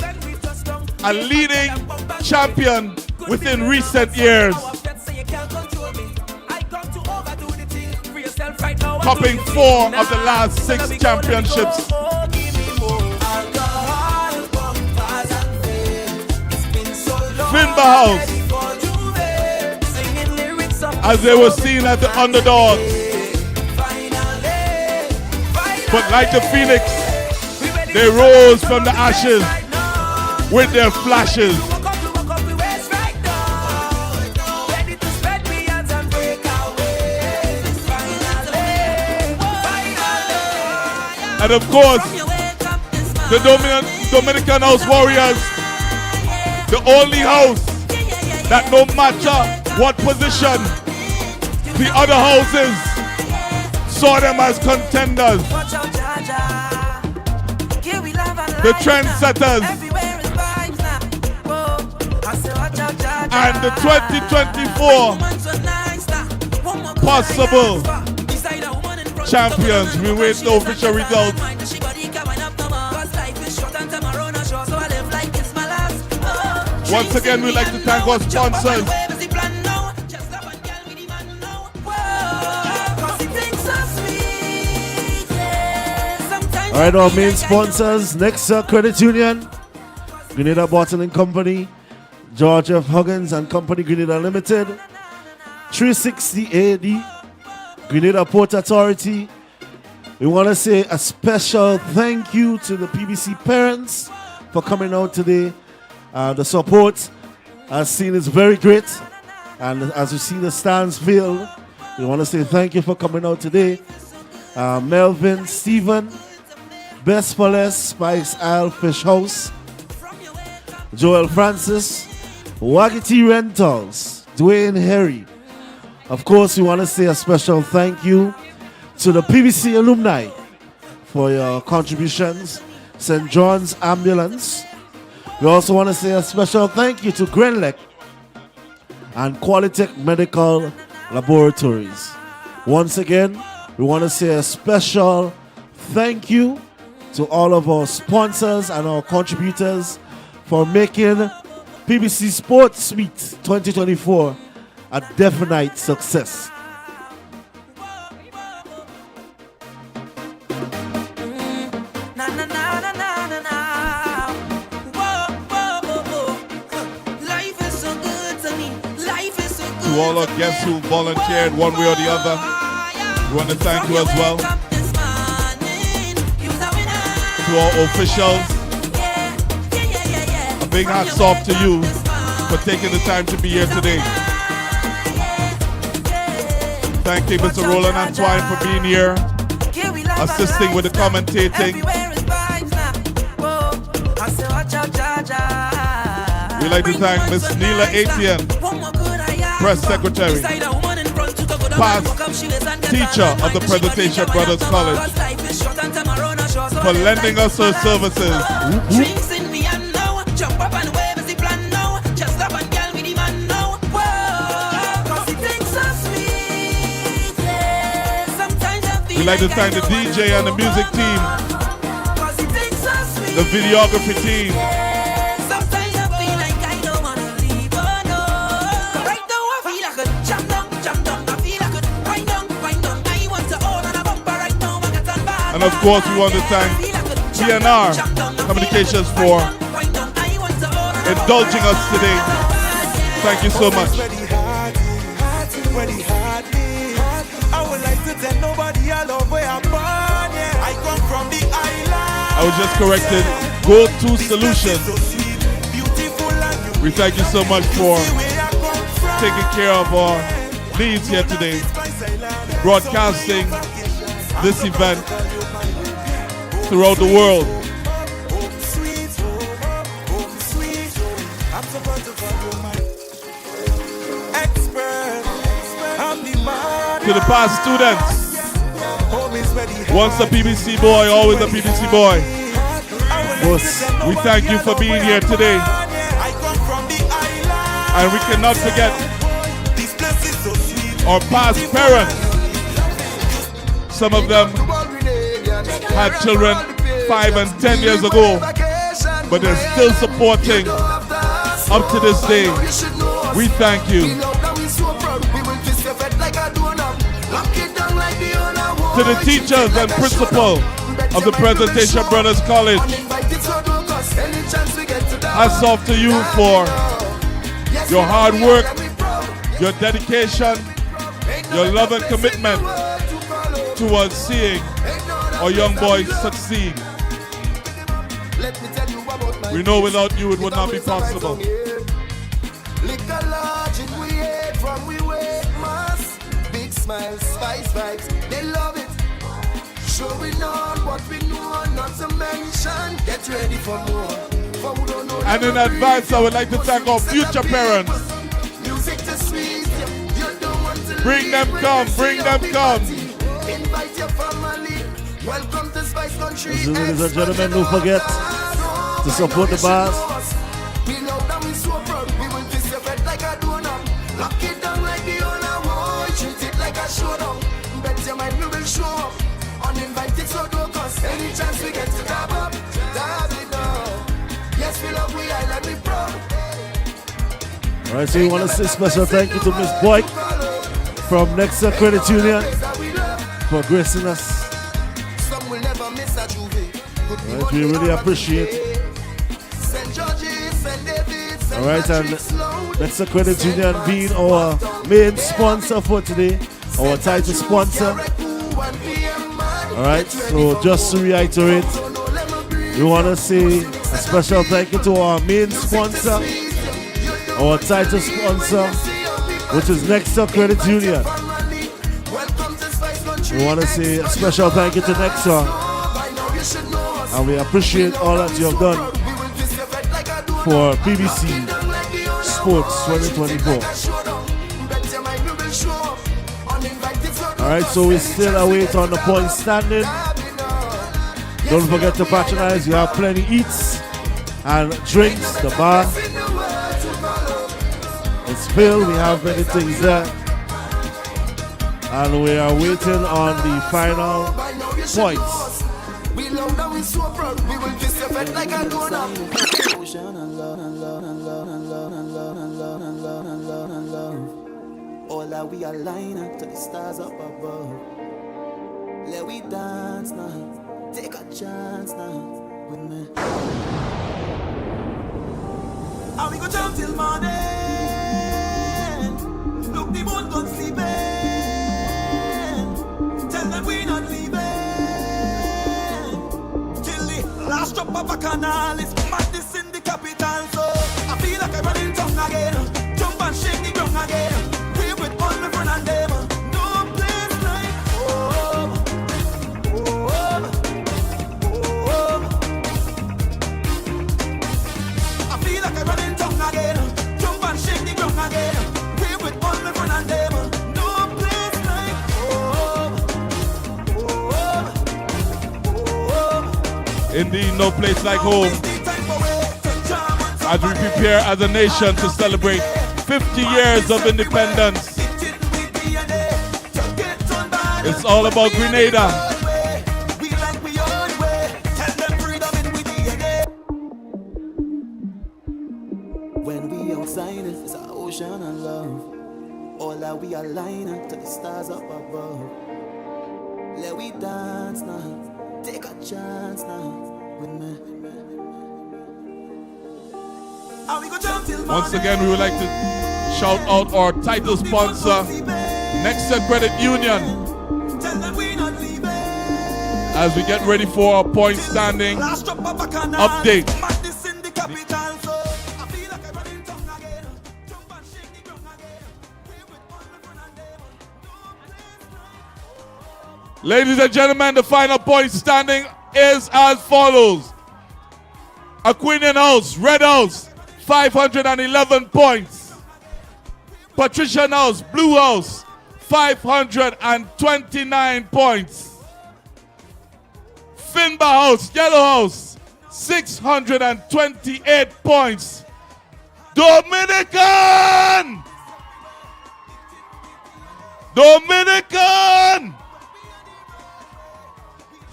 a leading champion within recent years. Topping 4 of the last 6 championships. Fimba House, as they were seen as the underdogs. But like the phoenix, they rose from the ashes with their flashes. And of course, the Dominican House Warriors, the only house that no matter what position the other houses saw them as contenders. The trendsetters. And the 2024 possible champions. We wait the official results. Once again, we'd like to thank our sponsors. All right, our main sponsors, Nexa Credit Union, Grenada Bottling Company, George F. Huggins and Company Grenada Limited, 360 AD, Grenada Port Authority. We want to say a special thank you to the PBC parents for coming out today. The support as seen is very great. And as you see the stands filled, we want to say thank you for coming out today. Melvin, Stephen, Best for Less, Spice Isle Fish House, Joel Francis, Wagity Rentals, Dwayne Harry. Of course, we want to say a special thank you to the PBC alumni for your contributions. St. John's Ambulance. We also want to say a special thank you to Grenlec and Qualitech Medical Laboratories. Once again, we want to say a special thank you to all of our sponsors and our contributors for making PBC Sports Meet 2024 a definite success. To all our guests who volunteered one way or the other, we want to thank you as well. To our officials, a big hats off to you for taking the time to be here today. Thank you, Mr. Roland Antoine, for being here, assisting with the commentating. We'd like to thank Ms. Neela Etienne, Press Secretary, past teacher of the Presentation Brothers College, for lending us her services. We'd like to thank the DJ and the music team, the videography team. And of course, we want to thank TNR Communications for indulging us today. Thank you so much. I was just corrected. Go-To Solutions. We thank you so much for taking care of our needs here today, broadcasting this event throughout the world. To the past students, once a PBC boy, always a PBC boy. We thank you for being here today. And we cannot forget our past parents. Some of them had children 5 and 10 years ago, but they're still supporting up to this day. We thank you. To the teachers and principal of the Presentation Brothers College, hats off to you for your hard work, your dedication, your love and commitment towards seeing our young boys succeed. We know without you it would not be possible. Big smiles, spice vibes, they love it. Showing on what we know, not to mention. Get ready for more. And in advance, I would like to thank our future parents. Music to sweet, you don't want to bring them come, bring them come. Invite your family. Welcome to Spice Country. Ladies and gentlemen, don't forget to support the bars. We love them, we so proud. We will kiss your bed like a donut. Lock it down like the owner. Whoa, treat it like a showdown. Bet your mind we will show up. Uninvited, so don't cost. Any chance we get to dab up, dab it down. Yes, we love we island, we proud. All right, so we want to say special thank you to Miss Boyd from Nexa Credit Union for gracing us. Some will never miss a Juve. right, we really appreciate. All right, and Next Credit Union being our main sponsor for today, our title sponsor. All right, so just to reiterate, we want to say a special thank you to our main sponsor, our title sponsor, which is Next Credit Union. We want to say a special thank you to Nexa, and we appreciate all that you have done for BBC Sports 2024. Alright, so we still await on the point standing. Don't forget to patronize. You have plenty eats and drinks. The bar is filled. We have many things there. And we are waiting on the final points. We love that we so proud. We will kiss your fed like a donut. All that we align up to the stars up above. Let we dance now. Take a chance now with me. And we go jump till morning. Look, the moon gone sleeping. Tell them we not leaving. Till the last drop of a canal is madness in the capital. So I feel like I'm running tongue again. Jump and shake the ground again. We with all my friends and them. No place like home. Home. Home. I feel like I'm running tongue again. Jump and shake the ground again. We with all my friends and them. No place like home. Indeed, no place like home. As we prepare as a nation to celebrate 50 years of independence. It's all about Grenada. When we outside, it's an ocean of love. All that we align up to the stars up above. Let we dance now. Take a chance now with me. Once again, we would like to shout out our title sponsor, Next Credit Union, as we get ready for our point standing update. Ladies and gentlemen, the final point standing is as follows. Aquinian House, Red House, 511 points. Patrician House, Blue House, 529 points. Finbar House, Yellow House, 628 points. Dominican!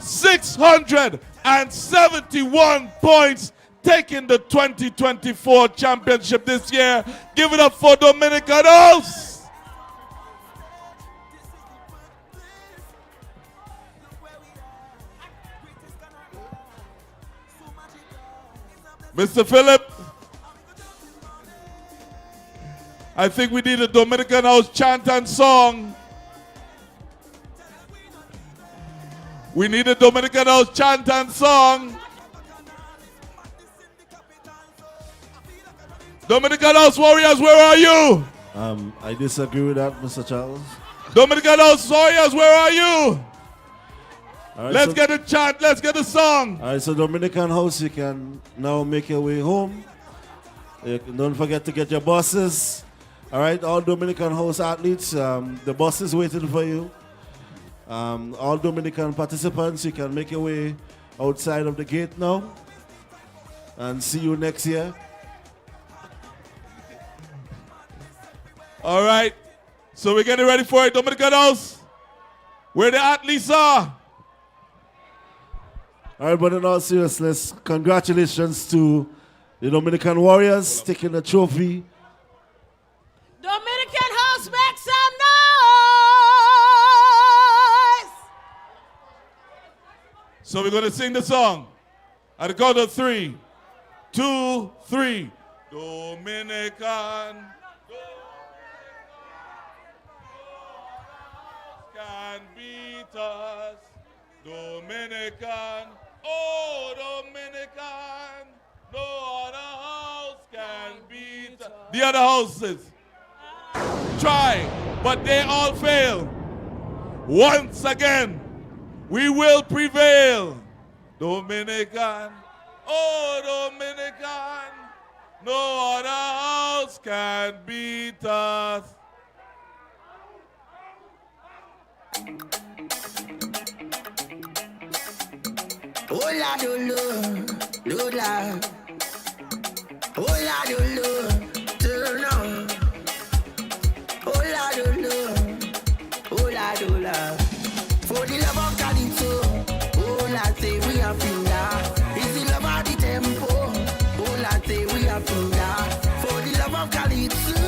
671 points, taking the 2024 championship this year. Give it up for Dominican House. Mr. Phillip, I think we need a Dominican House chant and song. We need a Dominican House chant and song. Dominican House Warriors, where are you? I disagree with that, Mr. Charles. Dominican House Warriors, where are you? All right, let's get a chant, let's get a song. All right, so Dominican House, you can now make your way home. Don't forget to get your buses. All right, all Dominican House athletes, the bus is waiting for you. All Dominican participants, you can make your way outside of the gate now. And see you next year. All right, so we're getting ready for it. Dominican House, where the athletes are. All right, but in all seriousness, congratulations to the Dominican Warriors taking the trophy. Dominican House, make some noise! So we're going to sing the song. At the count of 3, 2, 3. Dominican. Can beat us. Dominican. Oh, Dominican. No other house can beat us. The other houses try, but they all fail. Once again, we will prevail. Dominican. Oh, Dominican. No other house can beat us. Hola, dolo, lola. Hola, dolo, turn on. Hola, dolo, hola, dola. For the love of Calypso, hola, say we are finda. Is the love of the tempo? Hola, say we are finda. For the love of Calypso,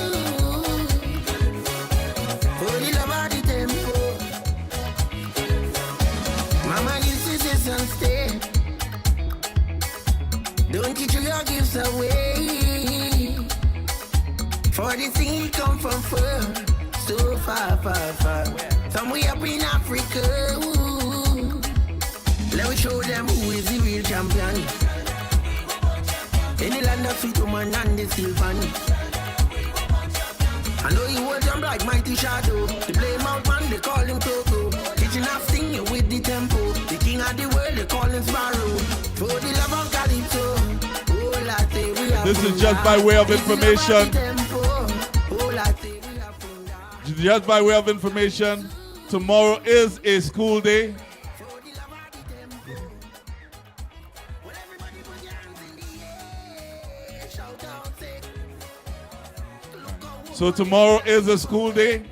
for the love of the tempo. Mama used to say some stay. Don't you throw your gifts away. For the thing come from far, so far, far, far. Somewhere up in Africa. Ooh. Let me show them who is the real champion. In the land of sweet woman and the steel pan. I know you will jump like mighty shadow. They play him out man, they call him Coco. Teaching up singing with the tempo. The king of the world, they call him Sparrow. For the love of Calypso. This is just by way of information. Just by way of information, tomorrow is a school day. So tomorrow is a school day.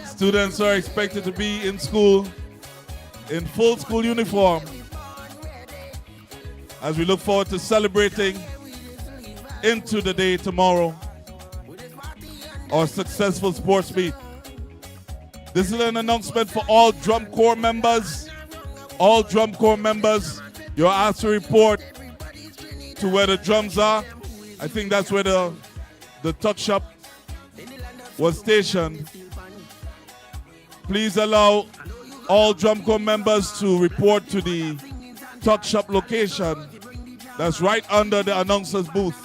Students are expected to be in school in full school uniform as we look forward to celebrating into the day tomorrow our successful sports meet. This is an announcement for all drum corps members. All drum corps members, you're asked to report to where the drums are. I think that's where the tuck shop was stationed. Please allow all drum corps members to report to the tuck shop location that's right under the announcer's booth.